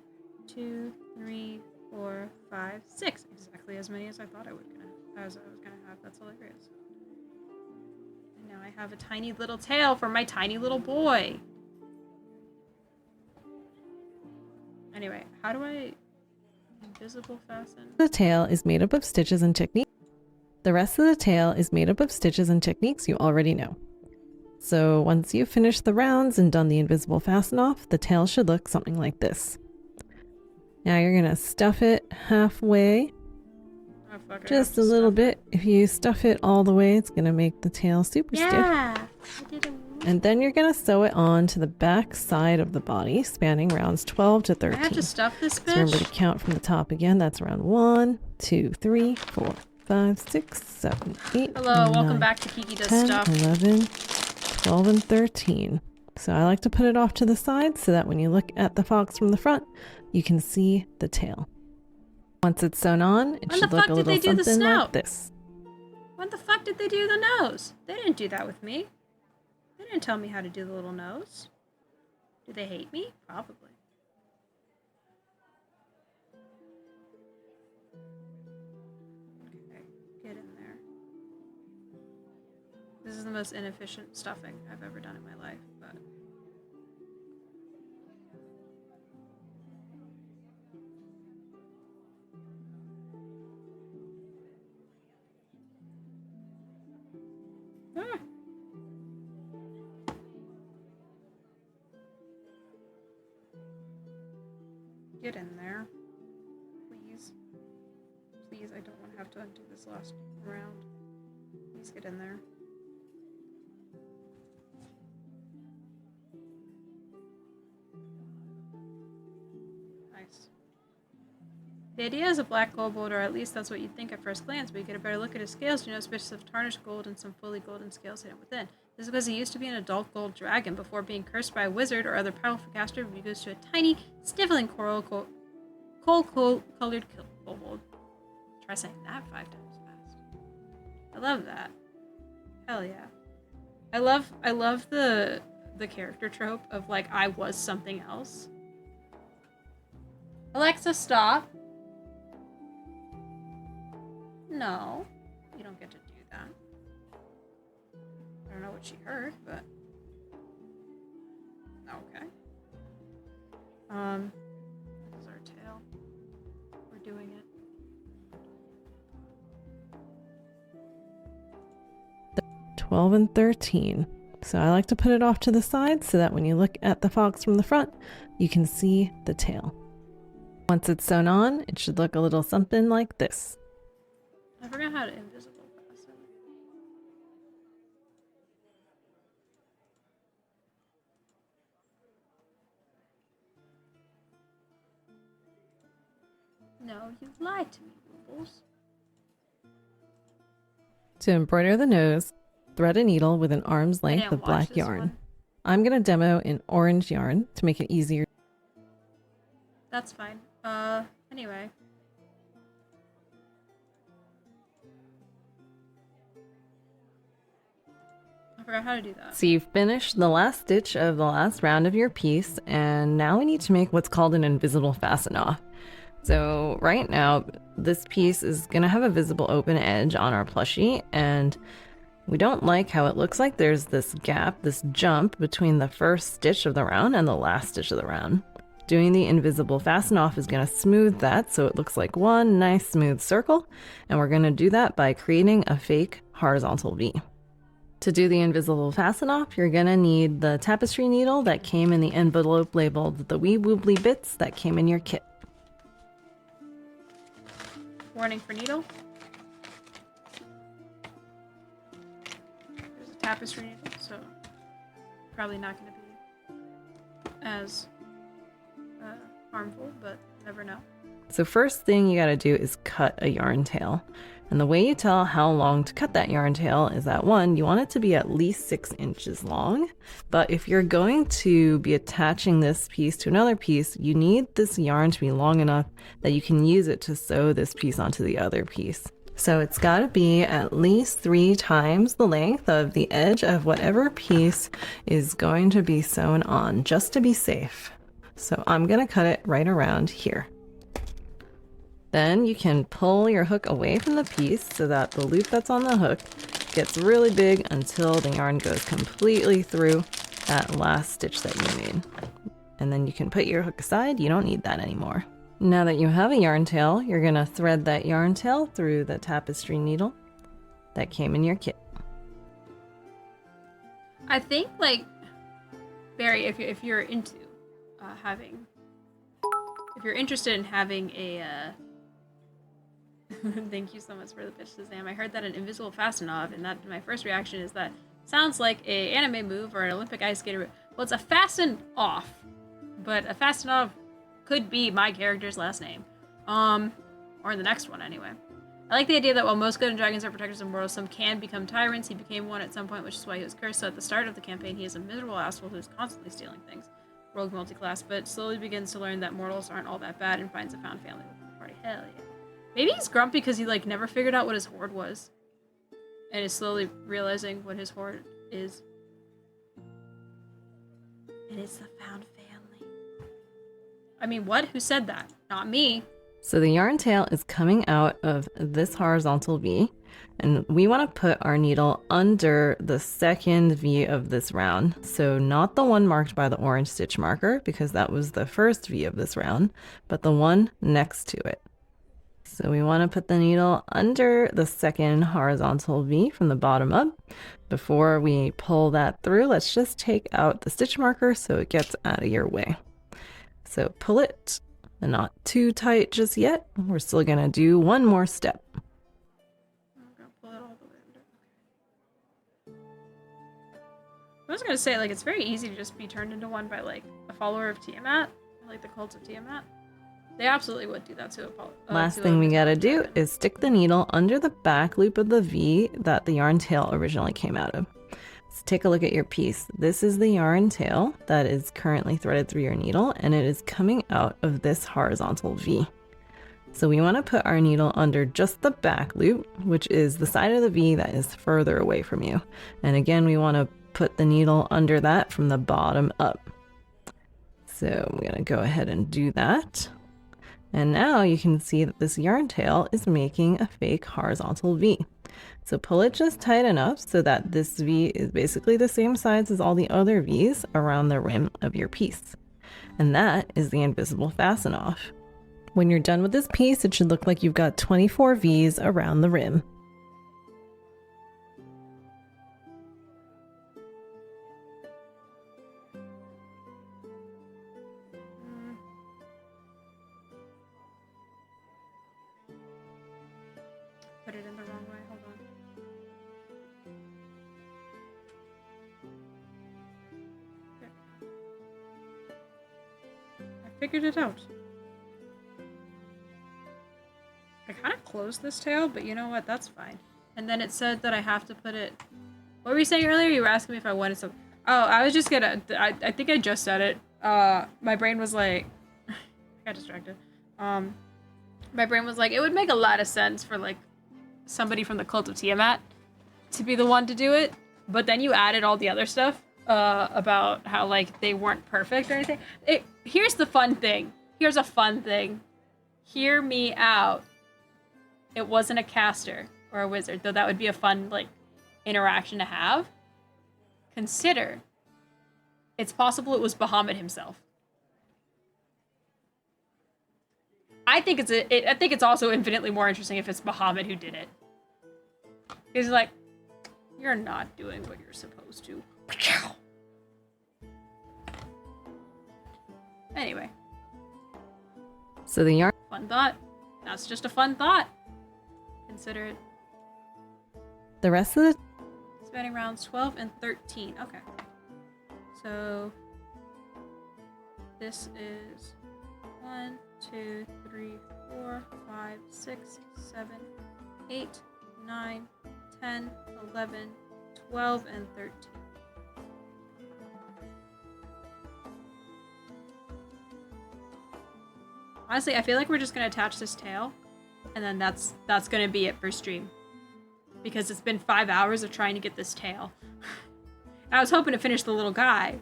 2, 3, 4, 5, 6. Exactly as many as I thought I was gonna have. That's hilarious. And now I have a tiny little tail for my tiny little boy. Anyway, how do I invisible fasten?
The tail is made up of stitches and techniques. The rest of the tail is made up of stitches and techniques you already know. So once you've finished the rounds and done the invisible fasten off, the tail should look something like this. Now you're gonna stuff it halfway,
Oh, fuck,
just a little bit. If you stuff it all the way, it's gonna make the tail super stiff.
Yeah, I did it.
And then you're gonna sew it on to the back side of the body, spanning rounds 12 to 13.
I have to stuff this bitch.
So remember to count from the top again. That's round 1, 2, 3, 4, 5, 6, 7, 8.
Hello,
9,
welcome back to Kiki Does
10,
Stuff.
11, 12, and 13. So I like to put it off to the side so that when you look at the fox from the front, you can see the tail. Once it's sewn on, it
When
should
the
look
fuck
a
did
little
they do the
something like
snout?
this.
When the fuck did they do the nose? They didn't do that with me. They didn't tell me how to do the little nose. Do they hate me? Probably. Okay, get in there. This is the most inefficient stuffing I've ever done in my life, but... Ah. Get in there. Please. Please, I don't want to have to undo this last round. Please get in there. Nice. The idea is a black gold bolt, or at least that's what you'd think at first glance, but you get a better look at his scales, you notice bits of tarnished gold and some fully golden scales hidden within. This is because he used to be an adult gold dragon before being cursed by a wizard or other powerful caster, he goes to a tiny, sniveling coal-colored kobold. Try saying that 5 times fast. I love that. Hell yeah. I love the character trope of like, I was something else. Alexa, stop. No, you don't get to do that. I don't know what she heard, but okay. This is our tail. We're doing it.
12 and 13. So I like to put it off to the side so that when you look at the fox from the front, you can see the tail. Once it's sewn on, it should look a little something like this.
I forgot how to invisible fasten. No, you lied to me, Bubbles.
To embroider the nose, thread a needle with an arm's length of black yarn.
One.
I'm going to demo in orange yarn to make it easier.
That's fine. Anyway. I forgot how to do that.
So you've finished the last stitch of the last round of your piece, and now we need to make what's called an invisible fasten off. So right now, this piece is going to have a visible open edge on our plushie, and we don't like how it looks like there's this gap, this jump between the first stitch of the round and the last stitch of the round. Doing the invisible fasten off is going to smooth that so it looks like one nice smooth circle, and we're going to do that by creating a fake horizontal V. To do the invisible fasten off, you're going to need the tapestry needle that came in the envelope labeled the wee woobly bits that came in your kit.
Warning for needle. There's a tapestry needle, so probably not going to be as harmful, but never know.
So first thing you got to do is cut a yarn tail. And the way you tell how long to cut that yarn tail is that one, you want it to be at least 6 inches long. But if you're going to be attaching this piece to another piece, you need this yarn to be long enough that you can use it to sew this piece onto the other piece. So it's got to be at least 3 times the length of the edge of whatever piece is going to be sewn on, just to be safe. So I'm going to cut it right around here. Then you can pull your hook away from the piece so that the loop that's on the hook gets really big until the yarn goes completely through that last stitch that you made. And then you can put your hook aside, you don't need that anymore. Now that you have a yarn tail, you're going to thread that yarn tail through the tapestry needle that came in your kit.
I think, like, Barry, if you're into if you're interested in having a, thank you so much for the pitch, Shazam. I heard that an invisible fasten off, and that my first reaction is that sounds like a anime move or an Olympic ice skater move. Well, it's a fasten off, but a fasten off could be my character's last name, or in the next one anyway. I like the idea that while most good and dragons are protectors of mortals, some can become tyrants. He became one at some point, which is why he was cursed. So at the start of the campaign, he is a miserable asshole who is constantly stealing things. Rogue multi-class, but slowly begins to learn that mortals aren't all that bad and finds a found family with the party. Hell yeah. Maybe he's grumpy because he like never figured out what his hoard was. And is slowly realizing what his hoard is. And it's the found family. I mean, what? Who said that? Not me.
So the yarn tail is coming out of this horizontal V, And we want to put our needle under the second V of this round. So not the one marked by the orange stitch marker, because that was the first V of this round, but the one next to it. So we want to put the needle under the second horizontal V from the bottom up. Before we pull that through, let's just take out the stitch marker so it gets out of your way. So pull it, and not too tight just yet. We're still going to do one more step.
I'm gonna pull it all the way under. I was gonna say, like, it's very easy to just be turned into one by, like, a follower of Tiamat, like the cult of Tiamat. They absolutely would do that to a
Last thing we gotta do is stick the needle under the back loop of the V that the yarn tail originally came out of. So take a look at your piece. This is the yarn tail that is currently threaded through your needle, and it is coming out of this horizontal V. So we want to put our needle under just the back loop, which is the side of the V that is further away from you. And again, we want to put the needle under that from the bottom up. So I'm going to go ahead and do that. And now you can see that this yarn tail is making a fake horizontal V. So pull it just tight enough so that this V is basically the same size as all the other V's around the rim of your piece. And that is the invisible fasten off. When you're done with this piece, it should look like you've got 24 V's around the rim.
Put it in the wrong way. Hold on. There. I figured it out. I kind of closed this tail, but you know what? That's fine. And then it said that I have to put it... What were you saying earlier? You were asking me if I wanted some... Oh, I was just gonna... I think I just said it. My brain was like... I got distracted. My brain was like, it would make a lot of sense for, like, somebody from the cult of Tiamat to be the one to do it, but then you added all the other stuff about how, like, they weren't perfect or anything. Here's the fun thing. Here's a fun thing. Hear me out. It wasn't a caster or a wizard, though that would be a fun, like, interaction to have. Consider it's possible it was Bahamut himself. I think it's also infinitely more interesting if it's Bahamut who did it. He's like, you're not doing what you're supposed to. Anyway.
So the yarn...
Fun thought. That's just a fun thought. Consider it.
The rest of the...
Spanning rounds 12 and 13. Okay. So... This is... 1, 2, 3, 4, 5, 6, 7, 8, 9, 10, 11, 12, and 13. Honestly, I feel like we're just gonna attach this tail, and then that's gonna be it for stream. Because it's been 5 hours of trying to get this tail. I was hoping to finish the little guy.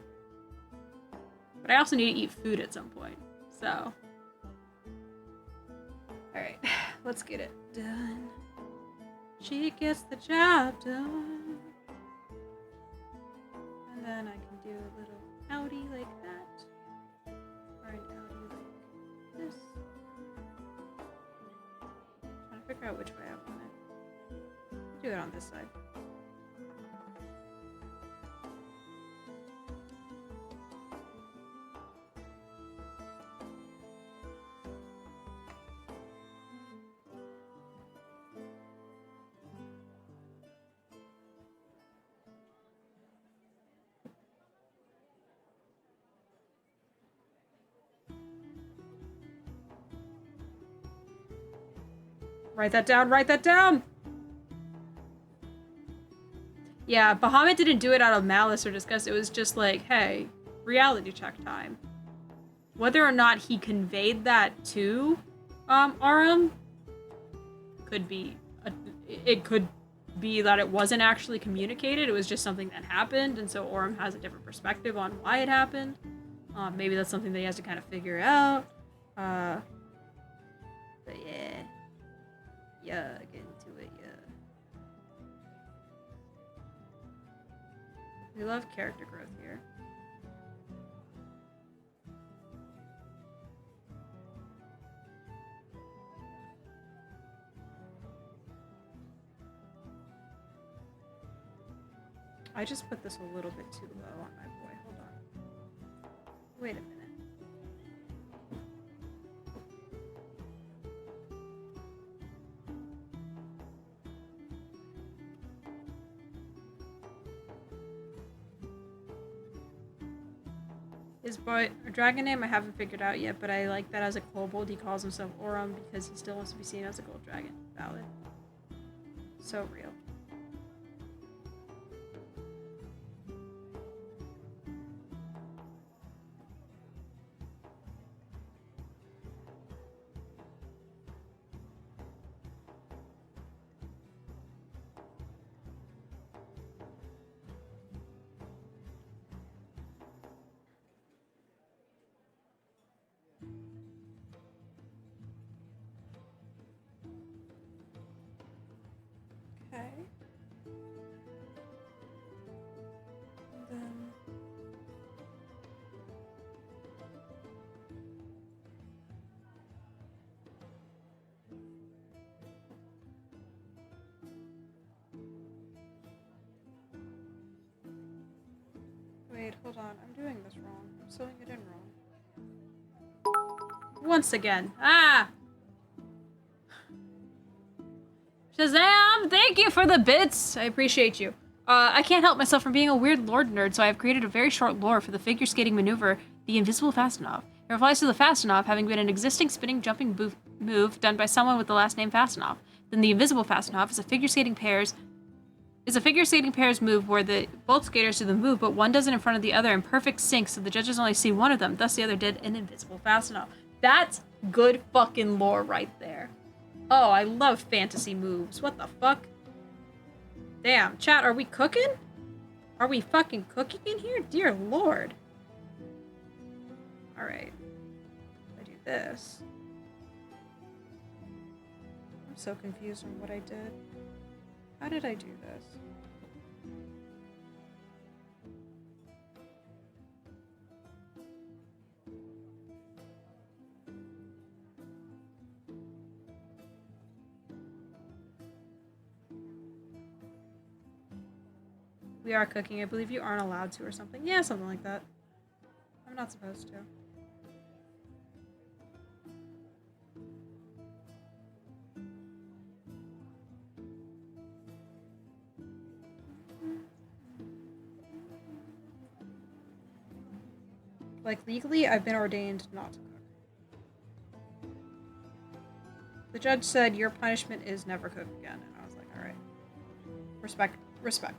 But I also need to eat food at some point. So, alright, let's get it done. She gets the job done. And then I can do a little outie like that. Or an outie like this. Trying to figure out which way I want it. Do it on this side. Write that down, write that down! Yeah, Bahamut didn't do it out of malice or disgust. It was just like, hey, reality check time. Whether or not he conveyed that to Aram could be... it could be that it wasn't actually communicated. It was just something that happened, and so Aram has a different perspective on why it happened. Maybe that's something that he has to kind of figure out. But yeah. Yeah, get into it, yeah. We love character growth here. I just put this a little bit too low on my boy. Hold on. Wait a minute. His boy, dragon name I haven't figured out yet, but I like that as a kobold he calls himself Orum because he still wants to be seen as a gold dragon. Valid. So real. Okay. And then wait, hold on. I'm doing this wrong. I'm sewing it in wrong. Once again. Ah! Shazam! Thank you for the bits! I appreciate you. I can't help myself from being a weird lord nerd, so I have created a very short lore for the figure skating maneuver, the Invisible Fastenov. It refers to the Fastenov having been an existing spinning jumping move done by someone with the last name Fastenov. Then the Invisible Fastenov is a figure skating pairs move where both skaters do the move, but one does it in front of the other in perfect sync, so the judges only see one of them, thus the other did an Invisible Fastenov. That's good fucking lore right there. Oh, I love fantasy moves. What the fuck? Damn, chat, are we cooking? Are we fucking cooking in here? Dear lord. Alright. I do this. I'm so confused on what I did. How did I do this? We are cooking. I believe you aren't allowed to or something. Yeah, something like that. I'm not supposed to. Like, legally, I've been ordained not to cook. The judge said, your punishment is never cook again. And I was like, alright. Respect. Respect.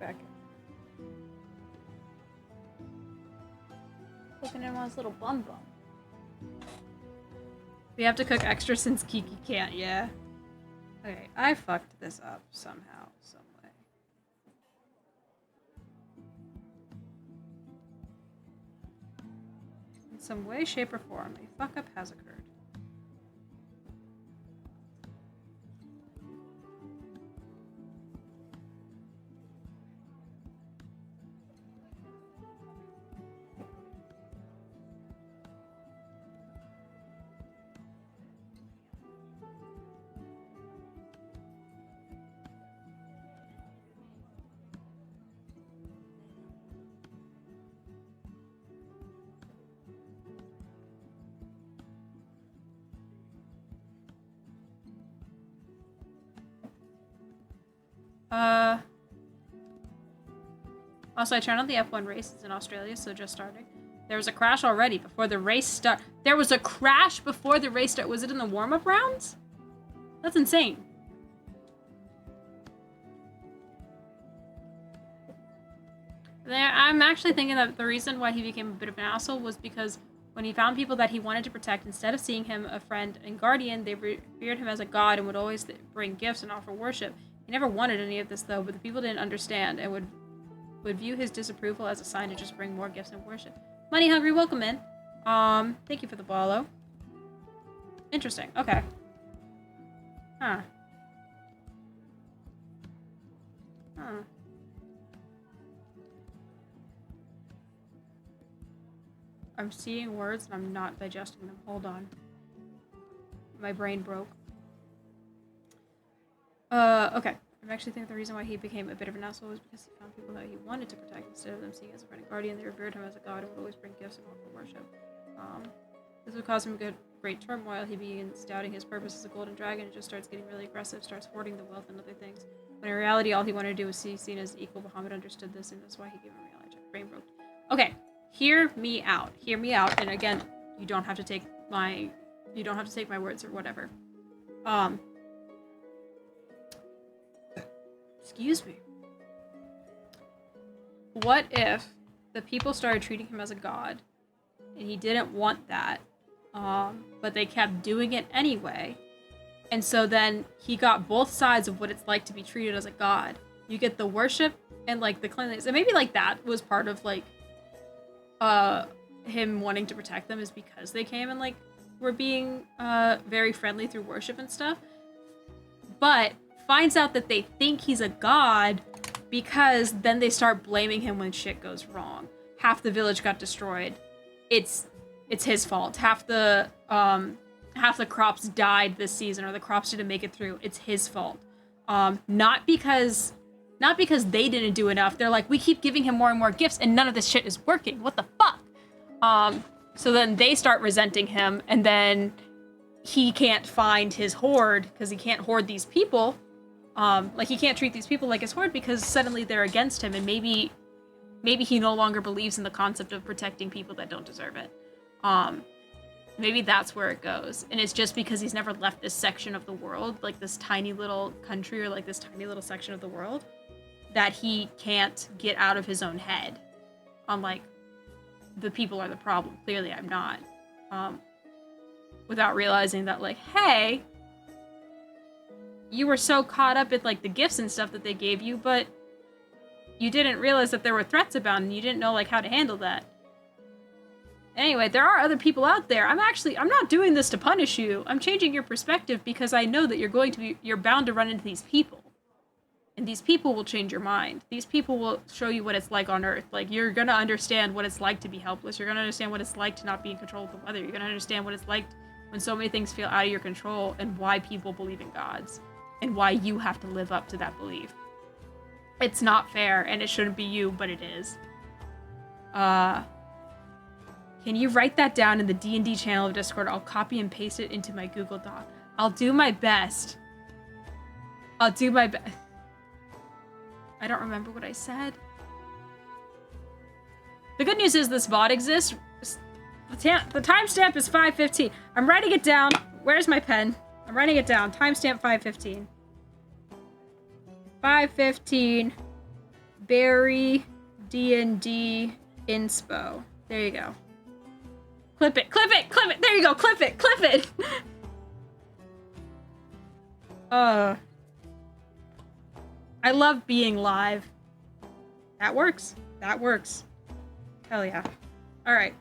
Back. Cooking in one's little bum bum. We have to cook extra since Kiki can't, yeah. Okay, I fucked this up somehow, some way. In some way, shape, or form, a fuck up has occurred. Also, I turned on the F1 races in Australia, so just starting. There was a crash already before the race start. There was a crash before the race start. Was it in the warm-up rounds? That's insane. I'm actually thinking that the reason why he became a bit of an asshole was because when he found people that he wanted to protect, instead of seeing him a friend and guardian, they revered him as a god and would always bring gifts and offer worship. He never wanted any of this, though, but the people didn't understand and would view his disapproval as a sign to just bring more gifts and worship. Money Hungry, welcome in. Thank you for the follow. Interesting. Okay. Huh. I'm seeing words and I'm not digesting them. Hold on. My brain broke. Okay. I'm actually thinking the reason why he became a bit of an asshole was because he found people that he wanted to protect instead of them seeing as a friend and guardian. They revered him as a god and would always bring gifts and offer worship. This would cause him great turmoil. He begins doubting his purpose as a golden dragon and just starts getting really aggressive, starts hoarding the wealth and other things. When in reality, all he wanted to do was be seen as equal. Muhammad understood this, and that's why he gave him reality. Brain broke. Okay, hear me out. Hear me out. And again, you don't have to take my words or whatever. Excuse me. What if the people started treating him as a god, and he didn't want that, but they kept doing it anyway, and so then he got both sides of what it's like to be treated as a god. You get the worship and like the cleanliness, and maybe like that was part of like him wanting to protect them, is because they came and like were being very friendly through worship and stuff, but finds out that they think he's a god because then they start blaming him when shit goes wrong. Half the village got destroyed. It's his fault. Half the crops died this season, or the crops didn't make it through. It's his fault. Not because they didn't do enough. They're like, we keep giving him more and more gifts and none of this shit is working. What the fuck? So then they start resenting him, and then he can't find his horde because he can't hoard these people. Like he can't treat these people like his horde because suddenly they're against him, and maybe he no longer believes in the concept of protecting people that don't deserve it. Maybe that's where it goes. And it's just because he's never left this section of the world, like this tiny little country or like this tiny little section of the world, that he can't get out of his own head. On like, the people are the problem. Clearly I'm not. Without realizing that like, hey, you were so caught up in like the gifts and stuff that they gave you, but you didn't realize that there were threats about and you didn't know like how to handle that. Anyway, there are other people out there. I'm not doing this to punish you. I'm changing your perspective because I know that you're bound to run into these people. And these people will change your mind. These people will show you what it's like on Earth. Like, you're gonna understand what it's like to be helpless. You're gonna understand what it's like to not be in control of the weather. You're gonna understand what it's like when so many things feel out of your control, and why people believe in gods. And why you have to live up to that belief. It's not fair, and it shouldn't be you, but it is. Can you write that down in the D&D channel of Discord? I'll copy and paste it into my Google Doc. I'll do my best. I don't remember what I said. The good news is this VOD exists. The timestamp is 5:15. I'm writing it down. Where's my pen? I'm writing it down. Timestamp 5:15. 5:15. Barry D&D inspo. There you go. Clip it. Clip it. Clip it. There you go. Clip it. Clip it. I love being live. That works. That works. Hell yeah. All right.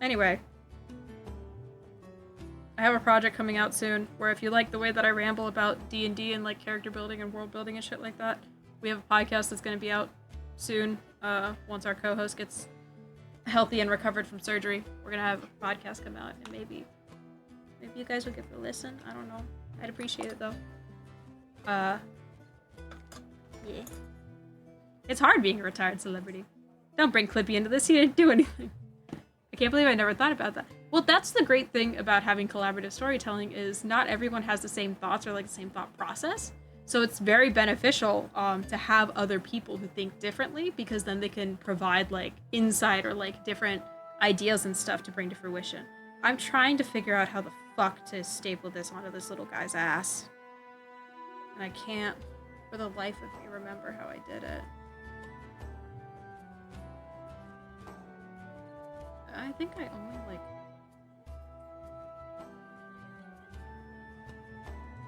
Anyway. I have a project coming out soon where if you like the way that I ramble about D&D and like character building and world building and shit like that, we have a podcast that's going to be out soon. Once our co-host gets healthy and recovered from surgery, we're going to have a podcast come out, and maybe you guys will give it a listen. I don't know. I'd appreciate it though. Yeah. It's hard being a retired celebrity. Don't bring Clippy into this. He didn't do anything. I can't believe I never thought about that. Well, that's the great thing about having collaborative storytelling is not everyone has the same thoughts or like the same thought process. So it's very beneficial to have other people who think differently, because then they can provide like insight or like different ideas and stuff to bring to fruition. I'm trying to figure out how the fuck to staple this onto this little guy's ass. And I can't, for the life of me, remember how I did it. I think I only like...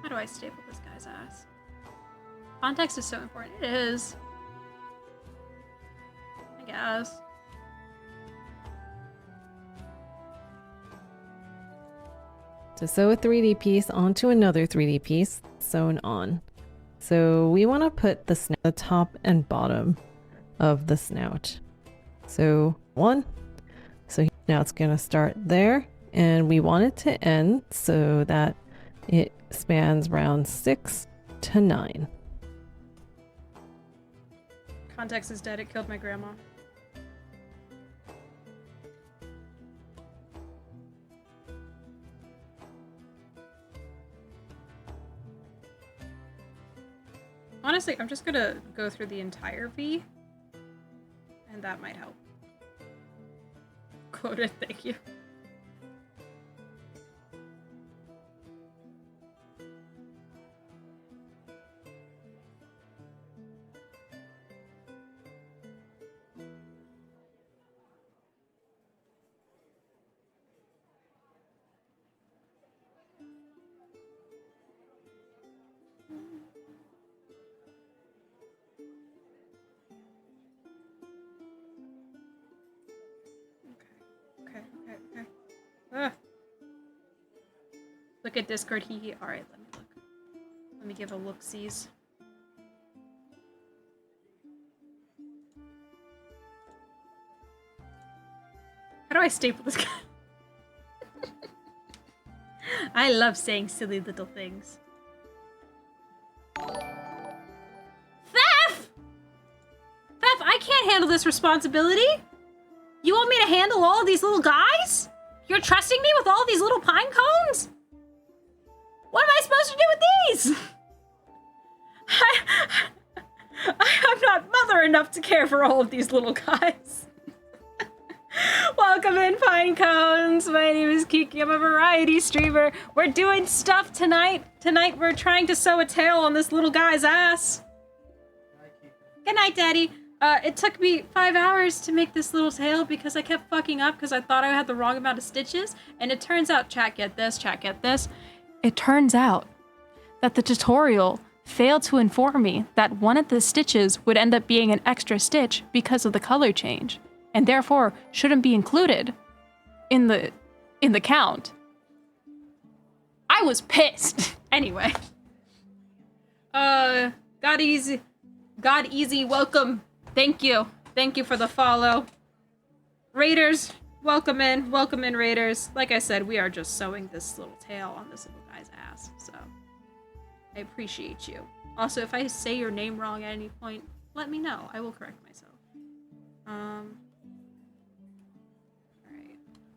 How do I staple this guy's ass? Context is so important. It is. I guess.
To sew a 3D piece onto another 3D piece, sewn on. So we want to put the top and bottom of the snout. So one. So now it's going to start there, and we want it to end so that it spans round 6 to 9.
Context is dead. It killed my grandma. Honestly, I'm just gonna go through the entire V, and that might help. Quoted, thank you. Okay. Ah. Look at Discord, hee hee. Alright, let me look. Let me give a look-sees. How do I staple this guy? I love saying silly little things. Thef! Thef, I can't handle this responsibility! You want me to handle all of these little guys? You're trusting me with all these little pine cones? What am I supposed to do with these? I'm not mother enough to care for all of these little guys. Welcome in, Pine Cones. My name is Kiki. I'm a variety streamer. We're doing stuff tonight. Tonight we're trying to sew a tail on this little guy's ass. Good night, Daddy. It took me 5 hours to make this little tail because I kept fucking up because I thought I had the wrong amount of stitches. And it turns out, chat get this. It turns out that the tutorial failed to inform me that one of the stitches would end up being an extra stitch because of the color change, and therefore shouldn't be included in the count. I was pissed. Anyway. God easy, welcome. Thank you for the follow. Raiders, welcome in, Raiders. Like I said, we are just sewing this little tail on this little guy's ass, so I appreciate you. Also, if I say your name wrong at any point, let me know. I will correct myself. Alright.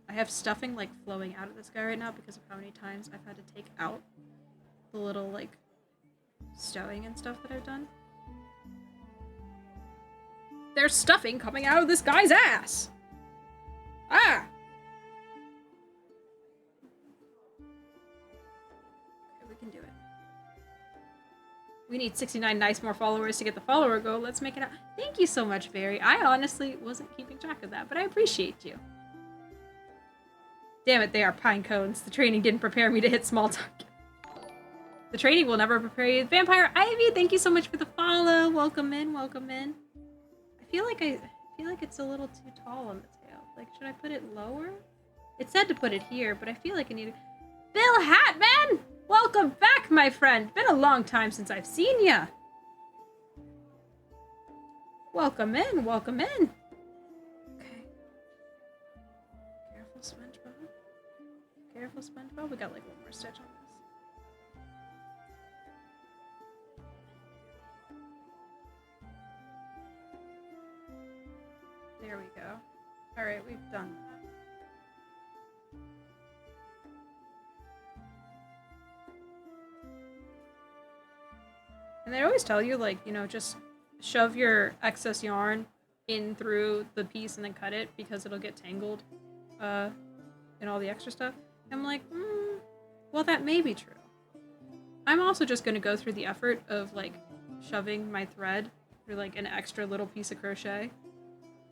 I have stuffing like flowing out of this guy right now because of how many times I've had to take out the little like stowing and stuff that I've done. There's stuffing coming out of this guy's ass! Ah! Okay, we can do it. We need 69 nice more followers to get the follower goal. Let's make it out. Thank you so much, Barry. I honestly wasn't keeping track of that, but I appreciate you. Damn it, they are pine cones. The training didn't prepare me to hit small target. The training will never prepare you. Vampire Ivy, thank you so much for the follow. Welcome in, welcome in. I feel like it's a little too tall on the tail. Like, should I put it lower? It said to put it here, but I feel like I need to... Bill Hatman! Welcome back, my friend. Been a long time since I've seen ya. Welcome in, welcome in. Okay. Careful, SpongeBob. Careful, SpongeBob. We got like one more stitch on this. There we go. Alright, we've done that. And they always tell you, like, you know, just shove your excess yarn in through the piece and then cut it because it'll get tangled in all the extra stuff. I'm like, well, that may be true. I'm also just going to go through the effort of, like, shoving my thread through, like, an extra little piece of crochet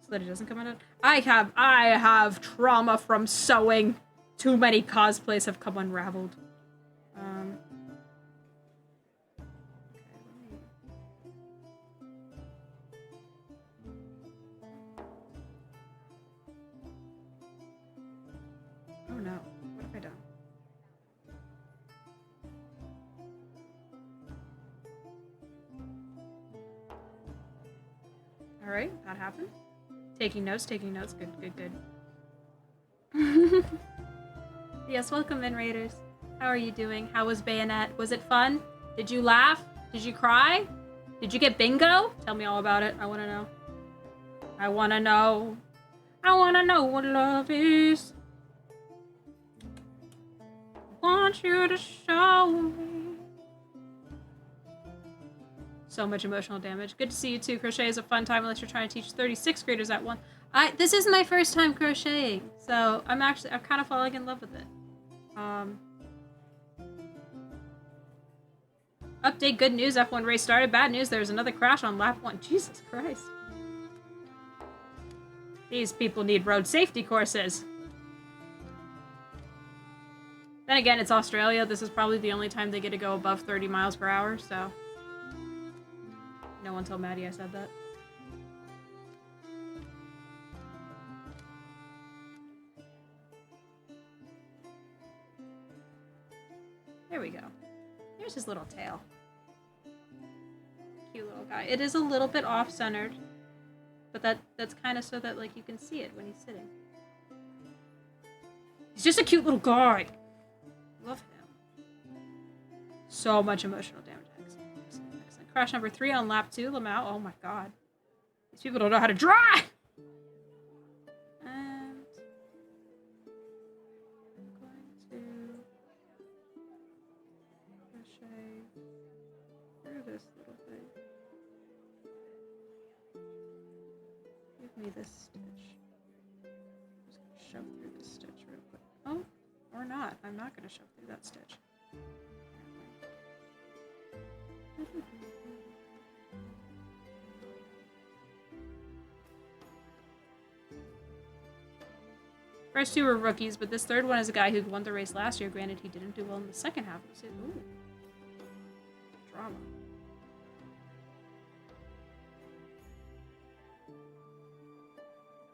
so that it doesn't come out. I have trauma from sewing. Too many cosplays have come unraveled. Oh no, what have I done? Alright, that happened. Taking notes, good, good. Yes, welcome in, Raiders. How are you doing? How was Bayonet? Was it fun? Did you laugh? Did you cry? Did you get bingo? Tell me all about it. I wanna know. I wanna know. I wanna know what love is. Want you to show me. So much emotional damage. Good to see you too. Crochet is a fun time unless you're trying to teach 36 graders at once. This is my first time crocheting, so I'm kind of falling in love with it. Update, good news, F1 race started. Bad news, there's another crash on lap 1. Jesus Christ. These people need road safety courses. Then again, it's Australia. This is probably the only time they get to go above 30 miles per hour, so... No one told Maddie I said that. There we go. Here's his little tail. Cute little guy. It is a little bit off-centered, but that's kind of so that, like, you can see it when he's sitting. He's just a cute little guy. Love him. So much emotional damage. Excellent. Crash number 3 on lap 2, Lamau. Oh my god. These people don't know how to drive! And I'm going to crochet through this little thing. Give me this stitch. I'm just going to shove through this stitch real quick. Oh, or not. I'm not going to shove through that stitch. First 2 were rookies, but this third one is a guy who won the race last year. Granted, he didn't do well in the second half of the season. Ooh. Drama.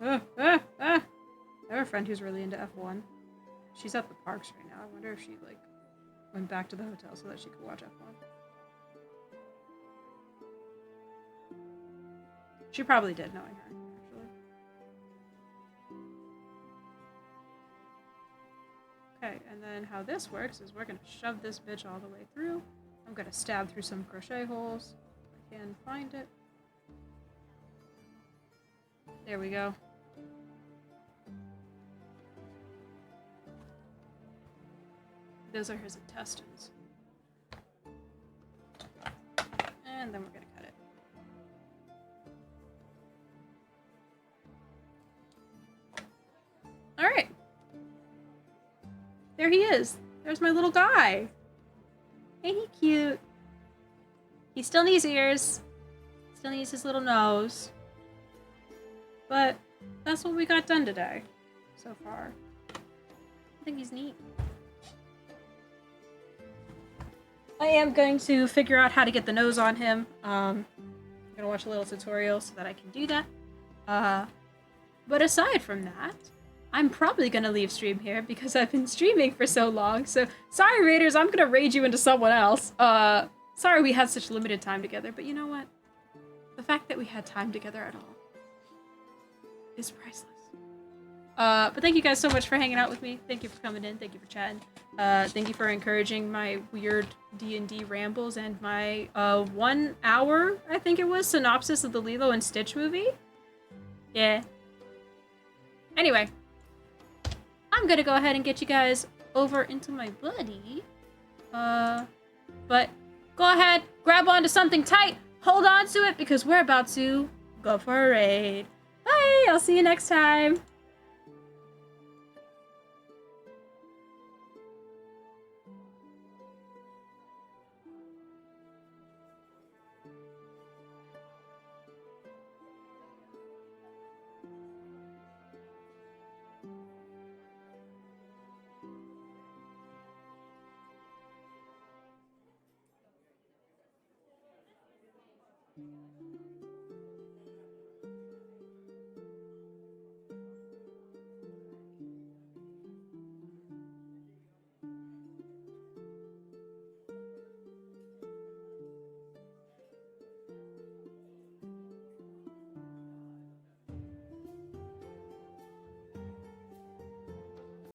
I have a friend who's really into F1. She's at the parks right now. I wonder if she, like, went back to the hotel so that she could watch F1. She probably did, knowing her, actually. Okay, and then how this works is we're going to shove this bitch all the way through. I'm going to stab through some crochet holes if I can find it. There we go. Those are his intestines. And then we're going to cut it. Alright. There he is. There's my little guy. Ain't he cute? He still needs ears. Still needs his little nose. But that's what we got done today. So far. I think he's neat. I am going to figure out how to get the nose on him. I'm gonna watch a little tutorial so that I can do that. But aside from that, I'm probably gonna leave stream here because I've been streaming for so long. So sorry, Raiders, I'm gonna raid you into someone else. Sorry we had such limited time together, but you know what? The fact that we had time together at all is priceless. But thank you guys so much for hanging out with me. Thank you for coming in. Thank you for chatting. Thank you for encouraging my weird D&D rambles and my 1 hour, I think it was, synopsis of the Lilo and Stitch movie. Yeah. Anyway, I'm gonna go ahead and get you guys over into my buddy. But go ahead, grab onto something tight, hold on to it because we're about to go for a raid. Bye! I'll see you next time.